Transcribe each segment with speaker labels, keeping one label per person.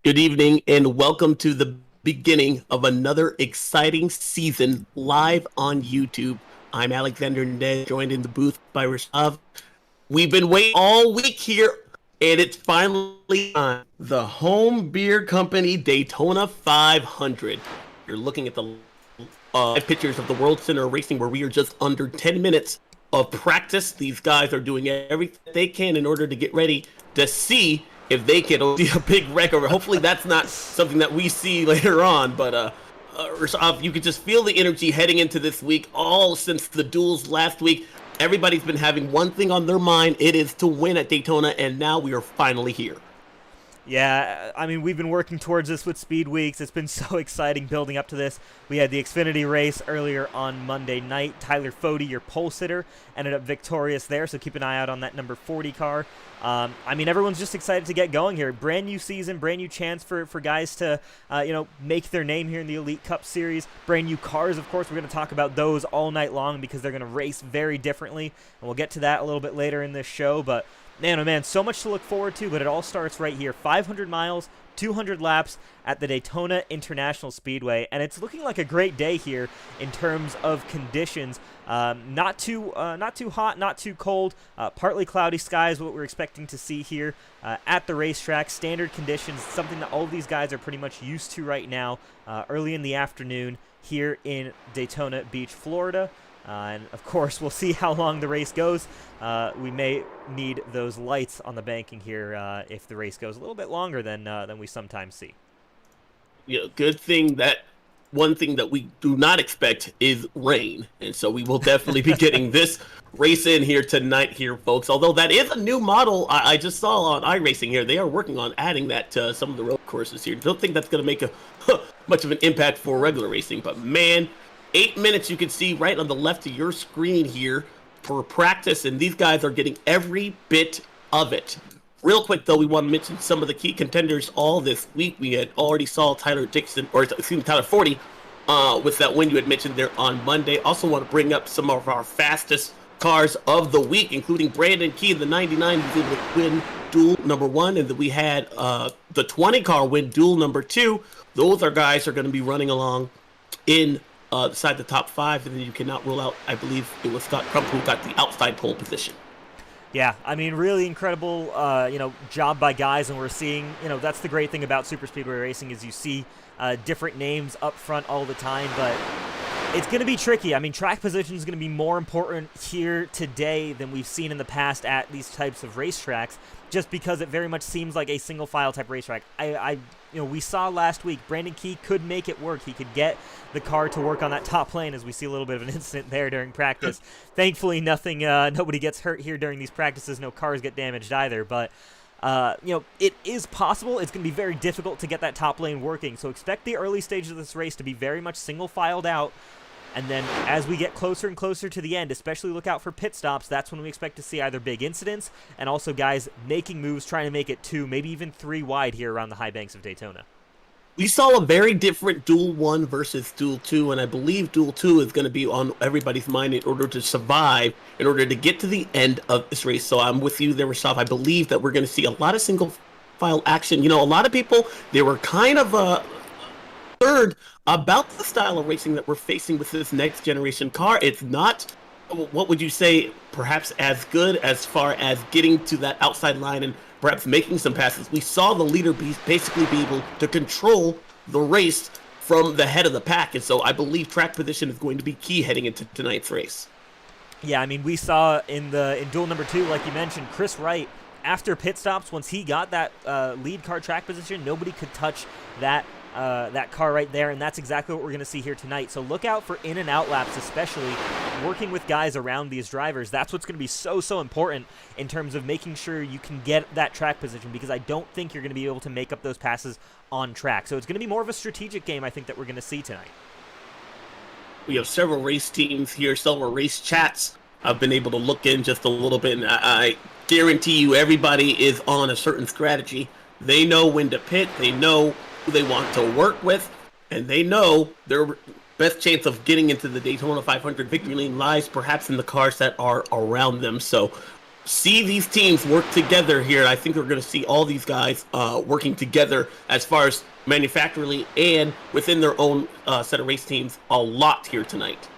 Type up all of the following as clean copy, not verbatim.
Speaker 1: Good evening and welcome to the beginning of another exciting season live on YouTube. I'm Alexander Ned, joined in the booth by Rashav. We've been waiting all week here, and it's finally time. The Home Beer Company Daytona 500. You're looking at the pictures of the World Center of Racing, where we are just under 10 minutes of practice. These guys are doing everything they can in order to get ready to see if they can see a big wreck over. Hopefully that's not something that we see later on, but you could just feel the energy heading into this week. All since the duels last week, everybody's been having one thing on their mind. It is to win at Daytona, and now we are finally here.
Speaker 2: Yeah, I mean, we've been working towards this with Speed Weeks. It's been so exciting building up to this. We had the Xfinity race earlier on Monday night. Tyler Fode, your pole sitter, ended up victorious there, so keep an eye out on that number 40 car. I mean, everyone's just excited to get going here. Brand new season, brand new chance for guys to, make their name here in the Elite Cup Series. Brand new cars, of course. We're going to talk about those all night long because they're going to race very differently, and we'll get to that a little bit later in this show, but man, oh man, so much to look forward to, but it all starts right here. 500 miles, 200 laps at the Daytona International Speedway, and it's looking like a great day here in terms of conditions. Not too hot, not too cold. Partly cloudy skies, what we're expecting to see here at the racetrack. Standard conditions, something that all of these guys are pretty much used to right now. Early in the afternoon here in Daytona Beach, Florida. And, of course, we'll see how long the race goes. We may need those lights on the banking here if the race goes a little bit longer than we sometimes see.
Speaker 1: Yeah, good thing that one thing that we do not expect is rain. And so we will definitely be getting this race in here tonight here, folks. Although that is a new model I just saw on iRacing here. They are working on adding that to some of the road courses here. Don't think that's going to make much of an impact for regular racing. But, man, 8 minutes you can see right on the left of your screen here for practice, and these guys are getting every bit of it. Real quick, though, we want to mention some of the key contenders all this week. We had already saw Tyler Forde with that win you had mentioned there on Monday. Also want to bring up some of our fastest cars of the week, including Brandon Key, the 99, who was able to win duel number 1, and then we had the 20 car win duel number 2. Those are guys who are going to be running along in beside the top 5, and then you cannot rule out, I believe it was Scott Crump who got the outside pole position.
Speaker 2: Yeah, I mean, really incredible, job by guys, and we're seeing, that's the great thing about super speedway racing is you see different names up front all the time, but it's going to be tricky. I mean, track position is going to be more important here today than we've seen in the past at these types of racetracks, just because it very much seems like a single file type racetrack. We saw last week Brandon Key could make it work. He could get the car to work on that top lane, as we see a little bit of an incident there during practice. Thankfully, nobody gets hurt here during these practices. No cars get damaged either, but it is possible. It's going to be very difficult to get that top lane working, so expect the early stages of this race to be very much single filed out. And then as we get closer and closer to the end, especially look out for pit stops, that's when we expect to see either big incidents and also guys making moves, trying to make it 2, maybe even 3 wide here around the high banks of Daytona.
Speaker 1: We saw a very different Duel 1 versus Duel 2, and I believe Duel 2 is going to be on everybody's mind in order to survive, in order to get to the end of this race. So I'm with you there, Rashaf. I believe that we're going to see a lot of single-file action. A lot of people, they were kind of concerned about the style of racing that we're facing with this next generation car. It's not, what would you say, perhaps as good as far as getting to that outside line and perhaps making some passes. We saw the leader basically be able to control the race from the head of the pack, and so I believe track position is going to be key heading into tonight's race.
Speaker 2: Yeah, I mean, we saw in duel number 2, like you mentioned, Chris Wright, after pit stops, once he got that lead car track position, nobody could touch that car right there, and that's exactly what we're going to see here tonight. So look out for in and out laps, especially working with guys around these drivers. That's what's going to be so important in terms of making sure you can get that track position, because I don't think you're going to be able to make up those passes on track. So it's going to be more of a strategic game, I think, that we're going to see tonight.
Speaker 1: We have several race teams here, several race chats. I've been able to look in just a little bit, and I guarantee you everybody is on a certain strategy. They know when to pit, they know who they want to work with, and they know their best chance of getting into the Daytona 500 victory lane lies perhaps in the cars that are around them. So see these teams work together here. I think we're going to see all these guys working together as far as manufacturally and within their own set of race teams a lot here tonight.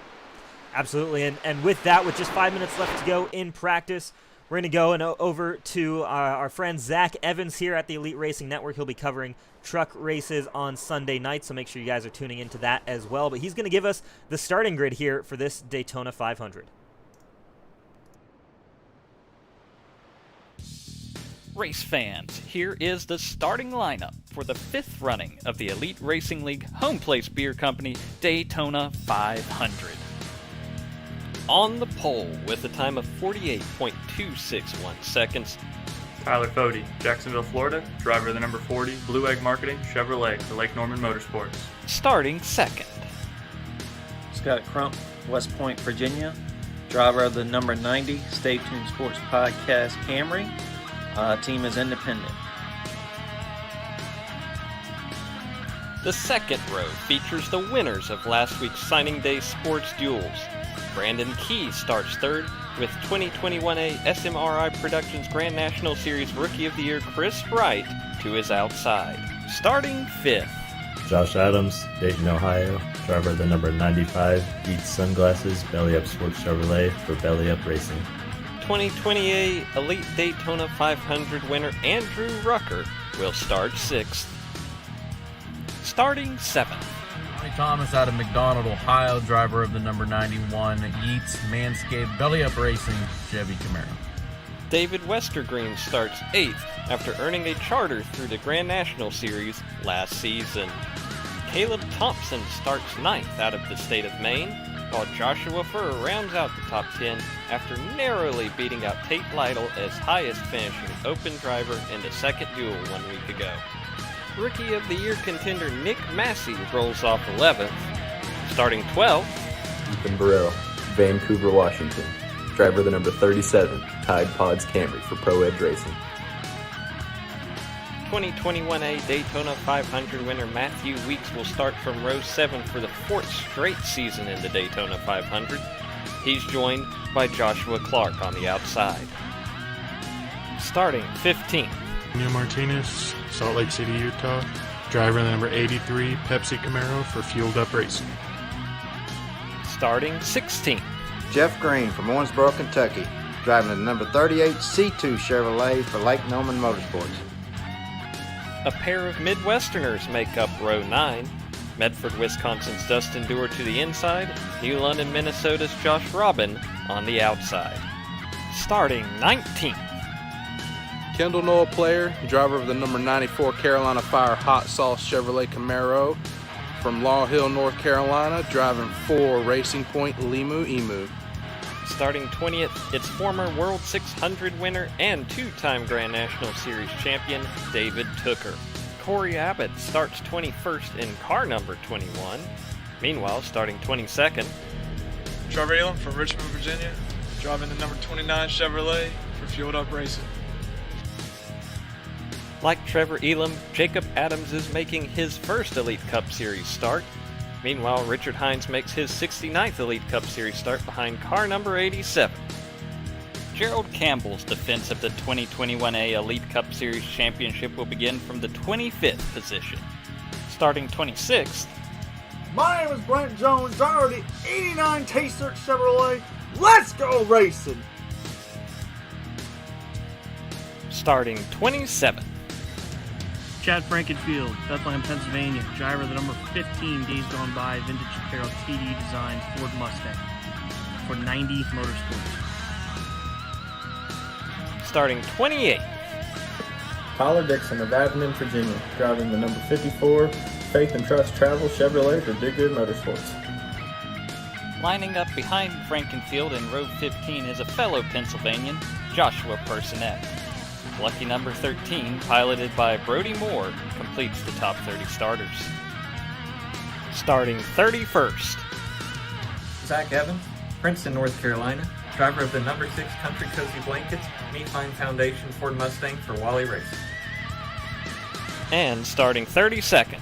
Speaker 2: Absolutely, and with that, with just 5 minutes left to go in practice, we're going to go and over to our friend Zach Evans here at the Elite Racing Network. He'll be covering truck races on Sunday night, so make sure you guys are tuning into that as well. But he's going to give us the starting grid here for this Daytona 500.
Speaker 3: Race fans, here is the starting lineup for the 5th running of the Elite Racing League Homeplace Beer Company Daytona 500. On the pole with a time of 48.261 seconds,
Speaker 4: Tyler Fody, Jacksonville, Florida, driver of the number 40 Blue Egg Marketing Chevrolet for Lake Norman Motorsports.
Speaker 3: starting second.
Speaker 5: Scott Crump, West Point, Virginia, driver of the number 90 Stay Tuned Sports Podcast Camry. Team is independent.
Speaker 3: The second row features the winners of last week's signing day sports duels. Brandon Key starts third with 2021A SMRI Productions Grand National Series Rookie of the Year Chris Wright to his outside. Starting fifth.
Speaker 6: Josh Adams, Dayton, Ohio, driver of the number 95 Eats Sunglasses Belly Up Sports Chevrolet for Belly Up Racing.
Speaker 3: 2020A Elite Daytona 500 winner Andrew Rucker will start sixth. Starting seventh.
Speaker 7: Johnny Thomas out of McDonald, Ohio, driver of the number 91 Yeats Manscaped Belly Up Racing Chevy Camaro.
Speaker 3: David Westergreen starts eighth after earning a charter through the Grand National Series last season. Caleb Thompson starts ninth out of the state of Maine, while Joshua Furr rounds out the top 10 after narrowly beating out Tate Lytle as highest finishing open driver in the second duel 1 week ago. Rookie of the Year contender Nick Massey rolls off 11th. Starting 12th,
Speaker 8: Ethan Barrero, Vancouver, Washington, driver of the number 37 Tide Pods Camry for Pro Edge Racing.
Speaker 3: 2021A Daytona 500 winner Matthew Weeks will start from row 7 for the 4th straight season in the Daytona 500. He's joined by Joshua Clark on the outside. Starting 15th.
Speaker 9: Neil Martinez, Salt Lake City, Utah, driver of the number 83 Pepsi Camaro for Fueled Up Racing.
Speaker 3: Starting 16th.
Speaker 10: Jeff Green from Owensboro, Kentucky, driving the number 38 C2 Chevrolet for Lake Norman Motorsports.
Speaker 3: A pair of Midwesterners make up row 9. Medford, Wisconsin's Dustin Dewar to the inside, New London, Minnesota's Josh Robin on the outside. Starting 19th.
Speaker 11: Kendall Noah Player, driver of the number 94 Carolina Fire Hot Sauce Chevrolet Camaro from Law Hill, North Carolina, driving for Racing Point Limu Emu.
Speaker 3: Starting 20th, its former World 600 winner and two-time Grand National Series champion, David Tooker. Corey Abbott starts 21st in car number 21. Meanwhile, starting 22nd,
Speaker 12: Trevor Elam from Richmond, Virginia, driving the number 29 Chevrolet for Fueled Up Racing.
Speaker 3: Like Trevor Elam, Jacob Adams is making his first Elite Cup Series start. Meanwhile, Richard Hines makes his 69th Elite Cup Series start behind car number 87. Gerald Campbell's defense of the 2021A Elite Cup Series championship will begin from the 25th position. Starting 26th,
Speaker 13: my name is Brent Jones, driver of the 89 T-Search Chevrolet. Let's go racing!
Speaker 3: Starting 27th,
Speaker 14: Chad Frankenfield, Bethlehem, Pennsylvania, driver of the number 15 Days Gone By Vintage Apparel TD Designs Ford Mustang for 90 Motorsports.
Speaker 3: Starting 28th,
Speaker 6: Tyler Dixon of Abingdon, Virginia, driving the number 54 Faith and Trust Travel Chevrolet for Do Good Motorsports.
Speaker 3: lining up behind Frankenfield in row 15 is a fellow Pennsylvanian, Joshua Personette. Lucky number 13, piloted by Brody Moore, completes the top 30 starters. Starting 31st,
Speaker 15: Zach Evans, Princeton, North Carolina, driver of the number 6 Country Cozy Blankets, Me-Fine Foundation Ford Mustang for Wally Racing.
Speaker 3: And starting 32nd,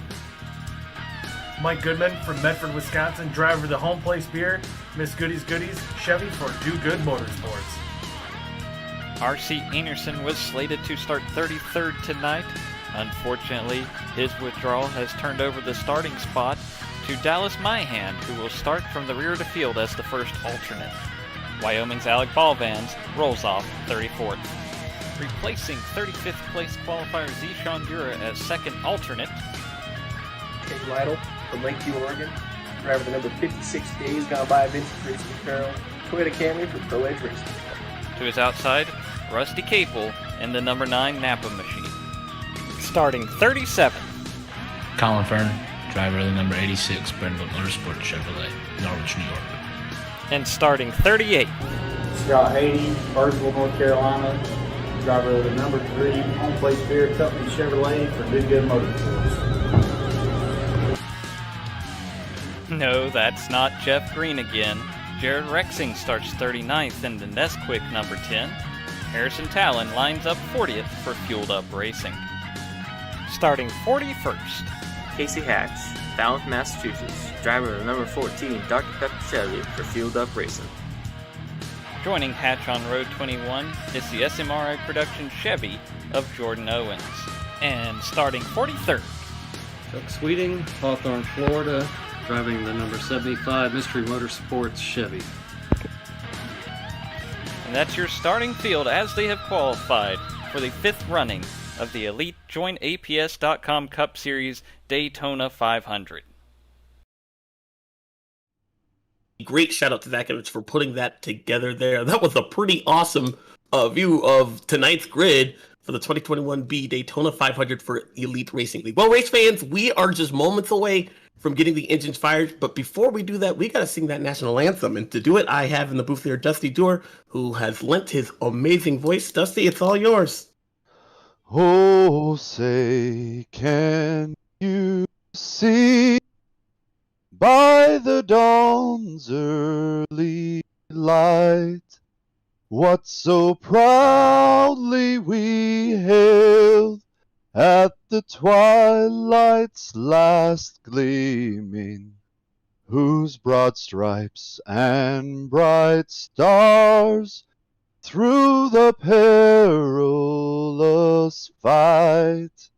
Speaker 16: Mike Goodman from Medford, Wisconsin, driver of the Homeplace Beer, Miss Goodies Chevy for Do Good Motorsports.
Speaker 3: R.C. Enerson was slated to start 33rd tonight. Unfortunately, his withdrawal has turned over the starting spot to Dallas Myhan, who will start from the rear of the field as the first alternate. Wyoming's Alec Balvans rolls off 34th. Replacing 35th place qualifier Zishan Dura as second alternate.
Speaker 17: Kate Lytle from Lakeview, Oregon. Driver the number 56 days gone by, Vincent Racing Apparel. Toyota Camry for Pro Edge Racing.
Speaker 3: To his outside, Rusty Capel in the number 9 Napa machine. Starting 37th.
Speaker 18: Colin Fern, driver of the number 86 Brentwood Motorsports Chevrolet, Norwich, New York.
Speaker 3: And starting 38th.
Speaker 19: Scott Haney, Burnsville, North Carolina, driver of the number 3 Homeplace Beer Company Chevrolet for Good Motorsports.
Speaker 3: No, that's not Jeff Green again. Jared Rexing starts 39th in the Nesquik number 10. Harrison Talon lines up 40th for Fueled Up Racing. Starting 41st.
Speaker 20: Casey Hatch, Falmouth, Massachusetts, driver of the number 14 Dr. Pepper Chevy for Fueled Up Racing.
Speaker 3: Joining Hatch on Road 21 is the SMRI Production Chevy of Jordan Owens. And starting 43rd.
Speaker 21: Chuck Sweeting, Hawthorne, Florida, driving the number 75 Mystery Motorsports Chevy.
Speaker 3: And that's your starting field as they have qualified for the 5th running of the Elite JoinAPS.com Cup Series Daytona 500.
Speaker 1: Great shout out to Zach Evans for putting that together there. That was a pretty awesome view of tonight's grid for the 2021B Daytona 500 for Elite Racing League. Well, race fans, we are just moments away from getting the engines fired, but before we do that, we got to sing that national anthem, and to do it, I have in the booth here Dusty Doer, who has lent his amazing voice. Dusty, it's all yours.
Speaker 22: Oh, say, can you see by the dawn's early light what so proudly we hailed at the twilight's last gleaming, whose broad stripes and bright stars through the perilous fight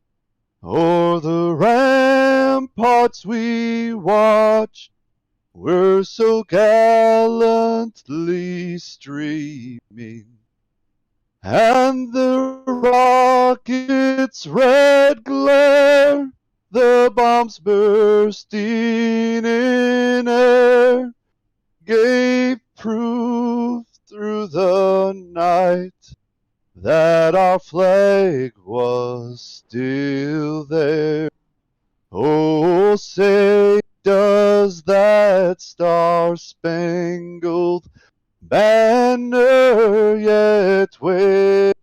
Speaker 22: o'er the ramparts we watched were so gallantly streaming, and the rocket's red glare, the bombs bursting in air, gave proof through the night that our flag was still there. Oh, say, does that star-spangled banner yet wave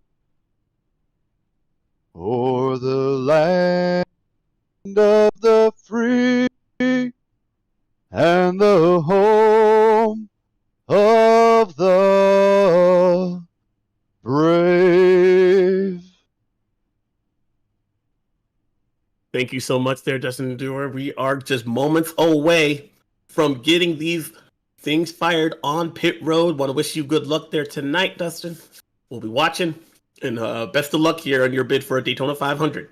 Speaker 22: o'er the land of the free and the home of the brave?
Speaker 1: Thank you so much there, Dustin Doer. We are just moments away from getting these things fired on pit road. Want to wish you good luck there tonight, Dustin. We'll be watching, and best of luck here on your bid for a Daytona 500.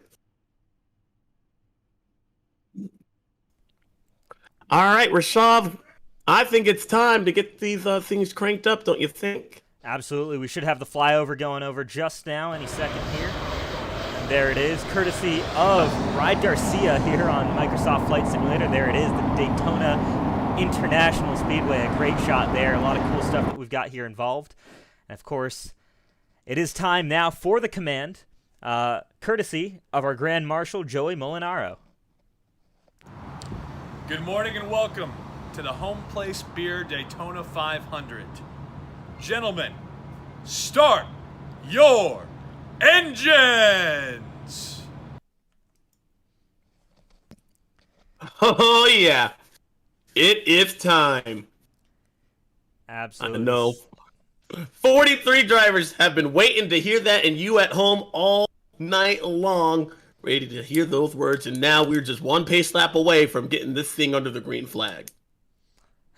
Speaker 1: All right, Rashav, I think it's time to get these things cranked up, don't you think?
Speaker 2: Absolutely. We should have the flyover going over just now, any second here. And there it is, courtesy of Ride Garcia here on Microsoft Flight Simulator. There it is, the Daytona International Speedway. A great shot there. A lot of cool stuff that we've got here involved. And, of course, it is time now for the command, courtesy of our Grand Marshal, Joey Molinaro.
Speaker 23: Good morning and welcome to the Homeplace Beer Daytona 500. Gentlemen, start your engines!
Speaker 1: Oh, yeah. It is time.
Speaker 2: Absolutely.
Speaker 1: I know. 43 drivers have been waiting to hear that, and you at home all night long, ready to hear those words, and now we're just one pace lap away from getting this thing under the green flag.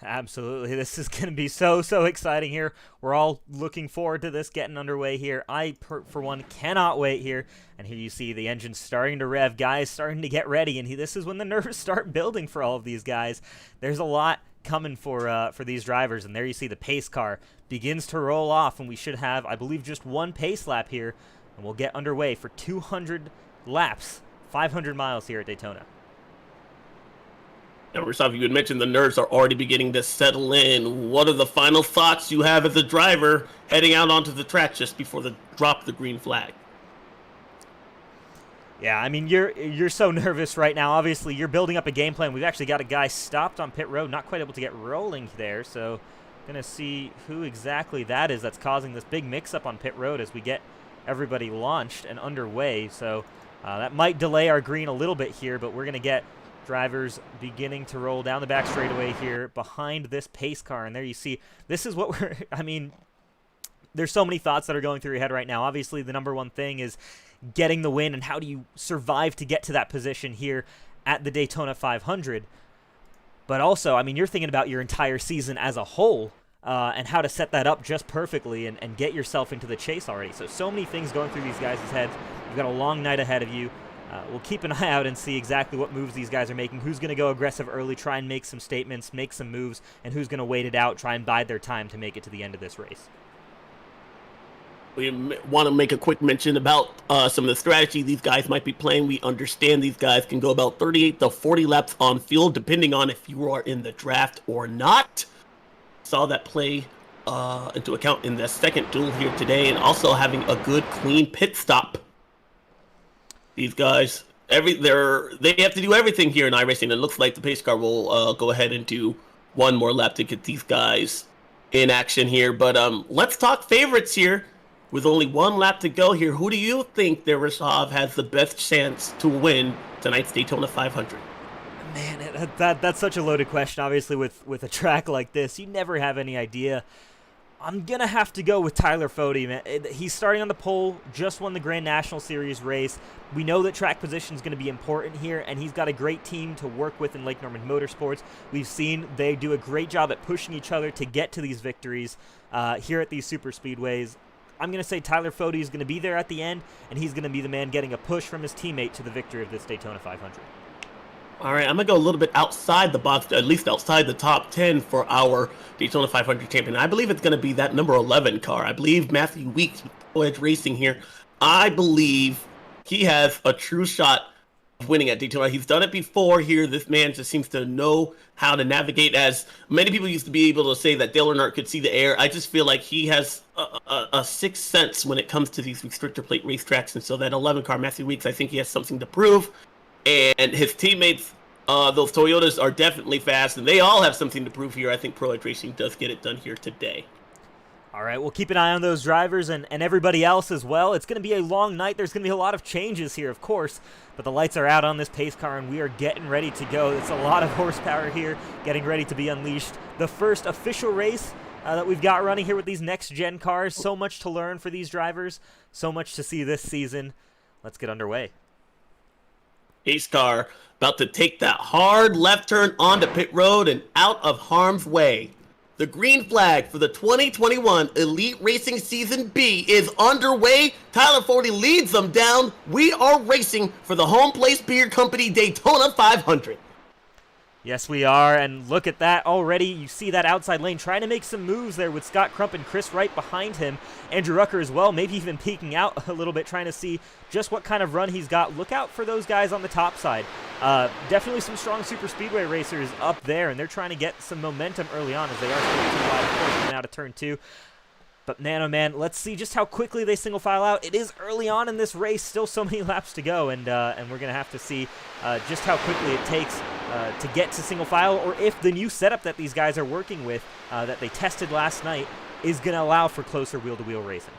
Speaker 2: Absolutely. This is going to be so exciting here. We're all looking forward to this getting underway here. I, for one, cannot wait here. And here you see the engine starting to rev, guys starting to get ready. And this is when the nerves start building for all of these guys. There's a lot coming for these drivers. And there you see the pace car begins to roll off. And we should have, I believe, just one pace lap here. And we'll get underway for 200 laps, 500 miles here at Daytona.
Speaker 1: Now, Rashad, you had mentioned the nerves are already beginning to settle in. What are the final thoughts you have as a driver heading out onto the track just before the drop the green flag?
Speaker 2: Yeah, I mean, you're so nervous right now. Obviously, you're building up a game plan. We've actually got a guy stopped on pit road, not quite able to get rolling there. So, gonna see who exactly that is that's causing this big mix-up on pit road as we get everybody launched and underway. So, that might delay our green a little bit here, but we're gonna get drivers beginning to roll down the back straightaway here behind this pace car. And there you see, this is what I mean, there's so many thoughts that are going through your head right now. Obviously, the number one thing is getting the win and how do you survive to get to that position here at the Daytona 500. But also, I mean, you're thinking about your entire season as a whole and how to set that up just perfectly and get yourself into the chase already. So many things going through these guys' heads. You've got a long night ahead of you. We'll keep an eye out and see exactly what moves these guys are making, who's going to go aggressive early, try and make some statements, make some moves, and who's going to wait it out, try and bide their time to make it to the end of this race.
Speaker 1: We want to make a quick mention about some of the strategy these guys might be playing. We understand these guys can go about 38 to 40 laps on field, depending on if you are in the draft or not. Saw that play into account in the second duel here today, and also having a good, clean pit stop. These guys, they have to do everything here in iRacing. It looks like the pace car will go ahead and do one more lap to get these guys in action here. But let's talk favorites here. With only one lap to go here, who do you think there, Rashad, has the best chance to win tonight's Daytona 500?
Speaker 2: Man, that's such a loaded question. Obviously, with a track like this, you never have any idea. I'm going to have to go with Tyler Fode, man. He's starting on the pole, just won the Grand National Series race. We know that track position is going to be important here, and he's got a great team to work with in Lake Norman Motorsports. We've seen they do a great job at pushing each other to get to these victories here at these super speedways. I'm going to say Tyler Fode is going to be there at the end, and he's going to be the man getting a push from his teammate to the victory of this Daytona 500.
Speaker 1: All right, I'm going to go a little bit outside the box, at least outside the top 10 for our Daytona 500 champion. I believe it's going to be that number 11 car. I believe Matthew Weeks with Edge Racing here. I believe he has a true shot of winning at Daytona. He's done it before here. This man just seems to know how to navigate. As many people used to be able to say that Dale Earnhardt could see the air, I just feel like he has a sixth sense when it comes to these restrictor plate racetracks. And so that 11 car, Matthew Weeks, I think he has something to prove. And his teammates, those Toyotas, are definitely fast, and they all have something to prove here. I think Pro Edge Racing does get it done here today.
Speaker 2: All right, we'll keep an eye on those drivers and everybody else as well. It's going to be a long night. There's going to be a lot of changes here, of course, but the lights are out on this pace car, and we are getting ready to go. It's a lot of horsepower here, getting ready to be unleashed. The first official race that we've got running here with these next-gen cars. So much to learn for these drivers, so much to see this season. Let's get underway.
Speaker 1: Pace car about to take that hard left turn onto pit road and out of harm's way. The green flag for the 2021 Elite Racing Season B is underway. Tyler Fode leads them down. We are racing for the Homeplace Beer Company Daytona 500.
Speaker 2: Yes, we are, and look at that already. You see that outside lane trying to make some moves there with Scott Crump and Chris Wright behind him. Andrew Rucker as well, maybe even peeking out a little bit, trying to see just what kind of run he's got. Look out for those guys on the top side. Definitely some strong super speedway racers up there, and they're trying to get some momentum early on as they are still too wide, of course, coming out of turn 2. But man, oh man, let's see just how quickly they single file out. It is early on in this race, still so many laps to go, and we're going to have to see just how quickly it takes to get to single file, or if the new setup that these guys are working with that they tested last night is going to allow for closer wheel-to-wheel racing.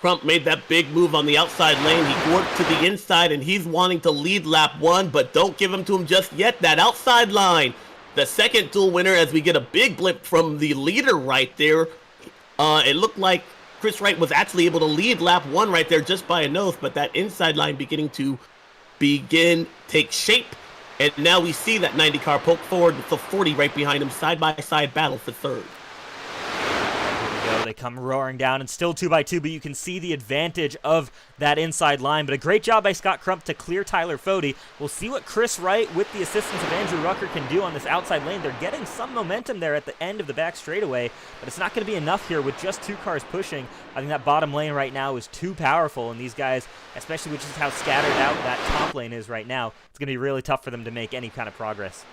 Speaker 1: Crump made that big move on the outside lane. He worked to the inside, and he's wanting to lead lap 1, but don't give him to him just yet. That outside line, the second dual winner, as we get a big blip from the leader right there. It looked like Chris Wright was actually able to lead lap 1 right there just by a nose, but that inside line beginning to take shape And now we see that 90 car poke forward with the 40 right behind him, side-by-side battle for third.
Speaker 2: Go. They come roaring down and still 2x2, but you can see the advantage of that inside line. But a great job by Scott Crump to clear Tyler Fody. We'll see what Chris Wright with the assistance of Andrew Rucker can do on this outside lane. They're getting some momentum there at the end of the back straightaway, but it's not going to be enough here with just 2 cars pushing. I think that bottom lane right now is too powerful, and these guys, especially with just how scattered out that top lane is right now, it's going to be really tough for them to make any kind of progress.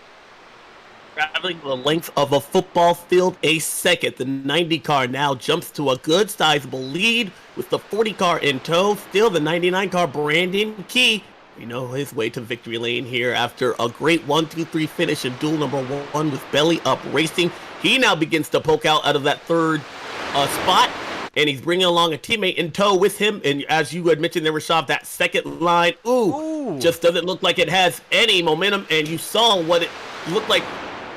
Speaker 1: Traveling the length of a football field a second, the 90 car now jumps to a good sizable lead with the 40 car in tow. Still the 99 car Brandon Key, you know, his way to victory lane here after a great 1-2-3 finish in duel number 1 with Belly Up Racing. He now begins to poke out of that third spot, and he's bringing along a teammate in tow with him. And as you had mentioned there, Rashad, that second line, just doesn't look like it has any momentum. And you saw what it looked like.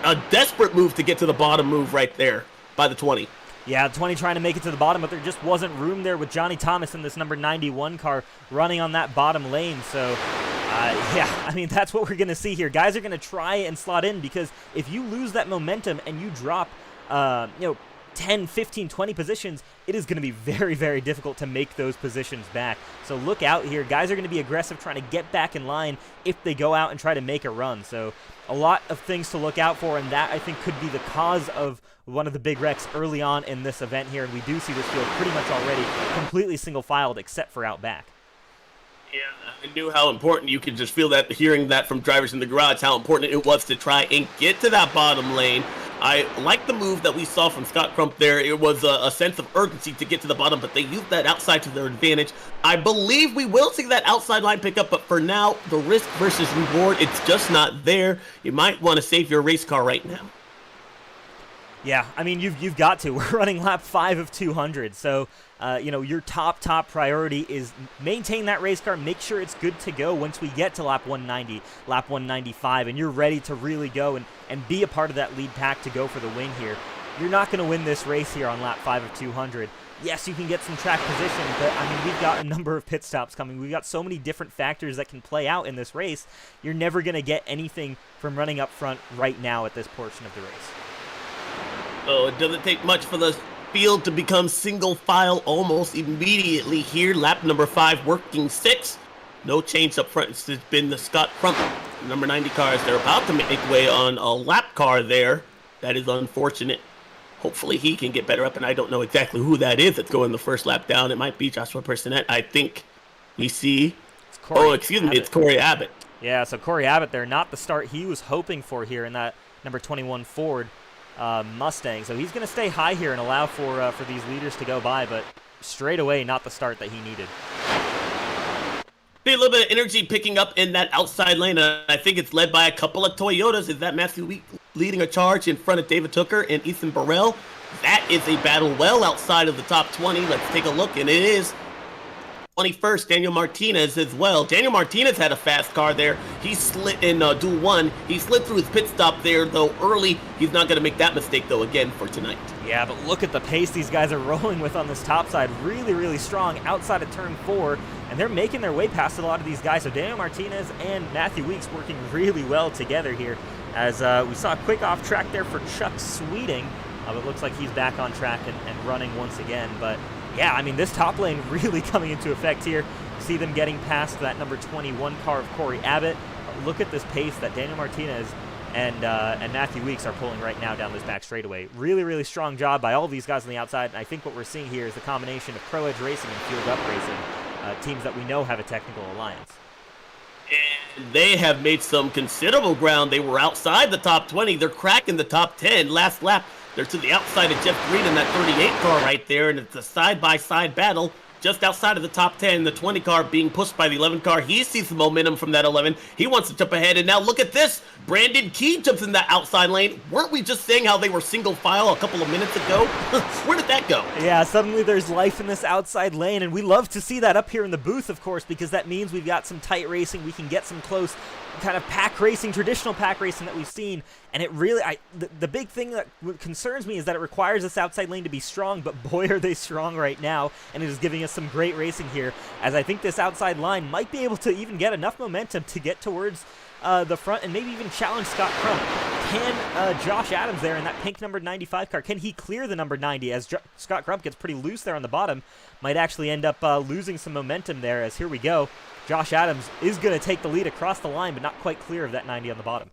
Speaker 1: A desperate move to get to the bottom move right there by the 20.
Speaker 2: Yeah, 20 trying to make it to the bottom, but there just wasn't room there with Johnny Thomas in this number 91 car running on that bottom lane. So, yeah, I mean, that's what we're going to see here. Guys are going to try and slot in, because if you lose that momentum and you drop, 10, 15, 20 positions, it is going to be very, very difficult to make those positions back. So look out here. Guys are going to be aggressive trying to get back in line if they go out and try to make a run. So a lot of things to look out for, and that, I think, could be the cause of one of the big wrecks early on in this event here. And we do see this field pretty much already completely single-filed except for out back.
Speaker 1: Yeah, I knew how important, you could just feel that, hearing that from drivers in the garage, how important it was to try and get to that bottom lane. I like the move that we saw from Scott Crump there. It was a sense of urgency to get to the bottom, but they used that outside to their advantage. I believe we will see that outside line pick up, but for now, the risk versus reward, it's just not there. You might want to save your race car right now.
Speaker 2: Yeah, I mean, you've got to. We're running lap 5 of 200, so your top priority is maintain that race car, make sure it's good to go once we get to lap 190, lap 195, and you're ready to really go and be a part of that lead pack to go for the win here. You're not going to win this race here on lap 5 of 200. Yes, you can get some track position, but, I mean, we've got a number of pit stops coming. We've got so many different factors that can play out in this race. You're never going to get anything from running up front right now at this portion of the race.
Speaker 1: Oh, it doesn't take much for the field to become single file almost immediately here. Lap number 5, working 6. No change up front. It's been the Scott Crump, number 90 cars. They're about to make way on a lap car there. That is unfortunate. Hopefully he can get better up, and I don't know exactly who that is that's going the first lap down. It might be Joshua Personette. I think we see... it's Corey Abbott.
Speaker 2: Yeah, so Corey Abbott there, not the start he was hoping for here in that number 21 Ford Mustang. So he's going to stay high here and allow for these leaders to go by, but straight away not the start that he needed.
Speaker 1: A little bit of energy picking up in that outside lane. I think it's led by a couple of Toyotas. Is that Matthew Week leading a charge in front of David Tooker and Ethan Burrell? That is a battle well outside of the top 20. Let's take a look, and it is 21st, Daniel Martinez as well. Daniel Martinez had a fast car there. He slid in Duel 1. He slid through his pit stop there, though, early. He's not going to make that mistake, though, again for tonight.
Speaker 2: Yeah, but look at the pace these guys are rolling with on this top side. Really, really strong outside of turn 4, and they're making their way past a lot of these guys. So Daniel Martinez and Matthew Weeks working really well together here, as we saw a quick off track there for Chuck Sweeting. But it looks like he's back on track and running once again. But yeah, I mean, this top lane really coming into effect here. See them getting past that number 21 car of Corey Abbott. Look at this pace that Daniel Martinez and Matthew Weeks are pulling right now down this back straightaway. Really, really strong job by all these guys on the outside. And I think what we're seeing here is the combination of Pro Edge Racing and Fueled Up Racing, teams that we know have a technical alliance.
Speaker 1: And they have made some considerable ground. They were outside the top 20. They're cracking the top 10. Last lap, they're to the outside of Jeff Green in that 38 car right there, and it's a side-by-side battle just outside of the top 10. The 20 car being pushed by the 11 car. He sees the momentum from that 11. He wants to jump ahead, and now look at this. Brandon Key jumps in that outside lane. Weren't we just saying how they were single file a couple of minutes ago? Where did that go?
Speaker 2: Yeah, suddenly there's life in this outside lane, and we love to see that up here in the booth, of course, because that means we've got some tight racing. We can get some close kind of pack racing, traditional pack racing that we've seen, and it really, the big thing that concerns me is that it requires this outside lane to be strong, but boy are they strong right now, and it is giving us some great racing here, as I think this outside line might be able to even get enough momentum to get towards the front and maybe even challenge Scott Crump. Can Josh Adams there in that pink number 95 car, can he clear the number 90 as Scott Crump gets pretty loose there on the bottom? Might actually end up losing some momentum there as here we go. Josh Adams is going to take the lead across the line, but not quite clear of that 90 on the bottom.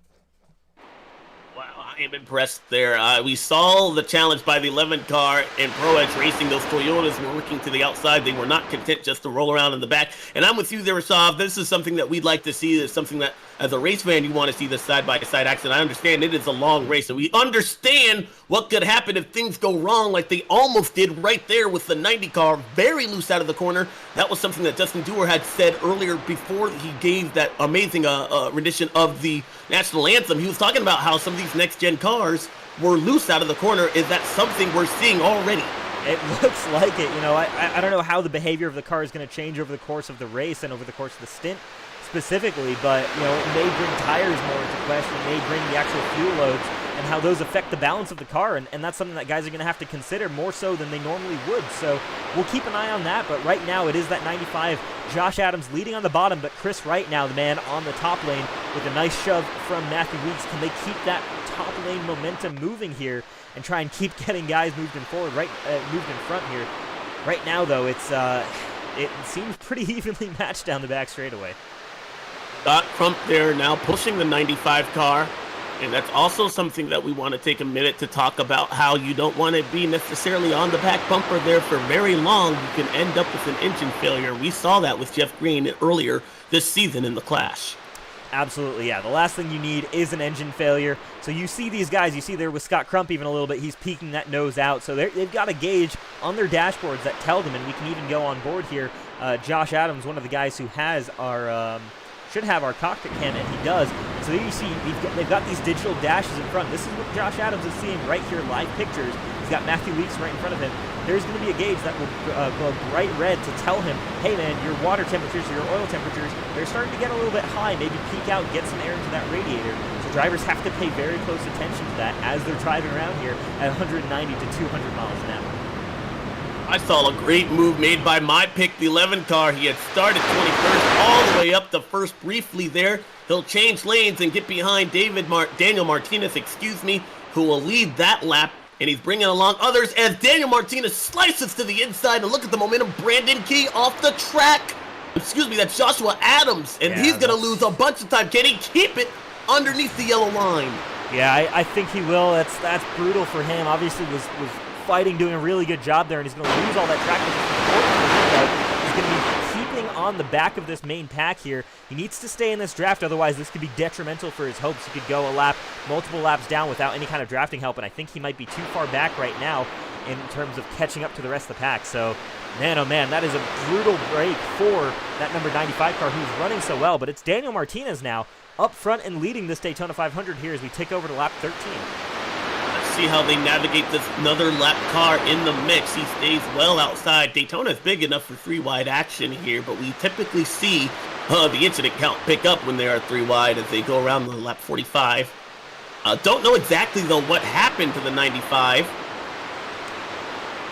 Speaker 1: I am impressed there. We saw the challenge by the 11 car in Pro Edge Racing. Those Toyotas were working to the outside. They were not content just to roll around in the back. And I'm with you there, Rasav. This is something that we'd like to see. It's something that, as a race fan, you want to see this side-by-side action. I understand it is a long race, and we understand what could happen if things go wrong like they almost did right there with the 90 car, very loose out of the corner. That was something that Justin Dewar had said earlier before he gave that amazing rendition of the national anthem. He was talking about how some of these next-gen cars were loose out of the corner. Is that something we're seeing already?
Speaker 2: It looks like it. You know, I don't know how the behavior of the car is going to change over the course of the race and over the course of the stint specifically, but, you know, it may bring tires more into question. It may bring the actual fuel loads and how those affect the balance of the car, and that's something that guys are going to have to consider more so than they normally would. So we'll keep an eye on that, but right now it is that 95. Josh Adams leading on the bottom, but Chris Wright now, the man on the top lane with a nice shove from Matthew Weeks. Can they keep that top lane momentum moving here and try and keep getting guys moved in forward, moved in front here? Right now, though, it seems pretty evenly matched down the back straightaway.
Speaker 1: Scott Crump there now pushing the 95 car. And that's also something that we want to take a minute to talk about, how you don't want to be necessarily on the back bumper there for very long. You can end up with an engine failure. We saw that with Jeff Green earlier this season in the Clash.
Speaker 2: Absolutely, yeah. The last thing you need is an engine failure. So you see these guys, you see there with Scott Crump even a little bit, he's peeking that nose out. So they've got a gauge on their dashboards that tell them, and we can even go on board here. Josh Adams, one of the guys who has our... should have our cockpit cam, and he does. So there you see they've got these digital dashes in front. This is what Josh Adams is seeing right here, live pictures. He's got Matthew Weeks right in front of him. There's going to be a gauge that will glow bright red to tell him, hey man, your water temperatures, your oil temperatures, they're starting to get a little bit high. Maybe peek out, get some air into that radiator. So drivers have to pay very close attention to that as they're driving around here at 190 to 200 miles an hour.
Speaker 1: I saw a great move made by my pick, the 11 car. He had started 21st all the way up to first briefly there. He'll change lanes and get behind Daniel Martinez, who will lead that lap. And he's bringing along others as Daniel Martinez slices to the inside. And look at the momentum. Brandon Key off the track. That's Joshua Adams. And he's going to lose a bunch of time. Can he keep it underneath the yellow line?
Speaker 2: Yeah, I think he will. That's brutal for him. Obviously was fighting, doing a really good job there, and he's going to lose all that track. He's going to be keeping on the back of this main pack here. He needs to stay in this draft, otherwise this could be detrimental for his hopes. He could go multiple laps down without any kind of drafting help, and I think he might be too far back right now in terms of catching up to the rest of the pack. So, man, oh man, that is a brutal break for that number 95 car who's running so well, but it's Daniel Martinez now up front and leading this Daytona 500 here as we take over to lap 13.
Speaker 1: See how they navigate this another lap car in the mix. He stays well outside. Daytona is big enough for 3 wide action here, but we typically see the incident count pick up when they are 3 wide as they go around the lap 45. Don't know exactly, though, what happened to the 95.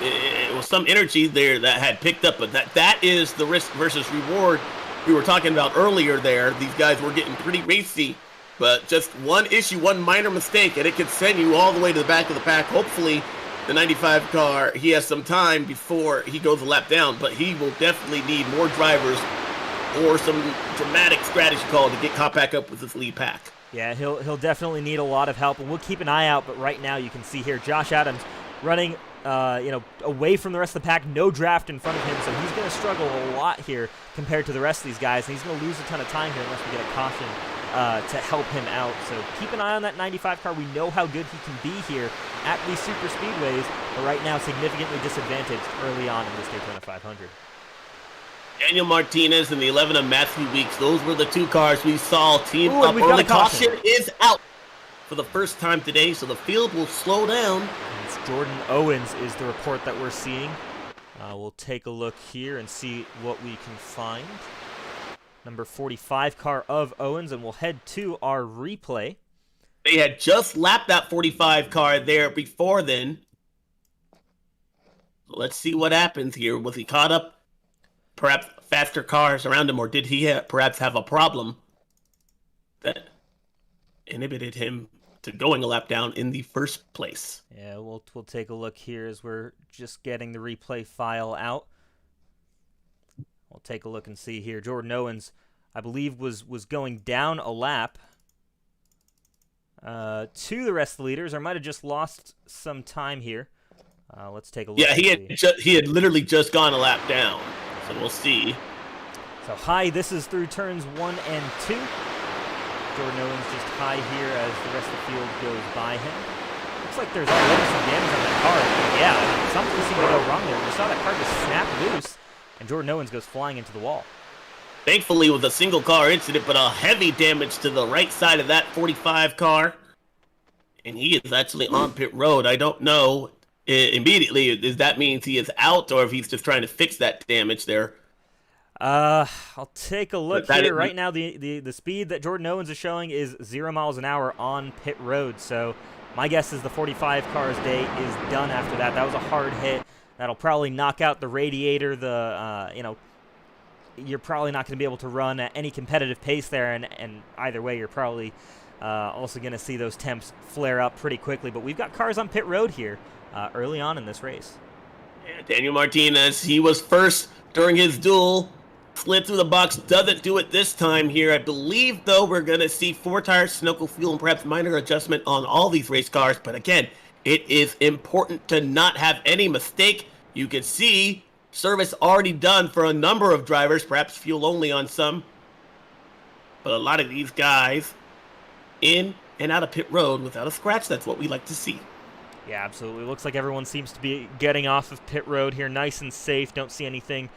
Speaker 1: It was some energy there that had picked up, but that is the risk versus reward we were talking about earlier there. These guys were getting pretty racy. But just one issue, one minor mistake, and it could send you all the way to the back of the pack. Hopefully, the 95 car, he has some time before he goes a lap down, but he will definitely need more drivers or some dramatic strategy call to get caught back up with this lead pack.
Speaker 2: Yeah, he'll definitely need a lot of help, and we'll keep an eye out. But right now, you can see here, Josh Adams running away from the rest of the pack, no draft in front of him, so he's going to struggle a lot here compared to the rest of these guys, and he's going to lose a ton of time here unless we get a caution to help him out. So keep an eye on that 95 car. We know how good he can be here at these super speedways, but right now significantly disadvantaged early on in this Daytona 500.
Speaker 1: Daniel Martinez and the 11 of Matthew Weeks, those were the 2 cars we saw team up early. Caution is out for the first time today, so the field will slow down.
Speaker 2: It's Jordan Owens is the report that we're seeing. We'll take a look here and see what we can find. Number 45 car of Owens, and we'll head to our replay.
Speaker 1: They had just lapped that 45 car there before then. So let's see what happens here. Was he caught up? Perhaps faster cars around him, or did he perhaps have a problem? that inhibited him to going a lap down in the first place.
Speaker 2: Yeah, we'll take a look here as we're just getting the replay file out. We'll take a look and see here. Jordan Owens, I believe, was going down a lap to the rest of the leaders, or might have just lost some time here. Let's take a look.
Speaker 1: Yeah, he had literally just gone a lap down, so we'll see.
Speaker 2: So high, this is through turns 1 and 2. Jordan Owens just high here as the rest of the field goes by him. Looks like there's already some damage on that car. Yeah, something seemed to go wrong there. We saw that car just snap loose, and Jordan Owens goes flying into the wall.
Speaker 1: Thankfully, it was a single car incident, but a heavy damage to the right side of that 45 car. And he is actually on pit road. I don't know immediately if that means he is out or if he's just trying to fix that damage there.
Speaker 2: I'll take a look here. Right now, the speed that Jordan Owens is showing is 0 miles an hour on pit road. So my guess is the 45 car's day is done after that. That was a hard hit. That'll probably knock out the radiator. You're probably not going to be able to run at any competitive pace there. And either way, you're probably also going to see those temps flare up pretty quickly. But we've got cars on pit road here early on in this race.
Speaker 1: Yeah, Daniel Martinez, he was first during his duel. Slid through the box, doesn't do it this time here. I believe, though, we're going to see 4-tire Sunoco fuel and perhaps minor adjustment on all these race cars. But again, it is important to not have any mistake. You can see service already done for a number of drivers, perhaps fuel only on some. But a lot of these guys in and out of pit road without a scratch. That's what we like to see.
Speaker 2: Yeah, absolutely. Looks like everyone seems to be getting off of pit road here nice and safe. Don't see anything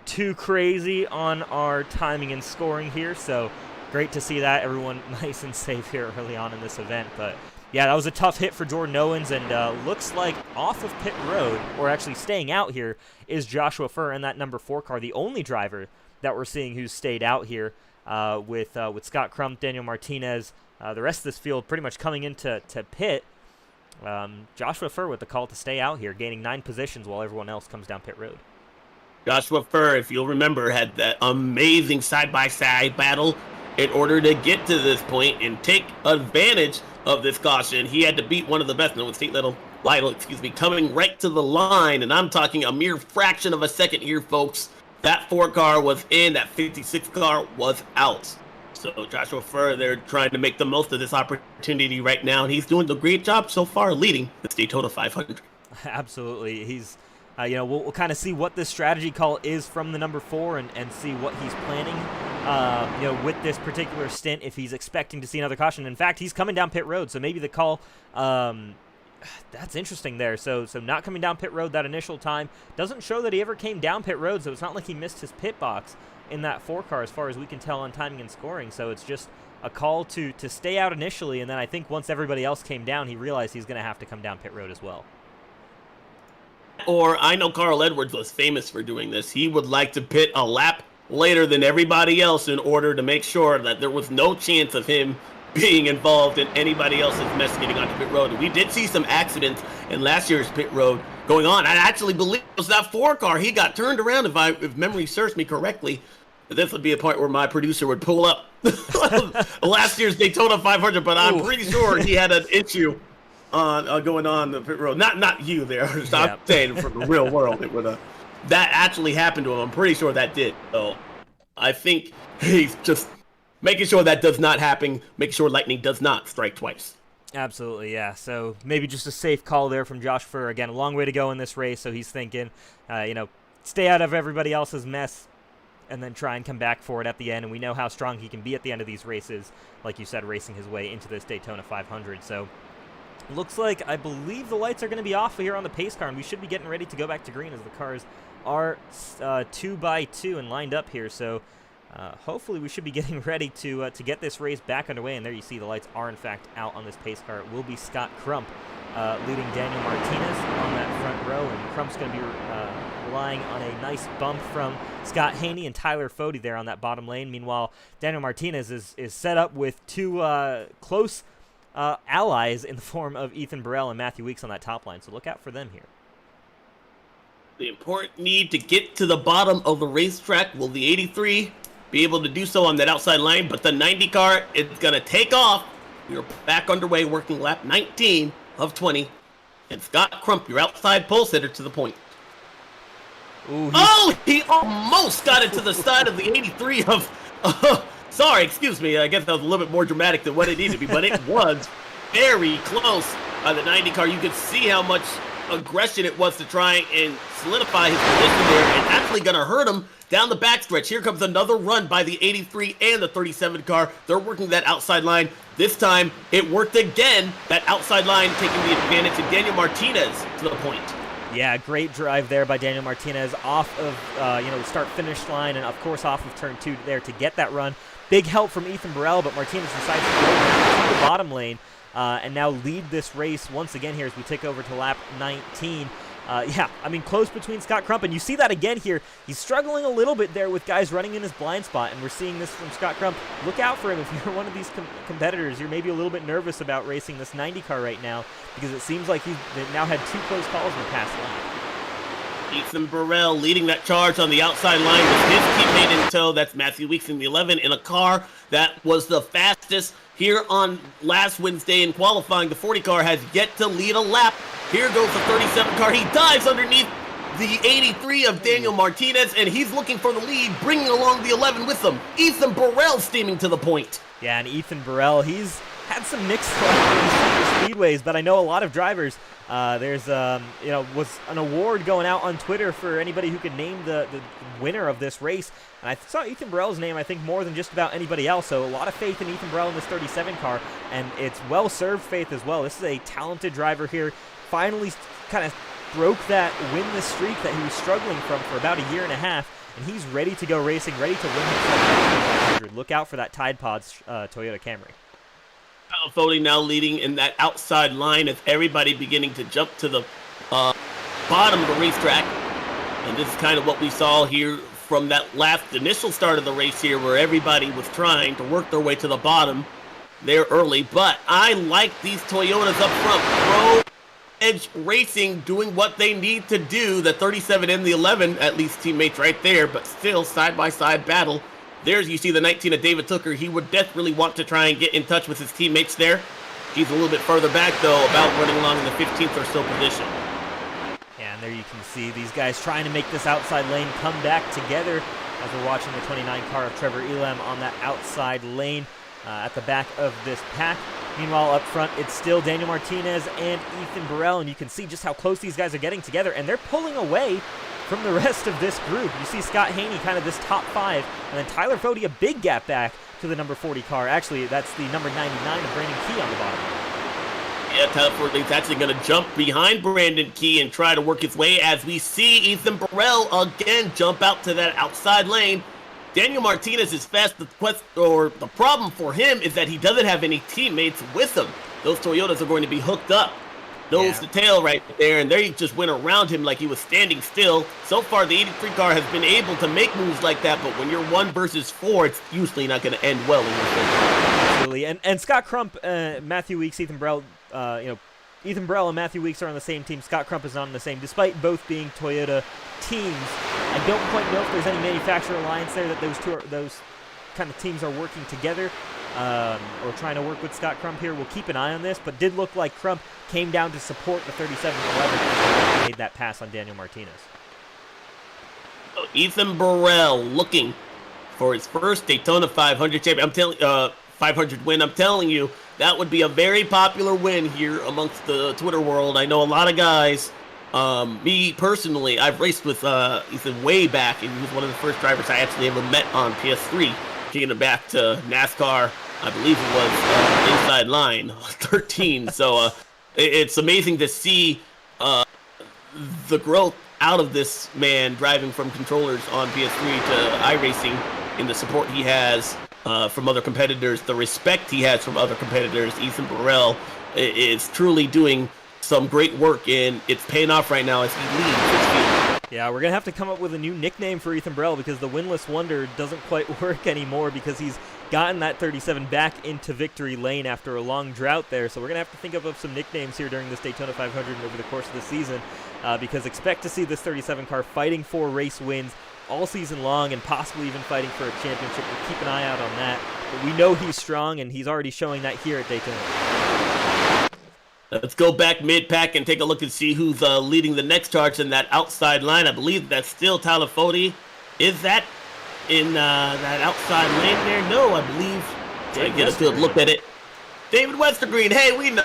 Speaker 2: too crazy on our timing and scoring here, so great to see that. Everyone nice and safe here early on in this event. But yeah, that was a tough hit for Jordan Owens, and looks like off of pit road, or actually staying out here, is Joshua Furr in that number 4 car, the only driver that we're seeing who's stayed out here with Scott Crump, Daniel Martinez, the rest of this field pretty much coming into pit. Joshua Furr with the call to stay out here, gaining 9 positions while everyone else comes down pit road.
Speaker 1: Joshua Furr, if you'll remember, had that amazing side-by-side battle in order to get to this point and take advantage of this caution. He had to beat one of the best, with State Lytle, coming right to the line, and I'm talking a mere fraction of a second here, folks. That 4 car was in, that 56 car was out. So Joshua Furr, they're trying to make the most of this opportunity right now, and he's doing a great job so far leading the Daytona 500.
Speaker 2: Absolutely. He's we'll kind of see what this strategy call is from the number 4 and see what he's planning, with this particular stint, if he's expecting to see another caution. In fact, he's coming down pit road, so maybe the call, that's interesting there. So not coming down pit road that initial time doesn't show that he ever came down pit road, so it's not like he missed his pit box in that 4 car as far as we can tell on timing and scoring. So it's just a call to stay out initially, and then I think once everybody else came down, he realized he's going to have to come down pit road as well.
Speaker 1: Or I know Carl Edwards was famous for doing this. He would like to pit a lap later than everybody else in order to make sure that there was no chance of him being involved in anybody else's mess getting onto pit road. And we did see some accidents in last year's pit road going on. I actually believe it was that 4 car. He got turned around, if memory serves me correctly. This would be a point where my producer would pull up last year's Daytona 500, but I'm pretty sure he had an issue going on the pit road. Not you there. I'm saying from the real world. It would that actually happened to him. I'm pretty sure that did. So I think he's just making sure that does not happen. Make sure lightning does not strike twice.
Speaker 2: Absolutely, yeah. So maybe just a safe call there from Josh Furr. Again, a long way to go in this race, so he's thinking, stay out of everybody else's mess and then try and come back for it at the end. And we know how strong he can be at the end of these races, like you said, racing his way into this Daytona 500. So looks like, I believe the lights are going to be off here on the pace car, and we should be getting ready to go back to green as the cars are 2 by 2 and lined up here. So hopefully we should be getting ready to get this race back underway. And there you see the lights are in fact out on this pace car. It will be Scott Crump leading Daniel Martinez on that front row, and Crump's going to be relying on a nice bump from Scott Haney and Tyler Fody there on that bottom lane. Meanwhile, Daniel Martinez is set up with 2 close allies in the form of Ethan Burrell and Matthew Weeks on that top line, so look out for them here.
Speaker 1: The important need to get to the bottom of the racetrack. Will the 83 be able to do so on that outside line, but the 90 car is going to take off. We're back underway, working lap 19 of 20. And Scott Crump, your outside pole sitter, to the point.
Speaker 2: Ooh,
Speaker 1: he almost got it to the side of the 83 of... sorry, excuse me. I guess that was a little bit more dramatic than what it needed to be, but it was very close by the 90 car. You could see how much aggression it was to try and solidify his position there, and actually going to hurt him down the backstretch. Here comes another run by the 83 and the 37 car. They're working that outside line. This time, it worked again. That outside line taking the advantage of Daniel Martinez to the point.
Speaker 2: Yeah, great drive there by Daniel Martinez off of, the start-finish line, and of course off of turn 2 there to get that run. Big help from Ethan Burrell, but Martinez decides to go to the bottom lane and now lead this race once again here as we take over to lap 19. Close between Scott Crump, and you see that again here. He's struggling a little bit there with guys running in his blind spot, and we're seeing this from Scott Crump. Look out for him if you're one of these competitors. You're maybe a little bit nervous about racing this 90 car right now because it seems like they've now had 2 close calls in the past lap.
Speaker 1: Ethan Burrell leading that charge on the outside line with his teammate in tow. That's Matthew Weeks in the 11 in a car that was the fastest here on last Wednesday in qualifying. The 40 car has yet to lead a lap. Here goes the 37 car. He dives underneath the 83 of Daniel Martinez, and he's looking for the lead, bringing along the 11 with him. Ethan Burrell steaming to the point.
Speaker 2: Yeah, and Ethan Burrell, he's had some mixed luck in speedways, but I know a lot of drivers. Was an award going out on Twitter for anybody who could name the winner of this race. And I saw Ethan Burrell's name, I think, more than just about anybody else. So a lot of faith in Ethan Burrell in this 37 car, and it's well-served faith as well. This is a talented driver here. Finally kind of broke that winless streak that he was struggling from for about a year and a half, and he's ready to go racing, ready to win himself 100. Look out for that Tide Pods Toyota Camry.
Speaker 1: Foley now leading in that outside line as everybody beginning to jump to the bottom of the racetrack. And this is kind of what we saw here from that last initial start of the race here, where everybody was trying to work their way to the bottom there early. But I like these Toyotas up front. Pro Edge Racing doing what they need to do. The 37 and the 11, at least teammates right there, but still side-by-side battle. There's, you see the 19 of David Tooker. He would definitely want to try and get in touch with his teammates there. He's a little bit further back, though, about running along in the 15th or so position.
Speaker 2: Yeah, and there you can see these guys trying to make this outside lane come back together as we're watching the 29 car of Trevor Elam on that outside lane at the back of this pack. Meanwhile, up front, it's still Daniel Martinez and Ethan Burrell, and you can see just how close these guys are getting together, and they're pulling away from the rest of this group. You see Scott Haney kind of this top 5, and then Tyler Fody a big gap back to the number 40 car. Actually, that's the number 99 of Brandon Key on the bottom.
Speaker 1: Yeah, Tyler Fody's actually going to jump behind Brandon Key and try to work his way as we see Ethan Burrell again jump out to that outside lane. Daniel Martinez is fast. The problem for him is that he doesn't have any teammates with him. Those Toyotas are going to be hooked up. Nose to tail right there, and they just went around him like he was standing still. So far, the 83 car has been able to make moves like that, but when you're 1 versus 4, it's usually not going to end well in your favor.
Speaker 2: Absolutely, and Scott Crump, Matthew Weeks, Ethan Burrell, Ethan Burrell and Matthew Weeks are on the same team. Scott Crump is not on the same, despite both being Toyota teams. I don't quite know if there's any manufacturer alliance there that those kind of teams are working together or trying to work with Scott Crump here. We'll keep an eye on this, but did look like Crump came down to support the 37 and made that pass on Daniel Martinez.
Speaker 1: So Ethan Burrell looking for his first Daytona 500 champion. 500 win. I'm telling you, that would be a very popular win here amongst the Twitter world. I know a lot of guys. Me personally, I've raced with Ethan way back, and he was one of the first drivers I actually ever met on PS3. Taking it back to NASCAR, I believe it was inside line 13. So it's amazing to see the growth out of this man driving from controllers on PS3 to iRacing, and the support he has from other competitors, the respect he has from other competitors. Ethan Burrell is truly doing some great work, and it's paying off right now as he leads this field.
Speaker 2: Yeah, we're going to have to come up with a new nickname for Ethan Burrell because the Winless Wonder doesn't quite work anymore because he's gotten that 37 back into victory lane after a long drought there. So we're going to have to think of some nicknames here during this Daytona 500 and over the course of the season because expect to see this 37 car fighting for race wins all season long and possibly even fighting for a championship. We'll keep an eye out on that. But we know he's strong, and he's already showing that here at Daytona.
Speaker 1: Let's go back mid-pack and take a look and see who's leading the next charge in that outside line. I believe that's still Tyler Fode. Is that in that outside lane there? No, I believe. I get a good look at it. David Westergreen, hey, we know.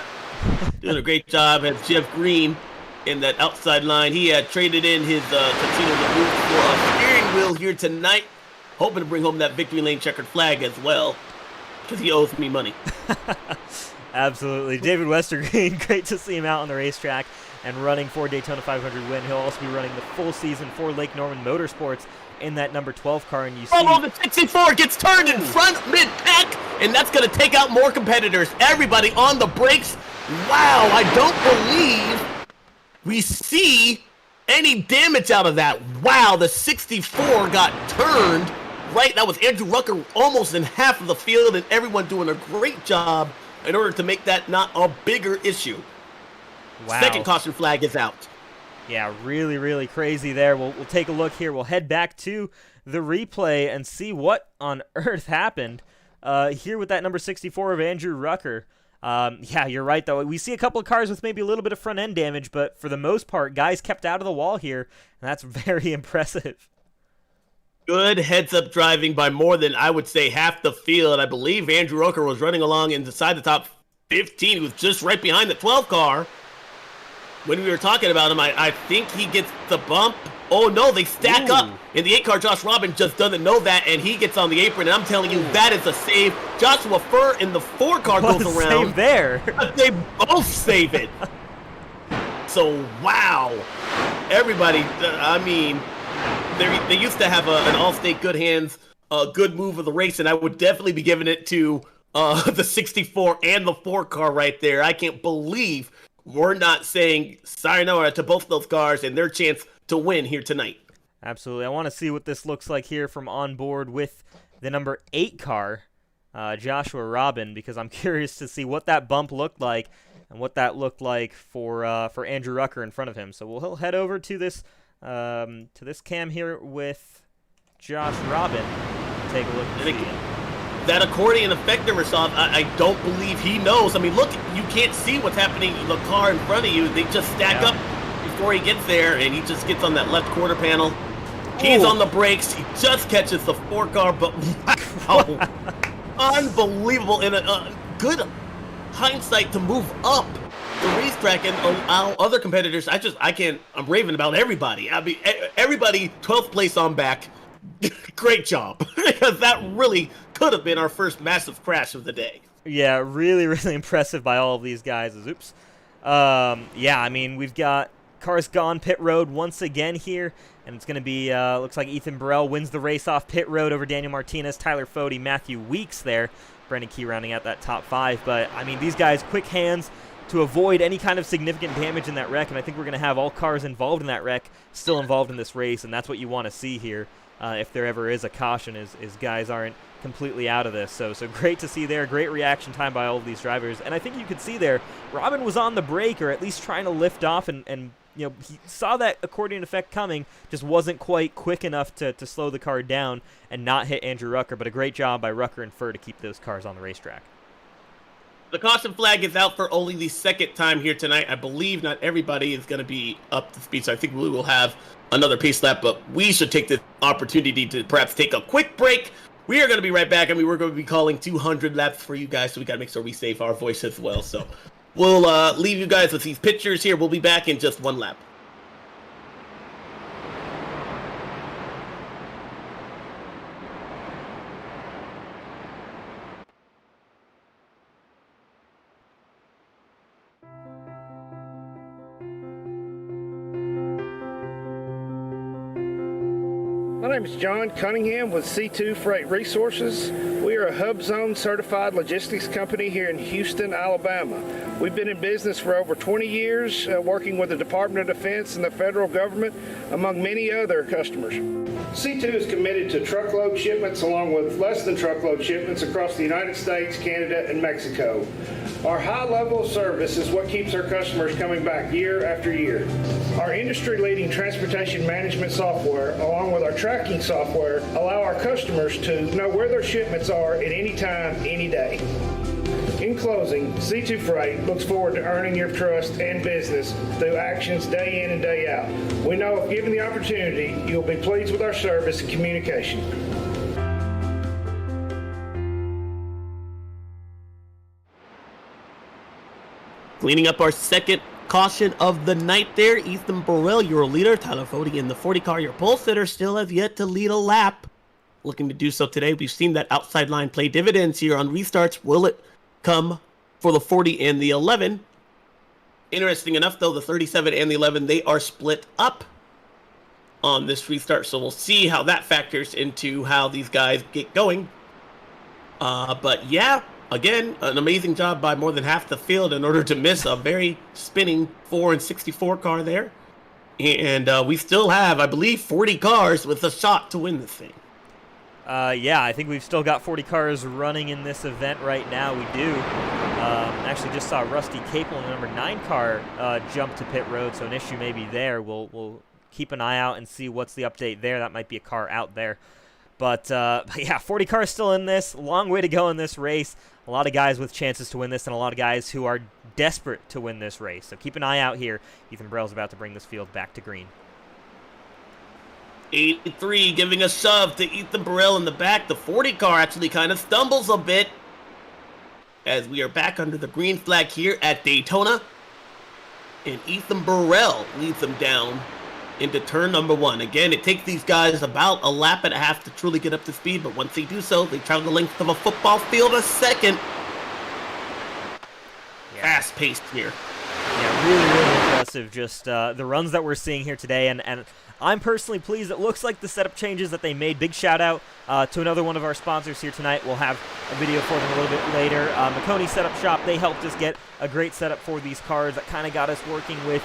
Speaker 1: Doing a great job as Jeff Green in that outside line. He had traded in his Casino the Booth for a steering wheel here tonight, hoping to bring home that victory lane checkered flag as well, because he owes me money.
Speaker 2: Absolutely. David Westergreen, great to see him out on the racetrack and running for Daytona 500 win. He'll also be running the full season for Lake Norman Motorsports in that number 12 car. And you see...
Speaker 1: Oh, the 64 gets turned in front mid-pack, and that's going to take out more competitors. Everybody on the brakes. Wow, I don't believe we see any damage out of that. Wow, the 64 got turned. Right, that was Andrew Rucker almost in half of the field, and everyone doing a great job in order to make that not a bigger issue.
Speaker 2: Wow.
Speaker 1: Second caution flag is out.
Speaker 2: Yeah, really, really crazy there. We'll take a look here. We'll head back to the replay and see what on earth happened here with that number 64 of Andrew Rucker. Yeah, you're right, though. We see a couple of cars with maybe a little bit of front-end damage, but for the most part, guys kept out of the wall here, and that's very impressive.
Speaker 1: Good heads-up driving by more than, I would say, half the field. I believe Andrew Rucker was running along inside the top 15. He was just right behind the 12 car. When we were talking about him, I think he gets the bump. Oh, no, they stack up. And the 8-car Josh Robin just doesn't know that, and he gets on the apron. And I'm telling you, that is a save. Joshua Furr in the 4-car goes around.
Speaker 2: Save there.
Speaker 1: They both save it. So, wow. Everybody, I mean... They used to have an all-state good hands, good move of the race, and I would definitely be giving it to the 64 and the 4-car right there. I can't believe we're not saying sayonara to both those cars and their chance to win here tonight.
Speaker 2: Absolutely. I want to see what this looks like here from on board with the number 8 car, Joshua Robin, because I'm curious to see what that bump looked like and what that looked like for Andrew Rucker in front of him. So we'll head over to this cam here with Josh Robin. Take a look and see it.
Speaker 1: That accordion effect never saw. I don't believe he knows. I mean, look, you can't see what's happening in the car in front of you. They just stack up before he gets there, and he just gets on that left quarter panel. He's on the brakes. He just catches the 4-car, but wow, unbelievable. And a good hindsight to move up the racetrack and allow other competitors. I'm raving about everybody. I mean, everybody 12th place on back. Great job. Because that really could have been our first massive crash of the day.
Speaker 2: Yeah, really, really impressive by all of these guys. Oops. Yeah, I mean, we've got cars gone pit road once again here. And it's going to be, looks like Ethan Burrell wins the race off pit road over Daniel Martinez, Tyler Fode, Matthew Weeks there. Brendan Key rounding out that top 5. But, I mean, these guys, quick hands to avoid any kind of significant damage in that wreck, and I think we're going to have all cars involved in that wreck still involved in this race, and that's what you want to see here if there ever is a caution, is guys aren't completely out of this. So great to see there, great reaction time by all of these drivers, and I think you could see there, Robin was on the brake, or at least trying to lift off, and you know, he saw that accordion effect coming, just wasn't quite quick enough to slow the car down and not hit Andrew Rucker, but a great job by Rucker and Furr to keep those cars on the racetrack.
Speaker 1: The caution flag is out for only the second time here tonight. I believe not everybody is going to be up to speed, so I think we will have another pace lap, but we should take this opportunity to perhaps take a quick break. We are going to be right back. I mean, we're going to be calling 200 laps for you guys, so we got to make sure we save our voice as well. So we'll leave you guys with these pictures here. We'll be back in just one lap.
Speaker 4: My name is John Cunningham with C2 Freight Resources. We are a Hub Zone certified logistics company here in Houston, Alabama. We've been in business for over 20 years, working with the Department of Defense and the federal government, among many other customers. C2 is committed to truckload shipments along with less than truckload shipments across the United States, Canada, and Mexico. Our high level of service is what keeps our customers coming back year after year. Our industry-leading transportation management software, along with our tracking software, allow our customers to know where their shipments are at any time, any day. In closing, C2 Freight looks forward to earning your trust and business through actions day in and day out. We know if given the opportunity, you'll be pleased with our service and communication.
Speaker 1: Cleaning up our second caution of the night there, Ethan Burrell, your leader. Tyler Fody in the 40 car, your pole sitter, still has yet to lead a lap. Looking to do so today. We've seen that outside line play dividends here on restarts. Will it come for the 40 and the 11? Interesting enough, though, the 37 and the 11, they are split up on this restart. So we'll see how that factors into how these guys get going. But yeah, again, an amazing job by more than half the field in order to miss a very spinning 4 and 64 car there. And we still have, I believe, 40 cars with a shot to win this thing.
Speaker 2: Yeah, I think we've still got 40 cars running in this event right now. We do. Actually just saw Rusty Capel in the number 9 car jump to pit road, so an issue may be there. We'll keep an eye out and see what's the update there. That might be a car out there. But yeah, 40 cars still in this. Long way to go in this race. A lot of guys with chances to win this and a lot of guys who are desperate to win this race. So keep an eye out here. Ethan Burrell's about to bring this field back to green.
Speaker 1: 83 giving a shove to Ethan Burrell in the back. The 40 car actually kind of stumbles a bit as we are back under the green flag here at Daytona. And Ethan Burrell leads them down into turn number 1. Again, it takes these guys about a lap and a half to truly get up to speed, but once they do so, they travel the length of a football field a second. Yeah. Fast-paced here.
Speaker 2: Yeah, really impressive. Just the runs that we're seeing here today, and I'm personally pleased. It looks like the setup changes that they made. Big shout out to another one of our sponsors here tonight. We'll have a video for them a little bit later. McConey Setup Shop, they helped us get a great setup for these cars that kind of got us working with,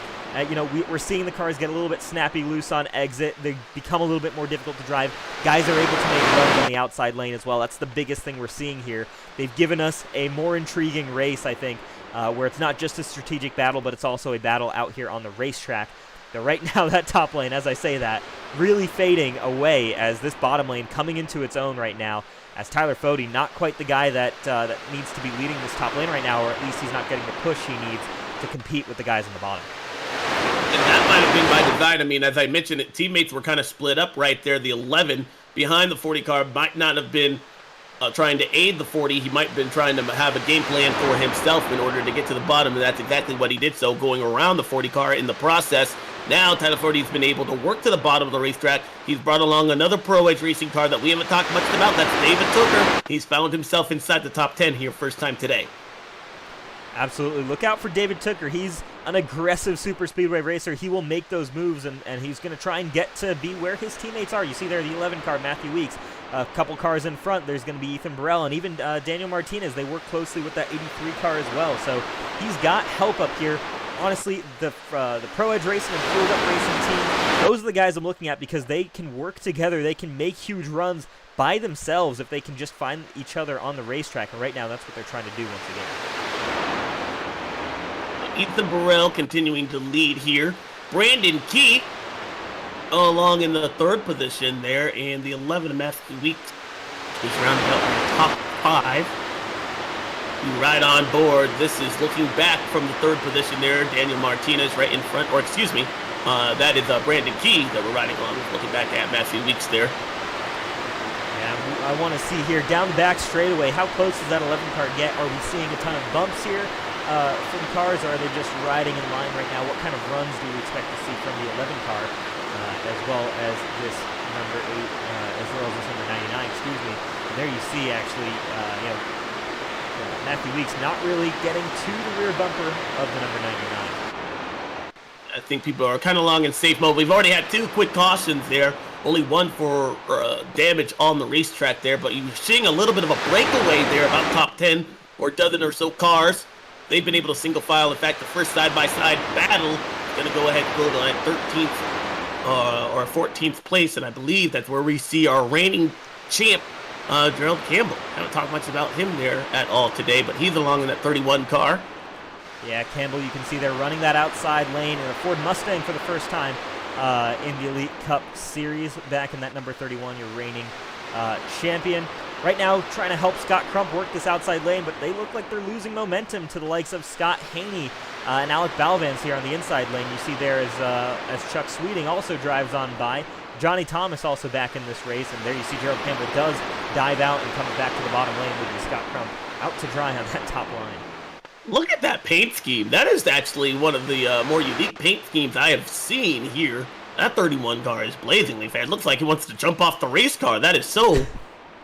Speaker 2: we're seeing the cars get a little bit snappy loose on exit. They become a little bit more difficult to drive. Guys are able to make runs on the outside lane as well. That's the biggest thing we're seeing here. They've given us a more intriguing race, I think, where it's not just a strategic battle, but it's also a battle out here on the racetrack. Now, right now, that top lane, as I say that, really fading away as this bottom lane coming into its own right now, as Tyler Fody, not quite the guy that needs to be leading this top lane right now, or at least he's not getting the push he needs to compete with the guys in the bottom.
Speaker 1: And that might have been by design. I mean, as I mentioned, teammates were kind of split up right there. The 11 behind the 40 car might not have been trying to aid the 40. He might have been trying to have a game plan for himself in order to get to the bottom, and that's exactly what he did, so going around the 40 car in the process. Now Tyler Fody's been able to work to the bottom of the racetrack. He's brought along another Pro-Edge racing car that we haven't talked much about. That's David Tooker. He's found himself inside the top 10 here first time today.
Speaker 2: Absolutely. Look out for David Tooker. He's an aggressive super speedway racer. He will make those moves, and he's going to try and get to be where his teammates are. You see there the 11 car, Matthew Weeks. A couple cars in front, there's going to be Ethan Burrell, and even Daniel Martinez. They work closely with that 83 car as well. So he's got help up here. Honestly, the Pro-Edge Racing and Fueled Up Racing team, those are the guys I'm looking at because they can work together. They can make huge runs by themselves if they can just find each other on the racetrack. And right now, that's what they're trying to do once again.
Speaker 1: Ethan Burrell continuing to lead here. Brandon Key along in the 3rd position there, and the 11 Matthew Weeks is rounded out in the top 5. Right on board. This is looking back from the 3rd position there. Daniel Martinez right in front, or excuse me, that is Brandon Key that we're riding along with, looking back at Matthew Weeks there.
Speaker 2: Yeah, I want to see here down the back straightaway. How close does that 11 car get? Are we seeing a ton of bumps here from cars, or are they just riding in line right now? What kind of runs do we expect to see from the 11 car, as well as this number 8, as well as this number 99? Excuse me. And there you see actually, Matthew Weeks not really getting to the rear bumper of the number 99.
Speaker 1: I think people are kind of long in safe mode. We've already had 2 quick cautions there. Only one for damage on the racetrack there, but you're seeing a little bit of a breakaway there, about top 10 or dozen or so cars. They've been able to single file. In fact, the first side-by-side battle is going to go ahead and go to that 13th or 14th place, and I believe that's where we see our reigning champ, Gerald Campbell. Haven't talked much about him there at all today, but he's along in that 31 car.
Speaker 2: Yeah, Campbell, you can see they're running that outside lane in a Ford Mustang for the first time in the Elite Cup Series, back in that number 31, your reigning champion. Right now, trying to help Scott Crump work this outside lane, but they look like they're losing momentum to the likes of Scott Haney and Alec Balvans here on the inside lane. You see there as Chuck Sweeting also drives on by. Johnny Thomas also back in this race, and there you see Gerald Campbell does dive out and comes back to the bottom lane, leaving Scott Crump out to dry on that top line.
Speaker 1: Look at that paint scheme. That is actually one of the more unique paint schemes I have seen here. That 31 car is blazingly fast. It looks like he wants to jump off the race car. That is so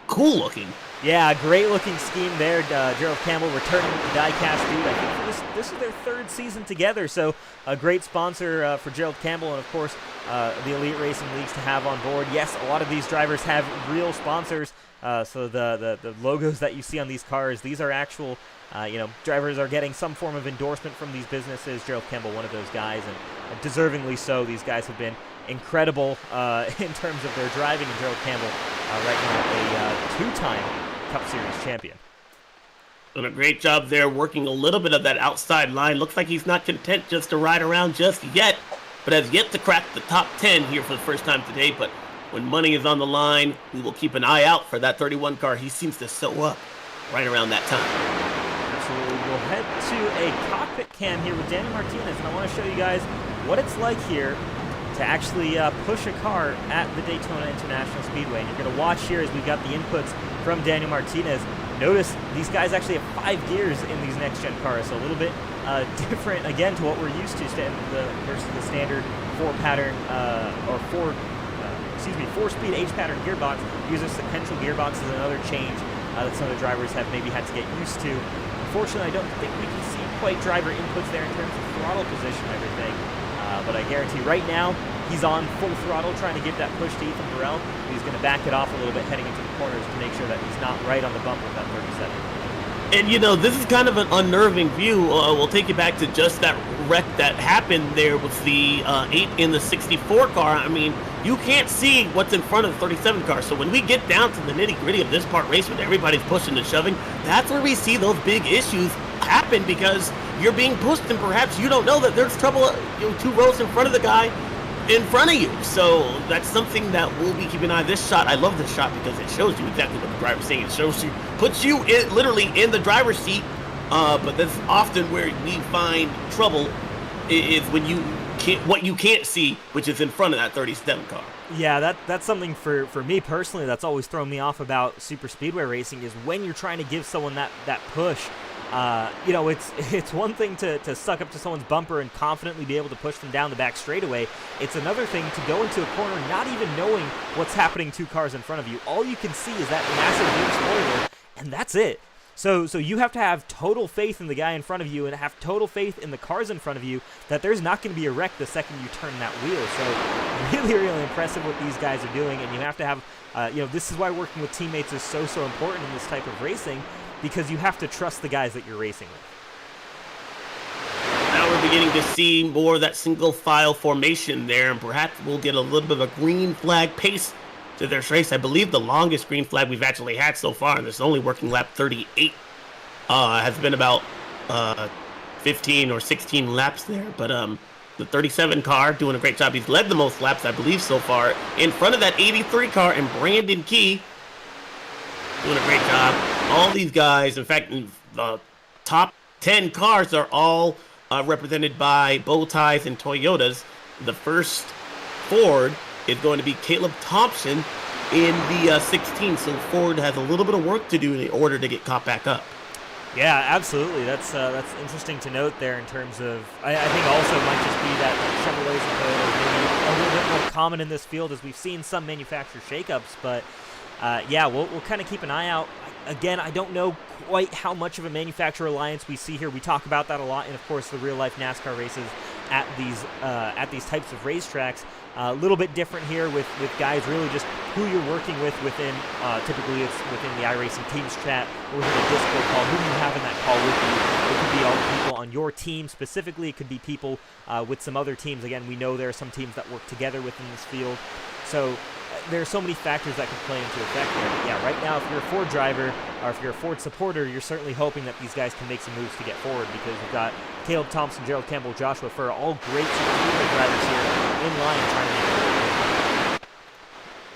Speaker 1: cool looking.
Speaker 2: Yeah, great looking scheme there. Gerald Campbell returning with the die-cast dude. I think this is their third season together, so a great sponsor for Gerald Campbell, and of course the Elite Racing Leagues to have on board. Yes, a lot of these drivers have real sponsors, so the logos that you see on these cars, these are actual, drivers are getting some form of endorsement from these businesses. Gerald Campbell, one of those guys, and deservingly so. These guys have been incredible in terms of their driving, and Gerald Campbell right now a two-time Cup Series champion.
Speaker 1: Doing a great job there, working a little bit of that outside line. Looks like he's not content just to ride around just yet, but has yet to crack the top 10 here for the first time today. But when money is on the line, we will keep an eye out for that 31 car. He seems to sew up right around that time.
Speaker 2: Absolutely. We'll head to a cockpit cam here with Daniel Martinez, and I want to show you guys what it's like here to actually push a car at the Daytona International Speedway. And you're going to watch here as we got the inputs from Daniel Martinez. Notice these guys actually have 5 gears in these next-gen cars, so a little bit different, again, to what we're used to versus the standard 4-pattern, or 4-speed H-pattern gearbox. Uses sequential gearbox is another change that some of the drivers have maybe had to get used to. Unfortunately, I don't think we can see quite driver inputs there in terms of throttle position and everything. But I guarantee right now, he's on full throttle trying to get that push to Ethan Burrell. He's going to back it off a little bit heading into the corners to make sure that he's not right on the bump with that 37.
Speaker 1: And, this is kind of an unnerving view. We'll take you back to just that wreck that happened there with the 8 in the 64 car. I mean, you can't see what's in front of the 37 car. So when we get down to the nitty-gritty of this part race when everybody's pushing and shoving, that's where we see those big issues happen, because you're being pushed and perhaps you don't know that there's trouble 2 rows in front of the guy in front of you. So that's something that we'll be keeping an eye on. This shot, I love this shot because it shows you exactly what the driver's saying. It shows you, puts you literally in the driver's seat, but that's often where we find trouble is when what you can't see, which is in front of that 37 car.
Speaker 2: Yeah, that's something for me personally that's always thrown me off about super speedway racing, is when you're trying to give someone that push. It's one thing to suck up to someone's bumper and confidently be able to push them down the back straightaway. It's another thing to go into a corner not even knowing what's happening 2 cars in front of you. All you can see is that massive rear spoiler, and that's it. So you have to have total faith in the guy in front of you and have total faith in the cars in front of you that there's not going to be a wreck the second you turn that wheel. So really, really impressive what these guys are doing, and you have to have, this is why working with teammates is so important in this type of racing, because you have to trust the guys that you're racing with.
Speaker 1: Now we're beginning to see more of that single file formation there, and perhaps we'll get a little bit of a green flag pace to this race. I believe the longest green flag we've actually had so far, and this is only working lap 38, has been about 15 or 16 laps there. But the 37 car doing a great job. He's led the most laps, I believe, so far, in front of that 83 car, and Brandon Key doing a great job. All these guys, in fact, the top 10 cars are all represented by bow ties and Toyotas. The first Ford is going to be Caleb Thompson in the 16, so Ford has a little bit of work to do in order to get caught back up.
Speaker 2: Yeah, absolutely. That's interesting to note there in terms of, I think also it might just be that Chevrolets and Toyotas maybe a little bit more common in this field, as we've seen some manufacturer shakeups, but we'll kind of keep an eye out. Again, I don't know quite how much of a manufacturer alliance we see here. We talk about that a lot in, of course, the real-life NASCAR races at these types of racetracks. A little bit different here with guys really just who you're working with within, typically it's within the iRacing Teams chat or within a Discord call, who you have in that call with you. It could be all the people on your team specifically. It could be people with some other teams. Again, we know there are some teams that work together within this field. So there are so many factors that could play into effect there. But yeah, right now, if you're a Ford driver or if you're a Ford supporter, you're certainly hoping that these guys can make some moves to get forward, because you've got Caleb Thompson, Gerald Campbell, Joshua Furr, all great Super Speedway drivers here in line trying to make it.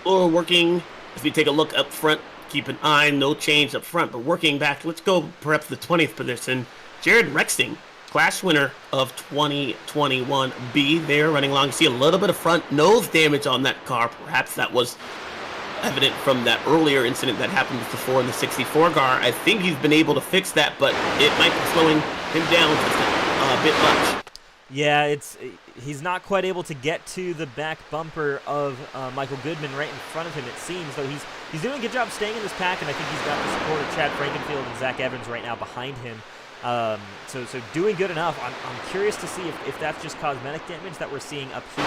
Speaker 1: Or working, if you take a look up front, keep an eye, no change up front, but working back, let's go perhaps the 20th position. Jared Rexing, Clash winner of 2021B there, running along. You see a little bit of front nose damage on that car. Perhaps that was evident from that earlier incident that happened before in the 64 car. I think he's been able to fix that, but it might be slowing him down just a bit much.
Speaker 2: Yeah, he's not quite able to get to the back bumper of Michael Goodman right in front of him, it seems, though he's doing a good job staying in this pack, and I think he's got the support of Chad Frankenfield and Zach Evans right now behind him. So doing good enough. I'm curious to see if that's just cosmetic damage that we're seeing up here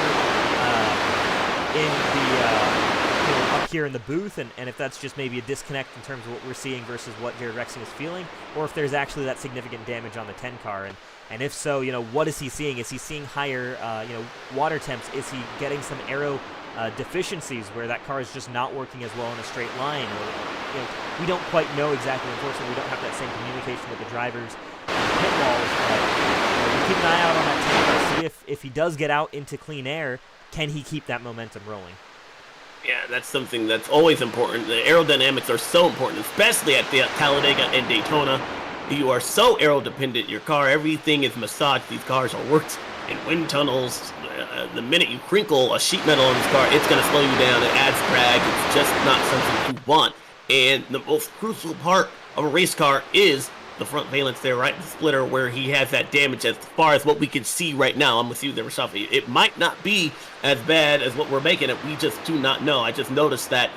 Speaker 2: up here in the booth, and if that's just maybe a disconnect in terms of what we're seeing versus what Jared Rexing is feeling, or if there's actually that significant damage on the 10 car. And if so, what is he seeing? Is he seeing higher, water temps? Is he getting some aero deficiencies where that car is just not working as well in a straight line? Or, we don't quite know exactly. Unfortunately, we don't have that same communication with the drivers in pit walls. But we keep an eye out on that tank car. See if he does get out into clean air, can he keep that momentum rolling?
Speaker 1: Yeah, that's something that's always important. The aerodynamics are so important, especially at the Talladega and Daytona. You are so aero-dependent. Your car, everything is massaged. These cars are worked in wind tunnels. The minute you crinkle a sheet metal on this car, it's going to slow you down. It adds drag. It's just not something you want. And the most crucial part of a race car is the front valence there, right in the splitter, where he has that damage. As far as what we can see right now, I'm with you there, Rasafi. It might not be as bad as what we're making it. We just do not know. I just noticed that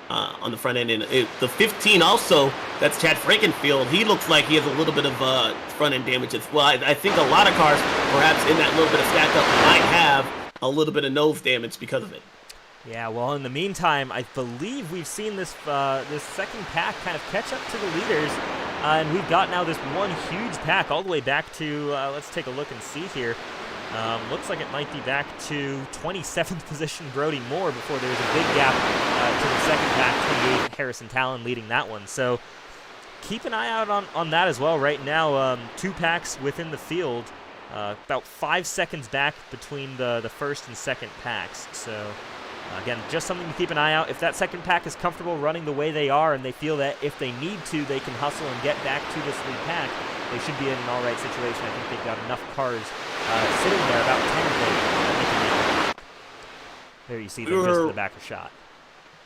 Speaker 1: on the front end. And the 15 also, that's Chad Frankenfield. He looks like he has a little bit of front end damage as well. I think a lot of cars, perhaps in that little bit of stack up, might have a little bit of nose damage because of it.
Speaker 2: Yeah, well, in the meantime, I believe we've seen this this second pack kind of catch up to the leaders, and we've got now this one huge pack all the way back to, let's take a look and see here. Looks like it might be back to 27th position Brody Moore before there's a big gap to the second pack, 28 Harrison Talon leading that one. So keep an eye out on that as well. Right now, two packs within the field, about 5 seconds back between the first and second packs. So again, just something to keep an eye out. If that second pack is comfortable running the way they are and they feel that if they need to, they can hustle and get back to this lead pack, they should be in an all-right situation. I think they've got enough cars sitting there, about 10 of them, that they can make it. There you see them just to the back of shot.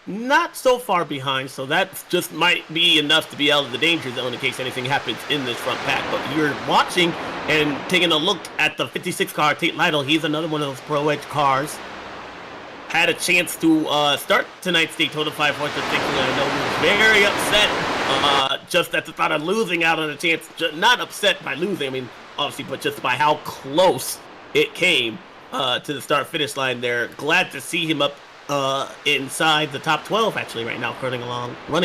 Speaker 1: Not so far behind, so that just might be enough to be out of the danger zone in case anything happens in this front pack. But you're watching and taking a look at the 56 car, Tate Lytle. He's another one of those Pro Edge cars. Had a chance to start tonight's Daytona 500. Thankfully, I know he was very upset just at the thought of losing out on a chance. Not upset by losing, I mean, obviously, but just by how close it came to the start-finish line there. Glad to see him up inside the top 12, actually, right now, running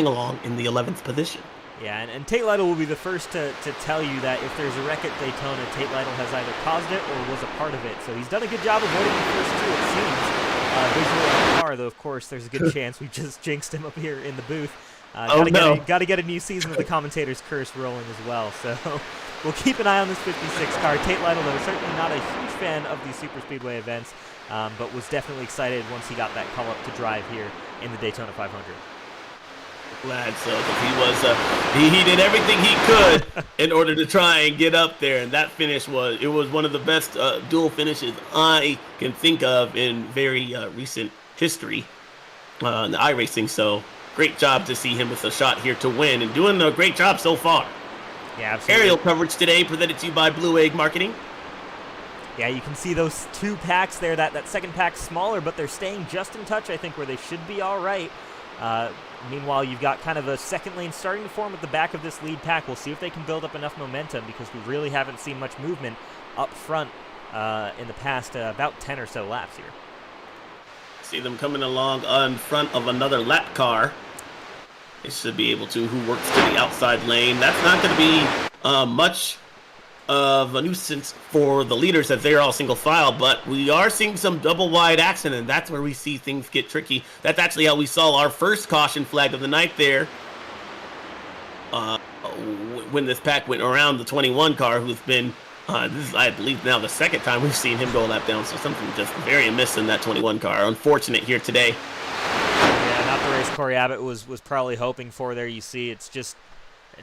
Speaker 1: along in the 11th position.
Speaker 2: Yeah, and Tate Lytle will be the first to tell you that if there's a wreck at Daytona, Tate Lytle has either caused it or was a part of it. So he's done a good job avoiding the first two, it seems. Visually on the car, though, of course, there's a good chance we just jinxed him up here in the booth. Got to get a new season of the commentator's curse rolling as well. So we'll keep an eye on this 56 car. Tate Lytle, though, certainly not a huge fan of these super speedway events, but was definitely excited once he got that call up to drive here in the Daytona 500.
Speaker 1: Glad so, because he did everything he could in order to try and get up there, and that finish was one of the best dual finishes I can think of in very recent history in the iRacing. So great job to see him with a shot here to win, and doing a great job so far.
Speaker 2: Yeah, absolutely.
Speaker 1: Aerial coverage today presented to you by Blue Egg Marketing.
Speaker 2: Yeah, you can see those two packs there. That second pack's smaller, but they're staying just in touch, I think, where they should be all right. Meanwhile, you've got kind of a second lane starting to form at the back of this lead pack. We'll see if they can build up enough momentum, because we really haven't seen much movement up front in the past about 10 or so laps here.
Speaker 1: See them coming along in front of another lap car. They should be able to, who works to the outside lane. That's not going to be much of a nuisance for the leaders as they're all single file, but we are seeing some double wide action, and that's where we see things get tricky. That's actually how we saw our first caution flag of the night there. When this pack went around the 21 car, who's been, this is, I believe, now the second time we've seen him go a lap down, so something just very amiss in that 21 car. Unfortunate here today.
Speaker 2: Yeah, not the race Corey Abbott was probably hoping for there. You see, it's just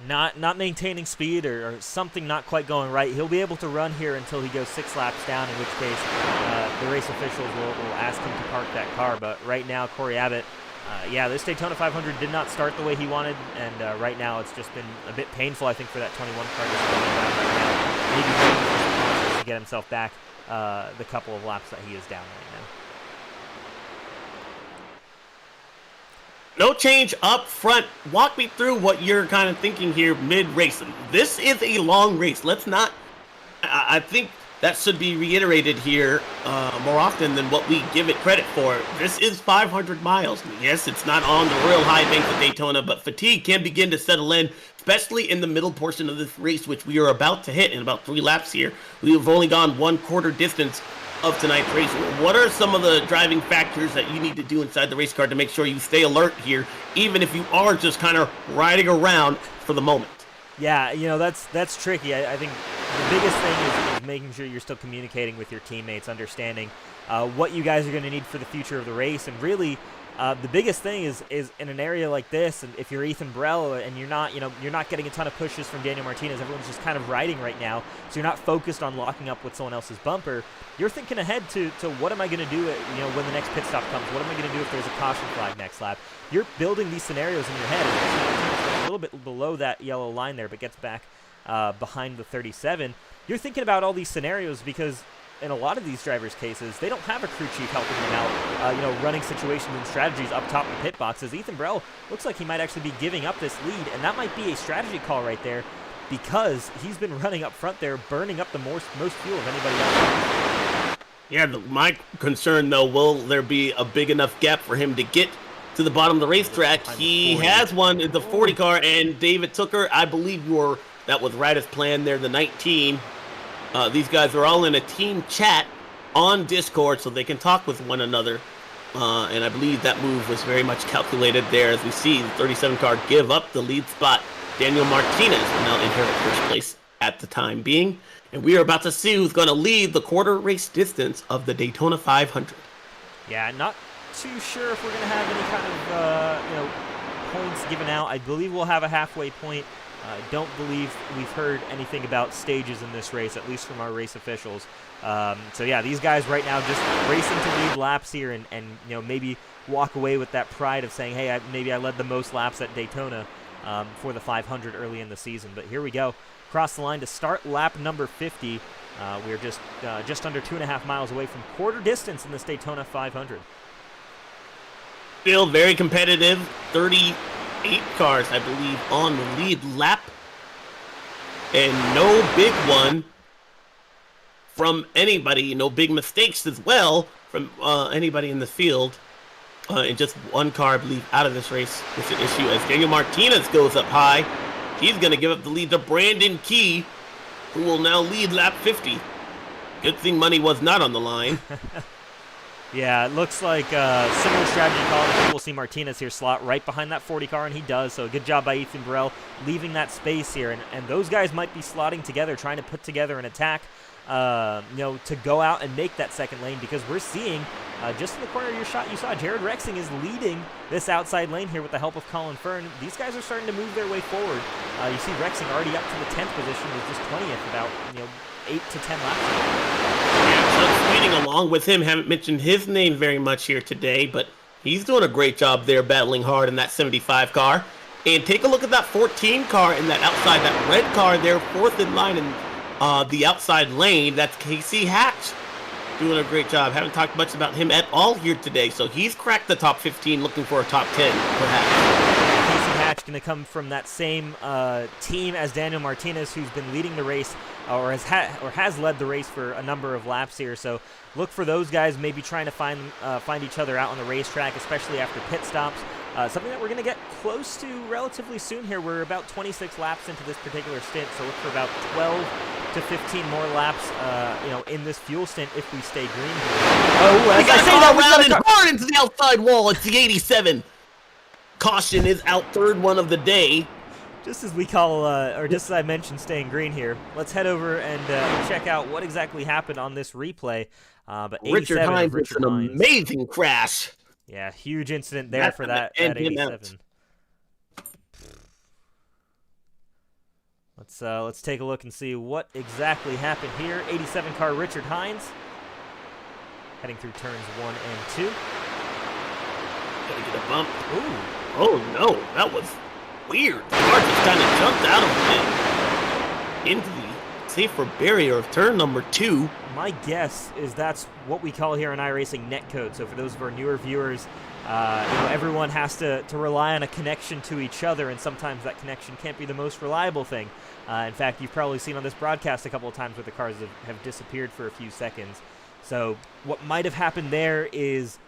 Speaker 2: not maintaining speed or something not quite going right. He'll be able to run here until he goes 6 laps down, in which case the race officials will ask him to park that car. But right now, Corey Abbott, yeah, this Daytona 500 did not start the way he wanted, and right now it's just been a bit painful, I think, for that 21 car just going around right now. Maybe waiting for some cautions to get himself back the couple of laps that he is down right now.
Speaker 1: No change up front. Walk me through what you're kind of thinking here mid-race. This is a long race. Let's not... I think that should be reiterated here more often than what we give it credit for. This is 500 miles. Yes, it's not on the real high banks of Daytona, but fatigue can begin to settle in, especially in the middle portion of this race, which we are about to hit in about 3 laps here. We have only gone 1/4 distance of tonight's race. What are some of the driving factors that you need to do inside the race car to make sure you stay alert here, even if you are just kind of riding around for the moment?
Speaker 2: Yeah, you know, that's tricky. I think the biggest thing is making sure you're still communicating with your teammates, understanding what you guys are going to need for the future of the race, and really the biggest thing is in an area like this, and if you're Ethan Burrell and you're not getting a ton of pushes from Daniel Martinez, everyone's just kind of riding right now, so you're not focused on locking up with someone else's bumper. You're thinking ahead to what am I going to do when the next pit stop comes? What am I going to do if there's a caution flag next lap? You're building these scenarios in your head. And a little bit below that yellow line there, but gets back behind the 37. You're thinking about all these scenarios because in a lot of these drivers' cases, they don't have a crew chief helping them out, running situations and strategies up top in pit boxes. Ethan Burrell looks like he might actually be giving up this lead, and that might be a strategy call right there because he's been running up front there, burning up the most fuel of anybody else.
Speaker 1: Yeah, my concern, though, will there be a big enough gap for him to get to the bottom of the racetrack? He has one in the 40 car, and David Tooker, I believe that was right as planned there, the 19. These guys are all in a team chat on Discord so they can talk with one another. And I believe that move was very much calculated there as we see the 37 car give up the lead spot. Daniel Martinez will now inherit first place at the time being. And we are about to see who's going to lead the quarter race distance of the Daytona 500.
Speaker 2: Yeah, not too sure if we're going to have any kind of points given out. I believe we'll have a halfway point. I don't believe we've heard anything about stages in this race, at least from our race officials. So yeah, these guys right now just racing to lead laps here and maybe walk away with that pride of saying, hey, maybe I led the most laps at Daytona for the 500 early in the season. But here we go. Across the line to start lap number 50. We're just under 2.5 miles away from quarter distance in this Daytona 500.
Speaker 1: Still very competitive. 38 cars, I believe, on the lead lap. And no big one from anybody. No big mistakes as well from anybody in the field. And just one car, I believe, out of this race is an issue as Daniel Martinez goes up high. He's going to give up the lead to Brandon Key, who will now lead lap 50. Good thing money was not on the line.
Speaker 2: Yeah, it looks like a similar strategy call. I think we'll see Martinez here slot right behind that 40 car, and he does. So good job by Ethan Burrell leaving that space here. And those guys might be slotting together, trying to put together an attack, to go out and make that second lane, because we're seeing just in the corner of your shot, you saw Jared Rexing is leading this outside lane here with the help of Colin Fern. These guys are starting to move their way forward. You see Rexing already up to the 10th position with just 20th, about 8 to 10 laps.
Speaker 1: Yeah, Chuck Sweeting along with him. Haven't mentioned his name very much here today, but he's doing a great job there, battling hard in that 75 car. And take a look at that 14 car in that outside, that red car there, fourth in line in the outside lane. That's Casey Hatch doing a great job. Haven't talked much about him at all here today, so he's cracked the top 15, looking for a top 10, perhaps.
Speaker 2: Casey Hatch going to come from that same team as Daniel Martinez, who's been leading the race or has led the race for a number of laps here. So look for those guys maybe trying to find each other out on the racetrack, especially after pit stops. Something that we're going to get close to relatively soon here. We're about 26 laps into this particular stint, so look for about 12 to 15 more laps, in this fuel stint if we stay green here.
Speaker 1: Oh, as I say that, round and hard into the outside wall. It's the 87. Caution is out, third one of the day.
Speaker 2: Just as we call, or just as I mentioned, staying green here, let's head over and check out what exactly happened on this replay. But
Speaker 1: Richard Hines with an amazing crash.
Speaker 2: Yeah, huge incident there for that 87. Let's take a look and see what exactly happened here. 87 car Richard Hines heading through turns 1 and 2.
Speaker 1: Gotta get a bump. Ooh. Oh no, that was weird. The car just kind of jumped out of it into the safer barrier of turn number 2.
Speaker 2: My guess is that's what we call here in iRacing netcode. So for those of our newer viewers, everyone has to rely on a connection to each other, and sometimes that connection can't be the most reliable thing. In fact, you've probably seen on this broadcast a couple of times where the cars have disappeared for a few seconds. So what might have happened there is,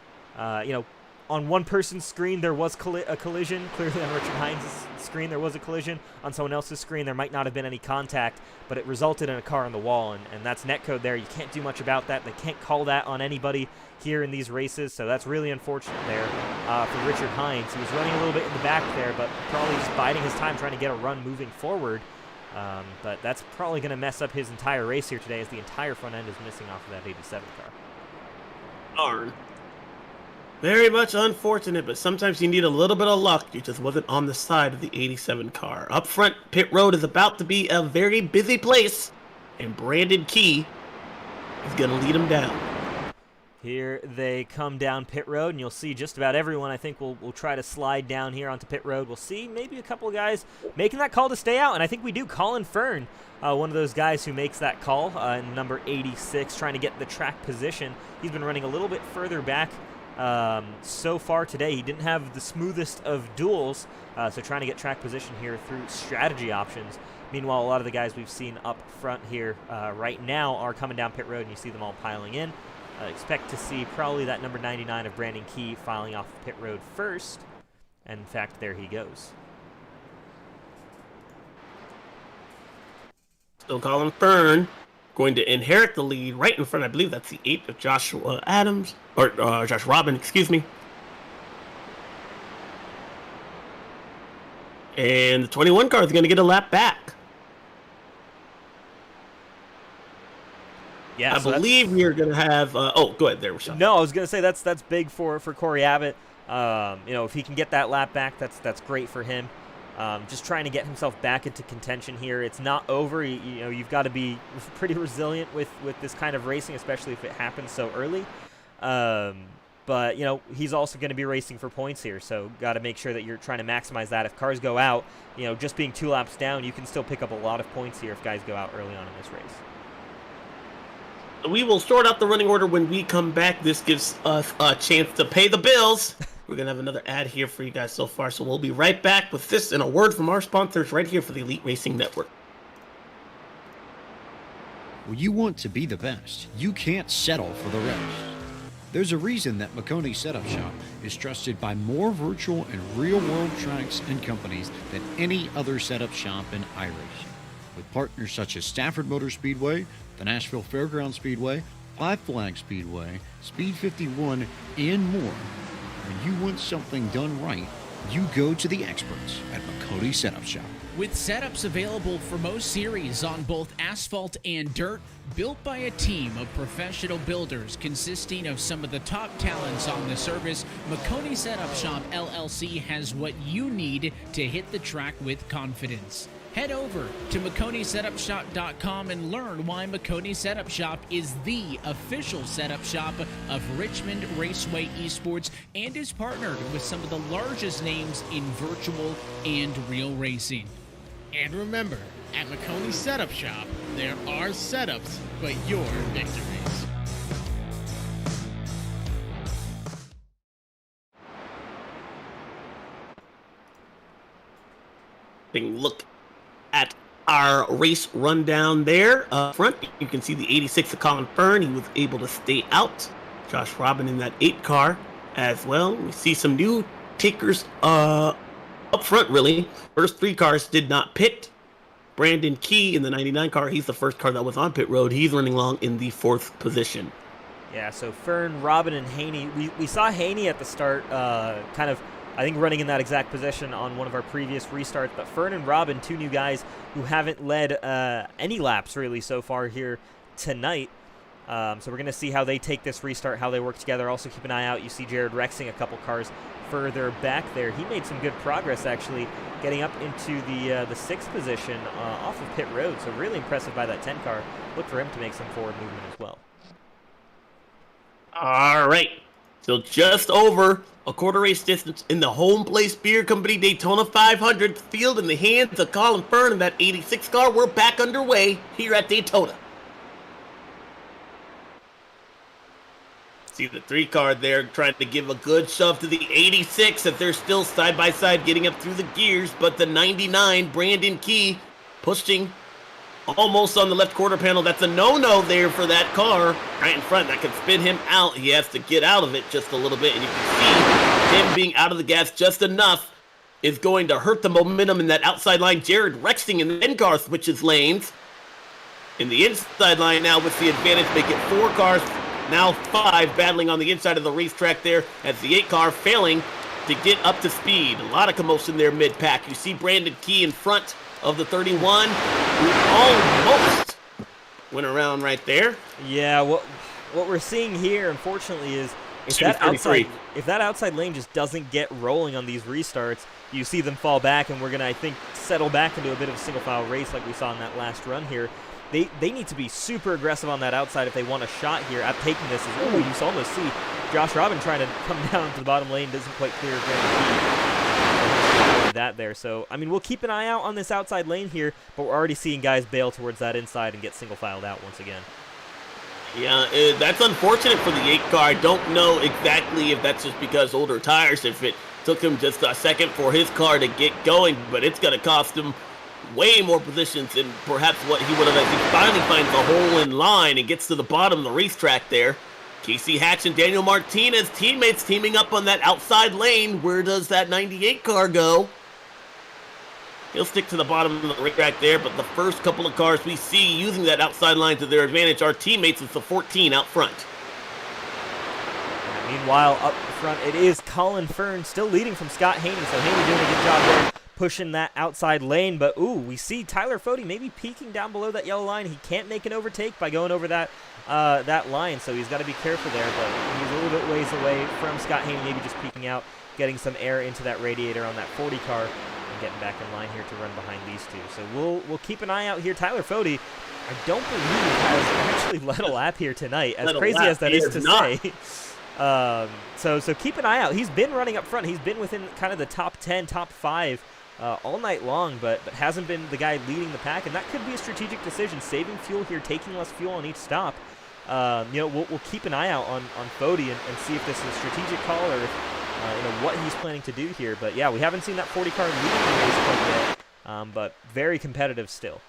Speaker 2: on one person's screen there was a collision. Clearly on Richard Hines' screen there was a collision. On someone else's screen there might not have been any contact, but it resulted in a car on the wall, and that's netcode there. You can't do much about that. They can't call that on anybody here in these races, so that's really unfortunate there for Richard Hines. He was running a little bit in the back there, but probably just biding his time trying to get a run moving forward. But that's probably going to mess up his entire race here today, as the entire front end is missing off of that 87 car.
Speaker 1: Darn. Very much unfortunate, but sometimes you need a little bit of luck. You just wasn't on the side of the 87 car. Up front, pit road is about to be a very busy place, and Brandon Key is going to lead him down.
Speaker 2: Here they come down pit road, and you'll see just about everyone, I think, will try to slide down here onto pit road. We'll see maybe a couple of guys making that call to stay out, and I think we do. Colin Fern, one of those guys who makes that call, in number 86, trying to get the track position. He's been running a little bit further back so far today. He didn't have the smoothest of duels, so trying to get track position here through strategy options. Meanwhile, a lot of the guys we've seen up front here right now are coming down pit road, and you see them all piling in. Expect to see probably that number 99 of Brandon Key filing off pit road first, and in fact, there he goes.
Speaker 1: Still Colin Fern going to inherit the lead right in front. I believe that's the 8 of Joshua Adams, or Josh Robin, excuse me. And the 21 car is going to get a lap back.
Speaker 2: Yeah,
Speaker 1: I believe you're going to have... go ahead there, Rashad.
Speaker 2: No, I was going to say that's big for Corey Abbott. If he can get that lap back, that's great for him. Just trying to get himself back into contention here. It's not over. You've got to be pretty resilient with this kind of racing, especially if it happens so early. But he's also going to be racing for points here, so got to make sure that you're trying to maximize that. If cars go out, just being 2 laps down, you can still pick up a lot of points here if guys go out early on in this race.
Speaker 1: We will sort out the running order when we come back. This gives us a chance to pay the bills. We're going to have another ad here for you guys so far, so we'll be right back with this and a word from our sponsors right here for the Elite Racing Network.
Speaker 5: When you want to be the best, you can't settle for the rest. There's a reason that Makoni Setup Shop is trusted by more virtual and real-world tracks and companies than any other setup shop in iRacing. With partners such as Stafford Motor Speedway, the Nashville Fairgrounds Speedway, Five Flags Speedway, Speed 51, and more. When you want something done right, you go to the experts at Makoni Setup Shop.
Speaker 7: With setups available for most series on both asphalt and dirt, built by a team of professional builders consisting of some of the top talents on the service, Makoni Setup Shop LLC has what you need to hit the track with confidence. Head over to MakoniSetupShop.com and learn why Makoni Setup Shop is the official setup shop of Richmond Raceway Esports and is partnered with some of the largest names in virtual and real racing.
Speaker 8: And remember, at Makoni Setup Shop, there are setups, but your victories.
Speaker 1: Taking a look at our race rundown there. Front, you can see the 86 of Colin Fern. He was able to stay out. Josh Robin in that 8 car as well. We see some new takers up front, really. First 3 cars did not pit. Brandon Key in the 99 car, he's the first car that was on pit road. He's running along in the 4th position.
Speaker 2: Yeah, so Fern, Robin, and Haney. We saw Haney at the start kind of, I think, running in that exact position on one of our previous restarts. But Fern and Robin, 2 new guys who haven't led any laps really so far here tonight. So we're going to see how they take this restart, how they work together. Also keep an eye out. You see Jared Rexing a couple cars further back there. He made some good progress, actually, getting up into the 6th position off of pit road. So really impressive by that 10 car. Look for him to make some forward movement as well.
Speaker 1: All right. So just over a quarter race distance in the Homeplace Beer Company Daytona 500 field in the hands of Colin Fern in that 86 car. We're back underway here at Daytona. See the 3 car there trying to give a good shove to the 86 as they're still side by side getting up through the gears, but the 99, Brandon Key, pushing almost on the left quarter panel. That's a no-no there for that car right in front. That could spin him out. He has to get out of it just a little bit, and you can see him being out of the gas just enough is going to hurt the momentum in that outside line. Jared Rexing in the 10 car switches lanes. In the inside line now with the advantage, make it 4 cars. Now 5 battling on the inside of the racetrack there as the 8 car failing to get up to speed. A lot of commotion there mid-pack. You see Brandon Key in front of the 31, who almost went around right there.
Speaker 2: Yeah, what we're seeing here, unfortunately, is if that outside lane just doesn't get rolling on these restarts, you see them fall back, and we're going to, I think, settle back into a bit of a single-file race like we saw in that last run here. They need to be super aggressive on that outside if they want a shot here at taking this. You almost see Josh Robin trying to come down to the bottom lane, doesn't quite clear that there. So, I mean, we'll keep an eye out on this outside lane here, but we're already seeing guys bail towards that inside and get single-filed out once again.
Speaker 1: Yeah, that's unfortunate for the 8 car. I don't know exactly if that's just because older tires, if it took him just a second for his car to get going, but it's going to cost him way more positions than perhaps what he would have as he finally finds a hole in line and gets to the bottom of the racetrack there. Casey Hatch and Daniel Martinez, teammates teaming up on that outside lane. Where does that 98 car go? He'll stick to the bottom of the racetrack there, but the first couple of cars we see using that outside line to their advantage are teammates with the 14 out front.
Speaker 2: Meanwhile, up front, it is Colin Fern still leading from Scott Haney, so Haney doing a good job there, pushing that outside lane, but we see Tyler Fody maybe peeking down below that yellow line. He can't make an overtake by going over that line, so he's got to be careful there, but he's a little bit ways away from Scott Haney, maybe just peeking out, getting some air into that radiator on that 40 car, and getting back in line here to run behind these 2. So we'll keep an eye out here. Tyler Fody, I don't believe has actually led a lap here tonight, as crazy as that is to say. So keep an eye out. He's been running up front. He's been within kind of the top 10, top 5 all night long, but hasn't been the guy leading the pack, and that could be a strategic decision, saving fuel here, taking less fuel on each stop. We'll keep an eye out on Fody and see if this is a strategic call or if, what he's planning to do here. But yeah, we haven't seen that 40 car leading the race quite yet, but very competitive still.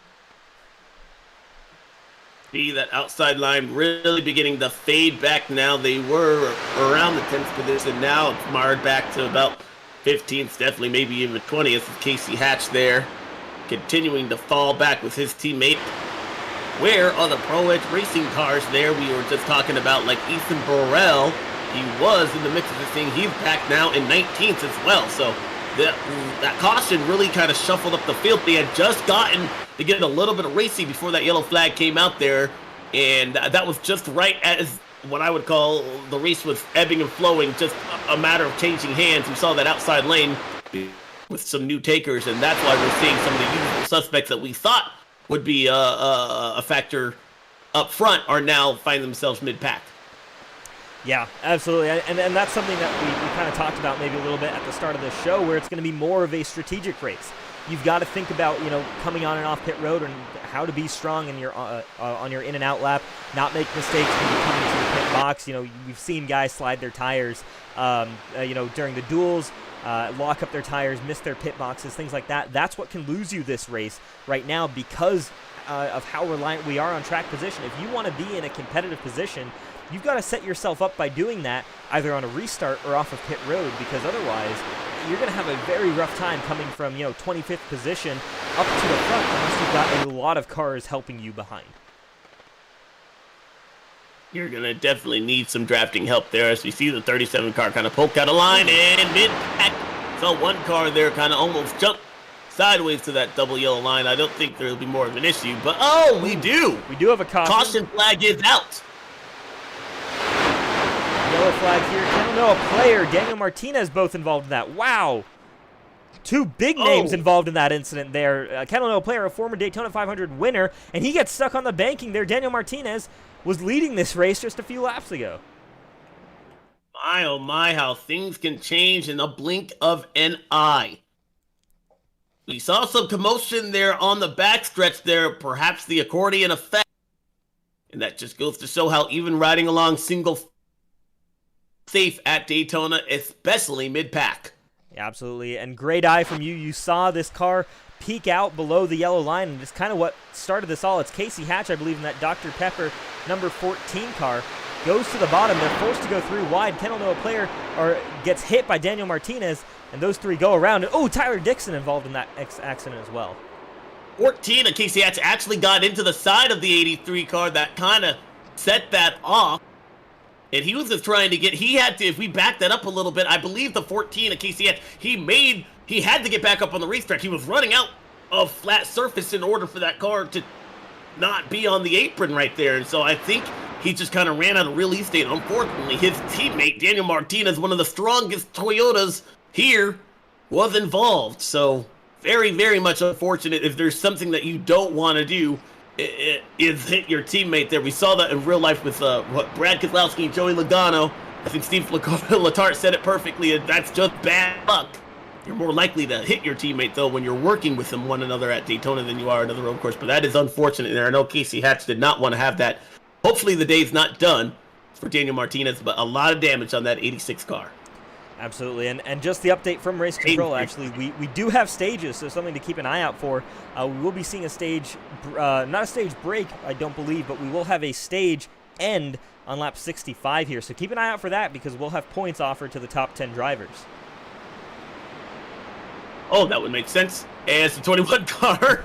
Speaker 1: See that outside line really beginning to fade back now. They were around the 10th position. Now it's marred back to about 15th, definitely maybe even 20th. Casey Hatch there, continuing to fall back with his teammate. Where are the Pro Edge racing cars there? We were just talking about, like Ethan Burrell. He was in the mix of this thing. He's back now in 19th as well. So that caution really kind of shuffled up the field. They had just gotten to get a little bit of racing before that yellow flag came out there. And that was just right as what I would call the race was ebbing and flowing, just a matter of changing hands. We saw that outside lane with some new takers, and that's why we're seeing some of the usual suspects that we thought would be a factor up front are now finding themselves mid-pack.
Speaker 2: Yeah, absolutely, and that's something that we kind of talked about maybe a little bit at the start of the show, where it's going to be more of a strategic race. You've got to think about, coming on and off pit road and how to be strong in your on your in and out lap, not make mistakes when you come into the pit box. You've seen guys slide their tires, during the duels. lock up their tires, miss their pit boxes, things like that. That's what can lose you this race right now because of how reliant we are on track position. If you want to be in a competitive position, you've got to set yourself up by doing that either on a restart or off of pit road, because otherwise you're going to have a very rough time coming from 25th position up to the front unless you've got a lot of cars helping you behind.
Speaker 1: You're going to definitely need some drafting help there as we see the 37 car kind of poke out of line and mid-pack. So one car there kind of almost jumped sideways to that double yellow line. I don't think there'll be more of an issue, but we do.
Speaker 2: We do have a caution.
Speaker 1: Caution flag is out.
Speaker 2: Yellow flag here. Cananoa player, Daniel Martinez both involved in that. Wow. Two big names involved in that incident there. Cananoa player, a former Daytona 500 winner, and he gets stuck on the banking there. Daniel Martinez was leading this race just a few laps ago.
Speaker 1: My, oh my, how things can change in a blink of an eye. We saw some commotion there on the backstretch there, perhaps the accordion effect. And that just goes to show how even riding along single safe at Daytona, especially mid-pack.
Speaker 2: Yeah, absolutely. And great eye from you. You saw this car peek out below the yellow line, and it's kind of what started this all. It's Casey Hatch, I believe, in that Dr. Pepper number 14 car. Goes to the bottom. They're forced to go through wide. Cananoa player gets hit by Daniel Martinez, and those three go around. And Tyler Dixon involved in that accident as well.
Speaker 1: 14 of Casey Hatch actually got into the side of the 83 car that kind of set that off. And he was just trying to if we back that up a little bit, I believe the 14 of Casey Hatch, he had to get back up on the racetrack. He was running out of flat surface in order for that car to not be on the apron right there. And so I think he just kind of ran out of real estate. Unfortunately, his teammate, Daniel Martinez, one of the strongest Toyotas here, was involved. So very, very much unfortunate. If there's something that you don't want to do, is hit your teammate there. We saw that in real life with Brad Keselowski and Joey Logano. I think Steve Letarte said it perfectly, and that's just bad luck. You're more likely to hit your teammate, though, when you're working with one another at Daytona than you are another road course. But that is unfortunate there. I know Casey Hatch did not want to have that. Hopefully the day's not done for Daniel Martinez, but a lot of damage on that 86 car.
Speaker 2: Absolutely, and just the update from Race Control, actually, we do have stages, so something to keep an eye out for. We will be seeing a stage, not a stage break, I don't believe, but we will have a stage end on lap 65 here. So keep an eye out for that because we'll have points offered to the top 10 drivers.
Speaker 1: Oh, that would make sense. As the 21 car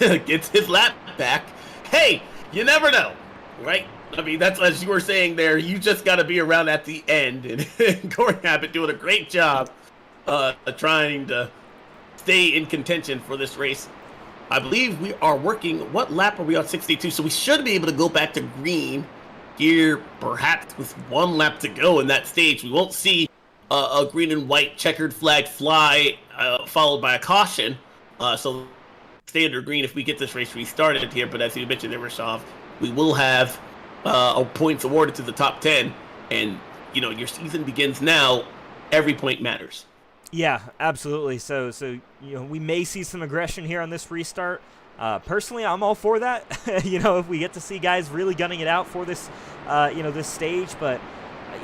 Speaker 1: gets his lap back. Hey, you never know, right? I mean, that's as you were saying there. You just got to be around at the end. And Corey Abbott doing a great job trying to stay in contention for this race. I believe we are working. What lap are we on? 62. So we should be able to go back to green here, perhaps with one lap to go in that stage. We won't see a green and white checkered flag fly followed by a caution. So standard green if we get this race restarted here. But as you mentioned there, Rashov, we will have points awarded to the top 10. And, your season begins now. Every point matters.
Speaker 2: Yeah, absolutely. So we may see some aggression here on this restart. Personally, I'm all for that. If we get to see guys really gunning it out for this, this stage, but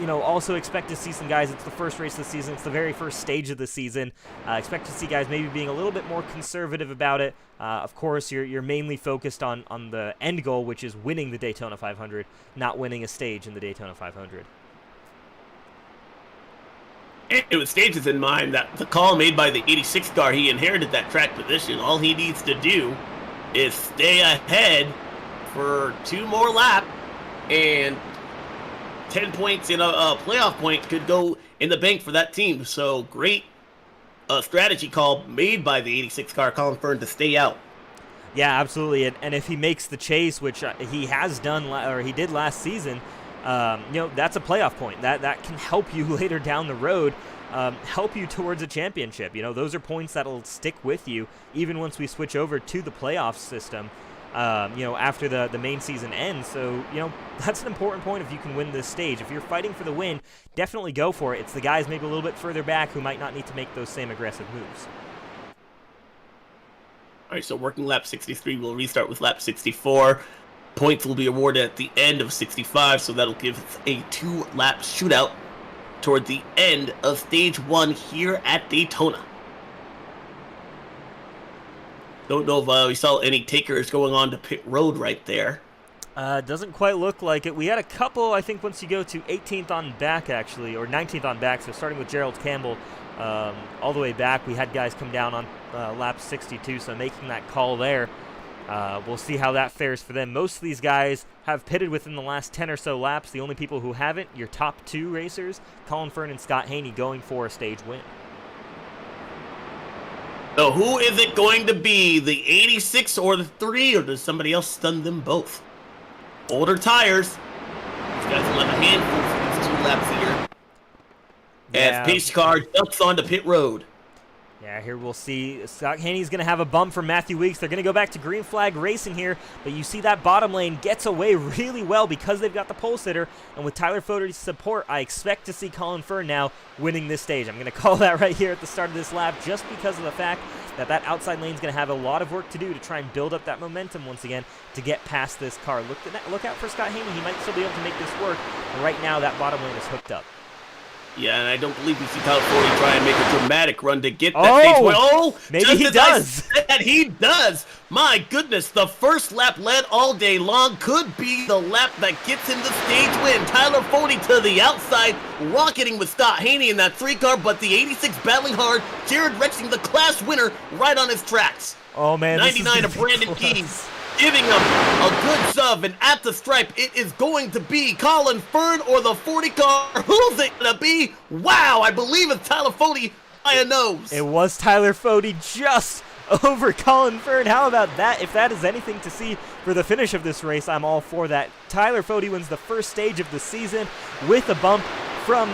Speaker 2: also expect to see some guys. It's the first race of the season. It's the very first stage of the season. Expect to see guys maybe being a little bit more conservative about it. Of course, you're mainly focused on the end goal, which is winning the Daytona 500, not winning a stage in the Daytona 500.
Speaker 1: And with stages in mind, that the call made by the 86 car, he inherited that track position. All he needs to do is stay ahead for 2 more laps, and 10 points in a playoff point could go in the bank for that team. So great strategy call made by the 86 car, Colin Fern, to stay out.
Speaker 2: Yeah, absolutely. And if he makes the chase, which he has done, or he did last season, that's a playoff point. That can help you later down the road, help you towards a championship. Those are points that'll stick with you even once we switch over to the playoff system, after the main season ends. So, that's an important point if you can win this stage. If you're fighting for the win, definitely go for it. It's the guys maybe a little bit further back who might not need to make those same aggressive moves.
Speaker 1: All right, so working lap 63, we'll restart with lap 64. Points will be awarded at the end of 65, so that'll give us a 2-lap shootout. toward the end of stage 1 here at Daytona. Don't know if we saw any takers going on to pit road right there.
Speaker 2: Doesn't quite look like it. We had a couple, I think, once you go to 18th on back, actually, or 19th on back, so starting with Gerald Campbell all the way back, we had guys come down on lap 62, so making that call there. We'll see how that fares for them. Most of these guys have pitted within the last 10 or so laps. The only people who haven't, your top 2 racers, Colin Fern and Scott Haney, going for a stage win.
Speaker 1: So who is it going to be, the 86 or the 3, or does somebody else stun them both? Older tires. These guys will have a handful for these 2 laps here. As pace car jumps onto pit road.
Speaker 2: Yeah, here we'll see Scott Haney's going to have a bump from Matthew Weeks. They're going to go back to green flag racing here, but you see that bottom lane gets away really well because they've got the pole sitter, and with Tyler Foderty's support, I expect to see Colin Fern now winning this stage. I'm going to call that right here at the start of this lap just because of the fact that that outside lane is going to have a lot of work to do to try and build up that momentum once again to get past this car. Look out for Scott Haney. He might still be able to make this work, but right now that bottom lane is hooked up.
Speaker 1: Yeah, and I don't believe we see Tyler Foderty try and make a dramatic run to get that stage win. Oh,
Speaker 2: maybe he does.
Speaker 1: He does. My goodness, the first lap led all day long could be the lap that gets him the stage win. Tyler Foderty to the outside, rocketing with Scott Haney in that 3 car, but the 86 battling hard. Jared Rexing, the class winner, right on his tracks.
Speaker 2: Oh, man.
Speaker 1: 99 of Brandon Keys. Giving him a good sub, and at the stripe, it is going to be Colin Fern or the 40 car. Who's it going to be? Wow, I believe it's Tyler Foderty by a nose.
Speaker 2: It was Tyler Foderty just over Colin Fern. How about that? If that is anything to see for the finish of this race, I'm all for that. Tyler Foderty wins the first stage of the season with a bump from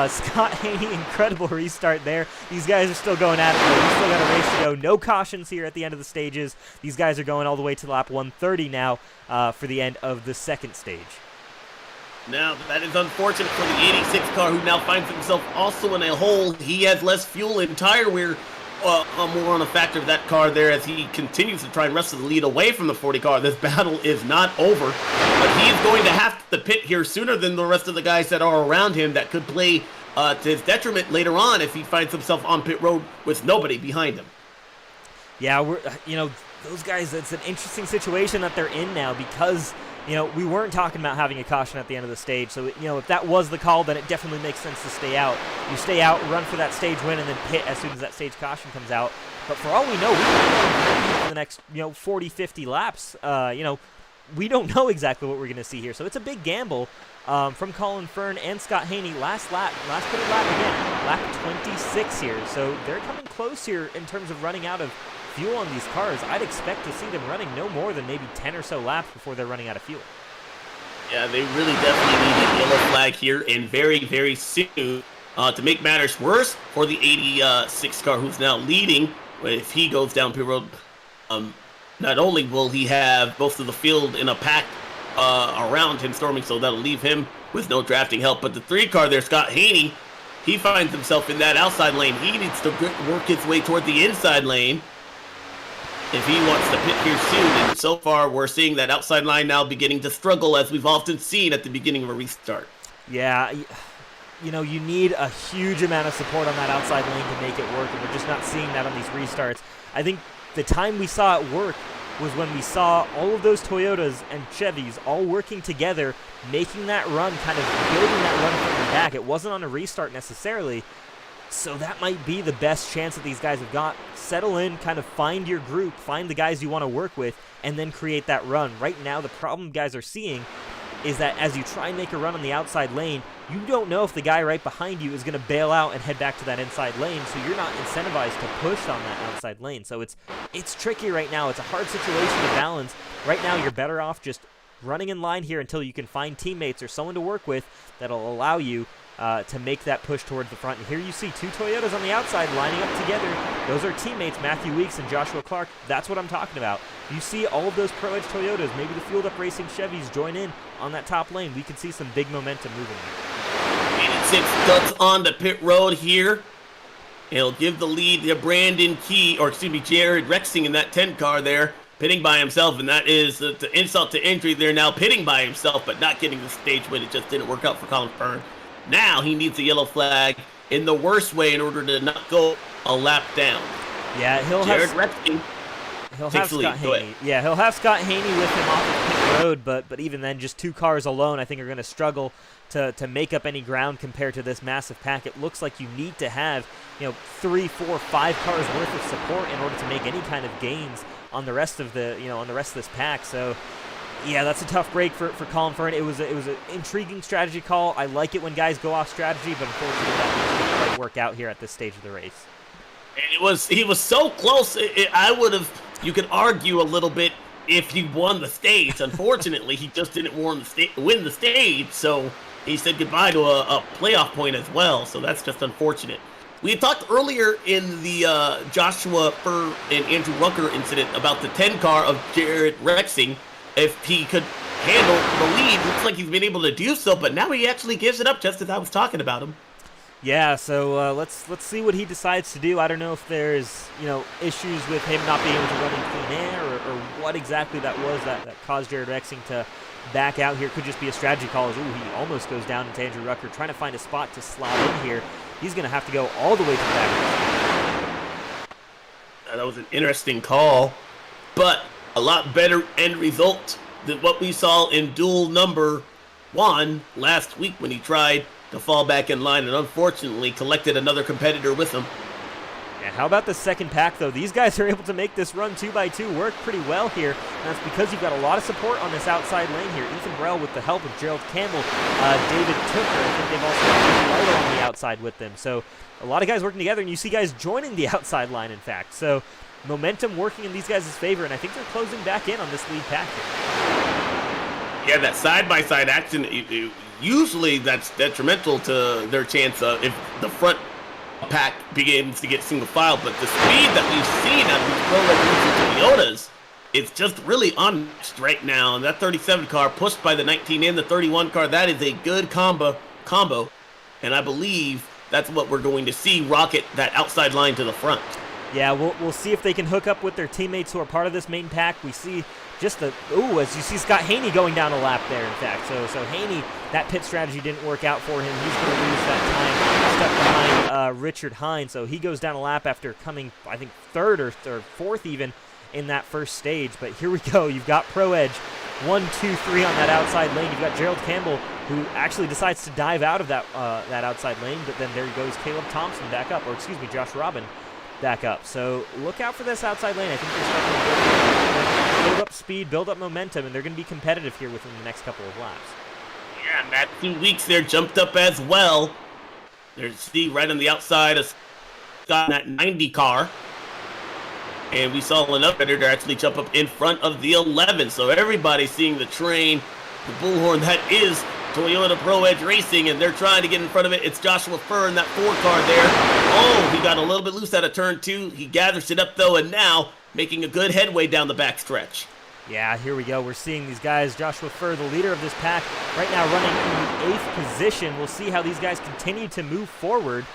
Speaker 2: Scott Haney. Incredible restart there. These guys are still going at it. We still got a race to go. No cautions here at the end of the stages. These guys are going all the way to lap 130 now for the end of the second stage.
Speaker 1: Now, that is unfortunate for the 86 car, who now finds himself also in a hole. He has less fuel and tire wear. More on a factor of that car there as he continues to try and wrestle the lead away from the 40 car. This battle is not over, but he is going to have to pit here sooner than the rest of the guys that are around him. That could play to his detriment later on if he finds himself on pit road with nobody behind him.
Speaker 2: Yeah, those guys, it's an interesting situation that they're in now because, we weren't talking about having a caution at the end of the stage. So, if that was the call, then it definitely makes sense to stay out. You stay out, run for that stage win, and then pit as soon as that stage caution comes out. But for all we know, we can go for the next, 40, 50 laps. We don't know exactly what we're going to see here. So it's a big gamble from Colin Fern and Scott Haney. Last pitted lap again, lap 26 here. So they're coming close here in terms of running out of fuel on these cars. I'd expect to see them running no more than maybe 10 or so laps before they're running out of fuel.
Speaker 1: Yeah, they really definitely need a yellow flag here, and very, very soon. To make matters worse for the 86 car, who's now leading, if he goes down pit road, not only will he have most of the field in a pack around him storming, so that'll leave him with no drafting help, but the 3 car there, Scott Haney, he finds himself in that outside lane. He needs to work his way toward the inside lane if he wants to pit here soon, and so far we're seeing that outside line now beginning to struggle, as we've often seen at the beginning of a restart.
Speaker 2: Yeah, you need a huge amount of support on that outside lane to make it work, and we're just not seeing that on these restarts. I think the time we saw it work was when we saw all of those Toyotas and Chevys all working together, making that run, kind of building that run from the back. It wasn't on a restart necessarily, so that might be the best chance that these guys have got. Settle in, kind of find your group, find the guys you want to work with, and then create that run. Right now, the problem guys are seeing is that as you try and make a run on the outside lane, you don't know if the guy right behind you is going to bail out and head back to that inside lane, so you're not incentivized to push on that outside lane. So it's tricky right now. It's a hard situation to balance. Right now, you're better off just running in line here until you can find teammates or someone to work with that'll allow you to make that push towards the front. And here you see 2 Toyotas on the outside lining up together. Those are teammates, Matthew Weeks and Joshua Clark. That's what I'm talking about. You see all of those Pro Edge Toyotas, maybe the Fueled Up Racing Chevys join in on that top lane. We can see some big momentum moving.
Speaker 1: 86 ducks on the pit road here. He'll give the lead to Brandon Key, Jared Rexing in that 10 car there, pitting by himself, and that is the insult to injury. They're now pitting by himself, but not getting the stage win. It just didn't work out for Colin Fern. Now he needs a yellow flag in the worst way in order to not go a lap down.
Speaker 2: Yeah, he'll have Scott Haney. Yeah, he'll have Scott Haney with him off the pit road, but even then, just 2 cars alone, I think, are going to struggle to make up any ground compared to this massive pack. It looks like you need to have 3, 4, 5 cars worth of support in order to make any kind of gains on the rest of this pack. So. Yeah, that's a tough break for Colin Fern. It was an intriguing strategy call. I like it when guys go off strategy, but unfortunately that didn't quite work out here at this stage of the race.
Speaker 1: And he was so close. You could argue a little bit if he won the stage. Unfortunately, he just didn't win the stage, so he said goodbye to a playoff point as well. So that's just unfortunate. We had talked earlier in the Joshua Furr and Andrew Rucker incident about the 10 car of Jared Rexing. If he could handle the lead, looks like he's been able to do so, but now he actually gives it up just as I was talking about him.
Speaker 2: Yeah, so let's see what he decides to do. I don't know if there's issues with him not being able to run in clean air or what exactly that was that caused Jared Rexing to back out here. Could just be a strategy call. He almost goes down into Andrew Rucker trying to find a spot to slot in here. He's going to have to go all the way to the back.
Speaker 1: That was an interesting call, but a lot better end result than what we saw in duel number 1 last week when he tried to fall back in line and unfortunately collected another competitor with him.
Speaker 2: And how about the second pack, though? These guys are able to make this run 2x2 work pretty well here, and that's because you've got a lot of support on this outside lane here. Ethan Burrell with the help of Gerald Campbell, David Tooker. I think they've also got Lytle on the outside with them. So a lot of guys working together, and you see guys joining the outside line, in fact. So momentum working in these guys' favor, and I think they're closing back in on this lead pack here.
Speaker 1: Yeah, that side-by-side action, usually that's detrimental to their chance if the front pack begins to get single file, but the speed that we've seen out of these Pro Toyotas is just really unmatched right now. And that 37 car pushed by the 19 and the 31 car, that is a good combo, and I believe that's what we're going to see rocket that outside line to the front.
Speaker 2: Yeah, we'll see if they can hook up with their teammates who are part of this main pack. We see just as you see Scott Haney going down a lap there, in fact. So Haney, that pit strategy didn't work out for him. He's going to lose that time, stuck behind Richard Hines. So he goes down a lap after coming, I think, 3rd or 4th even in that first stage. But here we go. You've got Pro Edge 1, 2, 3 on that outside lane. You've got Gerald Campbell, who actually decides to dive out of that outside lane. But then there goes Caleb Thompson back up, or excuse me, Josh Robin back up. So look out for this outside lane. I think they're starting to build up speed, build up momentum, and they're going to be competitive here within the next couple of laps.
Speaker 1: Yeah, and that 2 weeks there jumped up as well. There's Steve right on the outside of Scott in that 90 car. And we saw another competitor actually jump up in front of the 11. So everybody's seeing the train, the bullhorn that is Toyota Pro Edge Racing, and they're trying to get in front of it. It's Joshua Furr in that 4 car there. Oh, he got a little bit loose out of turn 2. He gathers it up, though, and now making a good headway down the backstretch.
Speaker 2: Yeah, here we go. We're seeing these guys. Joshua Furr, the leader of this pack, right now running in the 8th position. We'll see how these guys continue to move forward.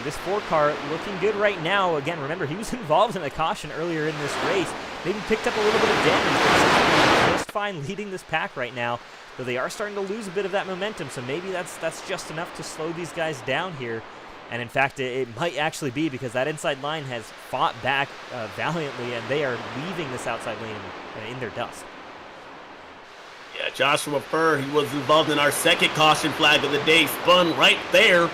Speaker 2: This 4 car looking good right now. Again, remember, he was involved in a caution earlier in this race. Maybe picked up a little bit of damage, but just fine leading this pack right now. Though they are starting to lose a bit of that momentum, so maybe that's just enough to slow these guys down here. And in fact, it might actually be, because that inside line has fought back valiantly, and they are leaving this outside lane in their dust.
Speaker 1: Yeah, Joshua Furr, he was involved in our second caution flag of the day, spun right there.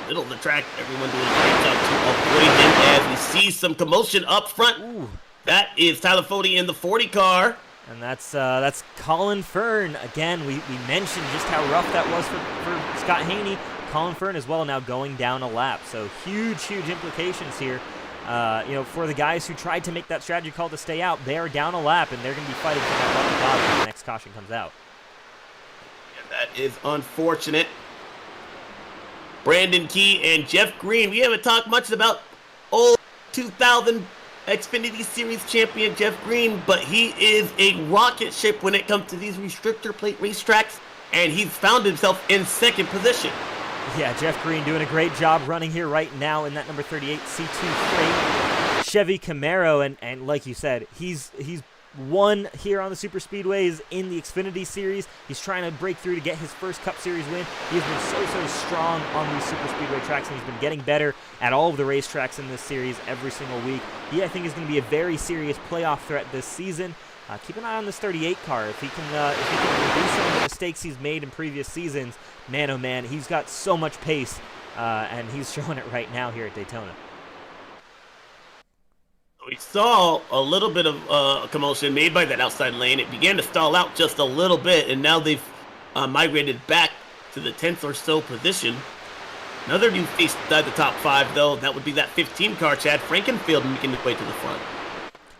Speaker 1: Middle of the track, everyone doing a great job to avoid him as we see some commotion up front.
Speaker 2: Ooh.
Speaker 1: That is Tyler Fody in the 40 car.
Speaker 2: And that's Colin Fern. Again, we mentioned just how rough that was for Scott Haney. Colin Fern as well now going down a lap. So huge implications here. For the guys who tried to make that strategy call to stay out, they are down a lap, and they're going to be fighting for that lucky bottom when the next caution comes out.
Speaker 1: Yeah, that is unfortunate. Brandon Key and Jeff Green. We haven't talked much about old 2000 Xfinity Series champion Jeff Green, but he is a rocket ship when it comes to these restrictor plate racetracks, and he's found himself in 2nd position.
Speaker 2: Yeah, Jeff Green doing a great job running here right now in that number 38 C2 Freight Chevy Camaro, and like you said, he's won here on the Super Speedways in the Xfinity Series. He's trying to break through to get his first Cup Series win. He's been so strong on these Super Speedway tracks, and he's been getting better at all of the racetracks in this series every single week. He, I think, is going to be a very serious playoff threat this season. Keep an eye on this 38 car. If he can reduce some of the mistakes he's made in previous seasons, man, oh man, he's got so much pace, and he's showing it right now here at Daytona.
Speaker 1: We saw a little bit of commotion made by that outside lane. It began to stall out just a little bit, and now they've migrated back to the 10th or so position. Another new face inside the top 5, though. That would be that 15 car, Chad Frankenfield, making his way to the front.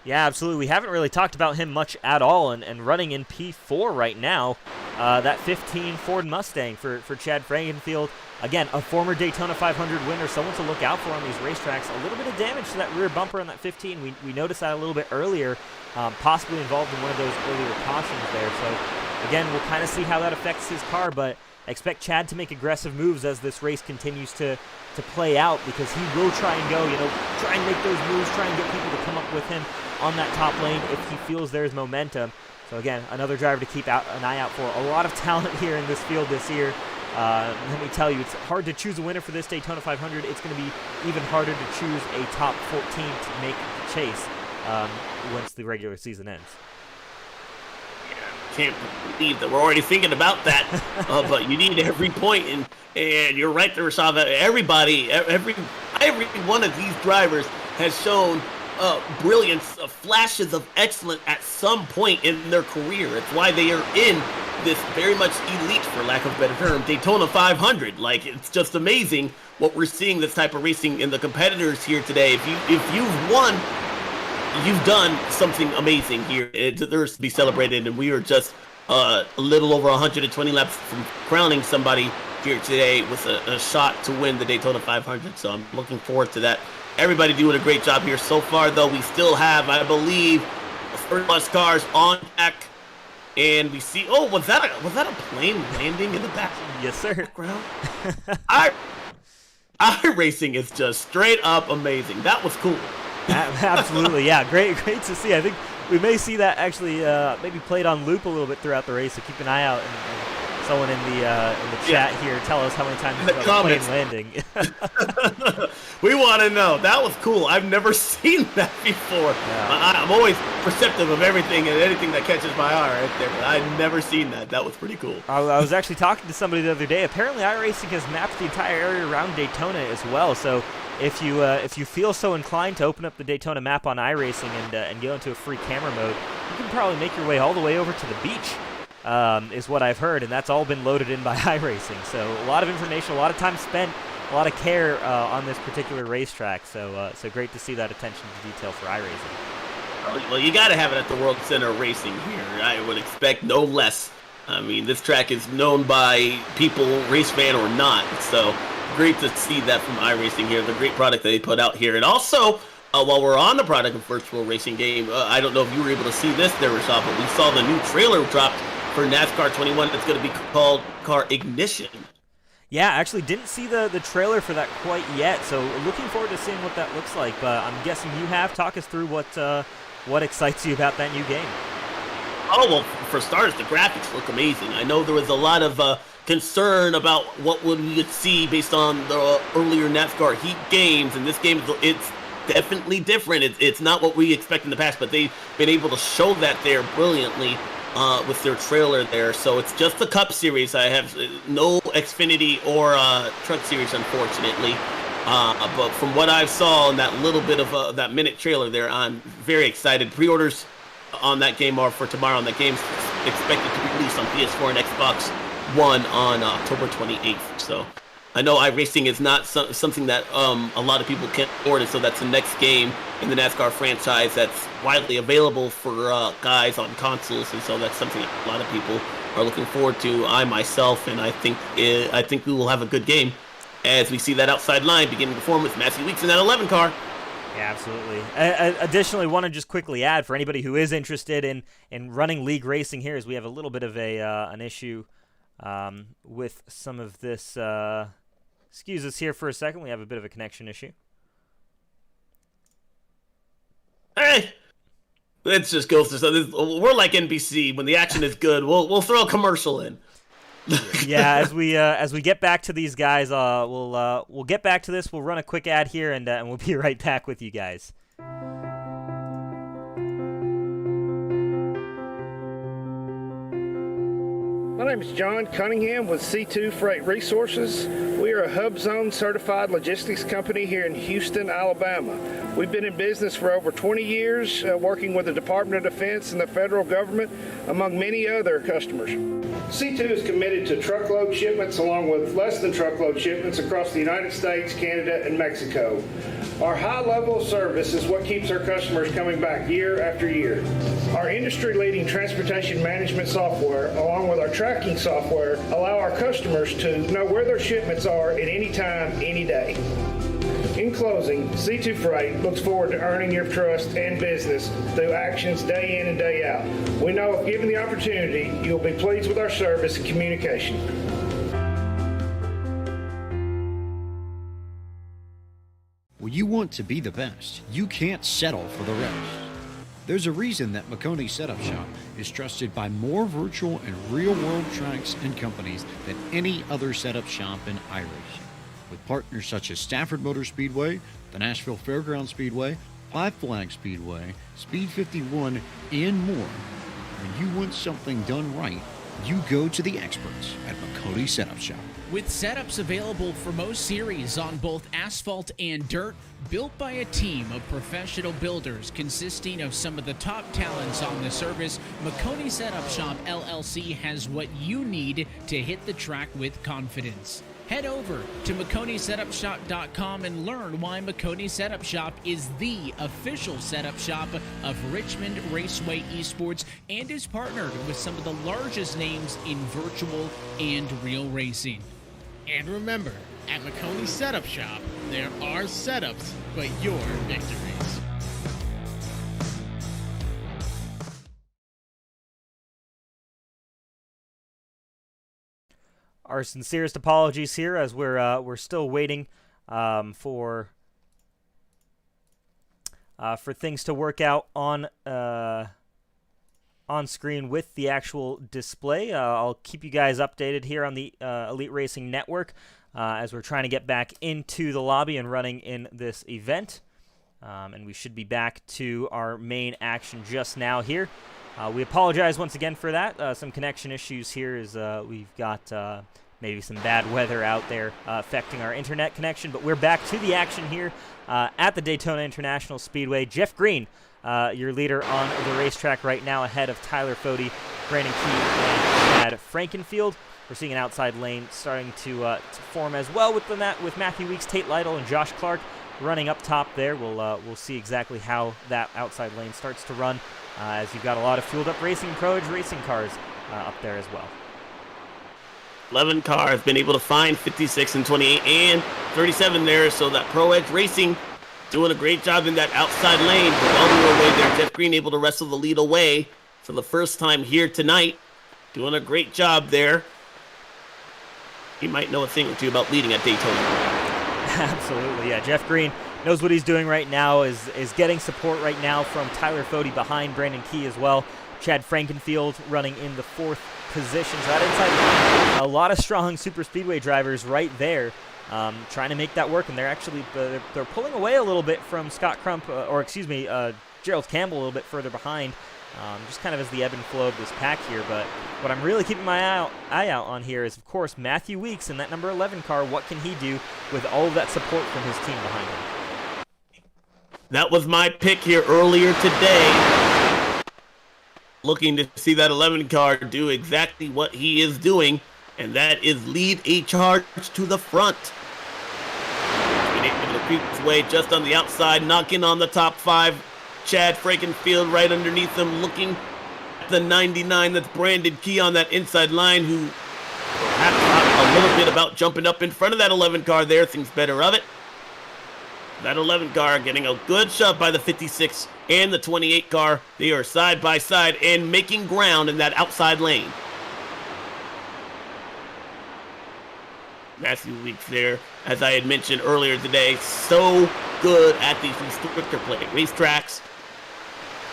Speaker 2: Yeah, absolutely. We haven't really talked about him much at all, and running in P4 right now, that 15 Ford Mustang for Chad Frankenfield. Again, a former Daytona 500 winner, someone to look out for on these racetracks. A little bit of damage to that rear bumper on that 15. We noticed that a little bit earlier, possibly involved in one of those earlier cautions there. So, again, we'll kind of see how that affects his car, but I expect Chad to make aggressive moves as this race continues to play out, because he will try and go, try and make those moves, try and get people to come up with him on that top lane if he feels there's momentum. So again, another driver to keep an eye out for. A lot of talent here in this field this year. Let me tell you, it's hard to choose a winner for this Daytona 500. It's going to be even harder to choose a top 14 to make the chase once the regular season ends.
Speaker 1: Can't believe that we're already thinking about that, but you need every point, and you're right there, Rashava. Every one of these drivers has shown brilliance, flashes of excellence at some point in their career. It's why they are in this very much elite, for lack of a better term, Daytona 500. Like, it's just amazing what we're seeing this type of racing in the competitors here today. If you've won, you've done something amazing here. It deserves to be celebrated, and we are just a little over 120 laps from crowning somebody here today with a shot to win the Daytona 500. So I'm looking forward to that. Everybody doing a great job here so far, though. We still have, I believe, 30+ cars on deck, and we see. Oh, was that a plane landing in the back?
Speaker 2: Yes, sir.
Speaker 1: Background. iRacing is just straight up amazing. That was cool.
Speaker 2: Absolutely, yeah. Great to see. I think we may see that actually maybe played on loop a little bit throughout the race, so keep an eye out. And someone in the chat here tell us how many times
Speaker 1: in the
Speaker 2: plane landing.
Speaker 1: We want to know. That was cool. I've never seen that before. Yeah. I'm always perceptive of everything and anything that catches my eye right there, but I've never seen that. That was pretty cool.
Speaker 2: I was actually talking to somebody the other day. Apparently, iRacing has mapped the entire area around Daytona as well, so if you feel so inclined to open up the Daytona map on iRacing and go into a free camera mode, you can probably make your way all the way over to the beach, is what I've heard, and that's all been loaded in by iRacing. So a lot of information, a lot of time spent, a lot of care on this particular racetrack. So great to see that attention to detail for iRacing.
Speaker 1: Well, you got to have it at the World Center of Racing here. I would expect no less. I mean, this track is known by people, race fan or not. So great to see that from iRacing here, the great product that they put out here. And also, while we're on the product of virtual racing game, I don't know if you were able to see this there, Rashad, but we saw the new trailer dropped for NASCAR 21. It's going to be called Car Ignition.
Speaker 2: Yeah, I actually didn't see the trailer for that quite yet, so looking forward to seeing what that looks like. But I'm guessing you have. Talk us through what excites you about that new game.
Speaker 1: Oh, well, for starters, the graphics look amazing. I know there was a lot of concern about what we would see based on the earlier NASCAR Heat games, and this game, it's definitely different. It's not what we expect in the past, but they've been able to show that there brilliantly with their trailer there. So it's just the Cup Series. I have no Xfinity or Truck Series, unfortunately. But from what I saw in that little bit of that minute trailer there, I'm very excited. Pre-orders on that game are for tomorrow, and that game's expected to be released on PS4 and Xbox One on October 28th. So I know iRacing is not something that a lot of people can afford, and so that's the next game in the NASCAR franchise that's widely available for guys on consoles, and so that's something that a lot of people are looking forward to. I myself, and I think we will have a good game as we see that outside line beginning to form with Matthew Weeks in that 11 car.
Speaker 2: Yeah, absolutely. Additionally, want to just quickly add for anybody who is interested in running league racing here, is we have a little bit of an issue with some of this. Excuse us here for a second. We have a bit of a connection issue.
Speaker 1: Hey, It just goes to something. We're like NBC. When the action is good, we'll throw a commercial in.
Speaker 2: Yeah, as we get back to these guys, we'll get back to this. We'll run a quick ad here, and we'll be right back with you guys.
Speaker 4: My name is John Cunningham with C2 Freight Resources. We are a Hub Zone certified logistics company here in Houston, Alabama. We've been in business for over 20 years, working with the Department of Defense and the federal government, among many other customers. C2 is committed to truckload shipments along with less than truckload shipments across the United States, Canada, and Mexico. Our high level of service is what keeps our customers coming back year after year. Our industry-leading transportation management software, along with our tracking software, allow our customers to know where their shipments are at any time, any day. In closing, C2 Freight looks forward to earning your trust and business through actions day in and day out. We know if given the opportunity, you'll be pleased with our service and communication.
Speaker 5: When you want to be the best, you can't settle for the rest. There's a reason that Makoni Setup Shop is trusted by more virtual and real-world tracks and companies than any other setup shop in iRacing. With partners such as Stafford Motor Speedway, the Nashville Fairgrounds Speedway, Five Flag Speedway, Speed 51, and more. When you want something done right, you go to the experts at Makoni Setup Shop.
Speaker 7: With setups available for most series on both asphalt and dirt, built by a team of professional builders consisting of some of the top talents on the service, Makoni Setup Shop LLC has what you need to hit the track with confidence. Head over to MakoniSetupShop.com and learn why Makoni Setup Shop is the official setup shop of Richmond Raceway Esports and is partnered with some of the largest names in virtual and real racing.
Speaker 8: And remember, at Makoni Setup Shop, there are setups, but your victories.
Speaker 2: Our sincerest apologies here, as we're still waiting for things to work out on screen with the actual display. I'll keep you guys updated here on the Elite Racing Network as we're trying to get back into the lobby and running in this event. And we should be back to our main action just now here. We apologize once again for that. Some connection issues here is we've got maybe some bad weather out there affecting our internet connection, but we're back to the action here at the Daytona International Speedway. Jeff Green, your leader on the racetrack right now, ahead of Tyler Fody, Brandon Key, and Chad Frankenfield. We're seeing an outside lane starting to form as well with Matthew Weeks, Tate Lytle, and Josh Clark running up top there. We'll see exactly how that outside lane starts to run, as you've got a lot of fueled up Racing Pro Edge racing cars up there as well.
Speaker 1: 11 cars been able to find 56 and 28 and 37 there, so that Pro Edge Racing doing a great job in that outside lane, but while we were away there, Jeff Green able to wrestle the lead away for the first time here tonight, doing a great job there. He might know a thing or two about leading at Daytona.
Speaker 2: Absolutely, yeah. Jeff Green knows what he's doing right now, is getting support right now from Tyler Fody behind Brandon Key as well. Chad Frankenfield running in the fourth position. So that inside line, a lot of strong super speedway drivers right there, trying to make that work, and they're actually they're pulling away a little bit from Scott Crump, Gerald Campbell a little bit further behind, just kind of as the ebb and flow of this pack here. But what I'm really keeping my eye out on here is, of course, Matthew Weeks in that number 11 car. What can he do with all of that support from his team behind him?
Speaker 1: That was my pick here earlier today. Looking to see that 11 car do exactly what he is doing, and that is lead a charge to the front. Being able to creep his way just on the outside, knocking on the top 5. Chad Frankenfield right underneath him, looking at the 99. That's Brandon Key on that inside line, who perhaps thought a little bit about jumping up in front of that 11 car there, thinks better of it. That 11 car getting a good shove by the 56 and the 28 car. They are side by side and making ground in that outside lane. Matthew Weeks there, as I had mentioned earlier today, so good at these restrictor plate racetracks.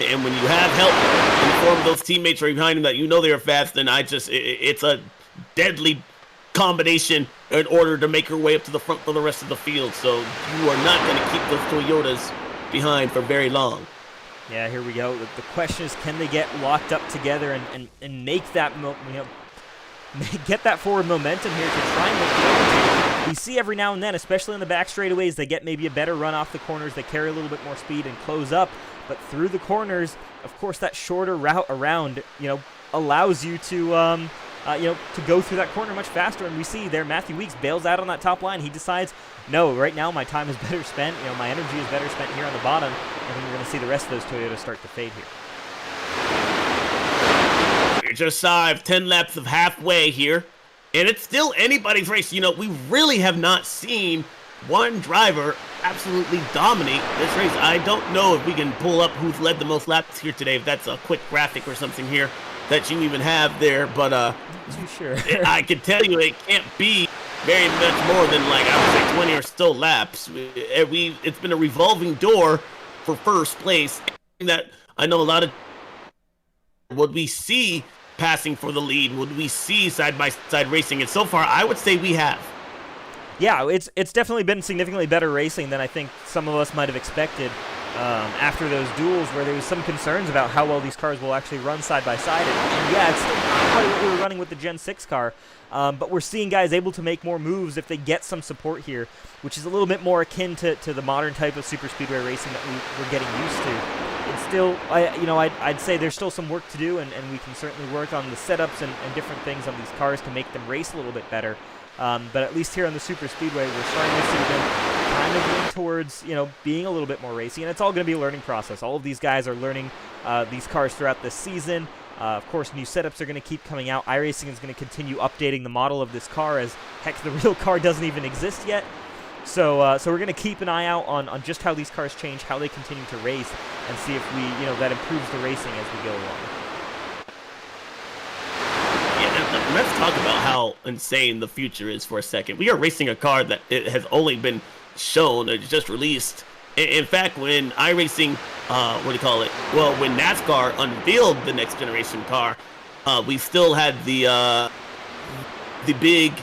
Speaker 1: And when you have help in the form of those teammates right behind him that you know they are fast, then it's a deadly combination in order to make your way up to the front for the rest of the field. So you are not going to keep those Toyotas behind for very long.
Speaker 2: Yeah, here we go. The question is, can they get locked up together and make that get that forward momentum here to try and make the overtake? We see every now and then, especially in the back straightaways, they get maybe a better run off the corners. They carry a little bit more speed and close up. But through the corners, of course, that shorter route around, allows you to, to go through that corner much faster. And we see there Matthew Weeks bails out on that top line. He decides, no, right now my time is better spent. My energy is better spent here on the bottom. And then we're going to see the rest of those Toyotas start to fade here.
Speaker 1: We're just shy of 10 laps of halfway here, and it's still anybody's race. We really have not seen one driver absolutely dominate this race. I don't know if we can pull up who's led the most laps here today, if that's a quick graphic or something here that you even have there, but
Speaker 2: not too sure.
Speaker 1: I can tell you it can't be very much more than, like, I would say 20 or so laps. It's been a revolving door for first place. That I know a lot of would we see passing for the lead? Would we see side-by-side racing? And so far, I would say we have.
Speaker 2: Yeah, it's definitely been significantly better racing than I think some of us might have expected after those duels, where there was some concerns about how well these cars will actually run side by side. And yeah, it's still not quite what we were running with the Gen 6 car, but we're seeing guys able to make more moves if they get some support here, which is a little bit more akin to the modern type of super speedway racing that we're getting used to. It's still, I'd say there's still some work to do, and we can certainly work on the setups and different things on these cars to make them race a little bit better. But at least here on the super speedway, we're starting to see them kind of lean towards, being a little bit more racy, and it's all going to be a learning process. All of these guys are learning these cars throughout this season. Of course, new setups are going to keep coming out. iRacing is going to continue updating the model of this car, as heck, the real car doesn't even exist yet. So we're going to keep an eye out on just how these cars change, how they continue to race, and see if we, that improves the racing as we go along.
Speaker 1: Yeah, let's talk about how insane the future is for a second. We are racing a car that it has only been shown, it's just released. In fact, when iRacing, when NASCAR unveiled the next generation car, we still had the big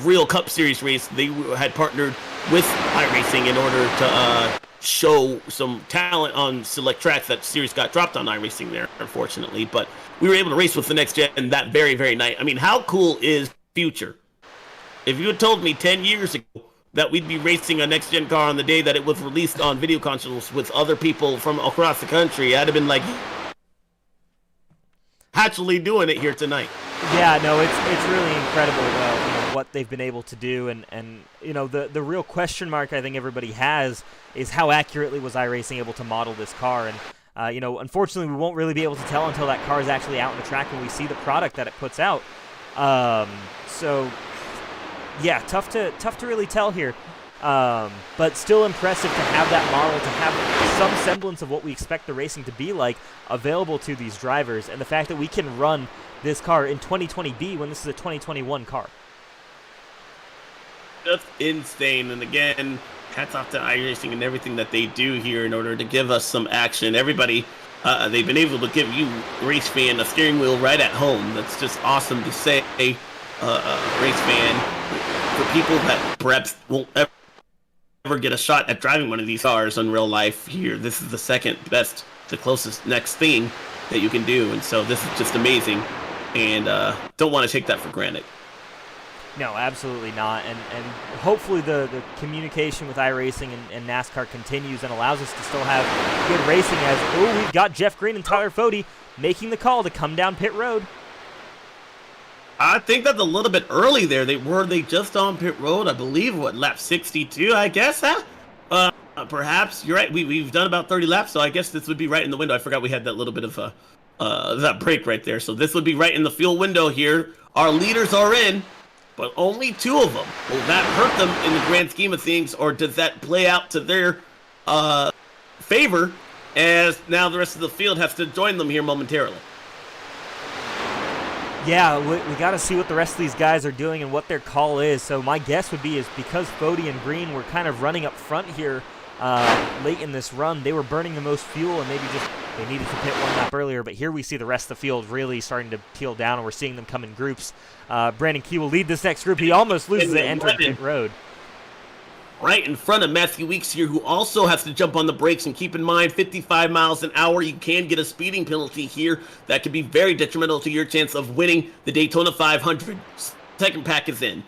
Speaker 1: real Cup Series race. They had partnered with iRacing in order to show some talent on select tracks. That series got dropped on iRacing there, unfortunately, but we were able to race with the next gen that very, very night. I mean, how cool is future? If you had told me 10 years ago that we'd be racing a next gen car on the day that it was released on video consoles with other people from across the country, I'd have been like, actually doing it here tonight.
Speaker 2: Yeah, no, it's really incredible what they've been able to do, and the real question mark I think everybody has is how accurately was iRacing able to model this car, and unfortunately we won't really be able to tell until that car is actually out on the track and we see the product that it puts out. So yeah, tough to really tell here. But still impressive to have that model, to have some semblance of what we expect the racing to be like available to these drivers, and the fact that we can run this car in 2020B when this is a 2021 car.
Speaker 1: Just insane. And again, hats off to iRacing and everything that they do here in order to give us some action. Everybody, they've been able to give you, race fan, a steering wheel right at home. That's just awesome to say, race fan, for people that perhaps won't ever get a shot at driving one of these cars in real life here. This is the second best, the closest next thing that you can do. And so this is just amazing. And don't want to take that for granted.
Speaker 2: No, absolutely not. And hopefully the communication with iRacing and NASCAR continues and allows us to still have good racing, as, we've got Jeff Green and Tyler Fode making the call to come down pit road.
Speaker 1: I think that's a little bit early there. They just on pit road, I believe, lap 62, I guess, huh? Perhaps. You're right. We've done about 30 laps, so I guess this would be right in the window. I forgot we had that little bit of that break right there. So this would be right in the fuel window here. Our leaders are in, but only 2 of them. Will that hurt them in the grand scheme of things, or does that play out to their favor, as now the rest of the field has to join them here momentarily?
Speaker 2: Yeah, we got to see what the rest of these guys are doing and what their call is. So my guess would be is because Fode and Green were kind of running up front here late in this run, they were burning the most fuel and maybe just they needed to pit one lap earlier. But here we see the rest of the field really starting to peel down, and we're seeing them come in groups. Brandon Key will lead this next group. He almost loses it entering pit road.
Speaker 1: Right in front of Matthew Weeks here, who also has to jump on the brakes. And keep in mind, 55 miles an hour, you can get a speeding penalty here. That could be very detrimental to your chance of winning the Daytona 500. Second pack is in.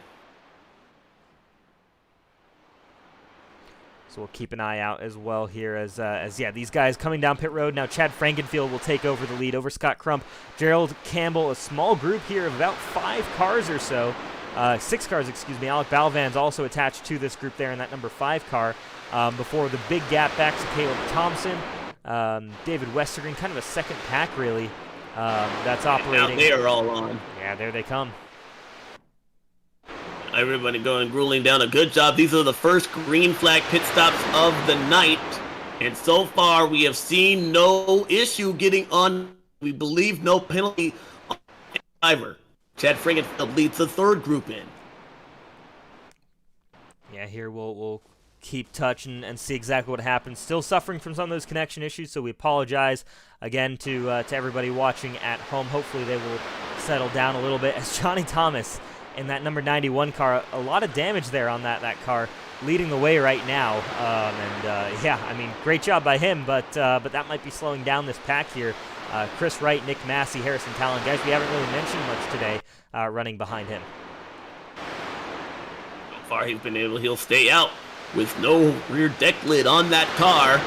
Speaker 2: So we'll keep an eye out as well here as these guys coming down pit road. Now Chad Frankenfield will take over the lead over Scott Crump. Gerald Campbell, a small group here of about 5 cars or so. 6 cars, excuse me. Alec Balvan's also attached to this group there in that number 5 car. Before the big gap back to Caleb Thompson, David Westergren, kind of a second pack really that's operating.
Speaker 1: Now they are all on.
Speaker 2: Yeah, there they come.
Speaker 1: Everybody going grueling down. A good job. These are the first green flag pit stops of the night. And so far, we have seen no issue getting on. We believe no penalty on the driver. Chad Frankenfield leads the third group in.
Speaker 2: Yeah, here we'll keep touch and see exactly what happens. Still suffering from some of those connection issues, so we apologize again to everybody watching at home. Hopefully they will settle down a little bit as Johnny Thomas in that number 91 car. A lot of damage there on that car, leading the way right now. Yeah, I mean, great job by him, but that might be slowing down this pack here. Chris Wright, Nick Massey, Harrison Talon, guys we haven't really mentioned much today running behind him.
Speaker 1: So far he'll stay out with no rear deck lid on that car.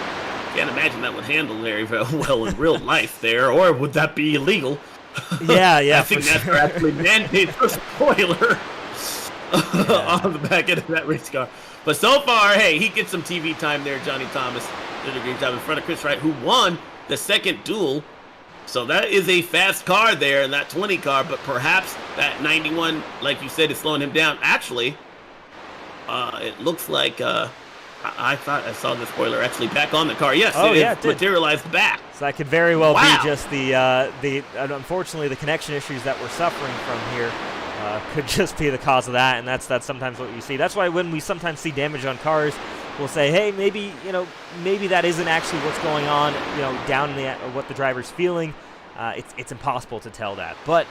Speaker 1: Can't imagine that would handle very well in real life there, or would that be illegal?
Speaker 2: Yeah,
Speaker 1: I think that's actually mandated for spoiler on the back end of that race car. But so far, hey, he gets some TV time there, Johnny Thomas. Did a great job in front of Chris Wright, who won the second duel. So that is a fast car there in that 20 car, but perhaps that 91, like you said, is slowing him down. Actually, it looks like I thought I saw the spoiler actually back on the car. Yes, it materialized back.
Speaker 2: So that could very well be just the unfortunately the connection issues that we're suffering from here could just be the cause of that, and that's sometimes what you see. That's why when we sometimes see damage on cars, we'll say, hey, maybe that isn't actually what's going on, down in what the driver's feeling. It's impossible to tell that. But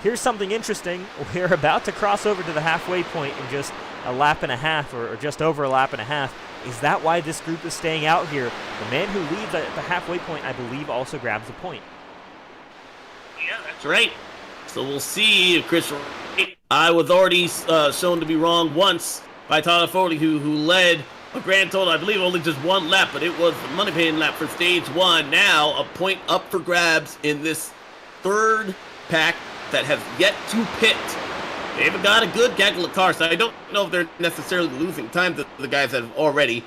Speaker 2: here's something interesting. We're about to cross over to the halfway point in just a lap and a half, or just over a lap and a half. Is that why this group is staying out here? The man who leads at the halfway point, I believe, also grabs a point.
Speaker 1: Yeah, that's right. So we'll see if Chris Wright. I was already shown to be wrong once by Tyler Foley, who led a grand total, I believe, only just one lap, but it was the money paying lap for stage 1. Now a point up for grabs in this third pack that has yet to pit. They've got a good gaggle of cars, so I don't know if they're necessarily losing time to the guys that have already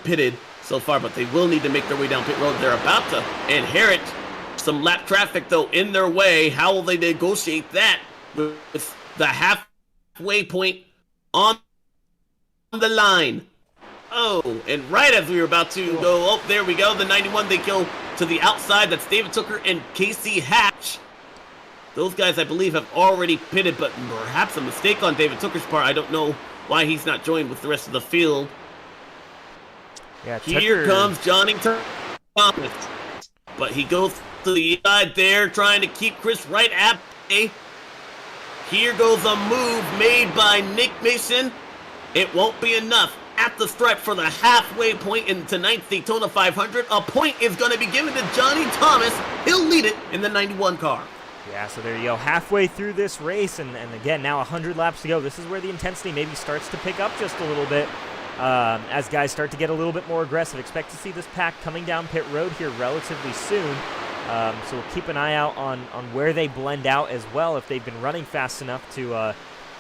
Speaker 1: pitted so far, but they will need to make their way down pit road. They're about to inherit some lap traffic, though, in their way. How will they negotiate that with the halfway point on the line? Oh, and right as we were about to go, there we go. The 91, they kill to the outside. That's David Tooker and Casey Hatch. Those guys, I believe, have already pitted, but perhaps a mistake on David Tooker's part. I don't know why he's not joined with the rest of the field.
Speaker 2: Yeah,
Speaker 1: here comes Johnny Thomas. But he goes to the side there, trying to keep Chris Wright at bay. Here goes a move made by Nick Mason. It won't be enough. At the stripe for the halfway point in tonight's Daytona 500. A point is going to be given to Johnny Thomas. He'll lead it in the 91 car.
Speaker 2: Yeah, so there you go. Halfway through this race, and again, now 100 laps to go. This is where the intensity maybe starts to pick up just a little bit as guys start to get a little bit more aggressive. Expect to see this pack coming down pit road here relatively soon. So we'll keep an eye out on where they blend out as well, if they've been running fast enough to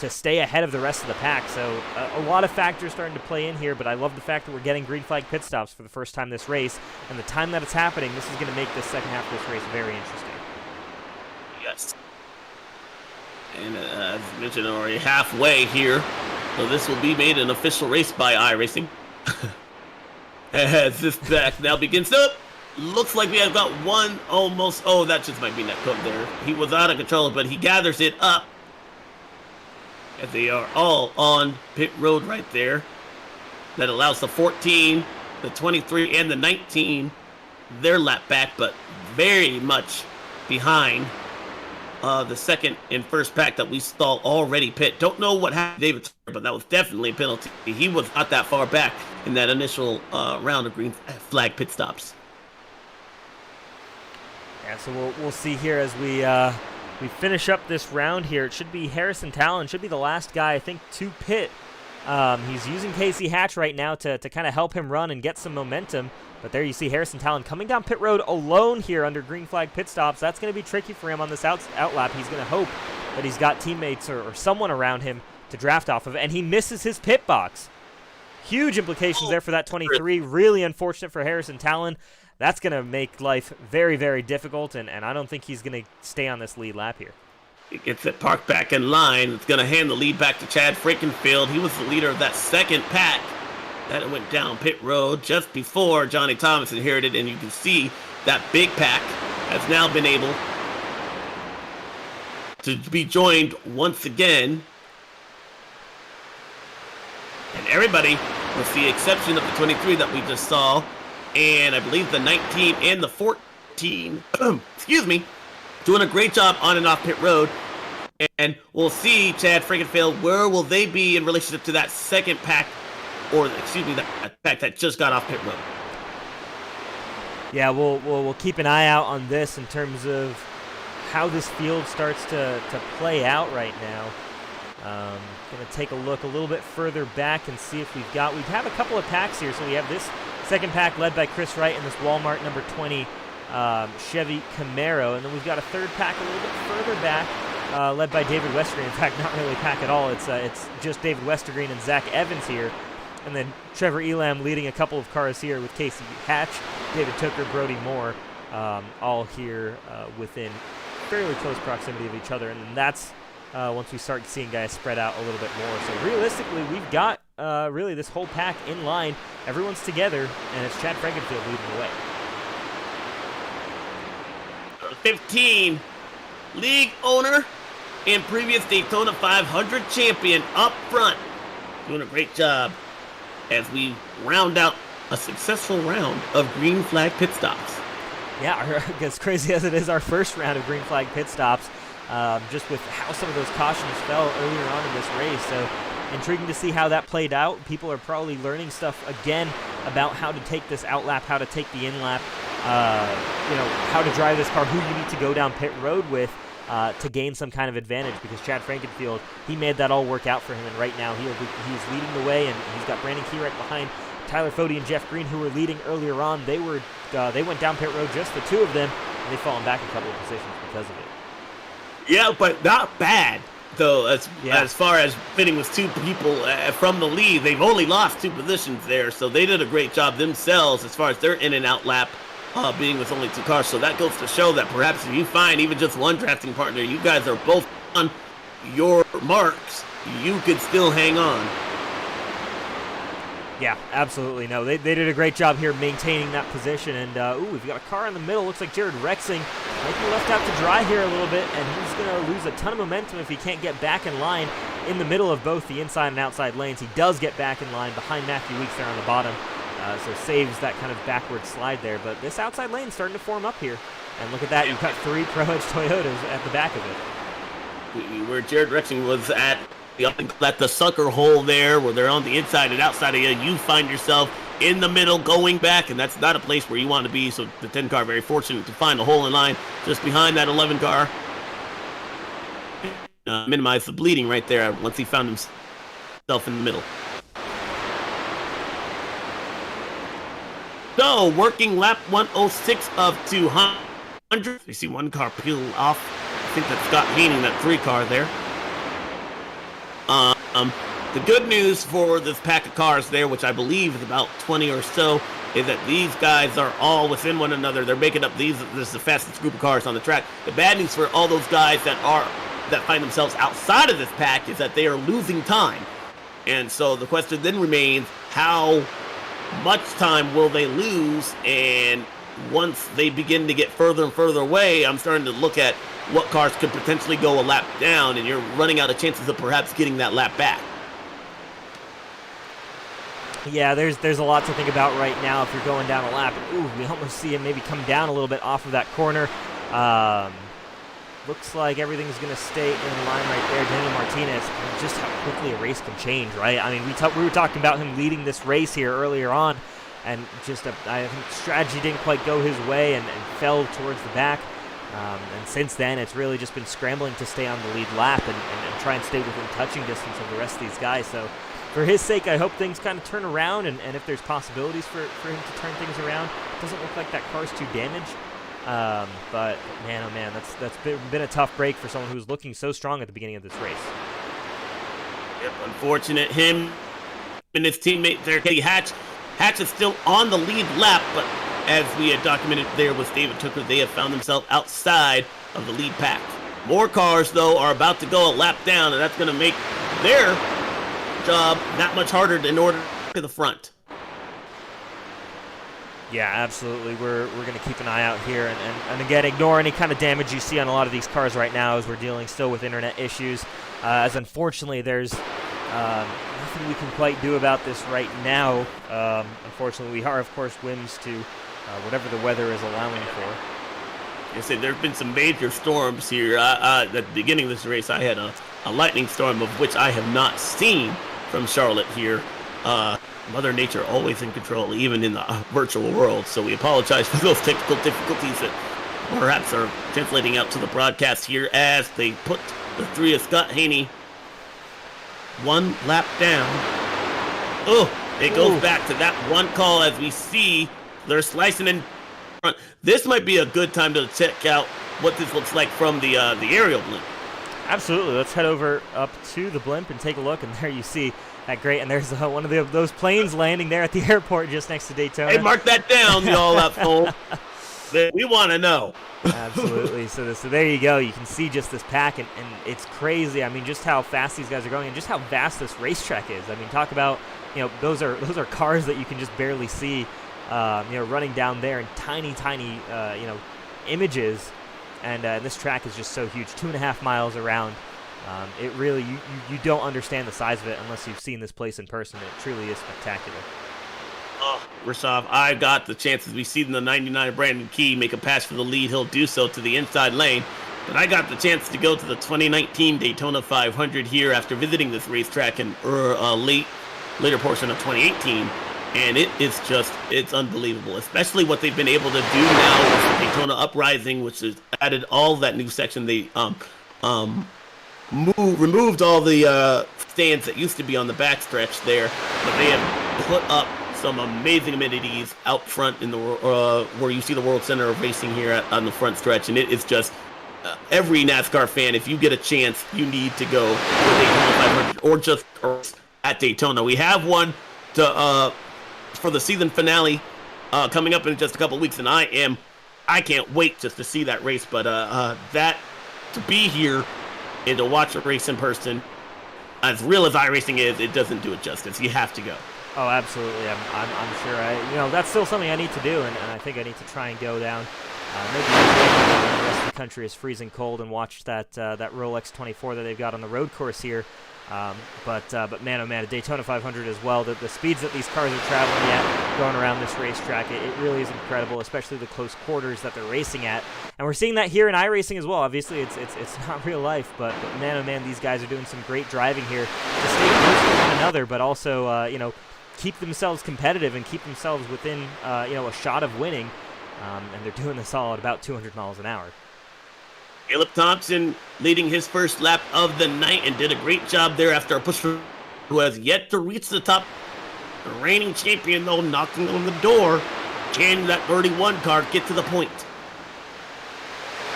Speaker 2: stay ahead of the rest of the pack. So a lot of factors starting to play in here, but I love the fact that we're getting green flag pit stops for the first time this race, and the time that it's happening, this is going to make this second half of this race very interesting.
Speaker 1: Yes. And as mentioned, already halfway here, so this will be made an official race by iRacing. As this back now begins up. Looks like we have got one almost. Oh, that just might be that cook there. He was out of control, but he gathers it up. As they are all on pit road right there. that allows the 14, the 23, and the 19 their lap back, but very much behind the second and first pack that we saw already pit. Don't know what happened to David, but that was definitely a penalty. He was not that far back in that initial round of green flag pit stops.
Speaker 2: Yeah, so we'll see here as we finish up this round here. It should be Harrison Talon, should be the last guy, I think, to pit. He's using Casey Hatch right now to kind of help him run and get some momentum. But there you see Harrison Talon coming down pit road alone here under green flag pit stops. That's going to be tricky for him on this out lap. He's going to hope that he's got teammates or someone around him to draft off of. And he misses his pit box. Huge implications there for that 23. Really unfortunate for Harrison Talon. That's going to make life very, very difficult. And I don't think he's going to stay on this lead lap here.
Speaker 1: He gets it parked back in line. It's going to hand the lead back to Chad Frankenfield. He was the leader of that second pack that went down pit road just before Johnny Thomas inherited, and you can see that big pack has now been able to be joined once again. And everybody, with the exception of the 23 that we just saw, and I believe the 19 and the 14, excuse me, doing a great job on and off pit road. And we'll see Chad Frankenfield, where will they be in relationship to that second pack, or excuse me, that pack that just got off pit road.
Speaker 2: Yeah, we'll keep an eye out on this in terms of how this field starts to play out right now. Going to take a look a little bit further back and see if we have a couple of packs here. So we have this second pack led by Chris Wright and this Walmart number 20 Chevy Camaro, and then we've got a third pack a little bit further back led by David Westergreen. In fact, not really a pack at all. It's just David Westergreen and Zach Evans here. And then Trevor Elam leading a couple of cars here with Casey Hatch, David Tooker, Brody Moore, all here within fairly close proximity of each other. And then that's once we start seeing guys spread out a little bit more. So realistically, we've got really this whole pack in line. Everyone's together, and it's Chad Frankenfield leading the way.
Speaker 1: 15, league owner and previous Daytona 500 champion up front. Doing a great job as we round out a successful round of green flag pit stops.
Speaker 2: Yeah, as crazy as it is, our first round of green flag pit stops, just with how some of those cautions fell earlier on in this race. So intriguing to see how that played out. People are probably learning stuff again about how to take this out lap, how to take the in lap, how to drive this car, who you need to go down pit road with to gain some kind of advantage, because Chad Frankenfield, he made that all work out for him, and right now he's leading the way, and he's got Brandon Key right behind Tyler Fody and Jeff Green, who were leading earlier on. They went down pit road, just the two of them, and they've fallen back a couple of positions because of it.
Speaker 1: Yeah, but not bad, though, as far as fitting with two people from the lead. They've only lost 2 positions there, so they did a great job themselves as far as their in and out lap being with only 2 cars. So that goes to show that perhaps if you find even just one drafting partner, you guys are both on your marks, you could still hang on.
Speaker 2: Yeah, absolutely. No, they did a great job here maintaining that position. And, we've got a car in the middle. Looks like Jared Rexing might be left out to dry here a little bit, and he's going to lose a ton of momentum if he can't get back in line in the middle of both the inside and outside lanes. He does get back in line behind Matthew Weeks there on the bottom, so saves that kind of backward slide there. But this outside lane is starting to form up here. And look at that. You've got 3 Pro Edge Toyotas at the back of it.
Speaker 1: Where Jared Rexing was at the sucker hole there, where they're on the inside and outside of you, you find yourself in the middle going back, and that's not a place where you want to be. So the 10 car very fortunate to find a hole in line just behind that 11 car. Minimize the bleeding right there once he found himself in the middle. So working lap 106 of 200. You see one car peel off. I think that's Scott Haining, that 3 car there. The good news for this pack of cars there, which I believe is about 20 or so, is that these guys are all within one another. They're making up this is the fastest group of cars on the track. The bad news for all those guys that find themselves outside of this pack is that they are losing time. And so the question then remains, how much time will they lose? And once they begin to get further and further away, I'm starting to look at what cars could potentially go a lap down, and you're running out of chances of perhaps getting that lap back.
Speaker 2: Yeah, there's a lot to think about right now if you're going down a lap. Ooh, we almost see him maybe come down a little bit off of that corner. Looks like everything's going to stay in line right there. Daniel Martinez, just how quickly a race can change, right? I mean, we were talking about him leading this race here earlier on, and just I think strategy didn't quite go his way and fell towards the back. And since then, it's really just been scrambling to stay on the lead lap and try and stay within touching distance of the rest of these guys. So for his sake, I hope things kind of turn around, and if there's possibilities for him to turn things around. It doesn't look like that car's too damaged. But man, oh man, that's been a tough break for someone who was looking so strong at the beginning of this race.
Speaker 1: Yep, unfortunate. Him and his teammate there, Katie Hatch. Hatch is still on the lead lap, but as we had documented there with David Tooker, they have found themselves outside of the lead pack. More cars, though, are about to go a lap down, and that's going to make their job that much harder in order to the front.
Speaker 2: Yeah, absolutely. We're going to keep an eye out here, and again, ignore any kind of damage you see on a lot of these cars right now, as we're dealing still with internet issues, as unfortunately there's nothing we can quite do about this right now. Unfortunately, we are, of course, whims to whatever the weather is allowing for.
Speaker 1: I said there have been some major storms here. At the beginning of this race, I had a lightning storm, of which I have not seen from Charlotte here. Mother Nature always in control, even in the virtual world. So we apologize for those technical difficulties that perhaps are translating out to the broadcast here as they put the three of Scott Haney one lap down. Oh, it goes back to that one call as we see they're slicing in front. This might be a good time to check out what this looks like from the aerial blimp.
Speaker 2: Absolutely. Let's head over up to the blimp and take a look, and there you see that great. And there's one of those planes landing there at the airport just next to Daytona.
Speaker 1: Hey, mark that down, y'all up home. We want to know.
Speaker 2: Absolutely. So there you go. You can see just this pack, and it's crazy. I mean, just how fast these guys are going, and just how vast this racetrack is. I mean, talk about, those are cars that you can just barely see, running down there in tiny, images. And this track is just so huge, 2.5 miles around. It really, you don't understand the size of it unless you've seen this place in person. It truly is spectacular.
Speaker 1: Oh, Rashov, I got the chances. We see the 99 Brandon Key make a pass for the lead. He'll do so to the inside lane. But I got the chance to go to the 2019 Daytona 500 here after visiting this racetrack in later portion of 2018. And it's unbelievable, especially what they've been able to do now with the Daytona Uprising, which has added all that new section. They removed all the stands that used to be on the backstretch there, but they have put up some amazing amenities out front in the where you see the World Center of Racing here on the front stretch, and it is just every NASCAR fan, if you get a chance, you need to go to Daytona 500 or just at Daytona. We have one to for the season finale coming up in just a couple of weeks, and I can't wait just to see that race. But that to be here and to watch a race in person, as real as iRacing is, it doesn't do it justice. You have to go.
Speaker 2: Oh, absolutely. I'm sure. That's still something I need to do, and I think I need to try and go down. Maybe the rest of the country is freezing cold and watch that Rolex 24 that they've got on the road course here. But man, oh man, a Daytona 500 as well. The speeds that these cars are traveling at, going around this racetrack, it really is incredible, especially the close quarters that they're racing at. And we're seeing that here in iRacing as well. Obviously, it's not real life, but man, oh man, these guys are doing some great driving here to stay close to one another, but also, keep themselves competitive and keep themselves within, a shot of winning. And they're doing this all at about 200 miles an hour.
Speaker 1: Caleb Thompson leading his first lap of the night and did a great job there after a push for who has yet to reach the top. The reigning champion, though, knocking on the door. Can that 31 car get to the point?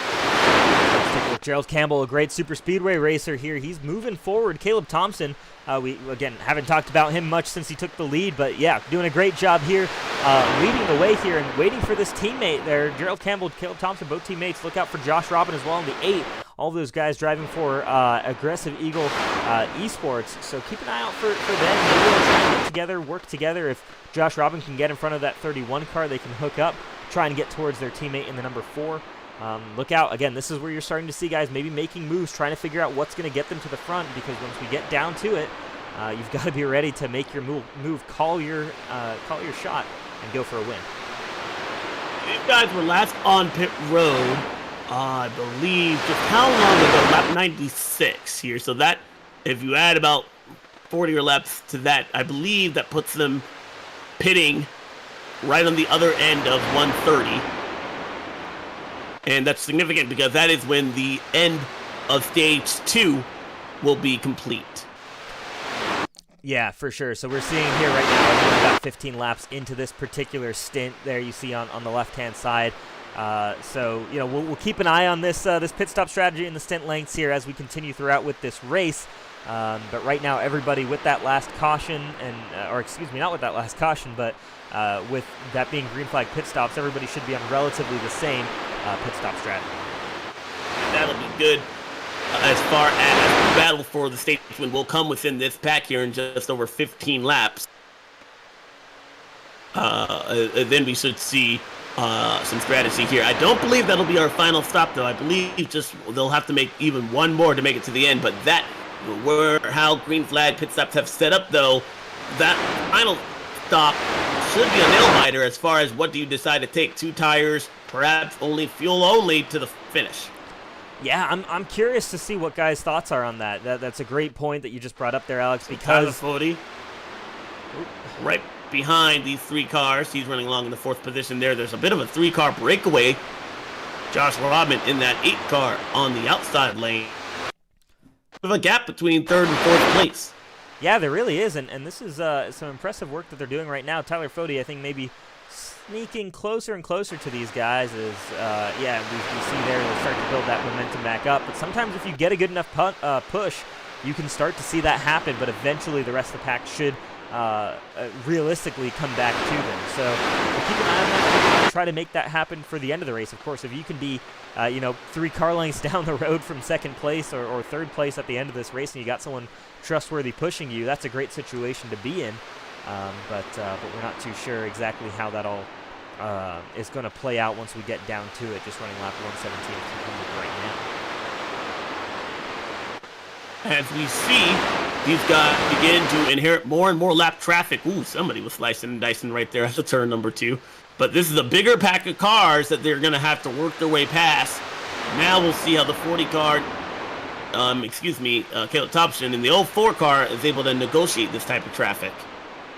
Speaker 2: Let's take a look. Gerald Campbell, a great super speedway racer here. He's moving forward. Caleb Thompson, we, again, haven't talked about him much since he took the lead, but yeah, doing a great job here, leading the way here and waiting for this teammate there. Gerald Campbell, Caleb Thompson, both teammates. Look out for Josh Robin as well in the 8. All those guys driving for Aggressive Eagle Esports. So keep an eye out for them. Maybe they'll try and get together, work together. If Josh Robin can get in front of that 31 car, they can hook up, try and get towards their teammate in the number 4. Look out. Again, this is where you're starting to see guys maybe making moves, trying to figure out what's going to get them to the front, because once we get down to it, you've got to be ready to make your move, call your shot, and go for a win.
Speaker 1: These guys were last on pit road, I believe, just how long ago? Lap 96 here. So that, if you add about 40 laps to that, I believe that puts them pitting right on the other end of 130. And that's significant because that is when the end of stage 2 will be complete.
Speaker 2: Yeah, for sure. So we're seeing here right now, we're about 15 laps into this particular stint. There you see on the left-hand side. So, you know, we'll keep an eye on this pit stop strategy and the stint lengths here as we continue throughout with this race. But right now, everybody with that last caution, or excuse me, not with that last caution, but with that being green flag pit stops, everybody should be on relatively the same pit stop strategy.
Speaker 1: That'll be good. As far as the battle for the stage win will come within this pack here in just over 15 laps. Then we should see some strategy here. I don't believe that'll be our final stop, though. I believe just they'll have to make even one more to make it to the end. But that, how green flag pit stops have set up, though, that final stop should be a nail-biter as far as what do you decide to take. 2 tires, perhaps only fuel only to the finish.
Speaker 2: Yeah, I'm curious to see what guys' thoughts are on that. That's a great point that you just brought up there, Alex, because...
Speaker 1: Tyler right behind these 3 cars. He's running along in the 4th position there. There's a bit of a 3-car breakaway. Josh Rodman in that 8 car on the outside lane. Bit of a gap between 3rd and 4th place.
Speaker 2: Yeah, there really is, and this is some impressive work that they're doing right now. Tyler Fody, I think, maybe sneaking closer and closer to these guys as, yeah, we see there they'll start to build that momentum back up. But sometimes if you get a good enough push, you can start to see that happen, but eventually the rest of the pack should realistically come back to them. So we'll keep an eye on that and try to make that happen for the end of the race. Of course, if you can be, 3 car lengths down the road from 2nd place or 3rd place at the end of this race and you got someone trustworthy pushing you, that's a great situation to be in. But we're not too sure exactly how that all is going to play out once we get down to it. Just running lap 117 right
Speaker 1: now. As we see, these guys begin to inherit more and more lap traffic. Ooh, somebody was slicing and dicing right there at the turn number 2. But this is a bigger pack of cars that they're going to have to work their way past. Now we'll see how the 40 car, Caleb Thompson in the 04 car is able to negotiate this type of traffic.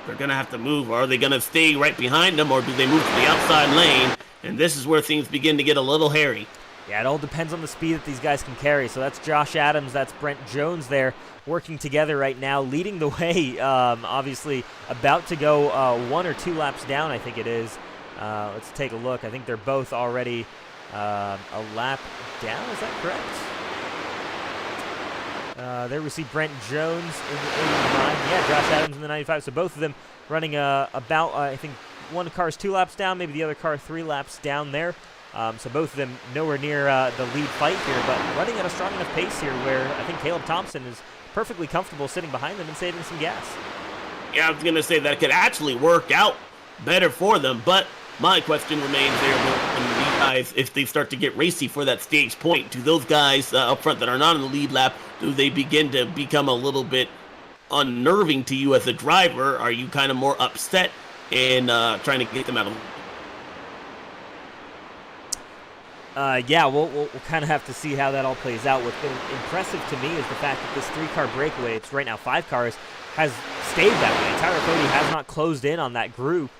Speaker 1: They're going to have to move. Are they going to stay right behind them, or do they move to the outside lane? And this is where things begin to get a little hairy.
Speaker 2: Yeah, it all depends on the speed that these guys can carry. So that's Josh Adams, that's Brent Jones there working together right now, leading the way, obviously about to go 1 or 2 laps down, I think it is. Let's take a look. I think they're both already a lap down. Is that correct? There we see Brent Jones in the 89. Yeah, Josh Adams in the 95. So both of them running about, I think, one car's 2 laps down, maybe the other car 3 laps down there. So both of them nowhere near the lead fight here, but running at a strong enough pace here where I think Caleb Thompson is perfectly comfortable sitting behind them and saving some gas.
Speaker 1: Yeah, I was going to say that could actually work out better for them, but my question remains there with these guys, if they start to get racy for that stage point, do those guys up front that are not in the lead lap, do they begin to become a little bit unnerving to you as a driver? Are you kind of more upset and trying to get them out of
Speaker 2: yeah, we'll kind of have to see how that all plays out. What's been impressive to me is the fact that this 3-car breakaway, it's right now 5 cars, has stayed that way. Tyler Cody has not closed in on that group.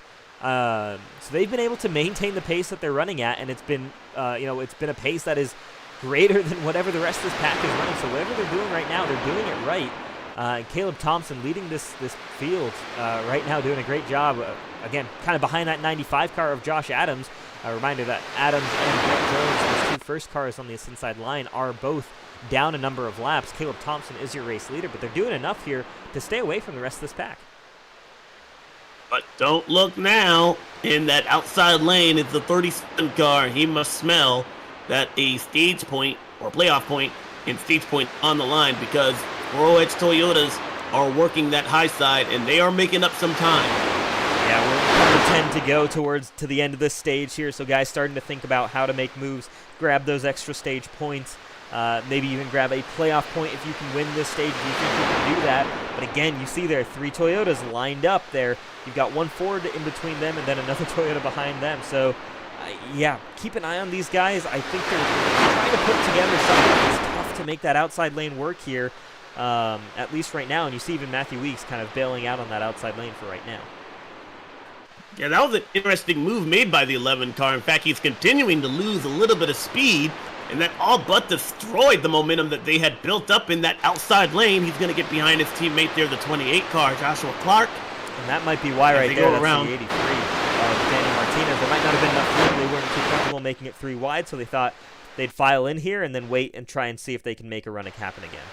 Speaker 2: So they've been able to maintain the pace that they're running at, and it's been, it's been a pace that is greater than whatever the rest of this pack is running. So whatever they're doing right now, they're doing it right. Caleb Thompson leading this field right now, doing a great job. Again, kind of behind that 95 car of Josh Adams. A reminder that Adams and Brent Jones, his 2 first cars on this inside line, are both down a number of laps. Caleb Thompson is your race leader, but they're doing enough here to stay away from the rest of this pack.
Speaker 1: But don't look now. In that outside lane is the 37 car. He must smell that a stage point or playoff point and stage point on the line, because 4OH Toyotas are working that high side and they are making up some time.
Speaker 2: Yeah, we're number 10 to go to the end of this stage here, so guys starting to think about how to make moves, grab those extra stage points. maybe even grab a playoff point if you can win this stage. Do you think you can do that? But again, you see there 3 Toyotas lined up there. You've got one Ford in between them and then another Toyota behind them. So, yeah, keep an eye on these guys. I think they're trying to put together something that's tough to make that outside lane work here, at least right now. And you see even Matthew Weeks kind of bailing out on that outside lane for right now.
Speaker 1: Yeah, that was an interesting move made by the 11 car. In fact, he's continuing to lose a little bit of speed, and that all but destroyed the momentum that they had built up in that outside lane. He's going to get behind his teammate there, the 28 car, Joshua Clark.
Speaker 2: And that might be why right there, that's
Speaker 1: around.
Speaker 2: the 83 of Danny Martinez. There might not have been enough room. They weren't too comfortable making it 3 wide, so they thought they'd file in here and then wait and try and see if they can make a run happen again.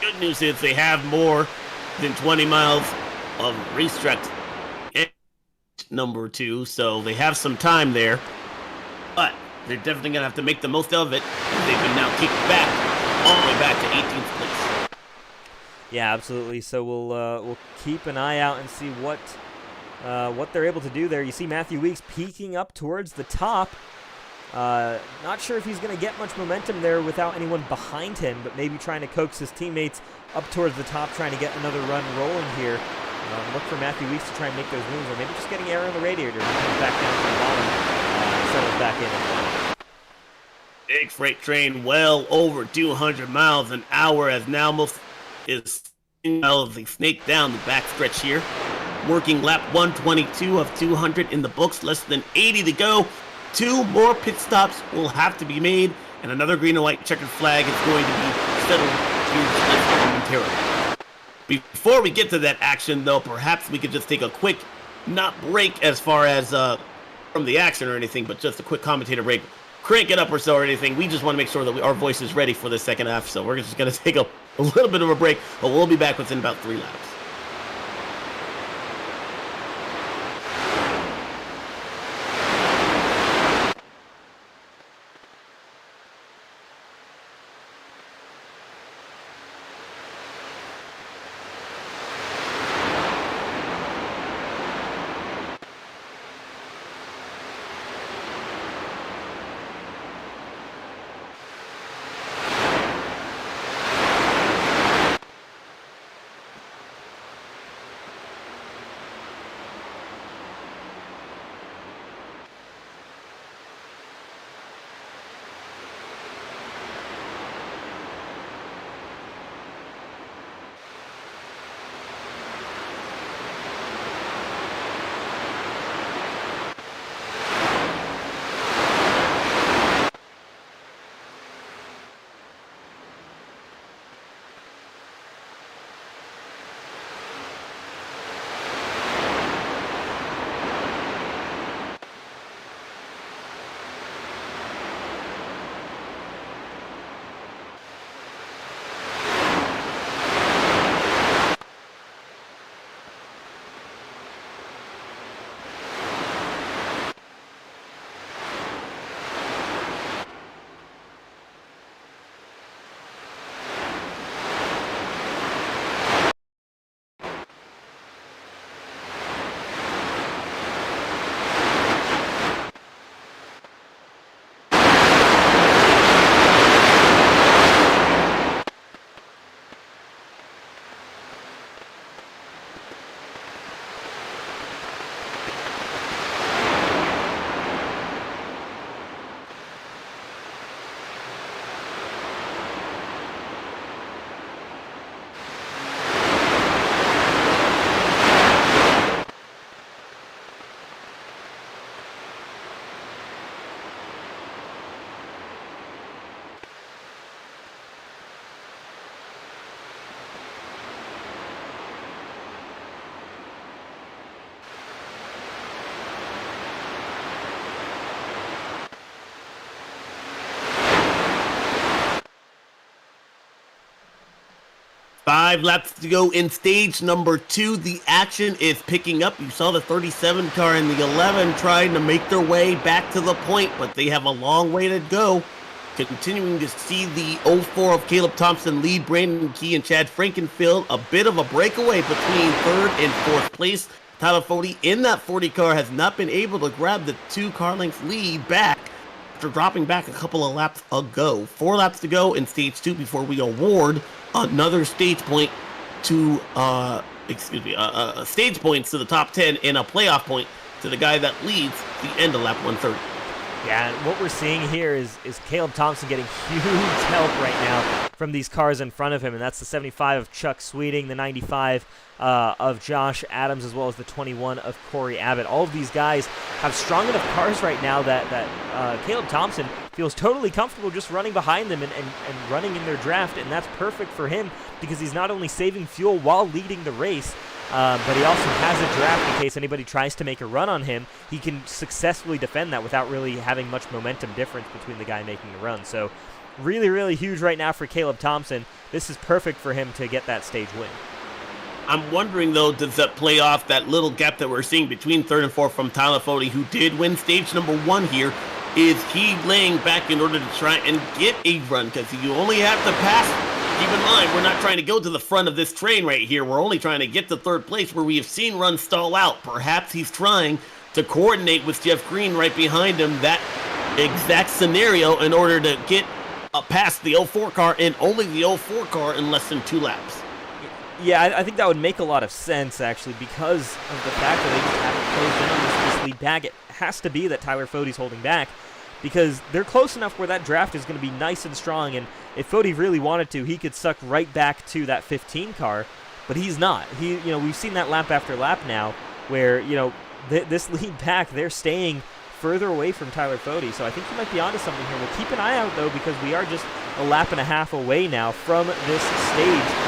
Speaker 1: Good news is they have more than 20 miles of racetrack number 2, so they have some time there. But they're definitely going to have to make the most of it. They've been now kicked back, all the way back to 18th place.
Speaker 2: Yeah, absolutely. So we'll keep an eye out and see what they're able to do there. You see Matthew Weeks peeking up towards the top. Not sure if he's going to get much momentum there without anyone behind him, but maybe trying to coax his teammates up towards the top, trying to get another run rolling here. Look for Matthew Weeks to try and make those moves, or maybe just getting air on the radiator and comes back down to the bottom, settles back in.
Speaker 1: Big freight train, well over 200 miles an hour, as now most is they snake down the backstretch here. Working lap 122 of 200 in the books, less than 80 to go. 2 more pit stops will have to be made, and another green and white checkered flag is going to be settled momentarily. Before we get to that action, though, perhaps we could just take a quick, not break as far as from the action or anything, but just a quick commentator break. Crank it up or so or anything. We just want to make sure that our voice is ready for the second half, so we're just going to take a little bit of a break, but we'll be back within about 3 laps. Five laps to go in stage number 2. The action is picking up. You saw the 37 car and the 11 trying to make their way back to the point, but they have a long way to go. Continuing to see the 04 of Caleb Thompson lead Brandon Key and Chad Frankenfield. A bit of a breakaway between 3rd and 4th place. Tyler Fody in that 40 car has not been able to grab the 2 car lengths lead back after dropping back a couple of laps ago. 4 laps to go in stage 2 before we award another stage point to, stage points to the top 10 and a playoff point to the guy that leads the end of lap 130.
Speaker 2: Yeah, and what we're seeing here is Caleb Thompson getting huge help right now from these cars in front of him, and that's the 75 of Chuck Sweeting, the 95 of Josh Adams, as well as the 21 of Corey Abbott. All of these guys have strong enough cars right now that Caleb Thompson feels totally comfortable just running behind them and running in their draft, and that's perfect for him because he's not only saving fuel while leading the race, but he also has a draft in case anybody tries to make a run on him. He can successfully defend that without really having much momentum difference between the guy making the run. So really, really huge right now for Caleb Thompson. This is perfect for him to get that stage win.
Speaker 1: I'm wondering, though, does that play off that little gap that we're seeing between 3rd and 4th from Tyler Fode, who did win stage number 1 here? Is he laying back in order to try and get a run? Because you only have to pass. Keep in mind, we're not trying to go to the front of this train right here. We're only trying to get to 3rd place where we have seen runs stall out. Perhaps he's trying to coordinate with Jeff Green right behind him that exact scenario in order to get past the 04 car and only the 04 car in less than 2 laps.
Speaker 2: Yeah, I think that would make a lot of sense, actually, because of the fact that they just haven't closed in on this lead back. It has to be that Tyler Fode's holding back, because they're close enough where that draft is going to be nice and strong, and if Fode really wanted to, he could suck right back to that 15 car, but he's not. We've seen that lap after lap now, where this lead back, they're staying further away from Tyler Fode, so I think he might be onto something here. We'll keep an eye out, though, because we are just a lap and a half away now from this stage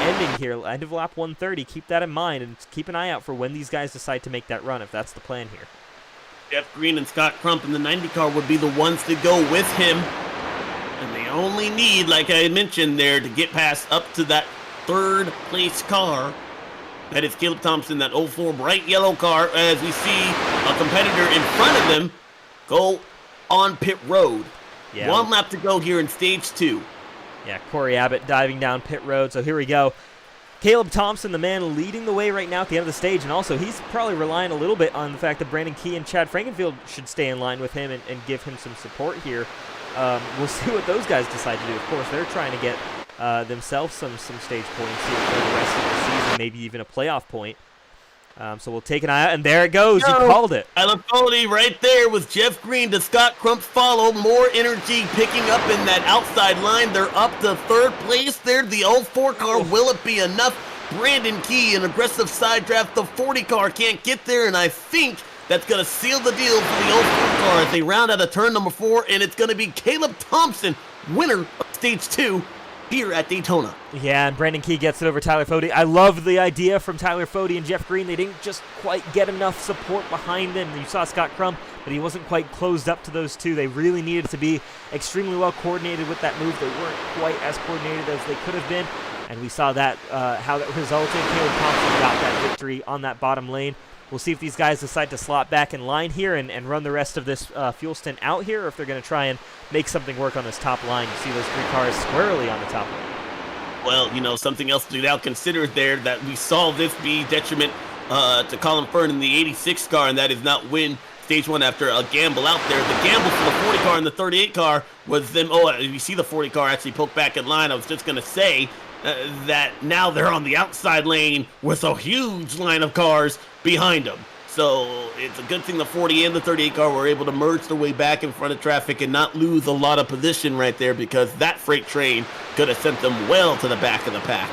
Speaker 2: ending here, end of lap 130. Keep that in mind, and keep an eye out for when these guys decide to make that run, if that's the plan here.
Speaker 1: Jeff Green and Scott Crump in the 90 car would be the ones to go with him. And they only need, like I mentioned there, to get past up to that 3rd place car. That is Caleb Thompson, that 04 bright yellow car, as we see a competitor in front of them go on pit road.
Speaker 2: Yeah.
Speaker 1: 1 lap to go here in stage 2.
Speaker 2: Yeah, Corey Abbott diving down pit road. So here we go. Caleb Thompson, the man leading the way right now at the end of the stage, and also he's probably relying a little bit on the fact that Brandon Key and Chad Frankenfield should stay in line with him and give him some support here. We'll see what those guys decide to do. Of course, they're trying to get themselves some stage points here for the rest of the season, maybe even a playoff point. So we'll take an eye out, and there it goes. He called it.
Speaker 1: Tyler Fode right there with Jeff Green. Does Scott Crump follow? More energy picking up in that outside line. They're up to 3rd place there. The 04 car, will it be enough? Brandon Key, an aggressive side draft. The 40 car can't get there, and I think that's going to seal the deal for the 04 car as they round out of turn number 4, and it's going to be Caleb Thompson, winner of stage 2. Here at Daytona.
Speaker 2: Yeah, and Brandon Key gets it over Tyler Fode. I love the idea from Tyler Fode and Jeff Green. They didn't just quite get enough support behind them. You saw Scott Crump, but he wasn't quite closed up to those two. They really needed to be extremely well coordinated with that move. They weren't quite as coordinated as they could have been, and we saw that how that resulted. Caleb Thompson got that victory on that bottom lane. We'll see if these guys decide to slot back in line here and run the rest of this fuel stint out here, or if they're going to try and make something work on this top line. You see those 3 cars squarely on the top line.
Speaker 1: Well, something else to now consider there, that we saw this be detriment to Colin Fern in the 86 car, and that is not win stage 1 after a gamble out there. The gamble for the 40 car and the 38 car was them. Oh, you see the 40 car actually poke back in line. I was just going to say that now they're on the outside lane with a huge line of cars behind them. So it's a good thing the 40 and the 38 car were able to merge their way back in front of traffic and not lose a lot of position right there, because that freight train could have sent them well to the back of the pack.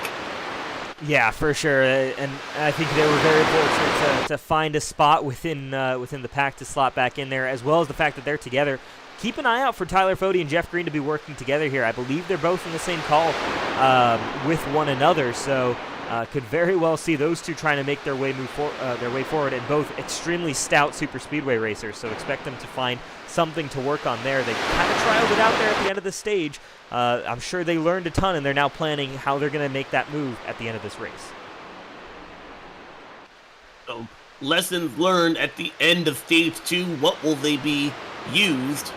Speaker 2: Yeah, for sure, and I think they were very fortunate to find a spot within the pack to slot back in there, as well as the fact that they're together. Keep an eye out for Tyler Fode and Jeff Green to be working together here. I believe they're both in the same call with one another, so could very well see those two trying to make their way forward, and both extremely stout super speedway racers, so expect them to find something to work on there. They kind of trialed it out there at the end of the stage. I'm sure they learned a ton, and they're now planning how they're going to make that move at the end of this race.
Speaker 1: So, lessons learned at the end of stage 2. What will they be used,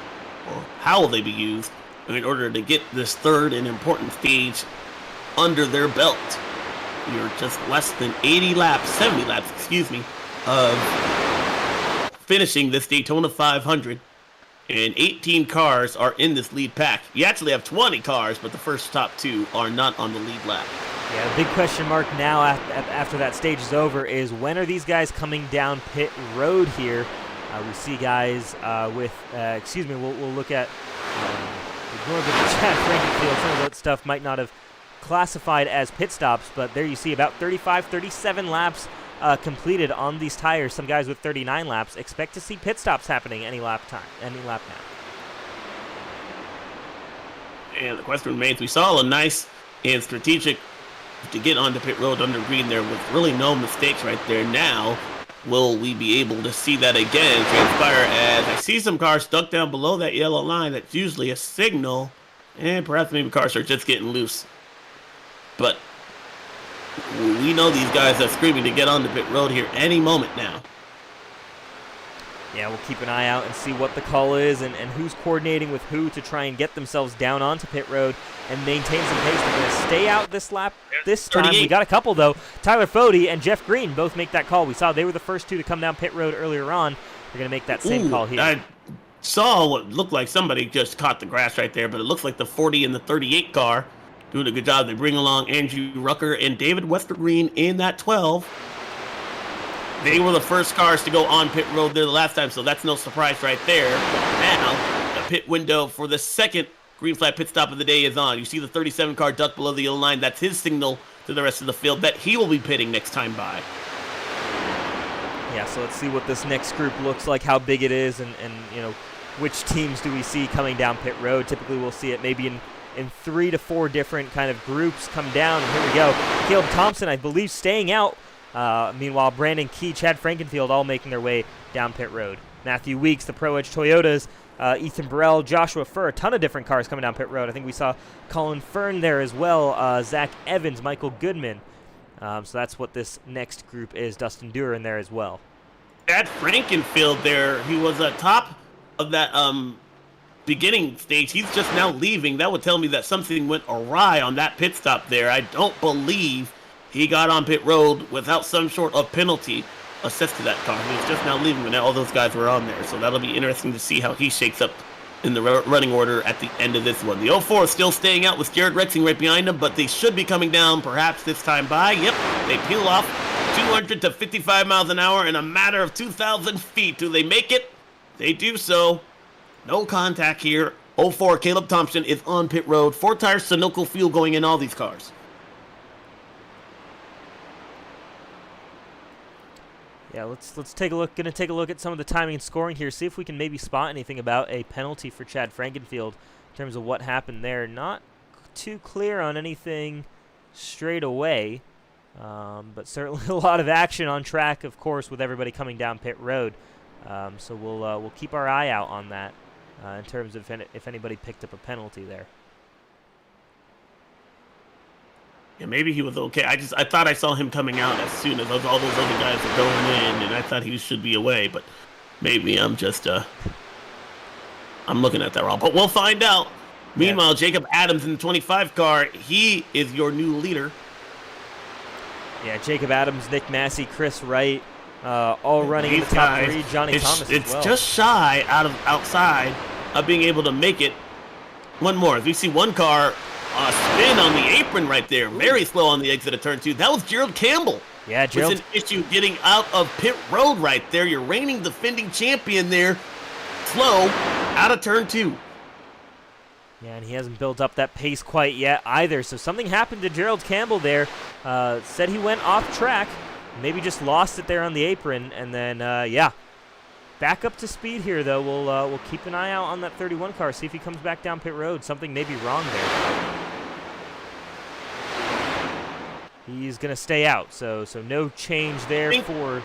Speaker 1: or how will they be used in order to get this 3rd and important stage under their belt? We are just less than 70 laps, of finishing this Daytona 500. and 18 cars are in this lead pack. You actually have 20 cars, but the first top 2 are not on the lead lap.
Speaker 2: Yeah, the big question mark now after that stage is over is when are these guys coming down pit road here? We see guys with, we'll look at, ignore the Chad Frankenfield. Some of that stuff might not have classified as pit stops, but there you see about 35, 37 laps completed on these tires. Some guys with 39 laps. Expect to see pit stops happening any lap now.
Speaker 1: And the question remains, we saw a nice and strategic to get onto pit road under green there with really no mistakes right there. Now, will we be able to see that again transpire as I see some cars stuck down below that yellow line? That's usually a signal, and perhaps maybe cars are just getting loose. But we know these guys are screaming to get onto pit road here any moment now.
Speaker 2: Yeah, we'll keep an eye out and see what the call is and who's coordinating with who to try and get themselves down onto pit road and maintain some pace. They're going to stay out this lap this time.
Speaker 1: 38.
Speaker 2: We got a couple, though. Tyler Fode and Jeff Green both make that call. We saw they were the first 2 to come down pit road earlier on. They're going to make that same call here.
Speaker 1: I saw what looked like somebody just caught the grass right there, but it looks like the 40 and the 38 car doing a good job. They bring along Andrew Rucker and David Westergreen in that 12. They were the first cars to go on pit road there the last time, so that's no surprise right there. Now, the pit window for the second green flag pit stop of the day is on. You see the 37 car duck below the yellow line. That's his signal to the rest of the field that he will be pitting next time by.
Speaker 2: Yeah, so let's see what this next group looks like, how big it is, and which teams do we see coming down pit road. Typically, we'll see it maybe in 3 to 4 different kind of groups come down. And here we go. Caleb Thompson, I believe, staying out. Meanwhile, Brandon Key, Chad Frankenfield all making their way down pit road. Matthew Weeks, the Pro Edge Toyotas, Ethan Burrell, Joshua Furr, a ton of different cars coming down pit road. I think we saw Colin Fern there as well, Zach Evans, Michael Goodman. So that's what this next group is. Dustin Dewar in there as well.
Speaker 1: Chad Frankenfield there, he was at top of that beginning stage. He's just now leaving. That would tell me that something went awry on that pit stop there. I don't believe he got on pit road without some sort of penalty assessed to that car. He was just now leaving when all those guys were on there. So that'll be interesting to see how he shakes up in the running order at the end of this one. The 04 is still staying out with Jared Rexing right behind him, but they should be coming down perhaps this time by. Yep, they peel off 200 to 55 miles an hour in a matter of 2,000 feet. Do they make it? They do so. No contact here. 04, Caleb Thompson is on pit road. 4 tires, Sunoco fuel going in all these cars.
Speaker 2: Yeah, let's take a look. Gonna take a look at some of the timing and scoring here. See if we can maybe spot anything about a penalty for Chad Frankenfield in terms of what happened there. Not too clear on anything straight away, but certainly a lot of action on track, of course, with everybody coming down pit road. So we'll keep our eye out on that in terms of if anybody picked up a penalty there.
Speaker 1: Yeah, maybe he was okay. I thought I saw him coming out as soon as all those other guys were going in, and I thought he should be away, but maybe I'm just I'm looking at that wrong. But we'll find out. Meanwhile, Jacob Adams in the 25 car, he is your new leader.
Speaker 2: Yeah, Jacob Adams, Nick Massey, Chris Wright, all running in the top 3. Johnny Thomas as well.
Speaker 1: It's just shy outside of being able to make it. One more. As we see one car spin on the apron right there. Very slow on the exit of turn 2. That was Gerald Campbell.
Speaker 2: Yeah, Gerald.
Speaker 1: It's an issue getting out of pit road right there. You're reigning defending champion there. Slow out of turn 2.
Speaker 2: Yeah, and he hasn't built up that pace quite yet either. So something happened to Gerald Campbell there. Said he went off track. Maybe just lost it there on the apron. And then, yeah. Back up to speed here, though. We'll keep an eye out on that 31 car. See if he comes back down pit road. Something may be wrong there. He's going to stay out. So no change there for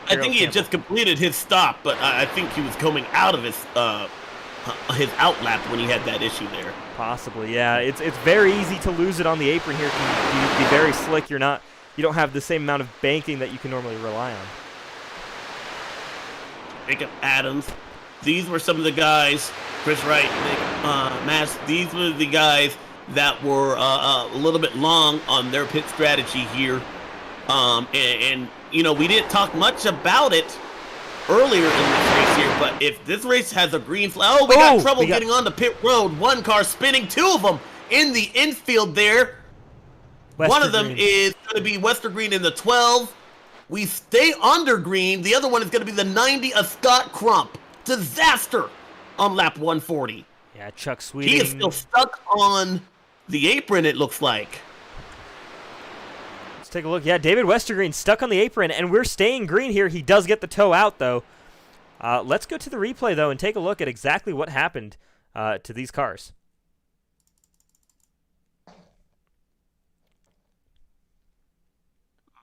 Speaker 1: I think he had just completed his stop, but I think he was coming out of his out lap when he had that issue there.
Speaker 2: Possibly, yeah. It's very easy to lose it on the apron here. You can be very slick. You don't have the same amount of banking that you can normally rely on.
Speaker 1: Jacob Adams. These were some of the guys, Chris Wright, Nick Mass, these were the guys that were a little bit long on their pit strategy here. And you know, we didn't talk much about it earlier in this race here, But if this race has a green flag, we got trouble getting on the pit road. One car spinning, two of them in the infield there. One of them is going to be Wester Green in the 12. We stay under green. The other one is going to be the 90 of Scott Crump. Disaster on lap 140.
Speaker 2: Yeah, Chuck Sweeting.
Speaker 1: He is still stuck on the apron, it looks like.
Speaker 2: Let's take a look. Yeah, David Westergreen stuck on the apron, and we're staying green here. He does get the toe out, though. Let's go to the replay, though, and take a look at exactly what happened to these cars.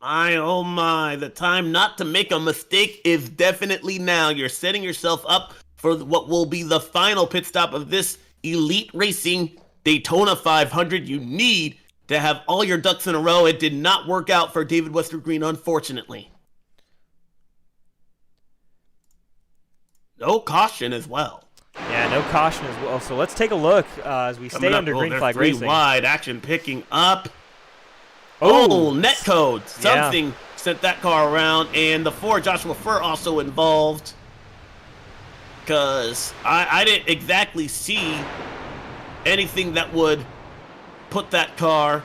Speaker 1: My, oh my, the time not to make a mistake is definitely now. You're setting yourself up for what will be the final pit stop of this Elite Racing Daytona 500. You need to have all your ducks in a row. It did not work out for David Westergreen, unfortunately. No caution as well.
Speaker 2: Yeah, no caution as well. So let's take a look as we stay under green flag racing.
Speaker 1: Wide action picking up. Oh, net code. Something sent that car around, and the Ford Joshua Furr also involved. Because I didn't exactly see anything that would put that car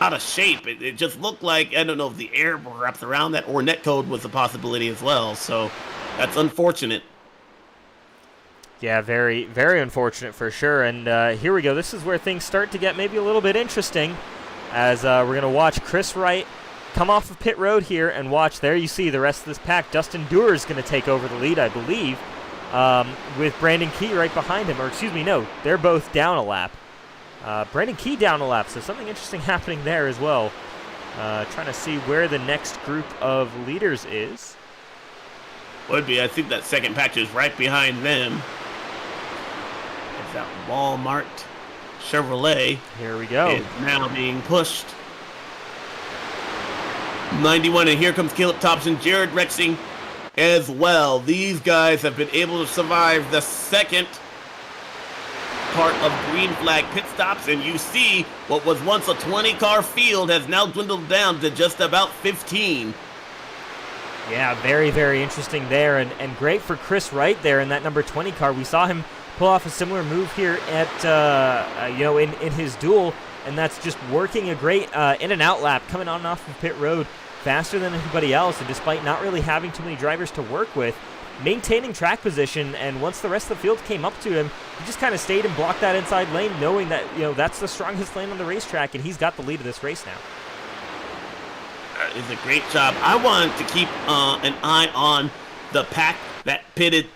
Speaker 1: out of shape. It just looked like, I don't know if the air wrapped around that or net code was a possibility as well. So that's unfortunate.
Speaker 2: Yeah, very, very unfortunate for sure. And here we go. This is where things start to get maybe a little bit interesting, as we're going to watch Chris Wright come off of pit road here and watch. There you see the rest of this pack. Dustin Dewar is going to take over the lead, I believe, with Brandon Key right behind him. Or excuse me, no, they're both down a lap. Brandon Key down a lap, so something interesting happening there as well. Trying to see where the next group of leaders is.
Speaker 1: Would be, I think that second patch is right behind them. It's that Walmart Chevrolet.
Speaker 2: Here we go.
Speaker 1: Is now being pushed. 91, and here comes Caleb Thompson, Jared Rexing as well. These guys have been able to survive the second part of green flag pit stops, and you see what was once a 20-car field has now dwindled down to just about 15.
Speaker 2: Yeah, very, very interesting there, and great for Chris Wright there in that number 20 car. We saw him pull off a similar move here at, in his duel, and that's just working a great in and out lap, coming on and off of pit road faster than anybody else, and despite not really having too many drivers to work with, maintaining track position. And once the rest of the field came up to him, he just kind of stayed and blocked that inside lane, knowing that that's the strongest lane on the racetrack, and he's got the lead of this race now.
Speaker 1: That is a great job. I wanted to keep an eye on the pack that pitted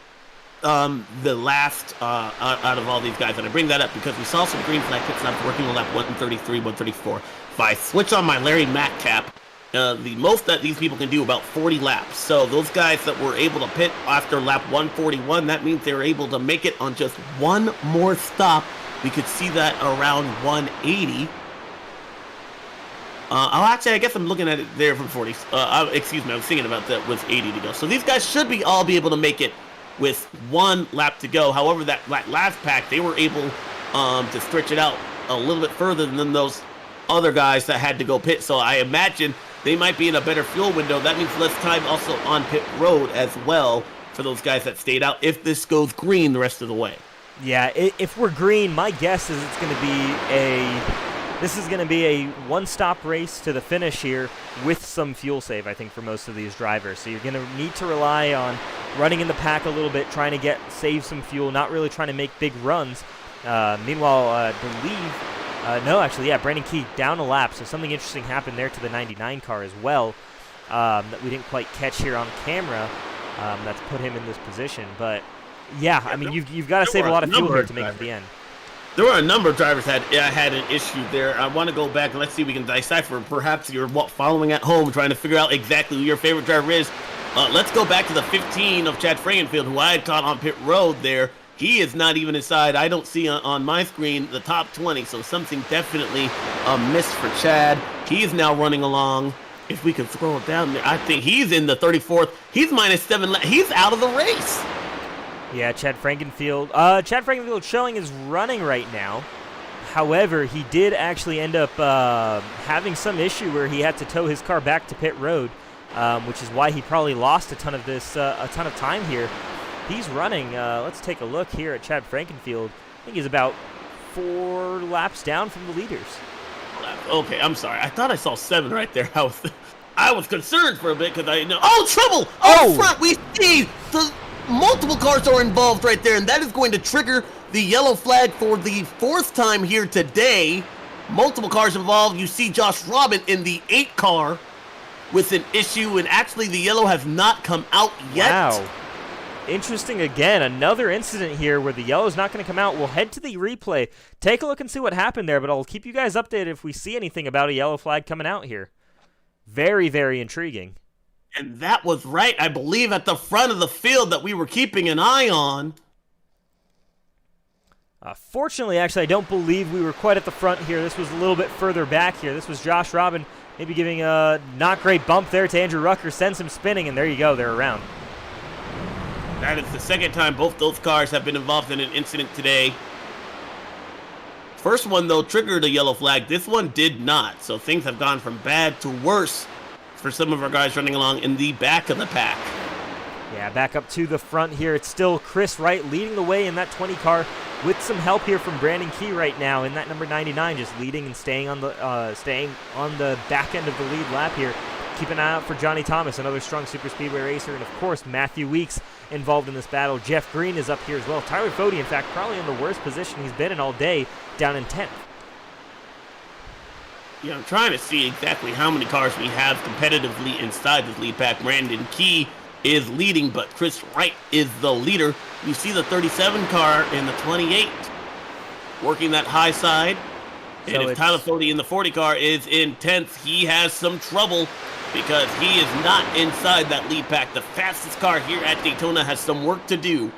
Speaker 1: the last out of all these guys, and I bring that up because we saw some green flag pit stops working on lap 133, 134. If I switch on my Larry Mack cap, the most that these people can do about 40 laps. So those guys that were able to pit after lap 141, that means they were able to make it on just one more stop. We could see that around 180. Actually, I guess I'm looking at it there from 40. Excuse me, I was thinking about that with 80 to go. So these guys should all be able to make it with one lap to go. However, that last pack, they were able to stretch it out a little bit further than those other guys that had to go pit. So I imagine they might be in a better fuel window. That means less time also on pit road as well for those guys that stayed out if this goes green the rest of the way.
Speaker 2: Yeah, if we're green, my guess is it's going to be a one-stop race to the finish here with some fuel save, I think, for most of these drivers. So you're going to need to rely on running in the pack a little bit, trying to save some fuel, not really trying to make big runs. Meanwhile, I believe... Brandon Key down a lap, so something interesting happened there to the 99 car as well that we didn't quite catch here on camera. That's put him in this position. But, I mean, you've got to save a lot of fuel here to make it to the end.
Speaker 1: There were a number of drivers that had an issue there. I want to go back and let's see if we can decipher. Perhaps you're following at home trying to figure out exactly who your favorite driver is. Let's go back to the 15 of Chad Frankenfield, who I had caught on pit road there. He is not even inside. I don't see on my screen the top 20, so something definitely missed for Chad. He is now running along. If we can scroll down there, I think he's in the 34th. He's -7. He's out of the race.
Speaker 2: Yeah, Chad Frankenfield. Chad Frankenfield showing is running right now. However, he did actually end up having some issue where he had to tow his car back to pit road, which is why he probably lost a ton of time here. He's running, let's take a look here at Chad Frankenfield. I think he's about 4 laps down from the leaders.
Speaker 1: Okay, I'm sorry. I thought I saw 7 right there. I was concerned for a bit because I know. Oh, trouble! Oh, front! We see the multiple cars are involved right there, and that is going to trigger the yellow flag for the 4th time here today. Multiple cars involved. You see Josh Robin in the 8 car with an issue, and actually the yellow has not come out yet.
Speaker 2: Wow. Interesting again. Another incident here where the yellow is not going to come out. We'll head to the replay, take a look and see what happened there, but I'll keep you guys updated if we see anything about a yellow flag coming out here. Very, very intriguing.
Speaker 1: And that was right, I believe, at the front of the field that we were keeping an eye on.
Speaker 2: Fortunately, actually, I don't believe we were quite at the front here. This was a little bit further back here. This was Josh Robin maybe giving a not great bump there to Andrew Rucker, sends him spinning, and there you go, they're around.
Speaker 1: That is the 2nd time both those cars have been involved in an incident today. First one, though, triggered a yellow flag. This one did not, so things have gone from bad to worse for some of our guys running along in the back of the pack.
Speaker 2: Yeah, back up to the front here. It's still Chris Wright leading the way in that 20 car with some help here from Brandon Key right now in that number 99, just leading and staying on the back end of the lead lap here. Keep an eye out for Johnny Thomas, another strong super speedway racer, and of course Matthew Weeks involved in this battle. Jeff Green is up here as well. Tyler Fode, in fact, probably in the worst position he's been in all day, down in 10th.
Speaker 1: Yeah, I'm trying to see exactly how many cars we have competitively inside this lead pack. Brandon Key is leading, but Chris Wright is the leader. You see the 37 car in the 28 working that high side. And if Tyler Fode in the 40 car is in 10th, he has some trouble because he is not inside that lead pack. The fastest car here at Daytona has some work to do.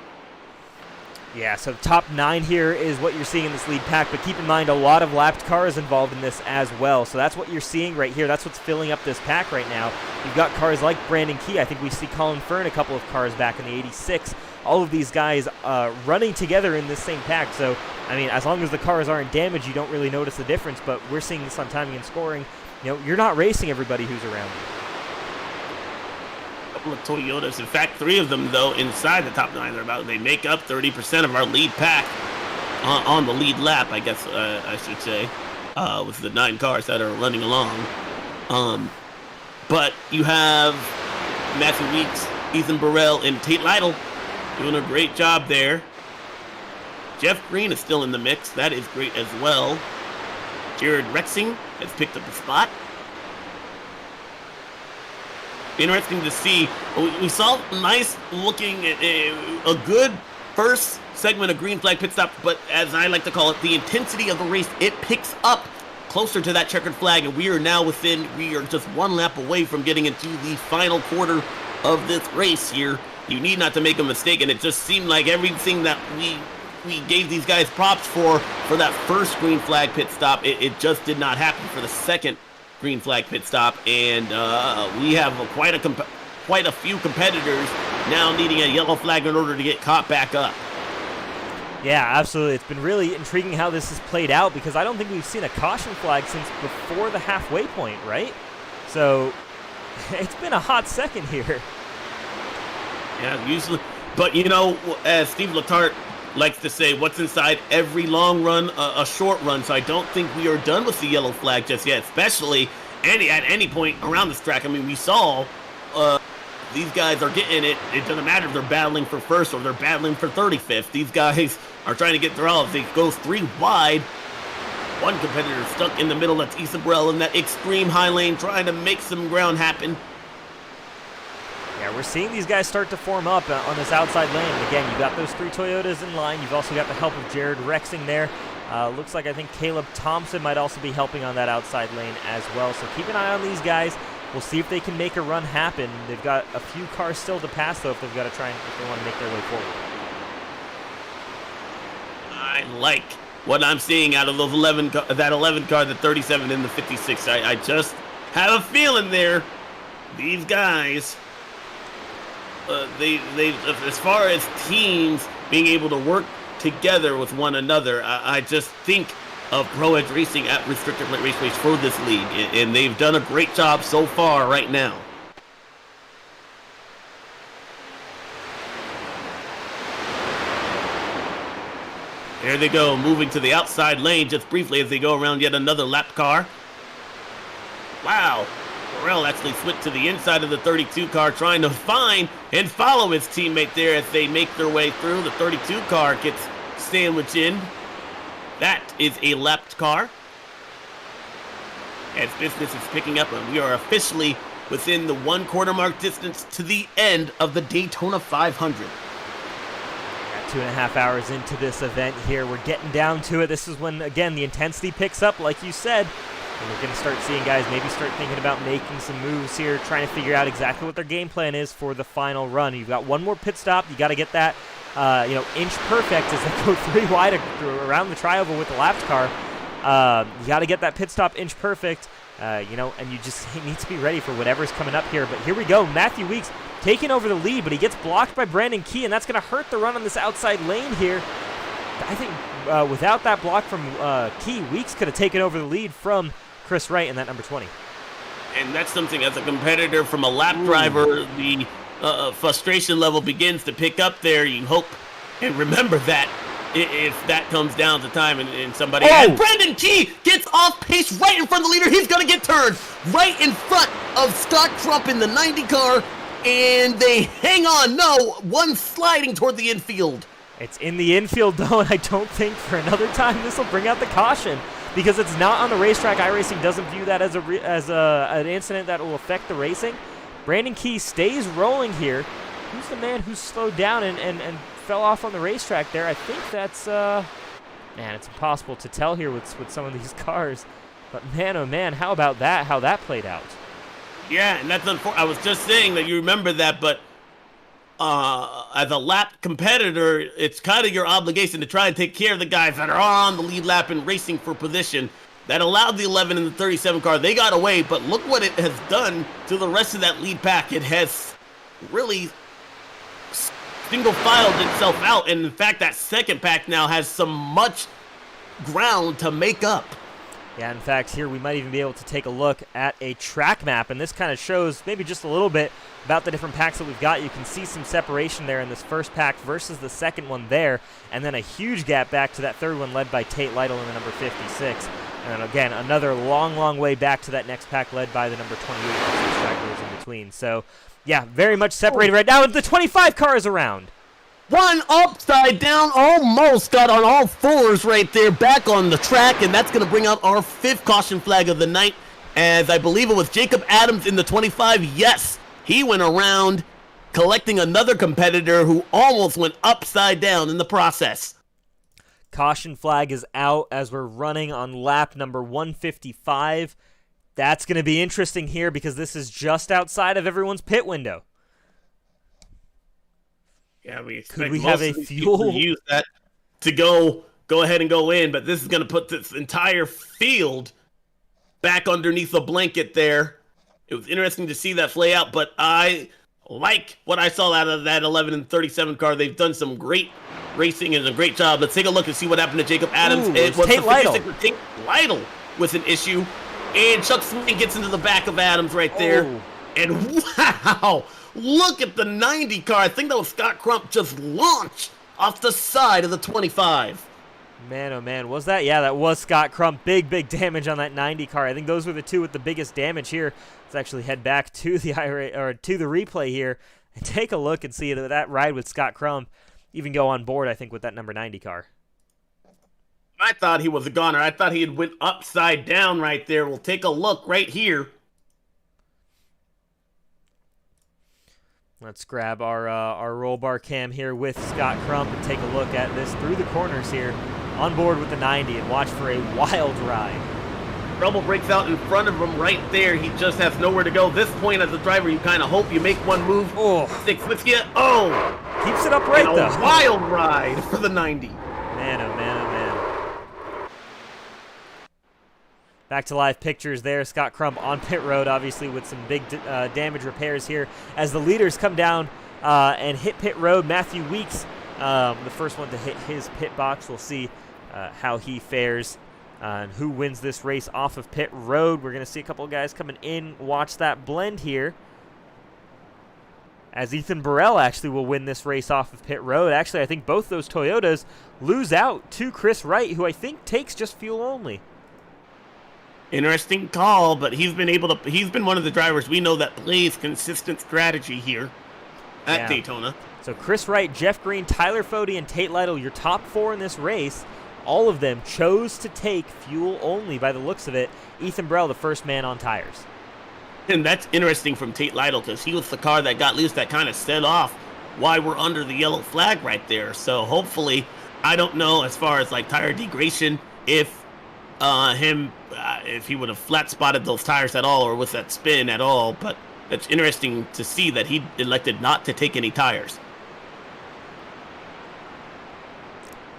Speaker 2: Yeah, so top 9 here is what you're seeing in this lead pack, but keep in mind a lot of lapped cars involved in this as well. So that's what you're seeing right here. That's what's filling up this pack right now. You've got cars like Brandon Key. I think we see Colin Fern a couple of cars back in the 86. All of these guys running together in this same pack. So, I mean, as long as the cars aren't damaged, you don't really notice the difference, but we're seeing this on timing and scoring. You know, you're not racing everybody who's around you.
Speaker 1: Couple of Toyotas. In fact, 3 of them, though, inside the top 9. They make up 30% of our lead pack on the lead lap, I guess I should say, with the 9 cars that are running along. But you have Matthew Weeks, Ethan Burrell, and Tate Lytle doing a great job there. Jeff Green is still in the mix. That is great as well. Jared Rexing has picked up the spot. Interesting to see. We saw nice looking, a good first segment of green flag pit stop, but as I like to call it, the intensity of the race, it picks up closer to that checkered flag, and we are just 1 lap away from getting into the final quarter of this race here. You need not to make a mistake, and it just seemed like everything that we gave these guys props for that first green flag pit stop, it just did not happen for the second green flag pit stop, and we have quite a few competitors now needing a yellow flag in order to get caught back up.
Speaker 2: Yeah, absolutely. It's been really intriguing how this has played out because I don't think we've seen a caution flag since before the halfway point, right? So it's been a hot second here.
Speaker 1: Yeah, usually, but you know, as Steve Letarte likes to say, what's inside every long run, a short run. So I don't think we are done with the yellow flag just yet, especially at any point around this track. I mean, we saw these guys are getting it. It doesn't matter if they're battling for first or they're battling for 35th. These guys are trying to get through all of it. It goes 3 wide. One competitor stuck in the middle. That's Issa Burrell in that extreme high lane trying to make some ground happen.
Speaker 2: Yeah, we're seeing these guys start to form up on this outside lane. And again, you've got those 3 Toyotas in line. You've also got the help of Jared Rexing there. Looks like I think Caleb Thompson might also be helping on that outside lane as well. So keep an eye on these guys. We'll see if they can make a run happen. They've got a few cars still to pass, though, if they want to make their way forward.
Speaker 1: I like what I'm seeing out of those 11 car, the 37 and the 56. I just have a feeling there. These guys, they as far as teams being able to work together with one another, I just think of Pro Edge Racing at Restricted Late Raceways for this league, and they've done a great job so far right now. There they go, moving to the outside lane just briefly as they go around yet another lap car. Wow. Morrell actually switched to the inside of the 32 car, trying to find and follow his teammate there as they make their way through. The 32 car gets sandwiched in. That is a lapped car. As business is picking up, and we are officially within the 1 quarter mark distance to the end of the Daytona 500.
Speaker 2: 2.5 hours into this event here. We're getting down to it. This is when, again, the intensity picks up, like you said. And we're going to start seeing guys maybe start thinking about making some moves here, trying to figure out exactly what their game plan is for the final run. You've got one more pit stop. You got to get that, inch perfect as they go 3 wide around the trioval with the lapped car. You got to get that pit stop inch perfect, and you just need to be ready for whatever's coming up here. But here we go. Matthew Weeks taking over the lead, but he gets blocked by Brandon Key, and that's going to hurt the run on this outside lane here. I think without that block from Key, Weeks could have taken over the lead from Chris Wright in that number 20.
Speaker 1: And that's something as a competitor from a lap driver, the frustration level begins to pick up there. You hope and remember that if that comes down to time and somebody... And Brandon Key gets off pace right in front of the leader. He's going to get turned right in front of Scott Crump in the 90 car, and they hang on. No, one sliding toward the infield.
Speaker 2: It's in the infield, though, and I don't think for another time this will bring out the caution. Because it's not on the racetrack. iRacing doesn't view that as an incident that will affect the racing. Brandon Key stays rolling here. Who's the man who slowed down and fell off on the racetrack there? I think that's, man, it's impossible to tell here with some of these cars. But man, oh man, how about that, how that played out?
Speaker 1: Yeah, and that's unfortunate. I was just saying that you remember that, but as a lap competitor, it's kind of your obligation to try and take care of the guys that are on the lead lap and racing for position. That allowed the 11 and the 37 car. They got away, but look what it has done to the rest of that lead pack. It has really single-filed itself out, and in fact, that second pack now has some much ground to make up.
Speaker 2: Yeah, in fact, here we might even be able to take a look at a track map, and this kind of shows maybe just a little bit about the different packs that we've got. You can see some separation there in this first pack versus the second one there, and then a huge gap back to that third one led by Tate Lytle in the number 56. And then again, another long way back to that next pack led by the number 28 with some stragglers in between. So, yeah, very much separated right now. The 25 car is around.
Speaker 1: One upside down, almost got on all fours right there, back on the track, and that's going to bring out our 5th caution flag of the night, as I believe it was Jacob Adams in the 25. Yes, he went around collecting another competitor who almost went upside down in the process.
Speaker 2: Caution flag is out as we're running on lap number 155. That's going to be interesting here because this is just outside of everyone's pit window.
Speaker 1: Yeah, we expect
Speaker 2: Could we
Speaker 1: most
Speaker 2: have a
Speaker 1: of these
Speaker 2: fuel
Speaker 1: people to use that to go ahead and go in, but this is going to put this entire field back underneath the blanket there. It was interesting to see that play out, but I like what I saw out of that 11 and 37 car. They've done some great racing and a great job. Let's take a look and see what happened to Jacob Adams.
Speaker 2: It was Tate Lytle.
Speaker 1: Tate Lytle with an issue, and Chuck Swing gets into the back of Adams right there. And wow, look at the 90 car. I think that was Scott Crump just launched off the side of the 25.
Speaker 2: Man, oh man, was that? Yeah, that was Scott Crump. Big damage on that 90 car. I think those were the two with the biggest damage here. Let's actually head back to the replay here and take a look and see that ride with Scott Crump even go on board, I think, with that number 90 car.
Speaker 1: I thought he was a goner. I thought he had went upside down right there. We'll take a look right here.
Speaker 2: Let's grab our roll bar cam here with Scott Crump and take a look at this through the corners here on board with the 90 and watch for a wild ride.
Speaker 1: Trouble breaks out in front of him right there. He just has nowhere to go. This point as a driver, you kind of hope you make one move. Sticks with you.
Speaker 2: Keeps it upright though.
Speaker 1: A wild ride for the 90.
Speaker 2: Man, oh man, oh man. Back to live pictures there. Scott Crump on pit road, obviously with some big damage repairs here as the leaders come down and hit pit road. Matthew Weeks, the first one to hit his pit box. We'll see how he fares and who wins this race off of pit road. We're going to see a couple of guys coming in. Watch that blend here. as Ethan Burrell actually will win this race off of pit road. Actually, I think both those Toyotas lose out to Chris Wright, who I think takes just fuel only.
Speaker 1: Interesting call, but he's been one of the drivers we know that plays consistent strategy here at Daytona.
Speaker 2: So Chris Wright, Jeff Green, Tyler Fode, and Tate Lytle, your top 4 in this race, all of them chose to take fuel only by the looks of it. Ethan Burrell, the first man on tires.
Speaker 1: And that's interesting from Tate Lytle because he was the car that got loose that kind of set off why we're under the yellow flag right there. So hopefully, I don't know as far as like tire degradation if he would have flat spotted those tires at all or with that spin at all, but it's interesting to see that he elected not to take any tires.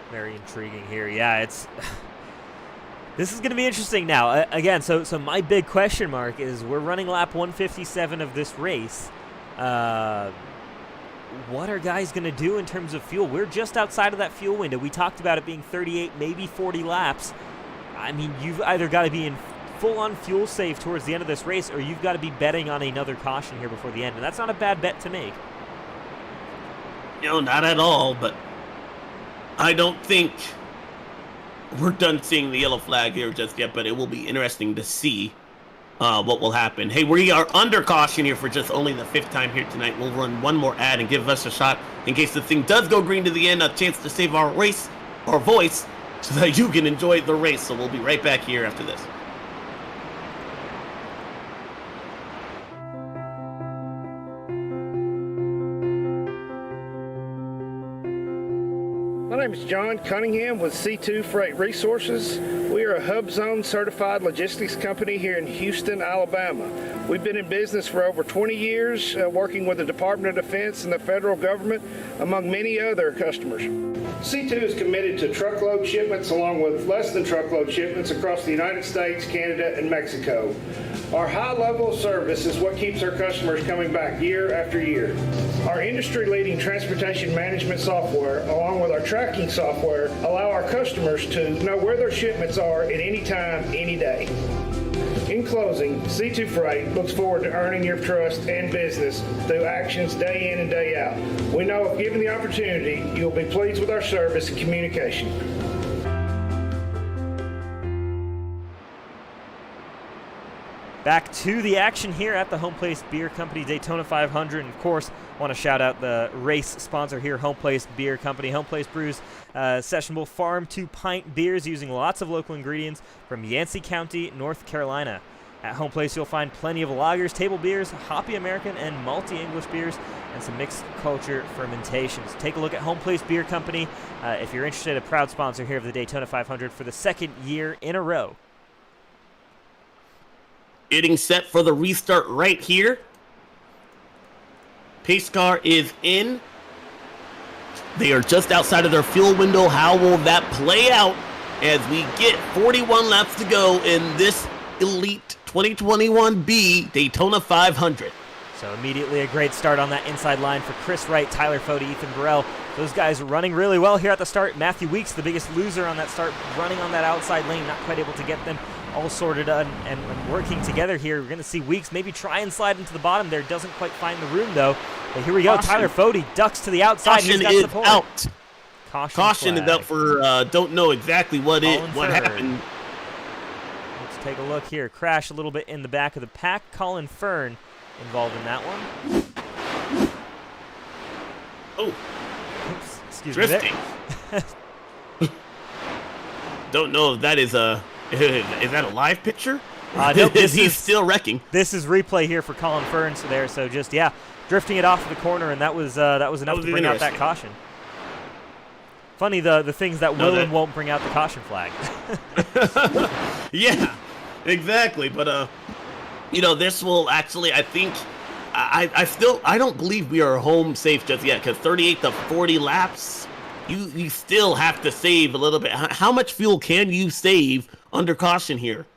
Speaker 2: Very intriguing here. Yeah, this is going to be interesting now. Again, so my big question mark is we're running lap 157 of this race. What are guys going to do in terms of fuel? We're just outside of that fuel window. We talked about it being 38, maybe 40 laps. I mean, you've either got to be in full-on fuel save towards the end of this race, or you've got to be betting on another caution here before the end, and that's not a bad bet to make.
Speaker 1: No, not at all, but I don't think we're done seeing the yellow flag here just yet, but it will be interesting to see what will happen. Hey, we are under caution here for just only the 5th time here tonight. We'll run one more ad and give us a shot in case the thing does go green to the end, a chance to save our voice, so that you can enjoy the race. So we'll be right back here after this.
Speaker 4: My name is John Cunningham with C2 Freight Resources. We are a Hub Zone certified logistics company here in Houston, Alabama. We've been in business for over 20 years, working with the Department of Defense and the federal government, among many other customers. C2 is committed to truckload shipments along with less than truckload shipments across the United States, Canada, and Mexico. Our high level of service is what keeps our customers coming back year after year. Our industry-leading transportation management software, along with our tracking software, allow our customers to know where their shipments are at any time, any day. In closing, C2 Freight looks forward to earning your trust and business through actions day in and day out. We know if given the opportunity, you'll be pleased with our service and communication.
Speaker 2: Back to the action here at the Homeplace Beer Company Daytona 500. And of course, want to shout out the race sponsor here, Homeplace Beer Company. Homeplace brews sessionable farm-to-pint beers using lots of local ingredients from Yancey County, North Carolina. At Homeplace, you'll find plenty of lagers, table beers, hoppy American, and malty English beers, and some mixed culture fermentations. Take a look at Homeplace Beer Company if you're interested. A proud sponsor here of the Daytona 500 for the 2nd year in a row.
Speaker 1: Getting set for the restart right here. Pace car is in. They are just outside of their fuel window. How will that play out as we get 41 laps to go in this Elite 2021B Daytona 500?
Speaker 2: So immediately a great start on that inside line for Chris Wright, Tyler Fode, Ethan Burrell. Those guys running really well here at the start. Matthew Weeks, the biggest loser on that start, running on that outside lane, not quite able to get them all sorted out and working together here. We're going to see Weeks maybe try and slide into the bottom there. Doesn't quite find the room, though. But here we go. Tyler Fode ducks to the outside.
Speaker 1: Caution
Speaker 2: He's got
Speaker 1: is
Speaker 2: support.
Speaker 1: out.
Speaker 2: Caution
Speaker 1: is out for don't know exactly what happened.
Speaker 2: Let's take a look here. Crash a little bit in the back of the pack. Colin Fern involved in that one.
Speaker 1: Oh.
Speaker 2: Oops, excuse
Speaker 1: drifting.
Speaker 2: me.
Speaker 1: Don't know if that is that a live picture?
Speaker 2: Nope,
Speaker 1: He's still wrecking.
Speaker 2: This is replay here for Colin Fern. So there, so just drifting it off of the corner, and that was enough to bring out that caution. Funny the things that will and won't bring out the caution flag.
Speaker 1: Yeah, exactly. But this will actually, I think, I don't believe we are home safe just yet, because 38 to 40 laps, you still have to save a little bit. How much fuel can you save under caution here?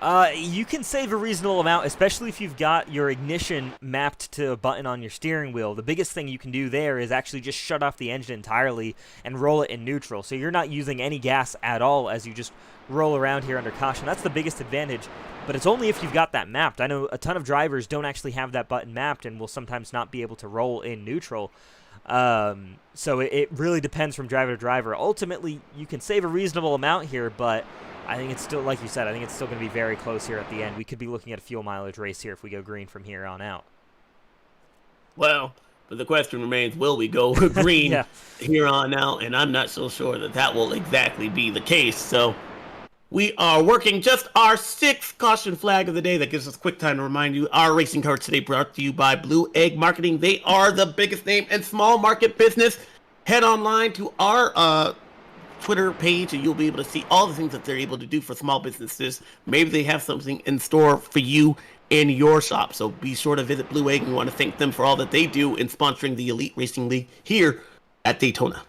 Speaker 2: You can save a reasonable amount, especially if you've got your ignition mapped to a button on your steering wheel. The biggest thing you can do there is actually just shut off the engine entirely and roll it in neutral. So you're not using any gas at all as you just roll around here under caution. That's the biggest advantage, but it's only if you've got that mapped. I know a ton of drivers don't actually have that button mapped and will sometimes not be able to roll in neutral. So it really depends from driver to driver. Ultimately, you can save a reasonable amount here, but I think it's still, like you said, I think it's still going to be very close here at the end. We could be looking at a fuel mileage race here if we go green from here on out.
Speaker 1: Well, but the question remains, will we go green here on out? And I'm not so sure that that will exactly be the case. So we are working just our 6th caution flag of the day. That gives us a quick time to remind you, our racing car today brought to you by Blue Egg Marketing. They are the biggest name in small market business. Head online to our Twitter page and you'll be able to see all the things that they're able to do for small businesses. Maybe they have something in store for you in your shop. So be sure to visit Blue Egg, and we want to thank them for all that they do in sponsoring the Elite Racing League here at Daytona.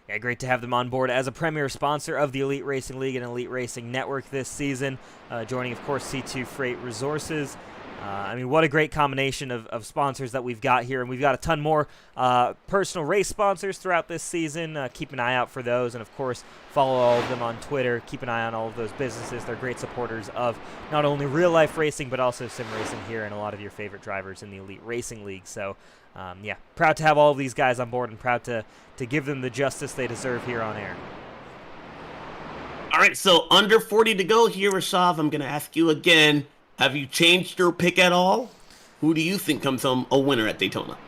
Speaker 2: Yeah, great to have them on board as a premier sponsor of the Elite Racing League and Elite Racing Network this season. Joining, of course, C2 Freight Resources. I mean, what a great combination of sponsors that we've got here. And we've got a ton more personal race sponsors throughout this season. Keep an eye out for those. And, of course, follow all of them on Twitter. Keep an eye on all of those businesses. They're great supporters of not only real-life racing, but also sim racing here and a lot of your favorite drivers in the Elite Racing League. So, yeah, proud to have all of these guys on board and proud to give them the justice they deserve here on air.
Speaker 1: All right, so under 40 to go here, Rashav. I'm going to ask you again. Have you changed your pick at all? Who do you think comes home a winner at Daytona?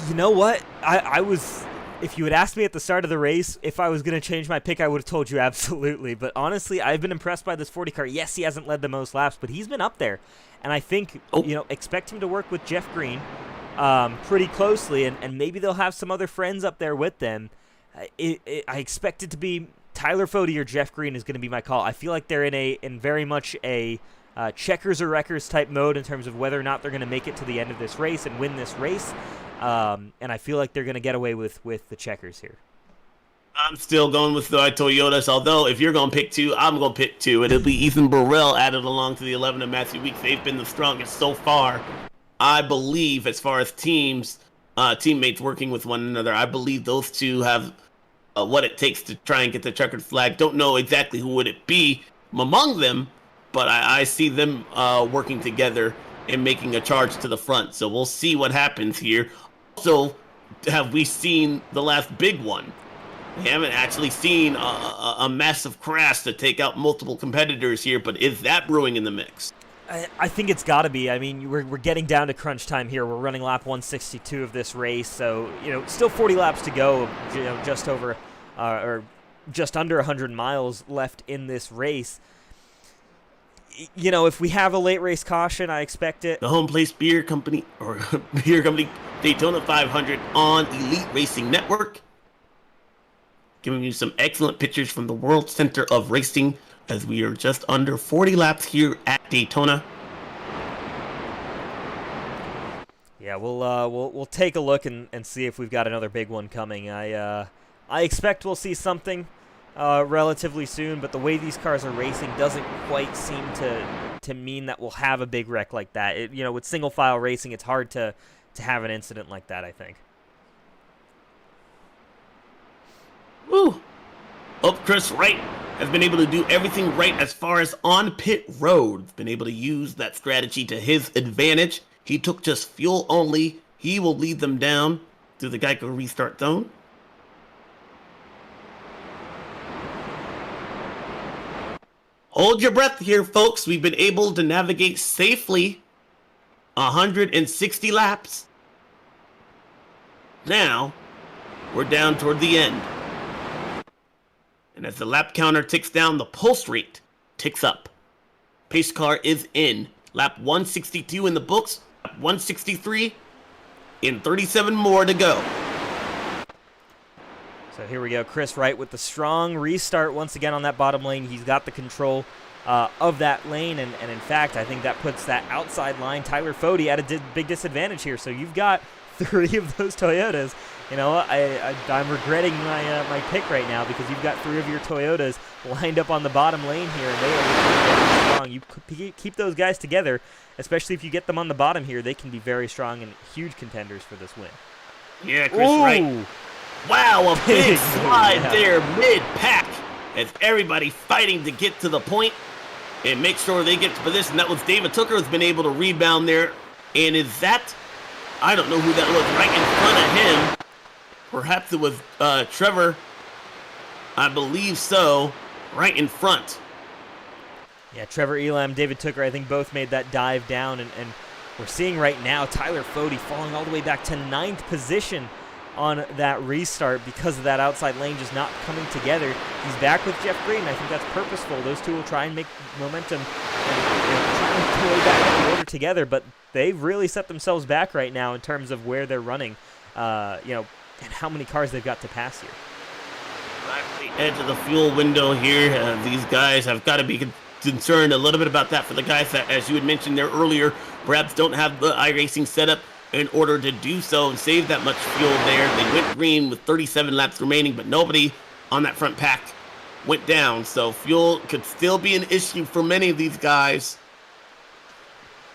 Speaker 2: You know what? I was, if you had asked me at the start of the race if I was going to change my pick, I would have told you absolutely. But honestly, I've been impressed by this 40 car. Yes, he hasn't led the most laps, but he's been up there. And I think, expect him to work with Jeff Green pretty closely, and maybe they'll have some other friends up there with them. I expect it to be Tyler Fody or Jeff Green is going to be my call. I feel like they're in very much a checkers or wreckers type mode in terms of whether or not they're going to make it to the end of this race and win this race. And I feel like they're going to get away with the checkers here.
Speaker 1: I'm still going with the Toyotas, although if you're going to pick 2, I'm going to pick 2. It'll be Ethan Burrell added along to the 11 of Matthew Weeks. They've been the strongest so far. I believe, as far as teammates working with one another, I believe those two have what it takes to try and get the checkered flag. Don't know exactly who would it be among them, but I see them working together and making a charge to the front. So we'll see what happens here. Also, have we seen the last big one? We haven't actually seen a massive crash to take out multiple competitors here, but is that brewing in the mix?
Speaker 2: I think it's got to be. I mean, we're getting down to crunch time here. We're running lap 162 of this race, so still 40 laps to go. Just over or just under 100 miles left in this race. If we have a late race caution, I expect it.
Speaker 1: The Homeplace Beer Company Daytona 500 on Elite Racing Network, giving you some excellent pictures from the World Center of Racing as we are just under 40 laps here at Daytona.
Speaker 2: Yeah, we'll take a look and see if we've got another big one coming. I expect we'll see something relatively soon, but the way these cars are racing doesn't quite seem to mean that we'll have a big wreck like that. With single file racing, it's hard to have an incident like that, I think.
Speaker 1: Woo! Chris Wright has been able to do everything right as far as on pit road. He's been able to use that strategy to his advantage. He took just fuel only. He will lead them down through the Geico restart zone. Hold your breath here, folks. We've been able to navigate safely 160 laps. Now, we're down toward the end. And as the lap counter ticks down, the pulse rate ticks up. Pace car is in. Lap 162 in the books. Lap 163 in 37 more to go.
Speaker 2: So here we go. Chris Wright with the strong restart once again on that bottom lane. He's got the control of that lane. And in fact, I think that puts that outside line, Tyler Fody, at a big disadvantage here. So you've got 3 of those Toyotas. You know, I'm regretting my pick right now because you've got 3 of your Toyotas lined up on the bottom lane here, and they are very strong. You keep those guys together, especially if you get them on the bottom here. They can be very strong and huge contenders for this win.
Speaker 1: Yeah, Chris Wright. Wow, a big slide there mid-pack as everybody fighting to get to the point and make sure they get to position. That was David Tooker who's been able to rebound there. And is that, I don't know who that was, right in front of him. Perhaps it was Trevor. I believe so. Right in front.
Speaker 2: Yeah, Trevor Elam, David Tooker, I think both made that dive down. And we're seeing right now Tyler Fody falling all the way back to 9th position on that restart because of that outside lane just not coming together. He's back with Jeff Green. I think that's purposeful. Those two will try and make momentum and try and make their way back in the order together, but they've really set themselves back right now in terms of where they're running, and how many cars they've got to pass here.
Speaker 1: Back to the edge of the fuel window here. These guys have got to be concerned a little bit about that for the guys that, as you had mentioned there earlier, perhaps don't have the iRacing setup in order to do so and save that much fuel there. They went green with 37 laps remaining, but nobody on that front pack went down. So fuel could still be an issue for many of these guys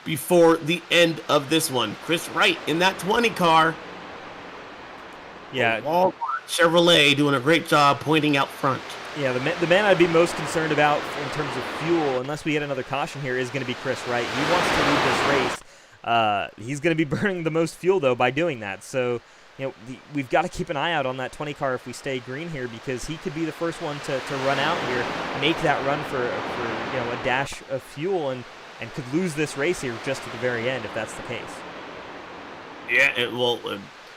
Speaker 1: before the end of this one. Chris Wright in that 20 car.
Speaker 2: Yeah.
Speaker 1: Walmart Chevrolet doing a great job pointing out front.
Speaker 2: Yeah, the man I'd be most concerned about in terms of fuel, unless we get another caution here, is going to be Chris Wright. He wants to lead this race. He's going to be burning the most fuel, though, by doing that. So, we've got to keep an eye out on that 20 car if we stay green here, because he could be the first one to run out here, make that run for a dash of fuel, and could lose this race here just at the very end if that's the case. Yeah,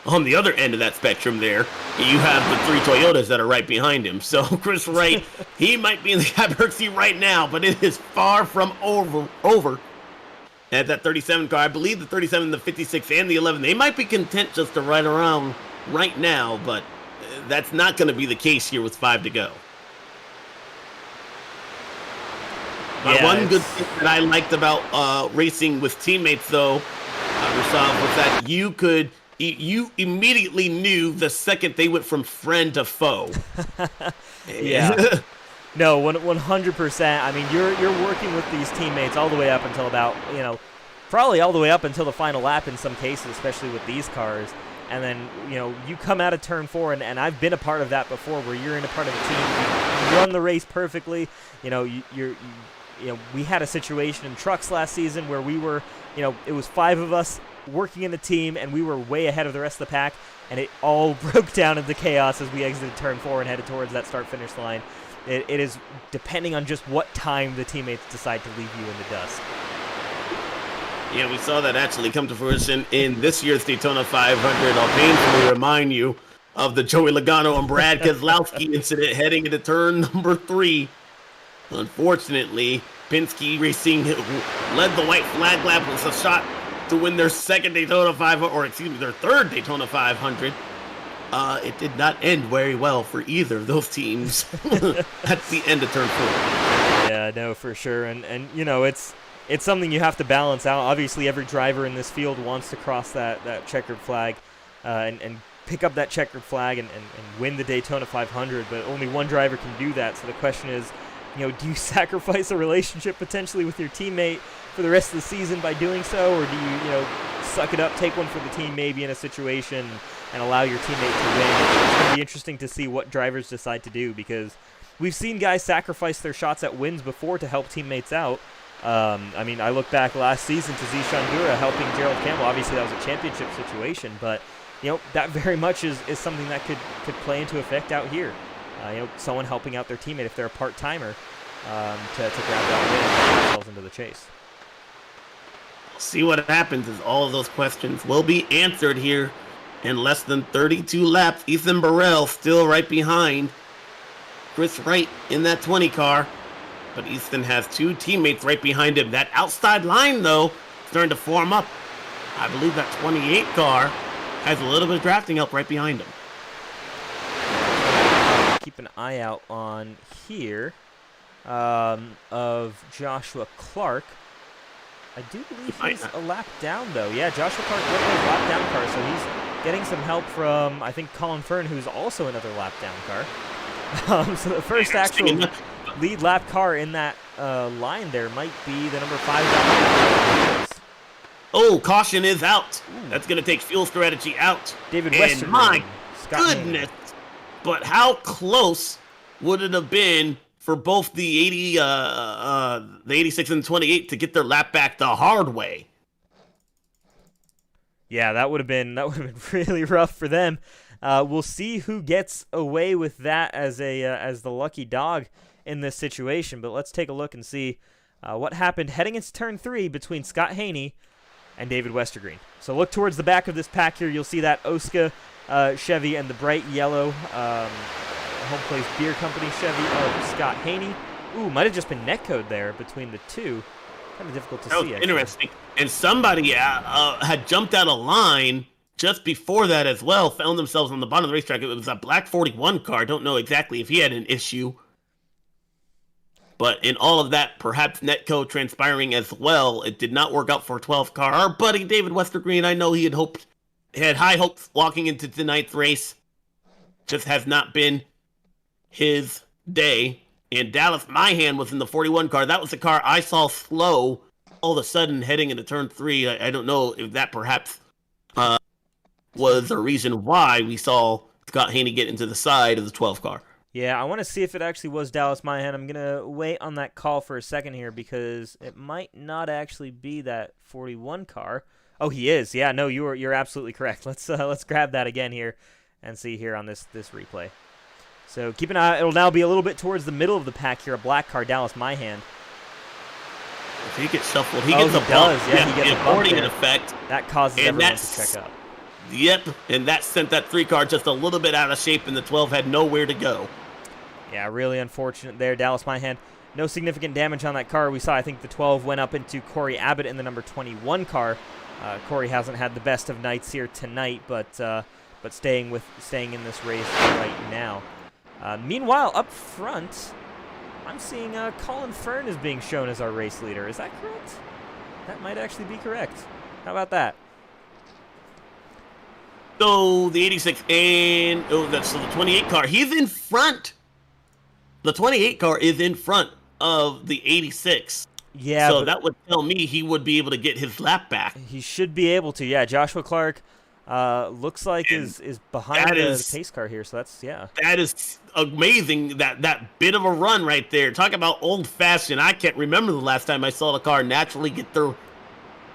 Speaker 1: on the other end of that spectrum there, you have the 3 Toyotas that are right behind him. So Chris Wright, he might be in the catbird seat right now, but it is far from over. At that 37 car, I believe the 37, the 56, and the 11, they might be content just to ride around right now, but that's not going to be the case here with 5 to go. One good thing that I liked about racing with teammates, though, Rashad, was that you immediately knew the second they went from friend to foe.
Speaker 2: Yeah. No, 100%. I mean, you're working with these teammates all the way up until about, probably all the way up until the final lap in some cases, especially with these cars. And then, you come out of turn 4, and I've been a part of that before, where you're in a part of a team, you run the race perfectly. We had a situation in trucks last season where we were, it was 5 of us working in a team, and we were way ahead of the rest of the pack, and it all broke down into chaos as we exited turn 4 and headed towards that start-finish line. It is depending on just what time the teammates decide to leave you in the dust.
Speaker 1: Yeah, we saw that actually come to fruition in this year's Daytona 500. I'll painfully remind you of the Joey Logano and Brad Keselowski incident heading into turn number 3. Unfortunately, Penske Racing led the white flag lap with a shot to win their second Daytona 500, or excuse me, their third Daytona 500. It did not end very well for either of those teams at the end of turn 4.
Speaker 2: Yeah, no, for sure. And it's something you have to balance out. Obviously, every driver in this field wants to cross that checkered flag and pick up that checkered flag and win the Daytona 500, but only one driver can do that. So the question is, do you sacrifice a relationship potentially with your teammate for the rest of the season by doing so, or do you, suck it up, take one for the team maybe in a situation and allow your teammate to win? It's going to be interesting to see what drivers decide to do, because we've seen guys sacrifice their shots at wins before to help teammates out. I look back last season to Zishan Gura helping Gerald Campbell. Obviously, that was a championship situation, but that very much is something that could play into effect out here. Someone helping out their teammate if they're a part-timer to grab that win and get themselves into the chase.
Speaker 1: See what happens as all of those questions will be answered here in less than 32 laps. Ethan Burrell still right behind Chris Wright in that 20 car, but Ethan has 2 teammates right behind him. That outside line, though, starting to form up. I believe that 28 car has a little bit of drafting help right behind him.
Speaker 2: Keep an eye out on here of Joshua Clark. I do believe he's a lap down, though. Yeah, Joshua Clark with his lap down car, so he's getting some help from, I think, Colin Fern, who's also another lap down car. So the first actual lead lap car in that line there might be the number 5.
Speaker 1: Oh, caution is out. That's going to take fuel strategy out.
Speaker 2: David Westergaard.
Speaker 1: My goodness. But how close would it have been for both the 86 and the 28 to get their lap back the hard way?
Speaker 2: Yeah, that would have been really rough for them. We'll see who gets away with that as the lucky dog in this situation. But let's take a look and see what happened heading into turn 3 between Scott Haney and David Westergreen. So look towards the back of this pack here. You'll see that Oscar Chevy and the bright yellow Homeplace Beer Company Chevy of Scott Haney. Ooh, might have just been netcode there between the two. Kind of difficult to see.
Speaker 1: That was interesting. And somebody had jumped out of line just before that as well, found themselves on the bottom of the racetrack. It was a black 41 car. I don't know exactly if he had an issue. But in all of that, perhaps netcode transpiring as well, it did not work out for a 12 car. Our buddy David Westergreen, I know he had high hopes walking into tonight's race. Just has not been his day. And Dallas Myhan was in the 41 car. That was the car I saw slow all of a sudden heading into turn 3. I don't know if that perhaps was a reason why we saw Scott Haney get into the side of the 12 car.
Speaker 2: Yeah, I want to see if it actually was Dallas Myhan. I'm going to wait on that call for a second here because it might not actually be that 41 car. Oh, he is. Yeah, no, you're absolutely correct. Let's grab that again here and see here on this replay. So keep an eye. It'll now be a little bit towards the middle of the pack here. A black car, Dallas Myhan.
Speaker 1: If he gets shuffled, he gets a bump.
Speaker 2: Yeah, he gets a bump
Speaker 1: in effect.
Speaker 2: That causes everyone to check up.
Speaker 1: Yep, and that sent that 3 car just a little bit out of shape, and the 12 had nowhere to go.
Speaker 2: Yeah, really unfortunate there. Dallas Myhan, no significant damage on that car. We saw, I think, the 12 went up into Corey Abbott in the number 21 car. Corey hasn't had the best of nights here tonight, but staying in this race right now. Meanwhile, up front, I'm seeing Colin Fern is being shown as our race leader. Is that correct? That might actually be correct. How about that?
Speaker 1: So the 86 and that's the 28 car. He's in front. The 28 car is in front of the 86.
Speaker 2: Yeah.
Speaker 1: So that would tell me he would be able to get his lap back.
Speaker 2: He should be able to. Yeah. Joshua Clark looks like is behind the pace car here. So that's
Speaker 1: That is amazing. That bit of a run right there. Talk about old fashioned. I can't remember the last time I saw the car naturally get their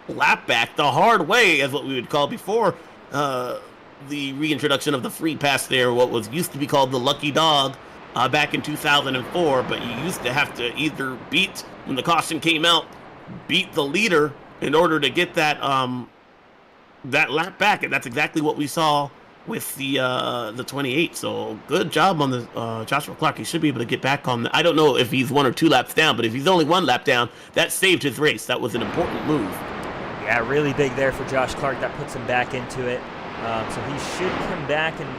Speaker 1: lap back the hard way, as what we would call before the reintroduction of the free pass there, what was used to be called the lucky dog back in 2004, but you used to have to either beat, when the caution came out, beat the leader in order to get that that lap back, and that's exactly what we saw with the 28. So good job on the Joshua Clark. He should be able to get back on I don't know if he's 1 or 2 laps down, but if he's only 1 lap down, that saved his race. That was an important move.
Speaker 2: Yeah, really big there for Josh Clark. That puts him back into it. So he should come back, and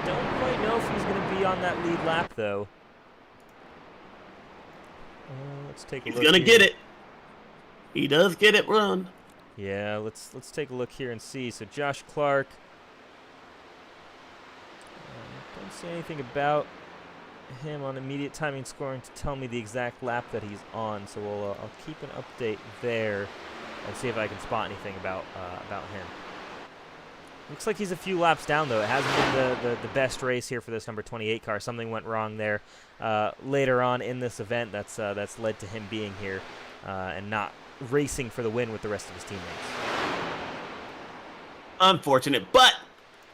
Speaker 2: don't quite know if he's going to be on that lead lap, though. Let's take a look.
Speaker 1: He's going to get it. He does get it run.
Speaker 2: Yeah, let's take a look here and see. So Josh Clark. Don't see anything about him on immediate timing scoring to tell me the exact lap that he's on. So I'll keep an update there and see if I can spot anything about him. Looks like he's a few laps down, though. It hasn't been the best race here for this number 28 car. Something went wrong there later on in this event that's led to him being here and not racing for the win with the rest of his teammates.
Speaker 1: Unfortunate, but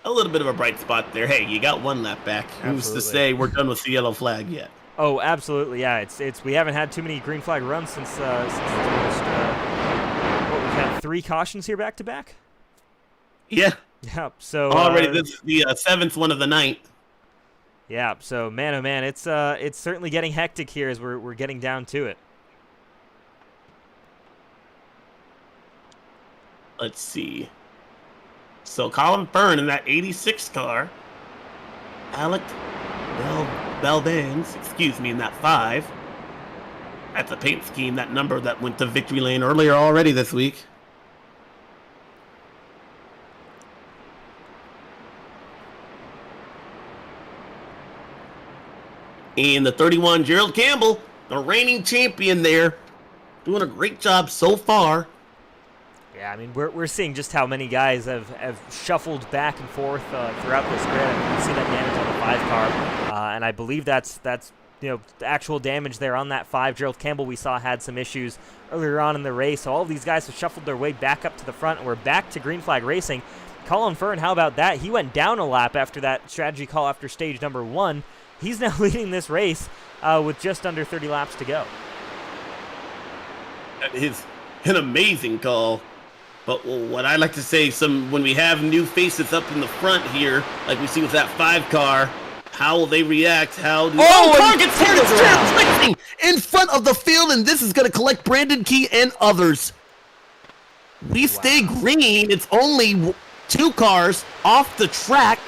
Speaker 1: a little bit of a bright spot there. Hey, you got 1 lap back. Who's to say we're done with the yellow flag yet?
Speaker 2: Oh, absolutely, yeah. It's we haven't had too many green flag runs since we've had 3 cautions here back to back.
Speaker 1: Yeah.
Speaker 2: Yep. So
Speaker 1: already this is the 7th one of the night.
Speaker 2: Yeah. So man, oh man, it's certainly getting hectic here as we're getting down to it.
Speaker 1: Let's see. So Colin Fern in that 86 car. Alec Belvans, excuse me, in that 5. That's a paint scheme, that number that went to victory lane earlier already this week. And the 31, Gerald Campbell, the reigning champion there, doing a great job so far.
Speaker 2: Yeah, I mean, we're seeing just how many guys have shuffled back and forth throughout this grid. I mean, you see that damage on the 5 car, and I believe that's the actual damage there on that 5. Gerald Campbell, we saw, had some issues earlier on in the race. So all of these guys have shuffled their way back up to the front, and we're back to green flag racing. Colin Fern, how about that? He went down a lap after that strategy call after stage number 1. He's now leading this race with just under 30 laps to go.
Speaker 1: That is an amazing call. But what I like to say, when we have new faces up in the front here, like we see with that 5 car, how will they react? How do car gets here, it's Jared Rexing in front of the field, and this is going to collect Brandon Key and others. We stay green. It's only 2 cars off the track.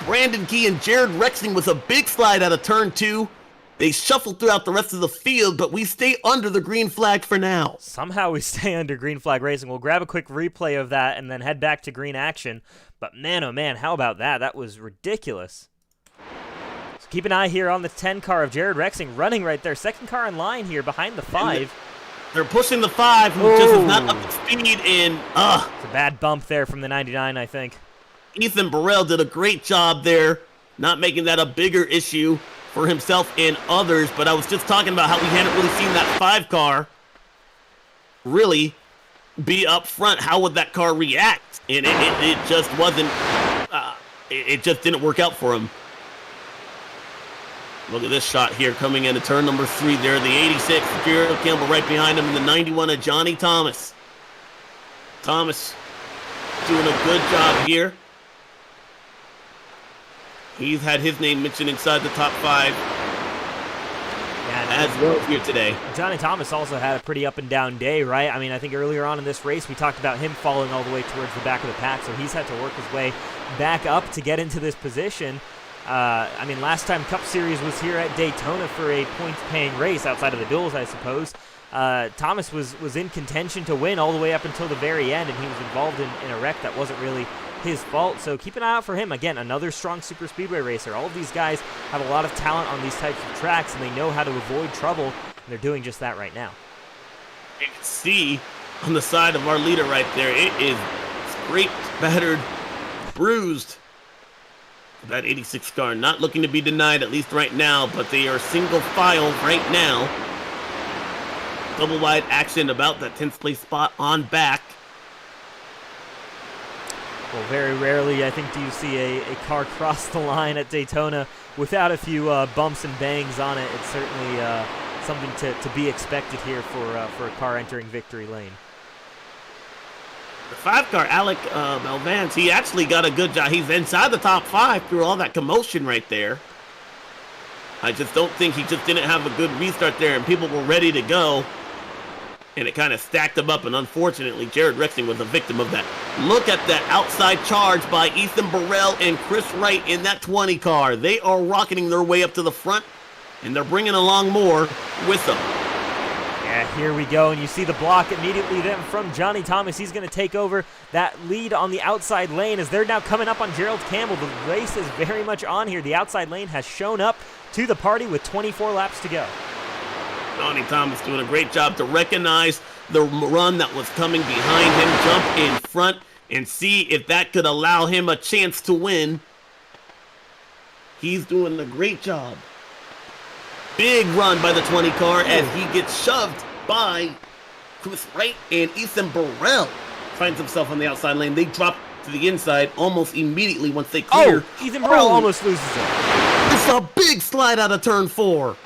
Speaker 1: Brandon Key and Jared Rexing with a big slide out of turn 2. They shuffle throughout the rest of the field, but we stay under the green flag for now.
Speaker 2: Somehow we stay under green flag racing. We'll grab a quick replay of that and then head back to green action. But man, oh man, how about that? That was ridiculous. So keep an eye here on the 10 car of Jared Rexing running right there. Second car in line here behind the 5.
Speaker 1: They're pushing the 5, who just is not up to speed, and
Speaker 2: it's a bad bump there from the 99, I think.
Speaker 1: Ethan Burrell did a great job there, not making that a bigger issue for himself and others, but I was just talking about how we hadn't really seen that 5 car really be up front. How would that car react? And it just wasn't, it just didn't work out for him. Look at this shot here coming into turn number 3 there. The 86, Gerald Campbell right behind him, and the 91 of Johnny Thomas. Thomas doing a good job here. He's had his name mentioned inside the top 5 as well here today.
Speaker 2: Johnny Thomas also had a pretty up and down day, right? I mean, I think earlier on in this race, we talked about him falling all the way towards the back of the pack, so he's had to work his way back up to get into this position. I mean, last time Cup Series was here at Daytona for a points-paying race outside of the duels, I suppose. Thomas was in contention to win all the way up until the very end, and he was involved in a wreck that wasn't really his fault. So keep an eye out for him. Again, another strong super speedway racer. All of these guys have a lot of talent on these types of tracks, and they know how to avoid trouble, and they're doing just that right now.
Speaker 1: You can see on the side of our leader right there, it is scraped, battered, bruised. That 86 car not looking to be denied, at least right now, but they are single file right now. Double wide action about that 10th place spot on back.
Speaker 2: Well, very rarely, I think, do you see a car cross the line at Daytona without a few bumps and bangs on it. It's certainly something to be expected here for a car entering victory lane.
Speaker 1: The 5 car, Alec Melvance, he actually got a good job. He's inside the top 5 through all that commotion right there. I just don't think he just didn't have a good restart there, and people were ready to go. And it kind of stacked them up, and unfortunately, Jared Rexing was a victim of that. Look at that outside charge by Ethan Burrell and Chris Wright in that 20 car. They are rocketing their way up to the front, and they're bringing along more with them.
Speaker 2: Yeah, here we go, and you see the block immediately then from Johnny Thomas. He's going to take over that lead on the outside lane as they're now coming up on Gerald Campbell. The race is very much on here. The outside lane has shown up to the party with 24 laps to go.
Speaker 1: Johnny Thomas doing a great job to recognize the run that was coming behind him, jump in front, and see if that could allow him a chance to win. He's doing a great job. Big run by the 20 car as he gets shoved by Chris Wright, and Ethan Burrell finds himself on the outside lane. They drop to the inside almost immediately once they clear.
Speaker 2: Ethan Burrell almost loses it.
Speaker 1: It's a big slide out of turn 4.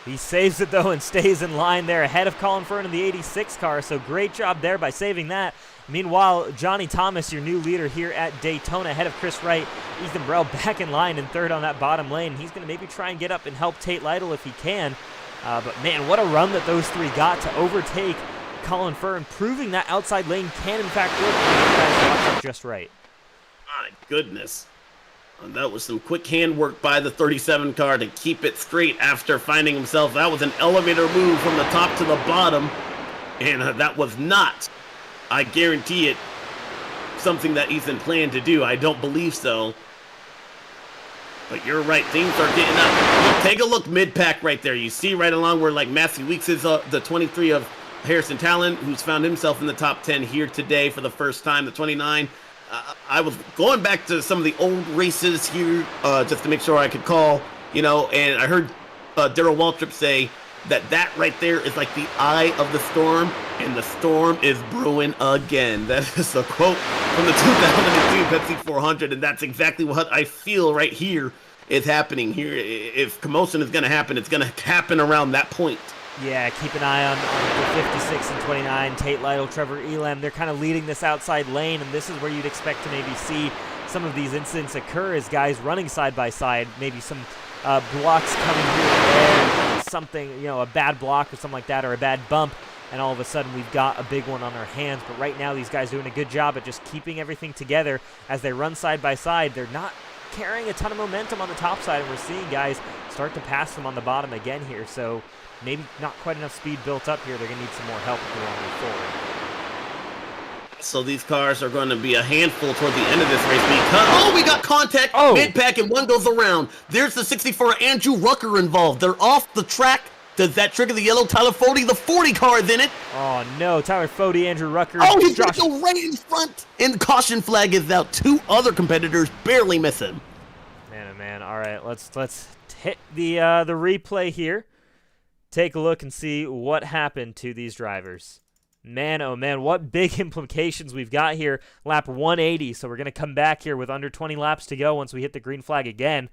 Speaker 2: He saves it, though, and stays in line there ahead of Colin Fern in the 86 car, so great job there by saving that. Meanwhile, Johnny Thomas, your new leader here at Daytona, ahead of Chris Wright. Ethan Burrell back in line in third on that bottom lane. He's going to maybe try and get up and help Tate Lytle if he can. But, man, what a run that those 3 got to overtake Colin Fern, proving that outside lane can, in fact, work when you guys watch it just right.
Speaker 1: My goodness. And that was some quick handwork by the 37 car to keep it straight after finding himself. That was an elevator move from the top to the bottom. And that was not, I guarantee it, something that Ethan planned to do. I don't believe so. But you're right, things are getting up. Look, take a look mid-pack right there. You see right along where like Matthew Weeks is the 23 of Harrison Talon, who's found himself in the top 10 here today for the first time. The 29. I was going back to some of the old races here just to make sure I could call, and I heard Darrell Waltrip say that right there is like the eye of the storm, and the storm is brewing again. That is a quote from the 2002 Pepsi 400, and that's exactly what I feel right here is happening here. If commotion is going to happen, it's going to happen around that point.
Speaker 2: Yeah, keep an eye on the 56 and 29, Tate Lytle, Trevor Elam. They're kind of leading this outside lane, and this is where you'd expect to maybe see some of these incidents occur as guys running side by side, maybe some blocks coming here and there, something, a bad block or something like that, or a bad bump, and all of a sudden we've got a big one on our hands. But right now these guys are doing a good job at just keeping everything together as they run side by side. They're not carrying a ton of momentum on the top side, and we're seeing guys start to pass them on the bottom again here, so maybe not quite enough speed built up here. They're going to need some more help if they want to move forward.
Speaker 1: So these cars are going to be a handful toward the end of this race because, we got contact mid-pack and one goes around. There's the 64 Andrew Rucker involved. They're off the track. Does that trigger the yellow Tyler Fode? The 40 car is in it.
Speaker 2: Oh, no. Tyler Fode, Andrew Rucker.
Speaker 1: Oh, he's going to go right in front. And the caution flag is out. Two other competitors barely miss him.
Speaker 2: Man, oh, man. All right, let's hit the replay here. Take a look and see what happened to these drivers. Man, oh man, what big implications we've got here. Lap 180, so we're going to come back here with under 20 laps to go once we hit the green flag again.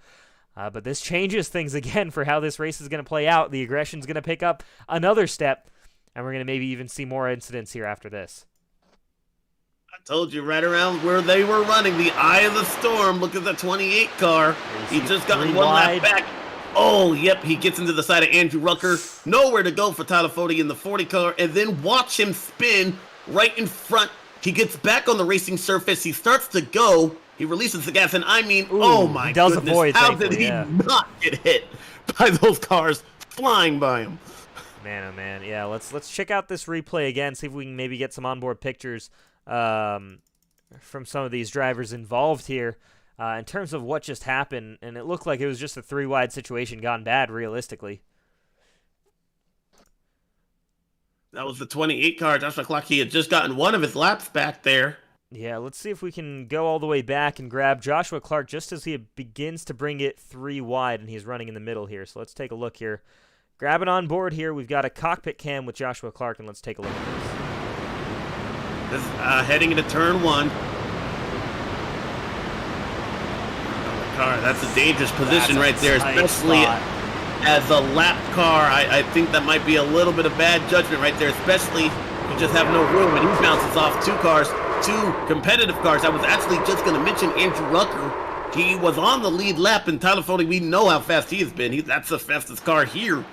Speaker 2: But this changes things again for how this race is going to play out. The aggression's going to pick up another step, and we're going to maybe even see more incidents here after this.
Speaker 1: I told you right around where they were running, the eye of the storm. Look at the 28 car. He just got one lap back. Oh, yep, he gets into the side of Andrew Rucker. Nowhere to go for Tyler Fode in the 40 car. And then watch him spin right in front. He gets back on the racing surface. He starts to go. He releases the gas. And oh my goodness.
Speaker 2: Avoid,
Speaker 1: how did he not get hit by those cars flying by him?
Speaker 2: Man, oh man. Yeah, let's check out this replay again. See if we can maybe get some onboard pictures from some of these drivers involved here. In terms of what just happened, and it looked like it was just a three-wide situation gone bad, realistically.
Speaker 1: That was the 28 car. Josh McClock, he had just gotten one of his laps back there.
Speaker 2: Yeah, let's see if we can go all the way back and grab Joshua Clark just as he begins to bring it three wide, and he's running in the middle here. So let's take a look here. Grab it on board here. We've got a cockpit cam with Joshua Clark, and let's take a look at
Speaker 1: this. This heading into turn one. That's a dangerous position right there, especially as a lap car. I think that might be a little bit of bad judgment right there, especially if you just have no room, and he bounces off two competitive cars. I was actually just going to mention Andrew Rucker. He was on the lead lap, and Tyler Fode, we know how fast he has been. That's the fastest car here.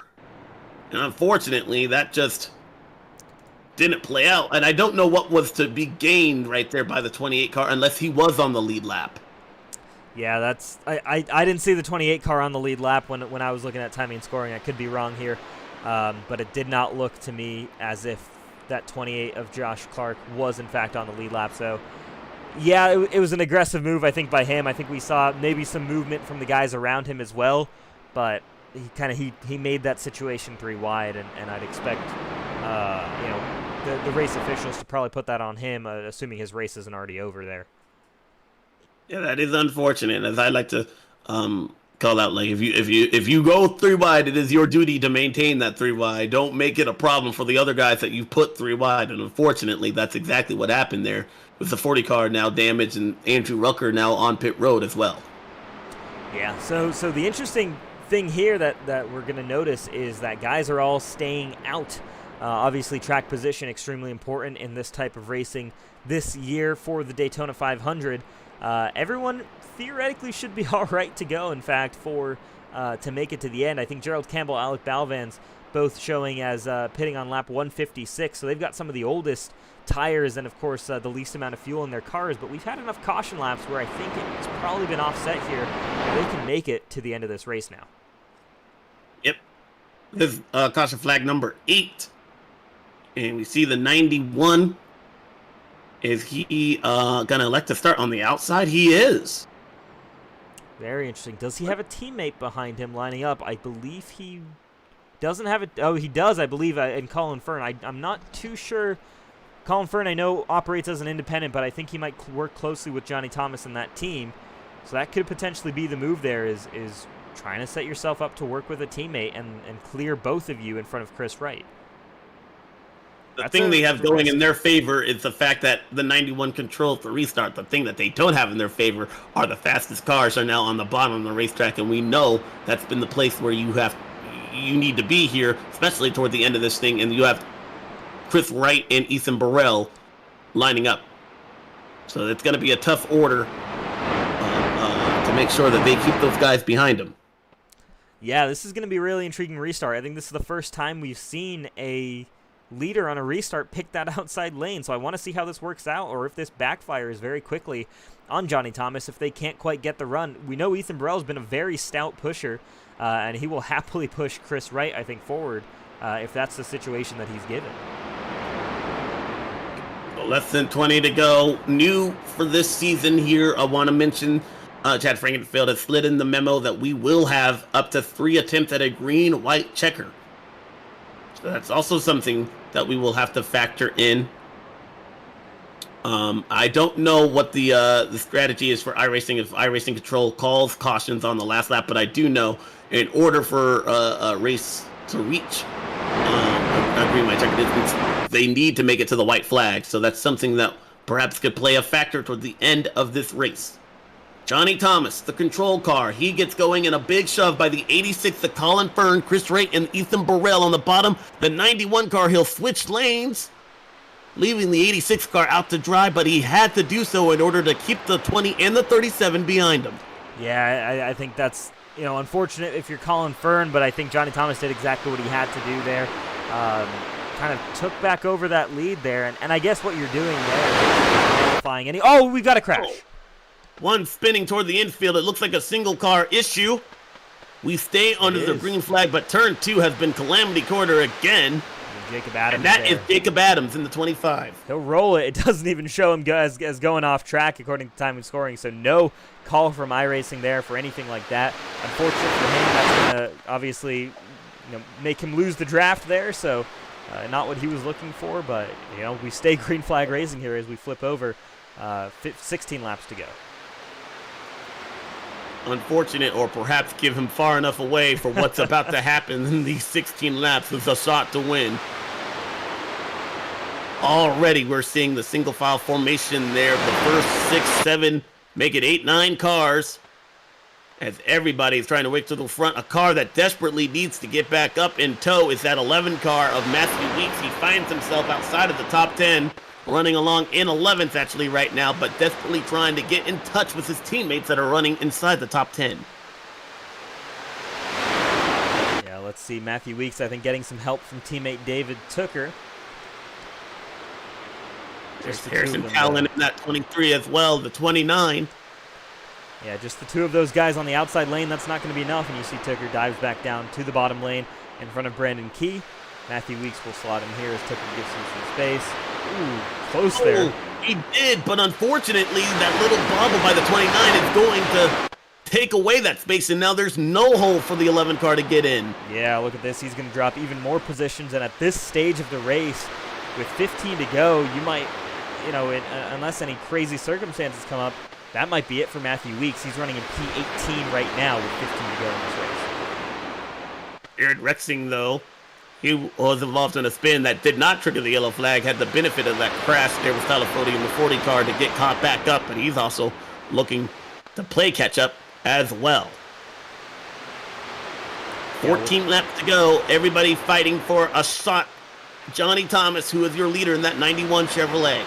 Speaker 1: And unfortunately, that just didn't play out. And I don't know what was to be gained right there by the 28 car unless he was on the lead lap.
Speaker 2: Yeah, that's I didn't see the 28 car on the lead lap when I was looking at timing and scoring. I could be wrong here, but it did not look to me as if that 28 of Josh Clark was in fact on the lead lap. So, yeah, it was an aggressive move, I think, by him. I think we saw maybe some movement from the guys around him as well, but he made that situation three wide, and I'd expect the race officials to probably put that on him, assuming his race isn't already over there.
Speaker 1: Yeah, that is unfortunate. As I like to call out, like if you go three wide, it is your duty to maintain that three wide. Don't make it a problem for the other guys that you put three wide. And unfortunately, that's exactly what happened there with the 40 car now damaged and Andrew Rucker now on pit road as well.
Speaker 2: Yeah. So the interesting thing here that we're going to notice is that guys are all staying out. Obviously, track position extremely important in this type of racing this year for the Daytona 500. Everyone theoretically should be all right to go, in fact, to make it to the end. I think Gerald Campbell, Alec Balvans, both showing as pitting on lap 156, so they've got some of the oldest tires and, of course, the least amount of fuel in their cars, but we've had enough caution laps where I think it's probably been offset here, and they can make it to the end of this race now.
Speaker 1: Yep. This is caution flag number 8. And we see the 91. Is he going to elect to start on the outside? He is.
Speaker 2: Very interesting. Does he have a teammate behind him lining up? I believe he doesn't have it. Oh, he does, I believe, in Colin Fern. I'm not too sure. Colin Fern, I know, operates as an independent, but I think he might work closely with Johnny Thomas and that team. So that could potentially be the move there, is trying to set yourself up to work with a teammate and clear both of you in front of Chris Wright.
Speaker 1: The thing they have going in their favor is the fact that the 91 controls the restart. The thing that they don't have in their favor are the fastest cars are now on the bottom of the racetrack, and we know that's been the place where you need to be here, especially toward the end of this thing, and you have Chris Wright and Ethan Burrell lining up. So it's going to be a tough order to make sure that they keep those guys behind them.
Speaker 2: Yeah, this is going to be a really intriguing restart. I think this is the first time we've seen a leader on a restart pick that outside lane, so I want to see how this works out, or if this backfires very quickly on Johnny Thomas if they can't quite get the run. We know Ethan Burrell's been a very stout pusher, and he will happily push Chris Wright, I think, forward if that's the situation that he's given.
Speaker 1: Less than 20 to go. New for this season here, I want to mention Chad Frankenfield has slid in the memo that we will have up to 3 attempts at a green-white checker. So that's also something that we will have to factor in. I don't know what the strategy is for iRacing if iRacing Control calls cautions on the last lap, but I do know in order for a race to reach a green-white checker distance, they need to make it to the white flag. So that's something that perhaps could play a factor toward the end of this race. Johnny Thomas, the control car, he gets going in a big shove by the 86, the Colin Fern, Chris Wright, and Ethan Burrell on the bottom. The 91 car, he'll switch lanes, leaving the 86 car out to dry, but he had to do so in order to keep the 20 and the 37 behind him.
Speaker 2: Yeah, I think that's, unfortunate if you're Colin Fern, but I think Johnny Thomas did exactly what he had to do there. Kind of took back over that lead there, and I guess what you're doing there is flying any. Oh, we've got a crash.
Speaker 1: One spinning toward the infield. It looks like a single car issue. We stay under the green flag, but turn 2 has been calamity corner again.
Speaker 2: Jacob Adams.
Speaker 1: And that is Jacob Adams in the 25.
Speaker 2: He'll roll it. It doesn't even show him as going off track according to time and scoring. So no call from iRacing there for anything like that. Unfortunate for him, that's going to obviously make him lose the draft there. So not what he was looking for, but we stay green flag racing here as we flip over 16 laps to go.
Speaker 1: Unfortunate, or perhaps give him far enough away for what's about to happen in these 16 laps with a shot to win. Already we're seeing the single file formation there. The first 6, 7, make it 8, 9 cars. As everybody's trying to wake to the front. A car that desperately needs to get back up in tow is that 11 car of Matthew Weeks. He finds himself outside of the top 10. Running along in 11th actually right now, but desperately trying to get in touch with his teammates that are running inside the top 10.
Speaker 2: Yeah, let's see. Matthew Weeks, I think, getting some help from teammate David Tooker.
Speaker 1: There's Harrison Callan in that 23 as well, the 29.
Speaker 2: Yeah, just the 2 of those guys on the outside lane. That's not going to be enough, and you see Tooker dives back down to the bottom lane in front of Brandon Key. Matthew Weeks will slot in here as Tooker gives him some space. Ooh, close there.
Speaker 1: He did, but unfortunately, that little bobble by the 29 is going to take away that space, and now there's no hole for the 11 car to get in.
Speaker 2: Yeah, look at this. He's going to drop even more positions, and at this stage of the race, with 15 to go, you might, unless any crazy circumstances come up, that might be it for Matthew Weeks. He's running in P18 right now with 15 to go in this race.
Speaker 1: Jared Rexing, though, he was involved in a spin that did not trigger the yellow flag, had the benefit of that crash there with Tyler Fody in the 40 car to get caught back up, but he's also looking to play catch up as well. 14 laps to go. Everybody fighting for a shot. Johnny Thomas, who is your leader in that 91 Chevrolet.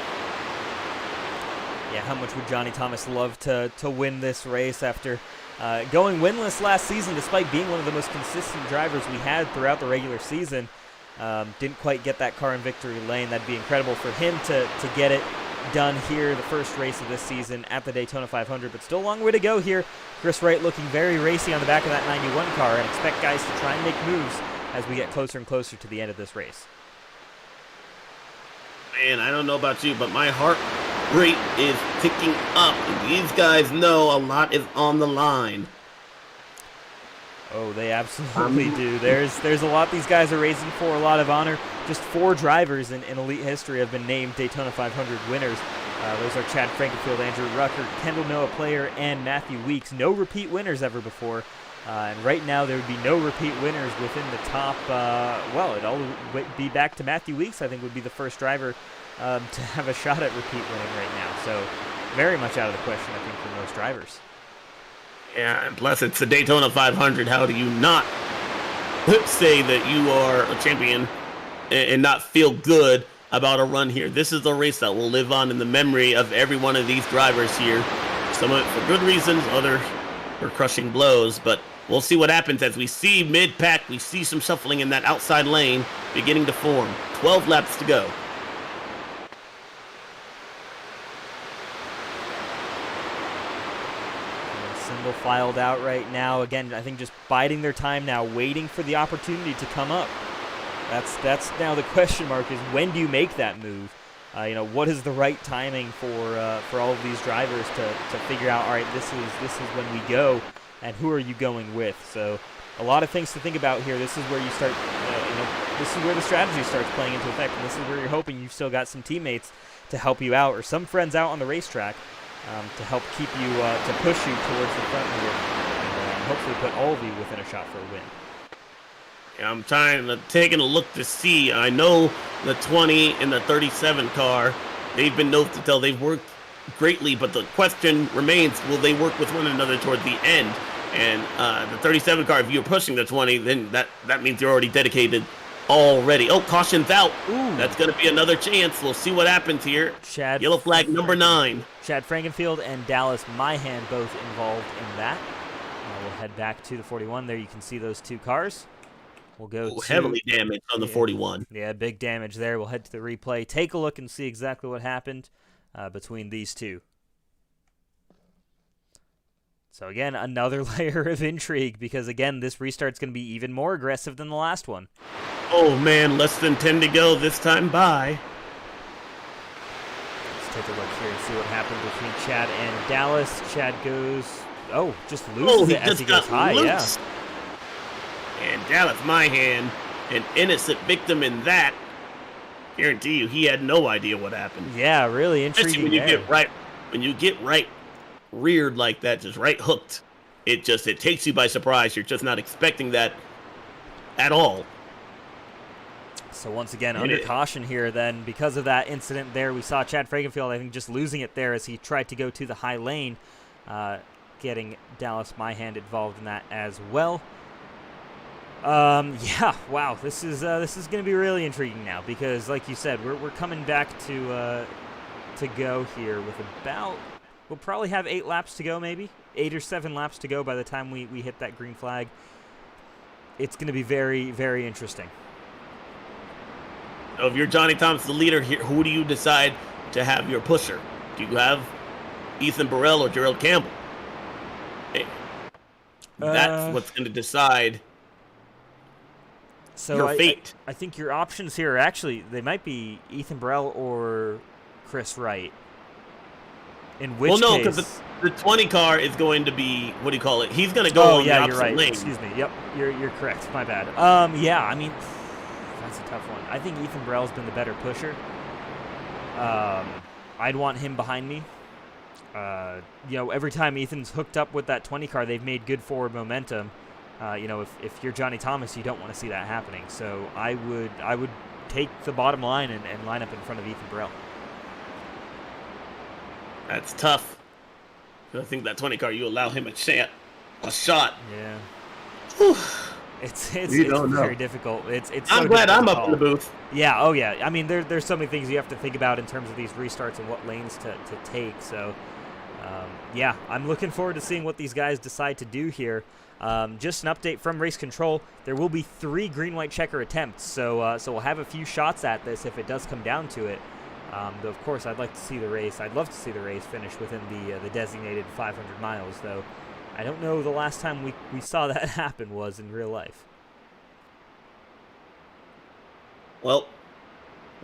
Speaker 2: Yeah, how much would Johnny Thomas love to win this race after going winless last season, despite being one of the most consistent drivers we had throughout the regular season? Didn't quite get that car in victory lane. That'd be incredible for him to get it done here, the first race of this season at the Daytona 500, but still a long way to go here. Chris Wright looking very racy on the back of that 91 car, and expect guys to try and make moves as we get closer and closer to the end of this race.
Speaker 1: Man, I don't know about you, but my heart rate is ticking up. These guys know a lot is on the line.
Speaker 2: Oh, they absolutely do. There's a lot these guys are racing for, a lot of honor. Just 4 drivers in Elite history have been named Daytona 500 winners. Those are Chad Frankenfield, Andrew Rucker, Kendall Noah Player, and Matthew Weeks. No repeat winners ever before. And right now there would be no repeat winners within the top. Well, it all would be back to Matthew Weeks, I think, would be the first driver to have a shot at repeat winning right now. So very much out of the question, I think, for most drivers.
Speaker 1: Yeah, and plus it's the Daytona 500. How do you not say that you are a champion and not feel good about a run here? This is a race that will live on in the memory of every one of these drivers here. Some of it for good reasons, other for crushing blows, but we'll see what happens as we see mid-pack. We see some shuffling in that outside lane beginning to form. 12 laps to go.
Speaker 2: Single filed out right now. Again, I think just biding their time now, waiting for the opportunity to come up. That's now the question mark, is when do you make that move? What is the right timing for all of these drivers to figure out, all right, this is when we go, and who are you going with? So a lot of things to think about here. This is where you start, this is where the strategy starts playing into effect, and this is where you're hoping you've still got some teammates to help you out, or some friends out on the racetrack to help keep you, to push you towards the front here, and hopefully put all of you within a shot for a win.
Speaker 1: Yeah, I'm taking a look to see. I know the 20 and the 37 car, they've been nose to tail. They've worked greatly, but the question remains, will they work with one another toward the end? And the 37 car, if you're pushing the 20, then that means you're already dedicated already. Oh, caution's out.
Speaker 2: Ooh.
Speaker 1: That's going to be another chance. We'll see what happens here. Yellow flag number 9.
Speaker 2: Chad Frankenfield and Dallas Myhan both involved in that. We'll head back to the 41. There you can see those 2 cars. We'll go
Speaker 1: heavily damaged on the 41.
Speaker 2: Yeah, big damage there. We'll head to the replay, take a look, and see exactly what happened between these 2. So again, another layer of intrigue, because again, this restart's going to be even more aggressive than the last one.
Speaker 1: Oh man, less than 10 to go this time by.
Speaker 2: Let's take a look here and see what happened between Chad and Dallas. Chad goes, just loses it as he goes high, yeah.
Speaker 1: And Dallas Myhan, an innocent victim in that. Guarantee you, he had no idea what happened.
Speaker 2: Yeah, really intriguing.
Speaker 1: Especially when you get right reared like that, just right hooked, it takes you by surprise. You're just not expecting that at all.
Speaker 2: So once again, under caution here then, because of that incident there, we saw Chad Frankenfield, I think, just losing it there as he tried to go to the high lane, getting Dallas Myhan involved in that as well. Yeah, wow, this is going to be really intriguing now, because like you said, we're coming back to go here with we'll probably have 8 laps to go, maybe 8 or 7 laps to go by the time we hit that green flag. It's going to be very, very interesting.
Speaker 1: So if you're Johnny Thomas, the leader here, who do you decide to have your pusher? Do you have Ethan Burrell or Gerald Campbell? That's what's going to decide your fate.
Speaker 2: I think your options here are actually, they might be Ethan Burrell or Chris Wright. In which case...
Speaker 1: Well, no, because the 20 car is going to be, what do you call it? He's going to go on the opposite
Speaker 2: you're right.
Speaker 1: lane.
Speaker 2: Excuse me. Yep, you're correct. My bad. Yeah, I mean, that's a tough one. I think Ethan Burrell's been the better pusher. I'd want him behind me. Every time Ethan's hooked up with that 20 car, they've made good forward momentum. If you're Johnny Thomas, you don't want to see that happening. So I would take the bottom line and line up in front of Ethan Burrell.
Speaker 1: That's tough. I think that 20 car, you allow him a shot.
Speaker 2: Yeah.
Speaker 1: Whew.
Speaker 2: It's very difficult.
Speaker 1: I'm glad I'm up in the booth.
Speaker 2: Yeah. Oh yeah. I mean, there's so many things you have to think about in terms of these restarts and what lanes to take. So, yeah, I'm looking forward to seeing what these guys decide to do here. Just an update from race control. There will be 3 green-white checker attempts, so we'll have a few shots at this if it does come down to it. Though, of course, I'd love to see the race finish within the designated 500 miles, though. I don't know the last time we saw that happen was in real life.
Speaker 1: Well,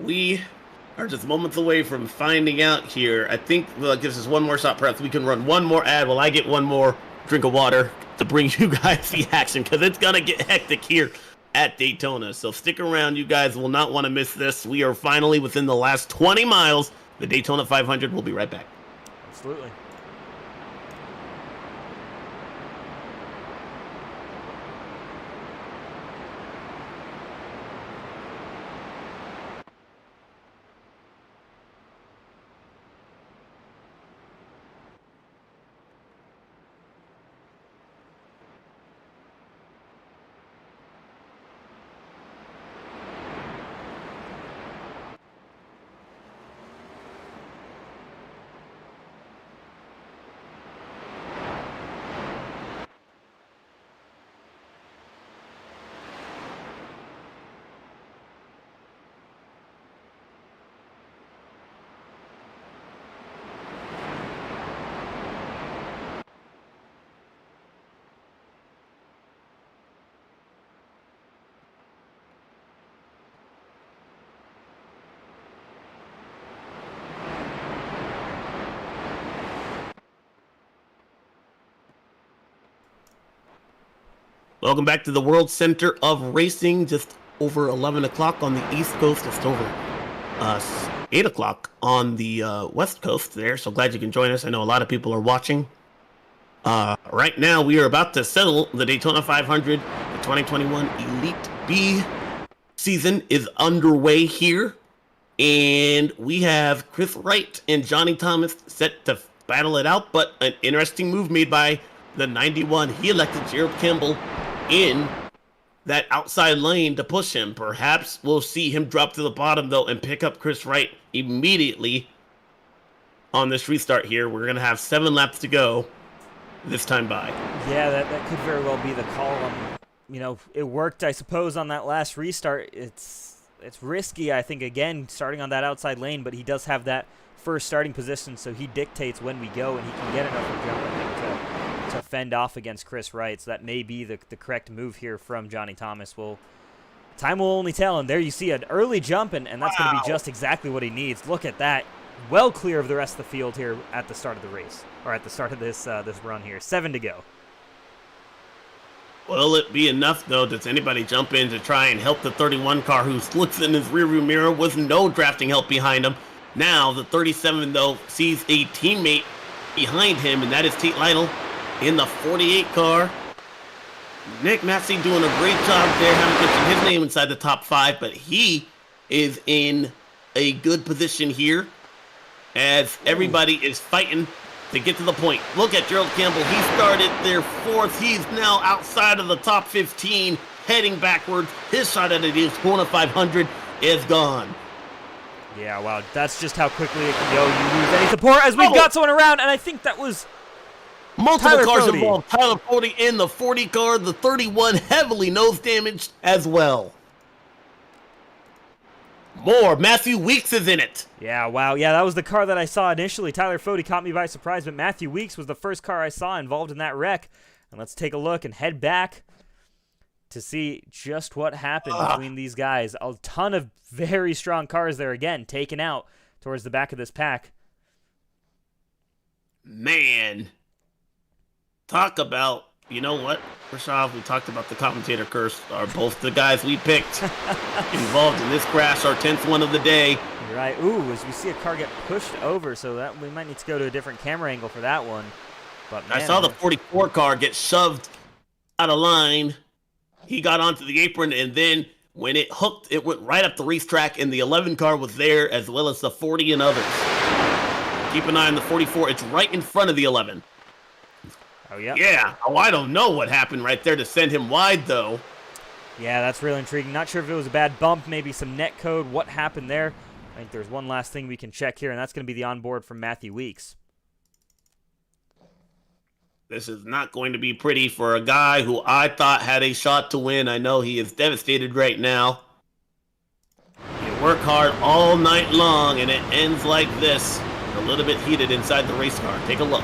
Speaker 1: we are just moments away from finding out here. I think that gives us one more shot. Perhaps we can run one more ad while I get one more drink of water to bring you guys the action, because it's going to get hectic here at Daytona. So stick around. You guys will not want to miss this. We are finally within the last 20 miles. The Daytona 500. We'll be right back.
Speaker 2: Absolutely.
Speaker 1: Welcome back to the World Center of Racing. Just over 11 o'clock on the East Coast. Just over 8 o'clock on the West Coast there. So glad you can join us. I know a lot of people are watching. Right now, we are about to settle the Daytona 500. The 2021 Elite B season is underway here. And we have Chris Wright and Johnny Thomas set to battle it out. But an interesting move made by the 91. He elected Gerald Campbell in that outside lane to push him. Perhaps we'll see him drop to the bottom, though, and pick up Chris Wright immediately on this restart here. We're going to have 7 laps to go this time by.
Speaker 2: Yeah, that could very well be the call. You know, it worked, I suppose, on that last restart. It's risky, I think, again, starting on that outside lane, but he does have that first starting position, so he dictates when we go, and he can get enough of jump, I think, to fend off against Chris Wright. So that may be the correct move here from Johnny Thomas. Time will only tell. And there you see an early jump, and that's going to be just exactly what he needs. Look at that. Well clear of the rest of the field here at the start of the race, or at the start of this run here. 7 to go.
Speaker 1: Will it be enough, though? Does anybody jump in to try and help the 31 car who looks in his rearview mirror with no drafting help behind him? Now, the 37, though, sees a teammate behind him, and that is Tate Lytle in the 48 car. Nick Massey doing a great job there. Haven't mentioned his name inside the top 5, but he is in a good position here as everybody is fighting to get to the point. Look at Gerald Campbell. He started there 4th. He's now outside of the top 15, heading backwards. His shot at the Daytona 500 is gone.
Speaker 2: Yeah, wow. That's just how quickly it can go. You lose any support as we've got someone around, and I think that was
Speaker 1: multiple
Speaker 2: Tyler
Speaker 1: cars
Speaker 2: Fody
Speaker 1: involved. Tyler Fody in the 40 car, the 31 heavily nose damaged as well. More. Matthew Weeks is in it.
Speaker 2: Yeah, wow. Yeah, that was the car that I saw initially. Tyler Fody caught me by surprise, but Matthew Weeks was the first car I saw involved in that wreck. And let's take a look and head back to see just what happened between these guys. A ton of very strong cars there again, taken out towards the back of this pack.
Speaker 1: Man. Talk about, you know what, Rashad, we talked about the commentator curse. Are both the guys we picked involved in this crash, our 10th one of the day.
Speaker 2: You're right. Ooh, as we see a car get pushed over, so that we might need to go to a different camera angle for that one. But man,
Speaker 1: I saw the 44 car get shoved out of line. He got onto the apron, and then when it hooked, it went right up the racetrack, and the 11 car was there, as well as the 40 and others. Keep an eye on the 44. It's right in front of the 11.
Speaker 2: Oh, yeah.
Speaker 1: Yeah. Oh, I don't know what happened right there to send him wide, though.
Speaker 2: Yeah, that's really intriguing. Not sure if it was a bad bump, maybe some net code. What happened there? I think there's one last thing we can check here, and that's going to be the onboard from Matthew Weeks.
Speaker 1: This is not going to be pretty for a guy who I thought had a shot to win. I know he is devastated right now. You work hard all night long, and it ends like this. A little bit heated inside the race car. Take a look.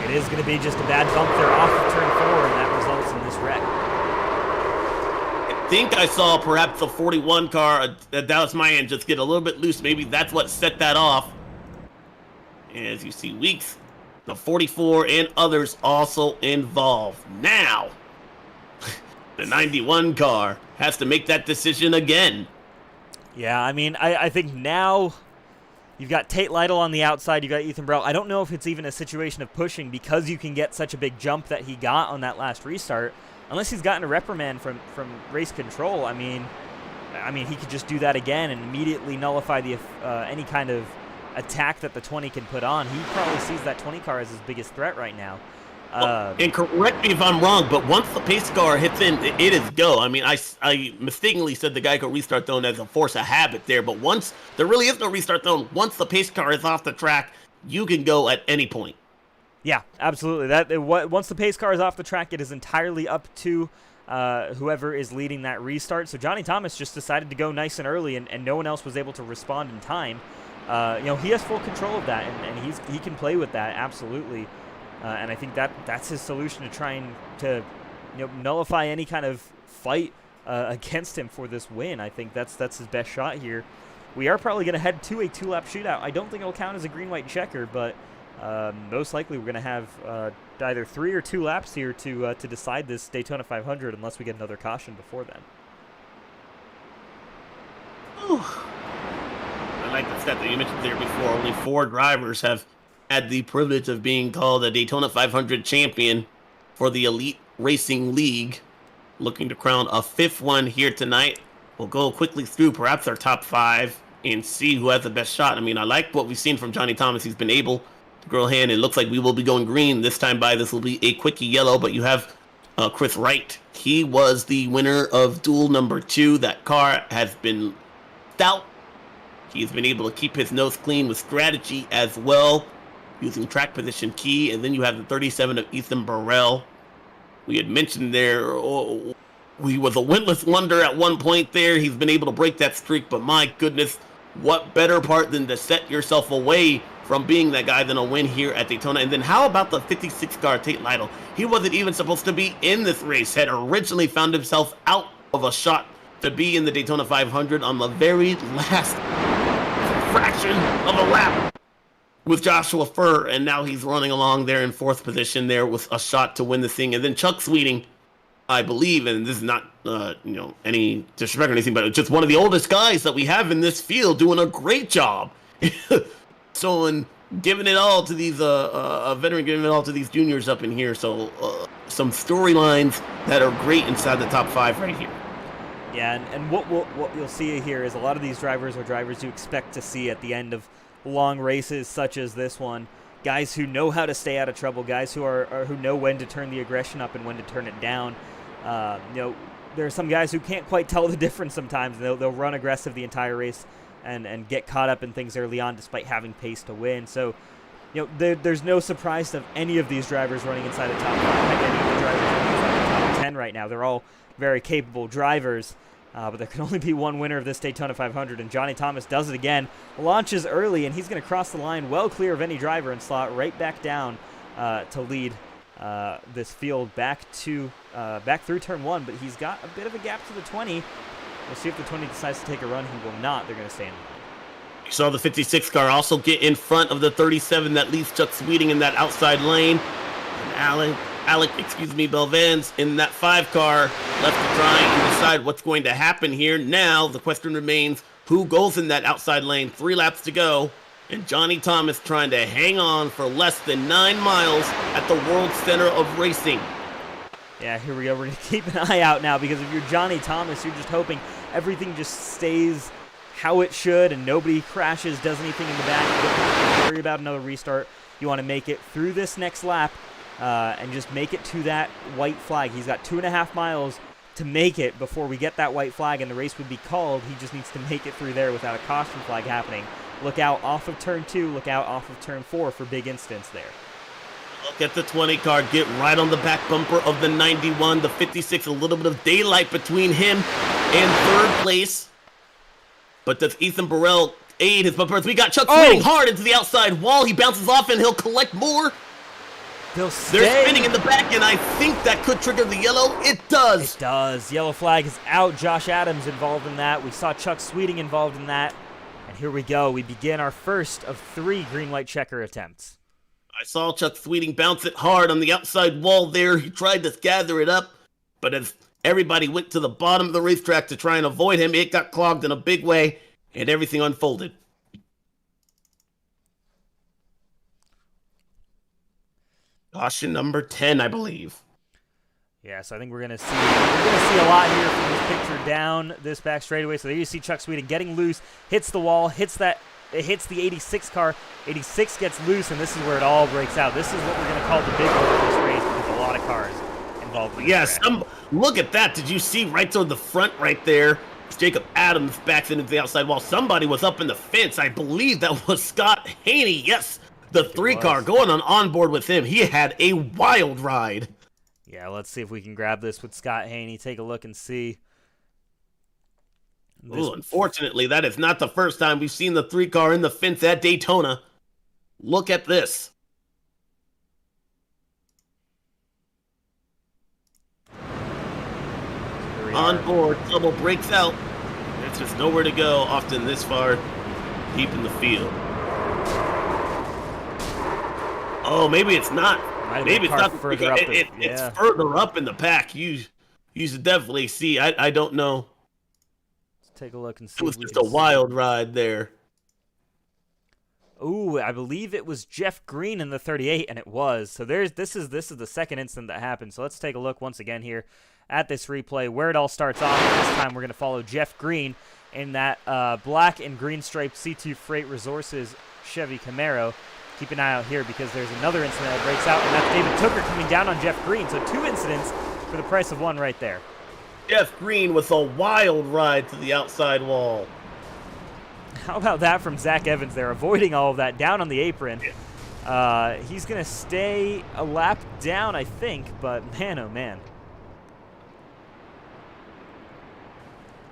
Speaker 2: It is going to be just a bad bump there off of turn 4, and that results in this wreck.
Speaker 1: I think I saw perhaps the 41 car, Dallas Mayan, just get a little bit loose. Maybe that's what set that off. As you see, Weeks, the 44, and others also involved. Now, the 91 car has to make that decision again.
Speaker 2: Yeah, I mean, I think now you've got Tate Lytle on the outside, you've got Ethan Burrell. I don't know if it's even a situation of pushing because you can get such a big jump that he got on that last restart. Unless he's gotten a reprimand from race control, I mean, he could just do that again and immediately nullify the any kind of attack that the 20 can put on. He probably sees that 20 car as his biggest threat right now.
Speaker 1: And correct me if I'm wrong, but once the pace car hits in, it is go. I mean, I mistakenly said the Geico restart zone as a force of habit there, but once there really is no restart zone, once the pace car is off the track, you can go at any point.
Speaker 2: Yeah, absolutely. Once the pace car is off the track, it is entirely up to whoever is leading that restart. So Johnny Thomas just decided to go nice and early, and no one else was able to respond in time. He has full control of that, and he can play with that absolutely. And I think that's his solution to trying to nullify any kind of fight against him for this win. I think that's his best shot here. We are probably going to head to a 2-lap shootout. I don't think it'll count as a green-white checker, but most likely we're going to have either 3 or 2 laps here to decide this Daytona 500 unless we get another caution before then.
Speaker 1: I like the stat that you mentioned there before. Only 4 drivers have had the privilege of being called a Daytona 500 champion for the Elite Racing League. Looking to crown a 5th one here tonight. We'll go quickly through perhaps our top 5 and see who has the best shot. I mean, I like what we've seen from Johnny Thomas. He's been able to grow hand. It looks like we will be going green this time by. This will be a quickie yellow, but you have Chris Wright. He was the winner of duel number 2. That car has been stout. He's been able to keep his nose clean with strategy as well, using track position key. And then you have the 37 of Ethan Burrell. We had mentioned there, he was a winless wonder at one point there. He's been able to break that streak, but my goodness, what better part than to set yourself away from being that guy than a win here at Daytona. And then how about the 56 car Tate Lytle? He wasn't even supposed to be in this race, had originally found himself out of a shot to be in the Daytona 500 on the very last fraction of a lap with Joshua Furr, and now he's running along there in 4th position there with a shot to win the thing. And then Chuck Sweeting, I believe, and this is not any disrespect or anything, but just one of the oldest guys that we have in this field, doing a great job. So, and giving it all to these a veteran, giving it all to these juniors up in here. So some storylines that are great inside the top 5 right here.
Speaker 2: Yeah, and what you'll see here is a lot of these drivers are drivers you expect to see at the end of long races such as this one. Guys who know how to stay out of trouble, guys who who know when to turn the aggression up and when to turn it down. There are some guys who can't quite tell the difference sometimes. They'll run aggressive the entire race and get caught up in things early on despite having pace to win. So, there's no surprise of any of these drivers running inside the top 5. Like any of the drivers running inside the top 10 right now. They're all very capable drivers. But there can only be one winner of this Daytona 500, and Johnny Thomas does it again. Launches early, and he's going to cross the line well clear of any driver and slot right back down to lead this field back through turn 1. But he's got a bit of a gap to the 20. We'll see if the 20 decides to take a run. He will not. They're going to stay in line.
Speaker 1: You saw the 56 car also get in front of the 37 that leaves Chuck Sweeting in that outside lane. And Alec Belvans in that 5 car left to try and decide what's going to happen here. Now the question remains, who goes in that outside lane? 3 laps to go, and Johnny Thomas trying to hang on for less than 9 miles at the World Center of Racing.
Speaker 2: Yeah, here we go. We're going to keep an eye out now, because if you're Johnny Thomas, you're just hoping everything just stays how it should and nobody crashes, does anything in the back. You don't have to worry about another restart. You want to make it through this next lap and just make it to that white flag. He's got 2.5 miles to make it before we get that white flag and the race would be called. He just needs to make it through there without a caution flag happening. Look out off of turn 2, look out off of turn 4 for big incidents there.
Speaker 1: Look at the 20 car get right on the back bumper of the 91. The 56, a little bit of daylight between him and third place. But does Ethan Burrell aid his bumpers? We got Chuck swinging hard into the outside wall. He bounces off and he'll collect more.
Speaker 2: They're
Speaker 1: spinning in the back, and I think that could trigger the yellow. It does.
Speaker 2: It does. Yellow flag is out. Josh Adams involved in that. We saw Chuck Sweeting involved in that. And here we go. We begin our first of 3 green-white checker attempts.
Speaker 1: I saw Chuck Sweeting bounce it hard on the outside wall there. He tried to gather it up, but as everybody went to the bottom of the racetrack to try and avoid him, it got clogged in a big way, and everything unfolded. Caution number 10, I believe.
Speaker 2: Yeah, so I think we're gonna see a lot here from this picture down this back straightaway. So there you see Chuck Sweeting getting loose, hits the wall, hits the 86 car. 86 gets loose, and this is where it all breaks out. This is what we're gonna call the big one of this race because a lot of cars involved in this
Speaker 1: Yes, look at that. Did you see right toward the front right there? Jacob Adams backs into the outside wall. Somebody was up in the fence. I believe that was Scott Haney. Yes. The 3 car going on board with him. He had a wild ride.
Speaker 2: Yeah, let's see if we can grab this with Scott Haney. Take a look and see.
Speaker 1: Ooh, unfortunately, that is not the first time we've seen the 3 car in the fence at Daytona. Look at this. On board, trouble breaks out. There's just nowhere to go often this far deep in the field. Oh, maybe it's not. Maybe it's not
Speaker 2: further up.
Speaker 1: It's further up in the pack. You should definitely see. I don't know.
Speaker 2: Let's take a look and see.
Speaker 1: It was just a wild ride there.
Speaker 2: Ooh, I believe it was Jeff Green in the 38, and it was. So this is the second incident that happened. So let's take a look once again here at this replay where it all starts off. This time we're going to follow Jeff Green in that black and green striped C2 Freight Resources Chevy Camaro. Keep an eye out here because there's another incident that breaks out, and that's David Tooker coming down on Jeff Green. So 2 incidents for the price of 1 right there. Jeff
Speaker 1: Green with a wild ride to the outside wall.
Speaker 2: How about that from Zach Evans there, avoiding all of that down on the apron. He's going to stay a lap down, I think, but man, oh man.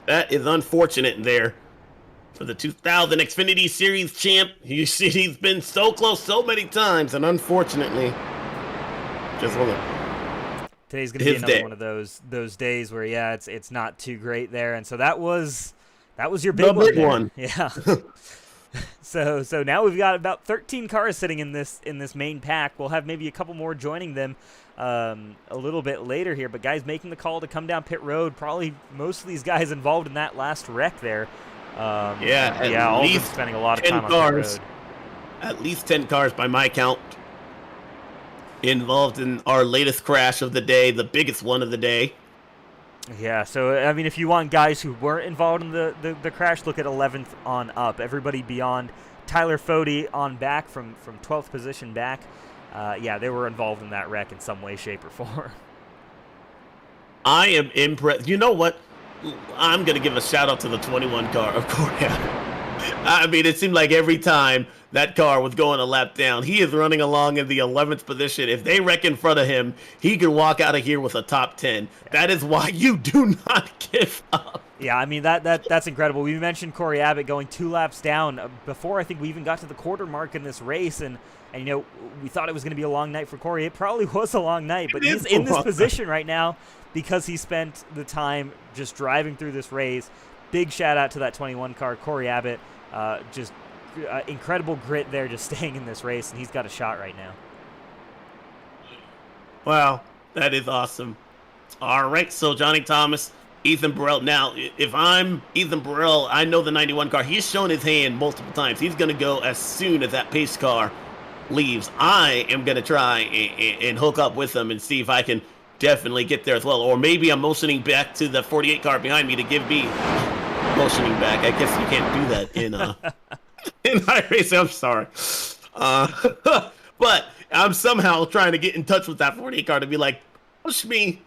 Speaker 1: That is unfortunate there. For the 2000 Xfinity Series champ, you see he's been so close so many times, and unfortunately, just one of
Speaker 2: today's going to be another one of those days where it's not too great there, and so that was your big one. Yeah. So now we've got about 13 cars sitting in this main pack. We'll have maybe a couple more joining them a little bit later here, but guys making the call to come down pit road. Probably most of these guys involved in that last wreck there. All of them spending a lot of time on the road.
Speaker 1: At least 10 cars by my count involved in our latest crash of the day, the biggest one of the day.
Speaker 2: Yeah, so I mean, if you want guys who weren't involved in the crash, look at 11th on up. Everybody beyond Tyler Fody on back from 12th position back. They were involved in that wreck in some way, shape, or form.
Speaker 1: I am impressed. You know what? I'm going to give a shout out to the 21 car of course. I mean, it seemed like every time that car was going a lap down, he is running along in the 11th position. If they wreck in front of him, he could walk out of here with a top 10. That is why you do not give up.
Speaker 2: Yeah, I mean, that's incredible. We mentioned Corey Abbott going 2 laps down before I think we even got to the quarter mark in this race, and you know, we thought it was going to be a long night for Corey. It probably was a long night, but he's in this position right now because he spent the time just driving through this race. Big shout out to that 21 car, Corey Abbott. Just incredible grit there, just staying in this race, and he's got a shot right now.
Speaker 1: Wow, that is awesome. All right, so Johnny Thomas, Ethan Burrell. Now, if I'm Ethan Burrell, I know the 91 car. He's shown his hand multiple times. He's going to go as soon as that pace car leaves. I am going to try and hook up with him and see if I can definitely get there as well. Or maybe I'm motioning back to the 48 car behind me to give me motioning back. I guess you can't do that in high racing. I'm sorry. But I'm somehow trying to get in touch with that 48 car to be like, push me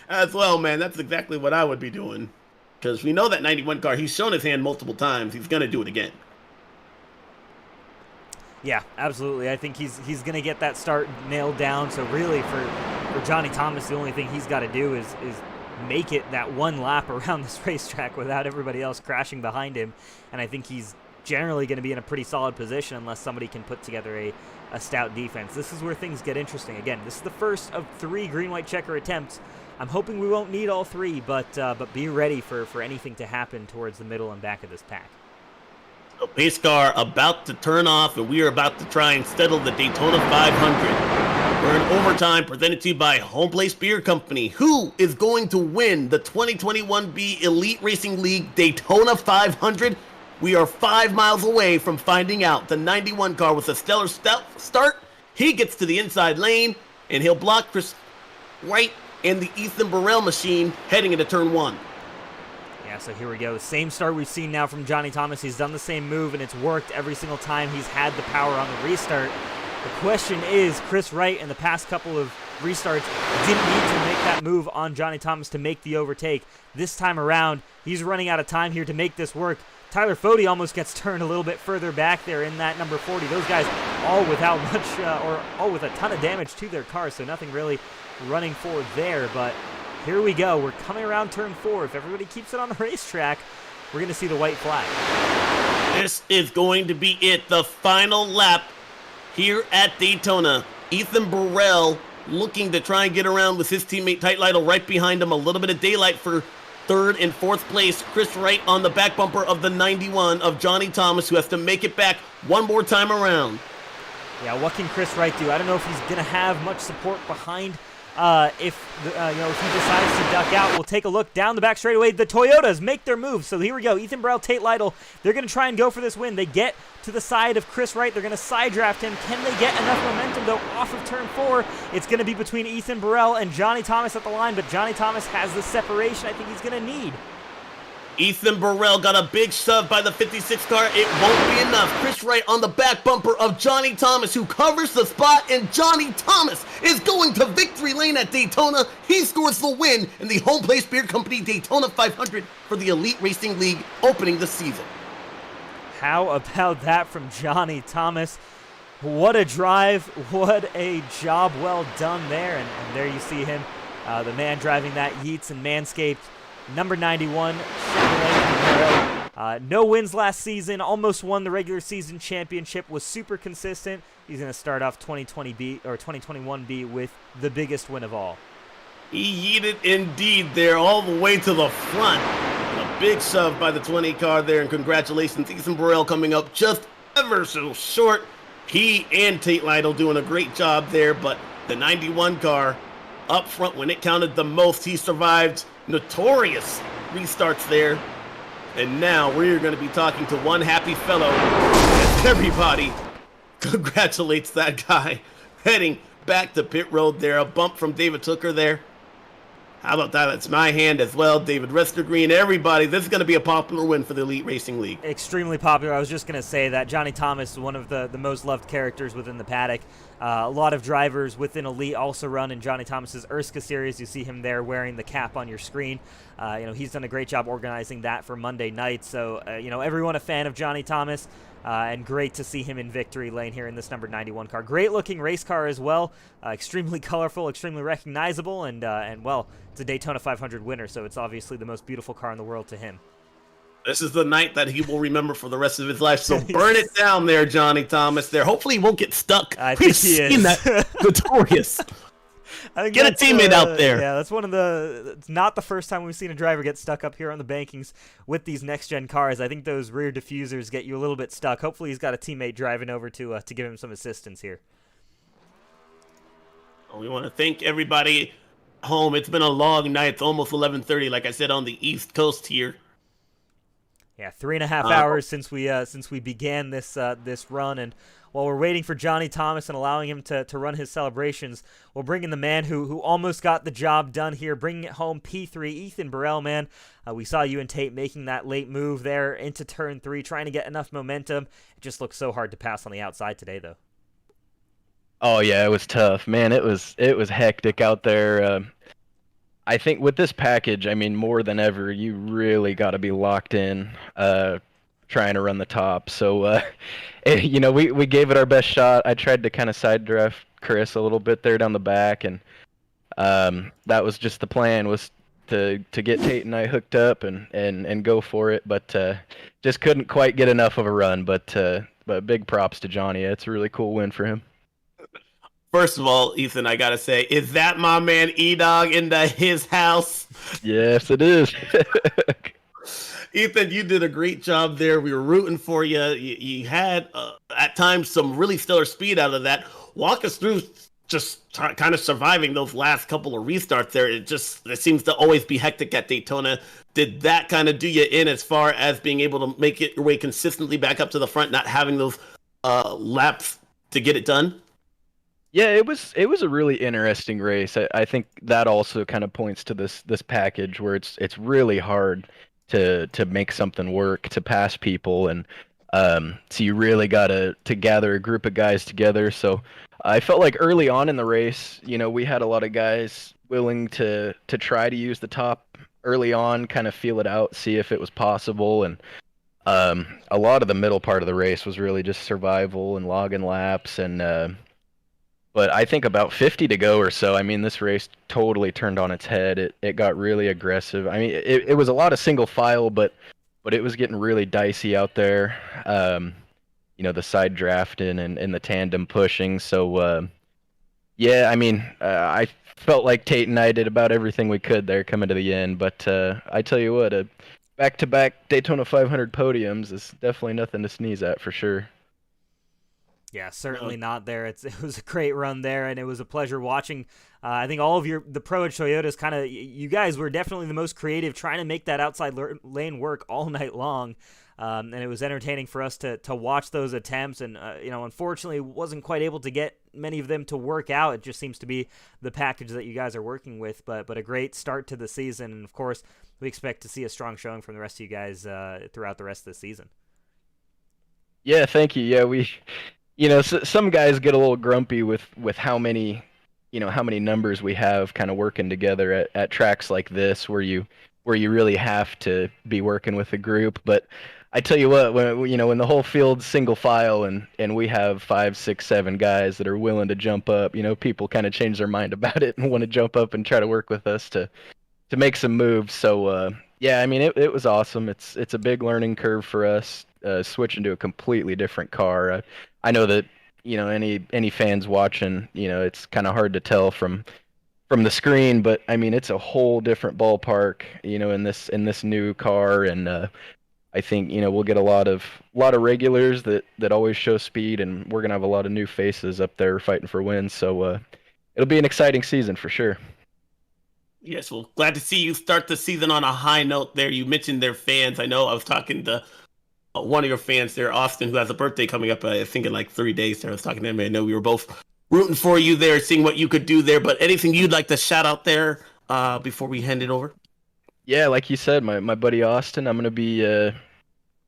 Speaker 1: as well, man. That's exactly what I would be doing. Because we know that 91 car, he's shown his hand multiple times. He's going to do it again.
Speaker 2: Yeah, absolutely. I think he's going to get that start nailed down. So really, for Johnny Thomas, the only thing he's got to do is make it that one lap around this racetrack without everybody else crashing behind him. And I think he's generally going to be in a pretty solid position unless somebody can put together a stout defense. This is where things get interesting. Again, this is the first of 3 green-white checker attempts. I'm hoping we won't need all 3, but be ready for anything to happen towards the middle and back of this pack.
Speaker 1: So pace car about to turn off, and we are about to try and settle the Daytona 500. We're in overtime, presented to you by Homeplace Beer Company. Who is going to win the 2021B Elite Racing League Daytona 500? We are 5 miles away from finding out. The 91 car with a stellar start. He gets to the inside lane, and he'll block Chris Wright and the Ethan Burrell machine heading into turn 1.
Speaker 2: Yeah, so here we go. Same start we've seen now from Johnny Thomas. He's done the same move, and it's worked every single time he's had the power on the restart. The question is, Chris Wright in the past couple of restarts didn't need to make that move on Johnny Thomas to make the overtake. This time around, he's running out of time here to make this work. Tyler Fode almost gets turned a little bit further back there in that number 40. Those guys all without much, or all with a ton of damage to their cars, so nothing really running forward there, but here we go. We're coming around turn 4. If everybody keeps it on the racetrack, we're going to see the white flag.
Speaker 1: This is going to be it. The final lap here at Daytona. Ethan Burrell looking to try and get around with his teammate Tight Lytle right behind him. A little bit of daylight for 3rd and 4th place. Chris Wright on the back bumper of the 91 of Johnny Thomas, who has to make it back one more time around.
Speaker 2: Yeah, what can Chris Wright do? I don't know if he's going to have much support behind. If he decides to duck out, we'll take a look down the back straightaway. The Toyotas make their move. So here we go. Ethan Burrell, Tate Lytle. They're going to try and go for this win. They get to the side of Chris Wright. They're going to side draft him. Can they get enough momentum, though, off of turn 4? It's going to be between Ethan Burrell and Johnny Thomas at the line, but Johnny Thomas has the separation I think he's going to need.
Speaker 1: Ethan Burrell got a big shove by the 56 car. It won't be enough. Chris Wright on the back bumper of Johnny Thomas, who covers the spot, and Johnny Thomas is going to victory lane at Daytona. He scores the win in the Homeplace Beer Company Daytona 500 for the Elite Racing League opening the season.
Speaker 2: How about that from Johnny Thomas? What a drive. What a job well done there. And there you see him, the man driving that Yeats and Manscaped number 91 Chevrolet Camaro. No wins last season, almost won the regular season championship, was super consistent. He's going to start off 2021B with the biggest win of all.
Speaker 1: He yeeted indeed there all the way to the front. A big shove by the 20 car there, and congratulations, Ethan Burrell coming up just ever so short. He and Tate Lytle doing a great job there, but the 91 car up front when it counted the most. He survived notorious restarts there, and now we're going to be talking to one happy fellow as everybody congratulates that guy heading back to pit road there. A bump from David Tooker there. How about that? That's my hand as well. David Westergreen, everybody. This is going to be a popular win for the Elite Racing League.
Speaker 2: Extremely popular. I was just going to say that Johnny Thomas is one of the most loved characters within the paddock. A lot of drivers within Elite also run in Johnny Thomas's Erska series. You see him there wearing the cap on your screen. He's done a great job organizing that for Monday night. So, everyone a fan of Johnny Thomas. And great to see him in victory lane here in this number 91 car. Great looking race car as well. Extremely colorful, extremely recognizable, and it's a Daytona 500 winner, so it's obviously the most beautiful car in the world to him.
Speaker 1: This is the night that he will remember for the rest of his life. So burn it down there, Johnny Thomas. There, hopefully he won't get stuck.
Speaker 2: I think he is.
Speaker 1: Seen that notorious. Get a teammate out there.
Speaker 2: Yeah, that's it's not the first time we've seen a driver get stuck up here on the bankings with these next-gen cars. I think those rear diffusers get you a little bit stuck. Hopefully he's got a teammate driving over to give him some assistance here.
Speaker 1: Well, we want to thank everybody home. It's been a long night. It's almost 11:30, like I said, on the East Coast here.
Speaker 2: Yeah, 3.5 hours since we began this run, and while we're waiting for Johnny Thomas and allowing him to run his celebrations, we'll bring in the man who almost got the job done here, bringing it home, P3, Ethan Burrell, man. We saw you and Tate making that late move there into turn 3, trying to get enough momentum. It just looked so hard to pass on the outside today, though.
Speaker 9: Oh yeah, it was tough, man. It was hectic out there. I think with this package, I mean, more than ever, you really got to be locked in. trying to run the top. So, we gave it our best shot. I tried to kind of side draft Chris a little bit there down the back, and that was just the plan, was to get Tate and I hooked up and go for it, but just couldn't quite get enough of a run. But big props to Johnny. It's a really cool win for him.
Speaker 1: First of all, Ethan, I gotta say, is that my man E-Dog in his house?
Speaker 9: Yes, it is.
Speaker 1: Ethan, you did a great job there. We were rooting for you. You had, at times, some really stellar speed out of that. Walk us through just kind of surviving those last couple of restarts there. It seems to always be hectic at Daytona. Did that kind of do you in as far as being able to make it your way consistently back up to the front, not having those laps to get it done?
Speaker 9: Yeah, it was a really interesting race. I think that also kind of points to this package where it's really hard to make something work, to pass people, and so you really got to gather a group of guys together. So I felt like early on in the race, we had a lot of guys willing to try to use the top early on, kind of feel it out, see if it was possible, and a lot of the middle part of the race was really just survival and logging laps, and but I think about 50 to go or so, I mean, this race totally turned on its head. It got really aggressive. I mean, it was a lot of single file, but it was getting really dicey out there. The side drafting and the tandem pushing. So, yeah, I mean, I felt like Tate and I did about everything we could there coming to the end. But I tell you what, a back-to-back Daytona 500 podiums is definitely nothing to sneeze at for sure.
Speaker 2: Yeah, certainly not there. It was a great run there, and it was a pleasure watching. I think all of the Pro Edge Toyotas you guys were definitely the most creative, trying to make that outside lane work all night long. And it was entertaining for us to watch those attempts, and unfortunately wasn't quite able to get many of them to work out. It just seems to be the package that you guys are working with, but a great start to the season, and of course we expect to see a strong showing from the rest of you guys throughout the rest of the season.
Speaker 9: Yeah, thank you. Yeah, we. Some guys get a little grumpy with how many numbers we have kind of working together at tracks like this, where you really have to be working with a group. But I tell you what, when the whole field's single file and we have 5, 6, 7 guys that are willing to jump up, people kind of change their mind about it and want to jump up and try to work with us to make some moves. So yeah, I mean, it was awesome. It's a big learning curve for us, switching to a completely different car. I know that any fans watching, it's kind of hard to tell from the screen, but I mean, it's a whole different ballpark, in this new car, and I think we'll get a lot of regulars that always show speed, and we're gonna have a lot of new faces up there fighting for wins. So it'll be an exciting season for sure.
Speaker 1: Yes, well, glad to see you start the season on a high note there. You mentioned their fans. I know I was talking to one of your fans there, Austin, who has a birthday coming up, I think in like 3 days there. I was talking to him. I know we were both rooting for you there, seeing what you could do there. But anything you'd like to shout out there before we hand it over?
Speaker 9: Yeah, like you said, my buddy Austin, I'm going to be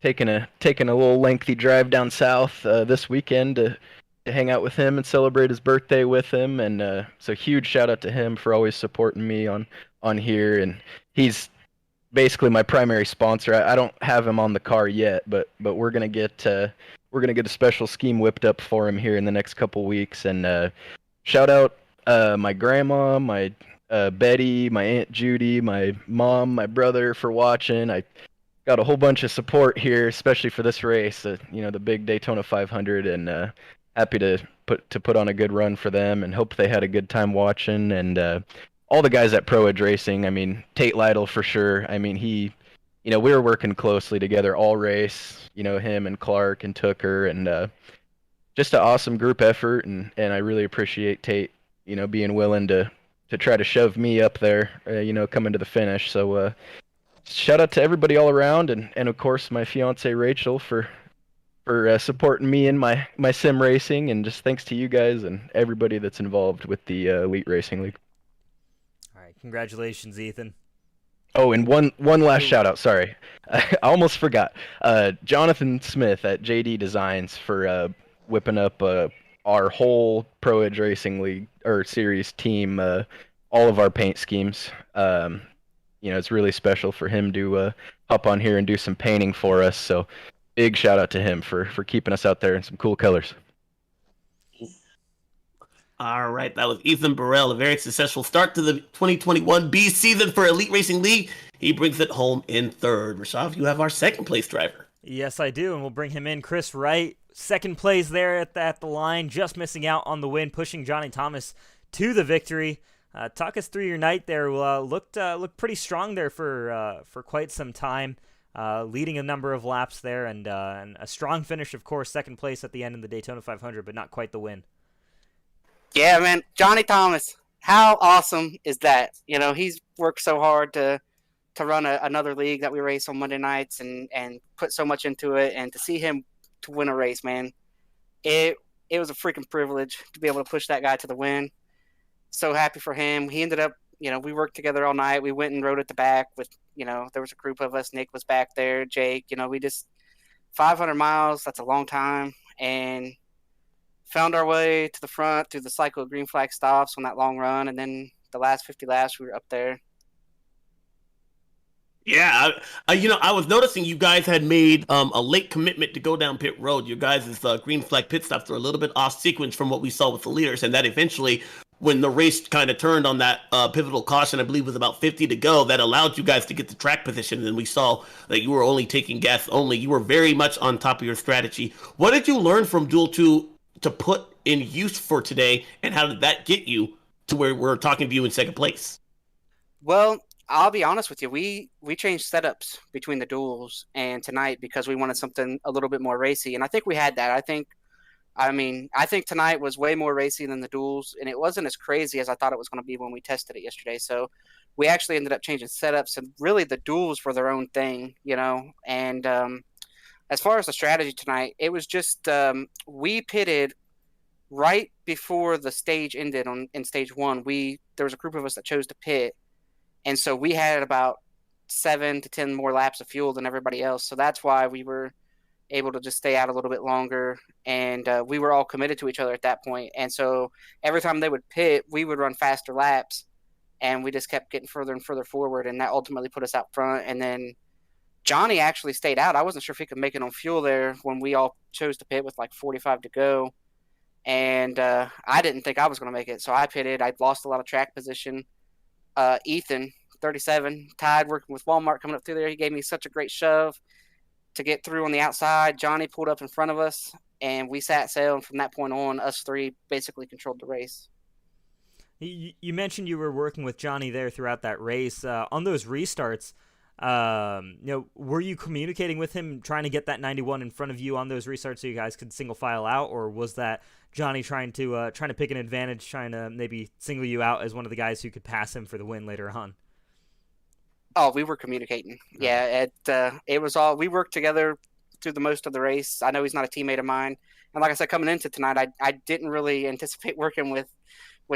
Speaker 9: taking a little lengthy drive down south this weekend to hang out with him and celebrate his birthday with him. And so huge shout out to him for always supporting me on here. And he's basically my primary sponsor. I don't have him on the car yet, but we're gonna get a special scheme whipped up for him here in the next couple weeks. And shout out my grandma, my Betty, my Aunt Judy, my mom, my brother for watching. I got a whole bunch of support here, especially for this race. The big Daytona 500, and happy to put on a good run for them, and hope they had a good time watching. And all the guys at Pro Edge Racing, I mean, Tate Lytle for sure. I mean, we were working closely together all race, him and Clark and Tooker, and just an awesome group effort. And I really appreciate Tate, being willing to try to shove me up there, coming to the finish. So shout out to everybody all around, and of course my fiance Rachel for supporting me in my sim racing, and just thanks to you guys and everybody that's involved with the Elite Racing League.
Speaker 2: Congratulations, Ethan.
Speaker 9: Oh, and one last shout out. Sorry, I almost forgot. Jonathan Smith at JD Designs for whipping up our whole Pro Edge Racing League or Series team, all of our paint schemes. It's really special for him to hop on here and do some painting for us. So big shout out to him for keeping us out there in some cool colors.
Speaker 1: All right, that was Ethan Burrell. A very successful start to the 2021 B season for Elite Racing League. He brings it home in third. Rashav, you have our second place driver.
Speaker 2: Yes, I do, and we'll bring him in. Chris Wright, second place there at the line, just missing out on the win, pushing Johnny Thomas to the victory. Talk us through your night there. Looked pretty strong there for quite some time, leading a number of laps there, and a strong finish, of course, second place at the end in the Daytona 500, but not quite the win.
Speaker 10: Yeah, man, Johnny Thomas, how awesome is that? You know, he's worked so hard to run another league that we race on Monday nights and put so much into it, and to see him to win a race, man, it was a freaking privilege to be able to push that guy to the win. So happy for him. He ended up, you know, we worked together all night. We went and rode at the back with, you know, there was a group of us. Nick was back there, Jake, you know, we just 500 miles. That's a long time. And found our way to the front through the cycle of green flag stops on that long run. And then the last 50 laps, we were up there.
Speaker 1: Yeah, I was noticing you guys had made a late commitment to go down pit road. Your guys' green flag pit stops were a little bit off sequence from what we saw with the leaders, and that eventually, when the race kind of turned on that pivotal caution, I believe with about 50 to go, that allowed you guys to get the track position, and we saw that you were only taking gas only. You were very much on top of your strategy. What did you learn from Duel 2 to put in use for today, and how did that get you to where we're talking to you in second place?
Speaker 10: Well, I'll be honest with you. We changed setups between the duels and tonight because we wanted something a little bit more racy, and I think we had that. I think tonight was way more racy than the duels, and it wasn't as crazy as I thought it was going to be when we tested it yesterday. So we actually ended up changing setups, and really the duels were their own thing, you know. And as far as the strategy tonight, it was just we pitted right before the stage ended in stage one. There was a group of us that chose to pit. And so we had about 7 to 10 more laps of fuel than everybody else. So that's why we were able to just stay out a little bit longer. And we were all committed to each other at that point. And so every time they would pit, we would run faster laps. And we just kept getting further and further forward. And that ultimately put us out front. And then Johnny actually stayed out. I wasn't sure if he could make it on fuel there when we all chose to pit with like 45 to go. And I didn't think I was going to make it. So I pitted. I lost a lot of track position. Ethan, 37, tied working with Walmart coming up through there. He gave me such a great shove to get through on the outside. Johnny pulled up in front of us, and we sat sail. And from that point on, us three basically controlled the race.
Speaker 2: You mentioned you were working with Johnny there throughout that race. On those restarts, were you communicating with him, trying to get that 91 in front of you on those restarts so you guys could single file out, or was that Johnny trying to pick an advantage, trying to maybe single you out as one of the guys who could pass him for the win later on?
Speaker 10: Oh, we were communicating. Yeah, it was all, we worked together through the most of the race. I know he's not a teammate of mine, and like I said, coming into tonight, I didn't really anticipate working with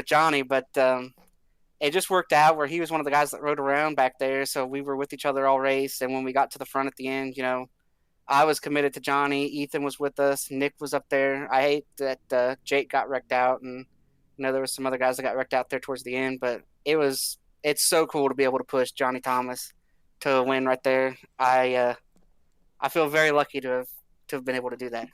Speaker 10: Johnny, but it just worked out where he was one of the guys that rode around back there, so we were with each other all race. And when we got to the front at the end, you know, I was committed to Johnny. Ethan was with us. Nick was up there. I hate that Jake got wrecked out, and you know there were some other guys that got wrecked out there towards the end. But it's so cool to be able to push Johnny Thomas to a win right there. I feel very lucky to have been able to do that.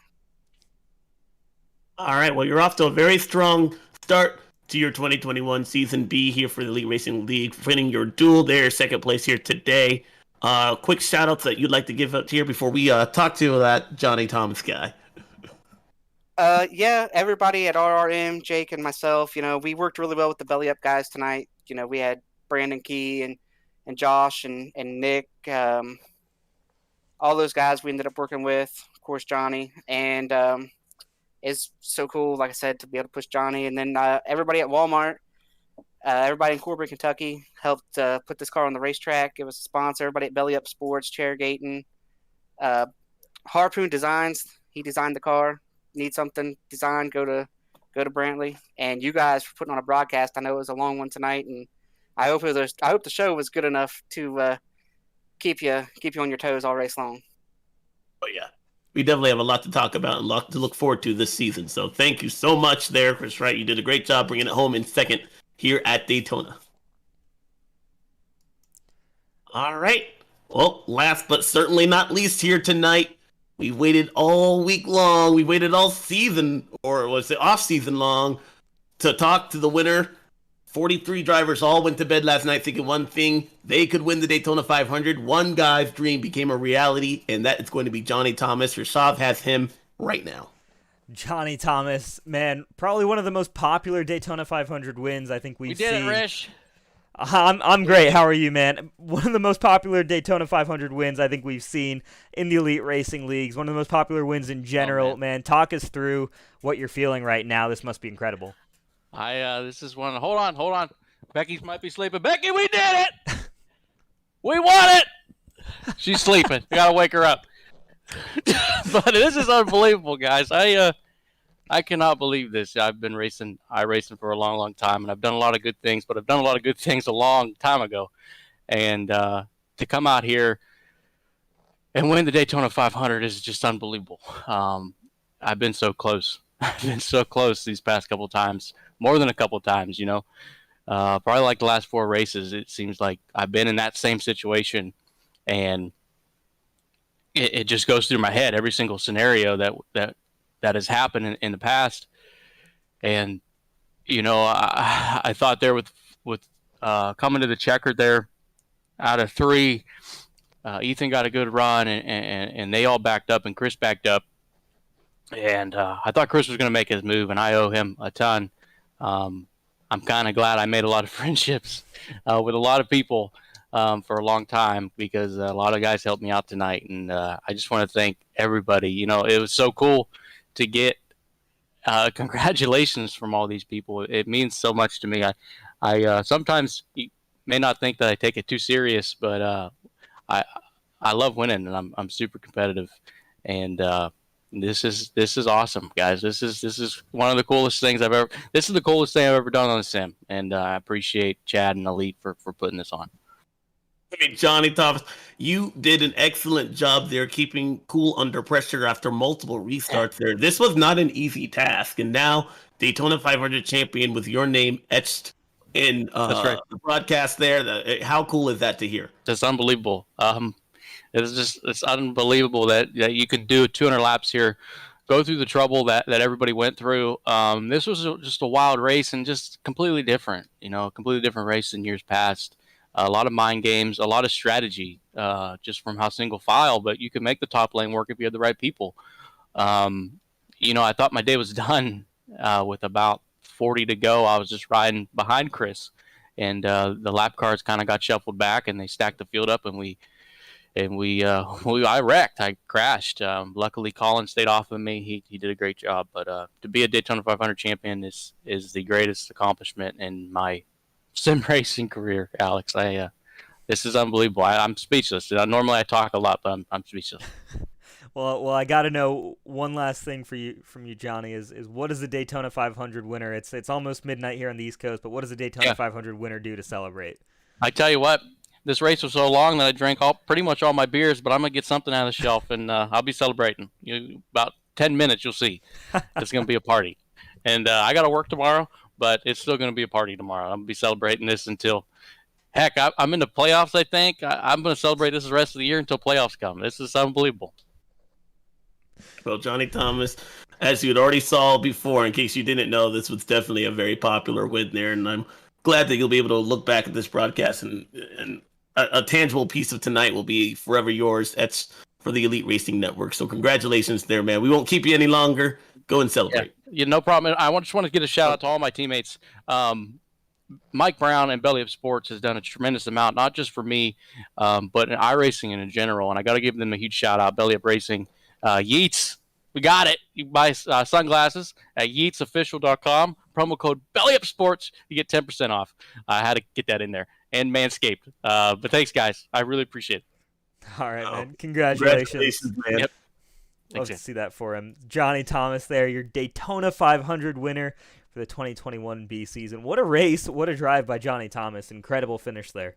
Speaker 1: All right, well, you're off to a very strong start to your 2021 Season B here for the Elite Racing League, winning your duel there, second place here today. Quick shout-outs that you'd like to give up here before we talk to that Johnny Thomas guy.
Speaker 10: Yeah, everybody at RRM, Jake and myself, you know, we worked really well with the Belly Up guys tonight. You know, we had Brandon Key and Josh and Nick, all those guys we ended up working with, of course, Johnny. And it's so cool, like I said, to be able to push Johnny. And then everybody at Walmart, everybody in Corbin, Kentucky helped put this car on the racetrack. It was a sponsor. Everybody at Belly Up Sports, Chairgating, Harpoon Designs. He designed the car. Need something designed? Go to Brantley. And you guys for putting on a broadcast. I know it was a long one tonight, and I hope the show was good enough to keep you on your toes all race long.
Speaker 1: Oh yeah, we definitely have a lot to talk about and a lot to look forward to this season. So thank you so much there, Chris Wright. You did a great job bringing it home in second here at Daytona. All right. Well, last but certainly not least here tonight, We waited all week long. We waited all season, or was it off season long, to talk to the winner. 43 drivers all went to bed last night thinking one thing: they could win the Daytona 500. One guy's dream became a reality, and that is going to be Johnny Thomas. Rashad has him right now.
Speaker 2: Johnny Thomas, man, probably one of the most popular Daytona 500 wins I think we've seen.
Speaker 11: We did it, Rish.
Speaker 2: I'm great. How are you, man? One of the most popular Daytona 500 wins I think we've seen in the Elite Racing Leagues. One of the most popular wins in general, man. Talk us through what you're feeling right now. This must be incredible.
Speaker 11: This is one. Hold on. Becky might be sleeping. Becky, we did it. We won it. She's sleeping. We gotta wake her up. But this is unbelievable, guys. I cannot believe this. I've been racing for a long, long time, and I've done a lot of good things, but I've done a lot of good things a long time ago. And to come out here and win the Daytona 500 is just unbelievable. I've been so close. I've been so close these past couple times, more than a couple times, you know. Probably like the last 4 races, it seems like I've been in that same situation, and it just goes through my head every single scenario that has happened in the past. And you know, I thought there with coming to the checker there, out of 3, Ethan got a good run, and they all backed up, and Chris backed up, and I thought Chris was going to make his move, and I owe him a ton. I'm kind of glad I made a lot of friendships with a lot of people for a long time, because a lot of guys helped me out tonight, and I just want to thank everybody. You know, it was so cool to get congratulations from all these people. It means so much to me. I sometimes you may not think that I take it too serious, but I love winning, and I'm super competitive, and this is awesome, guys. This is one of the coolest things this is the coolest thing I've ever done on the sim, and I appreciate Chad and Elite for putting this on.
Speaker 1: I mean, Johnny Thomas, you did an excellent job there keeping cool under pressure after multiple restarts there. This was not an easy task, and now Daytona 500 champion with your name etched in the broadcast there. How cool is that to hear?
Speaker 11: That's unbelievable. It's unbelievable that you can do 200 laps here, go through the trouble that everybody went through. This was just a wild race, and just completely different, you know, completely different race than years past. A lot of mind games, a lot of strategy, just from how single file, but you could make the top lane work if you had the right people. You know, I thought my day was done with about 40 to go. I was just riding behind Chris, and the lap cars kind of got shuffled back, and they stacked the field up, and I wrecked. I crashed. Luckily, Colin stayed off of me. He did a great job. But to be a Daytona 500 champion is the greatest accomplishment in my sim racing career, Alex. This is unbelievable. I'm speechless. Normally I talk a lot, but I'm speechless.
Speaker 2: Well, I got to know one last thing from you, Johnny. Is what is the Daytona 500 winner? It's almost midnight here on the East Coast, but what does the Daytona 500 winner do to celebrate?
Speaker 11: I tell you what. This race was so long that I drank pretty much all my beers, but I'm going to get something out of the shelf, and I'll be celebrating. About 10 minutes, you'll see. It's going to be a party. And I got to work tomorrow, but it's still going to be a party tomorrow. I'm going to be celebrating this until, heck, I'm in the playoffs, I think. I'm going to celebrate this the rest of the year until playoffs come. This is unbelievable.
Speaker 1: Well, Johnny Thomas, as you had already saw before, in case you didn't know, this was definitely a very popular win there, and I'm glad that you'll be able to look back at this broadcast and a tangible piece of tonight will be forever yours. That's for the Elite Racing Network. So congratulations there, man. We won't keep you any longer. Go and celebrate.
Speaker 11: Yeah, no problem. I just want to get a shout out to all my teammates. Mike Brown and Belly Up Sports has done a tremendous amount, not just for me, but in iRacing and in general. And I got to give them a huge shout out. Belly Up Racing, Yeats, we got it. You can buy sunglasses at yeatsofficial.com. Promo code BellyUpSports. You get 10% off. I had to get that in there. And Manscaped. But thanks, guys. I really appreciate it.
Speaker 2: All right, man. Congratulations,
Speaker 1: man.
Speaker 11: Yep.
Speaker 2: Love to see that for him. Johnny Thomas there, your Daytona 500 winner for the 2021 B season. What a race. What a drive by Johnny Thomas. Incredible finish there.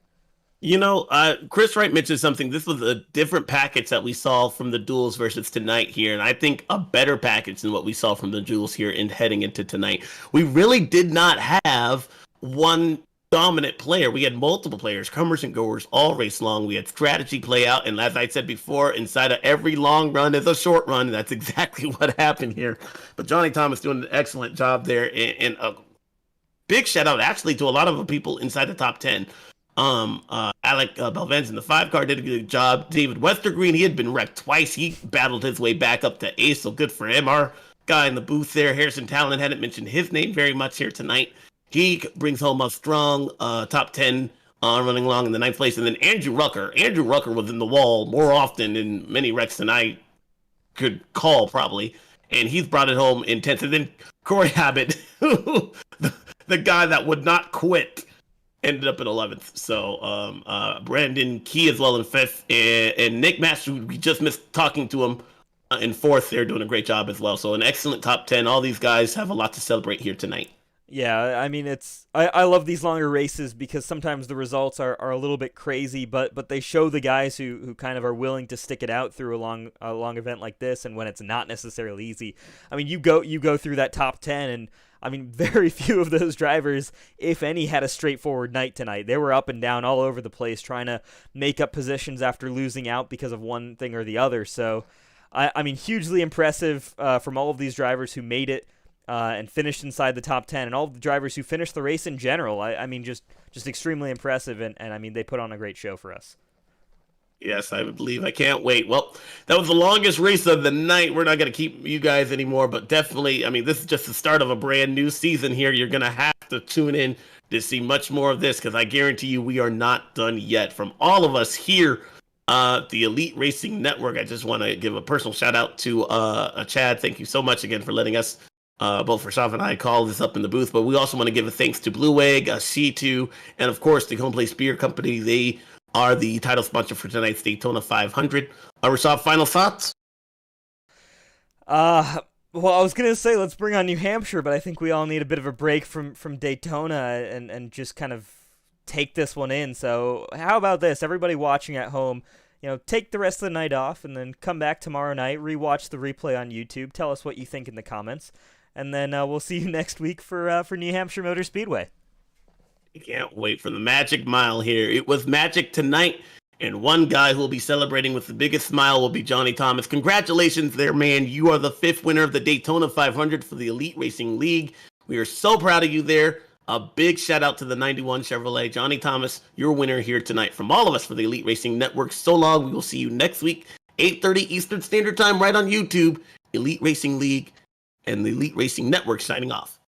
Speaker 1: You know, Chris Wright mentioned something. This was a different package that we saw from the duels versus tonight here, and I think a better package than what we saw from the duels here in heading into tonight. We really did not have one dominant player. We had multiple players, comers and goers, all race long. We had strategy play out, and as I said before, inside of every long run is a short run, and that's exactly what happened here. But Johnny Thomas doing an excellent job there, and a big shout out actually to a lot of the people inside the top 10. Alec Belvens in the 5 car did a good job. David Westergreen, he had been wrecked twice. He battled his way back up to ace, so good for him. Our guy in the booth there, Harrison Talon, hadn't mentioned his name very much here tonight. He brings home a strong top 10 running along in the 9th place. And then Andrew Rucker. Andrew Rucker was in the wall more often in many wrecks than I could call, probably. And he's brought it home in 10th. And then Corey Abbott, the guy that would not quit, ended up in 11th. So Brandon Key as well in 5th. And Nick Master, we just missed talking to him in 4th. They're doing a great job as well. So an excellent top 10. All these guys have a lot to celebrate here tonight.
Speaker 2: Yeah, I mean, I love these longer races because sometimes the results are a little bit crazy, but they show the guys who kind of are willing to stick it out through a long event like this, and when it's not necessarily easy. I mean, you go through that top 10, and I mean, very few of those drivers, if any, had a straightforward night tonight. They were up and down all over the place trying to make up positions after losing out because of one thing or the other. So, I mean, hugely impressive from all of these drivers who made it and finished inside the top 10, and all the drivers who finished the race in general. I mean, just extremely impressive, and I mean, they put on a great show for us.
Speaker 1: Yes, I believe. I can't wait. Well, that was the longest race of the night. We're not going to keep you guys anymore, but definitely, I mean, this is just the start of a brand new season here. You're going to have to tune in to see much more of this, because I guarantee you we are not done yet. From all of us here, the Elite Racing Network, I just want to give a personal shout out to Chad. Thank you so much again for letting us, both for Shav and I, call this up in the booth. But we also want to give a thanks to Blue Egg, C2, and of course the Homeplace Beer Company. They are the title sponsor for tonight's Daytona 500. Rashad, final thoughts?
Speaker 2: Well, I was going to say let's bring on New Hampshire, but I think we all need a bit of a break from Daytona and just kind of take this one in. So how about this? Everybody watching at home, take the rest of the night off and then come back tomorrow night, rewatch the replay on YouTube, tell us what you think in the comments, and then we'll see you next week for New Hampshire Motor Speedway.
Speaker 1: I can't wait for the Magic Mile here. It was magic tonight, and one guy who will be celebrating with the biggest smile will be Johnny Thomas. Congratulations there, man. You are the 5th winner of the Daytona 500 for the Elite Racing League. We are so proud of you there. A big shout out to the 91 Chevrolet. Johnny Thomas, your winner here tonight. From all of us for the Elite Racing Network, so long. We will see you next week, 8:30 Eastern Standard Time, right on YouTube. Elite Racing League and the Elite Racing Network signing off.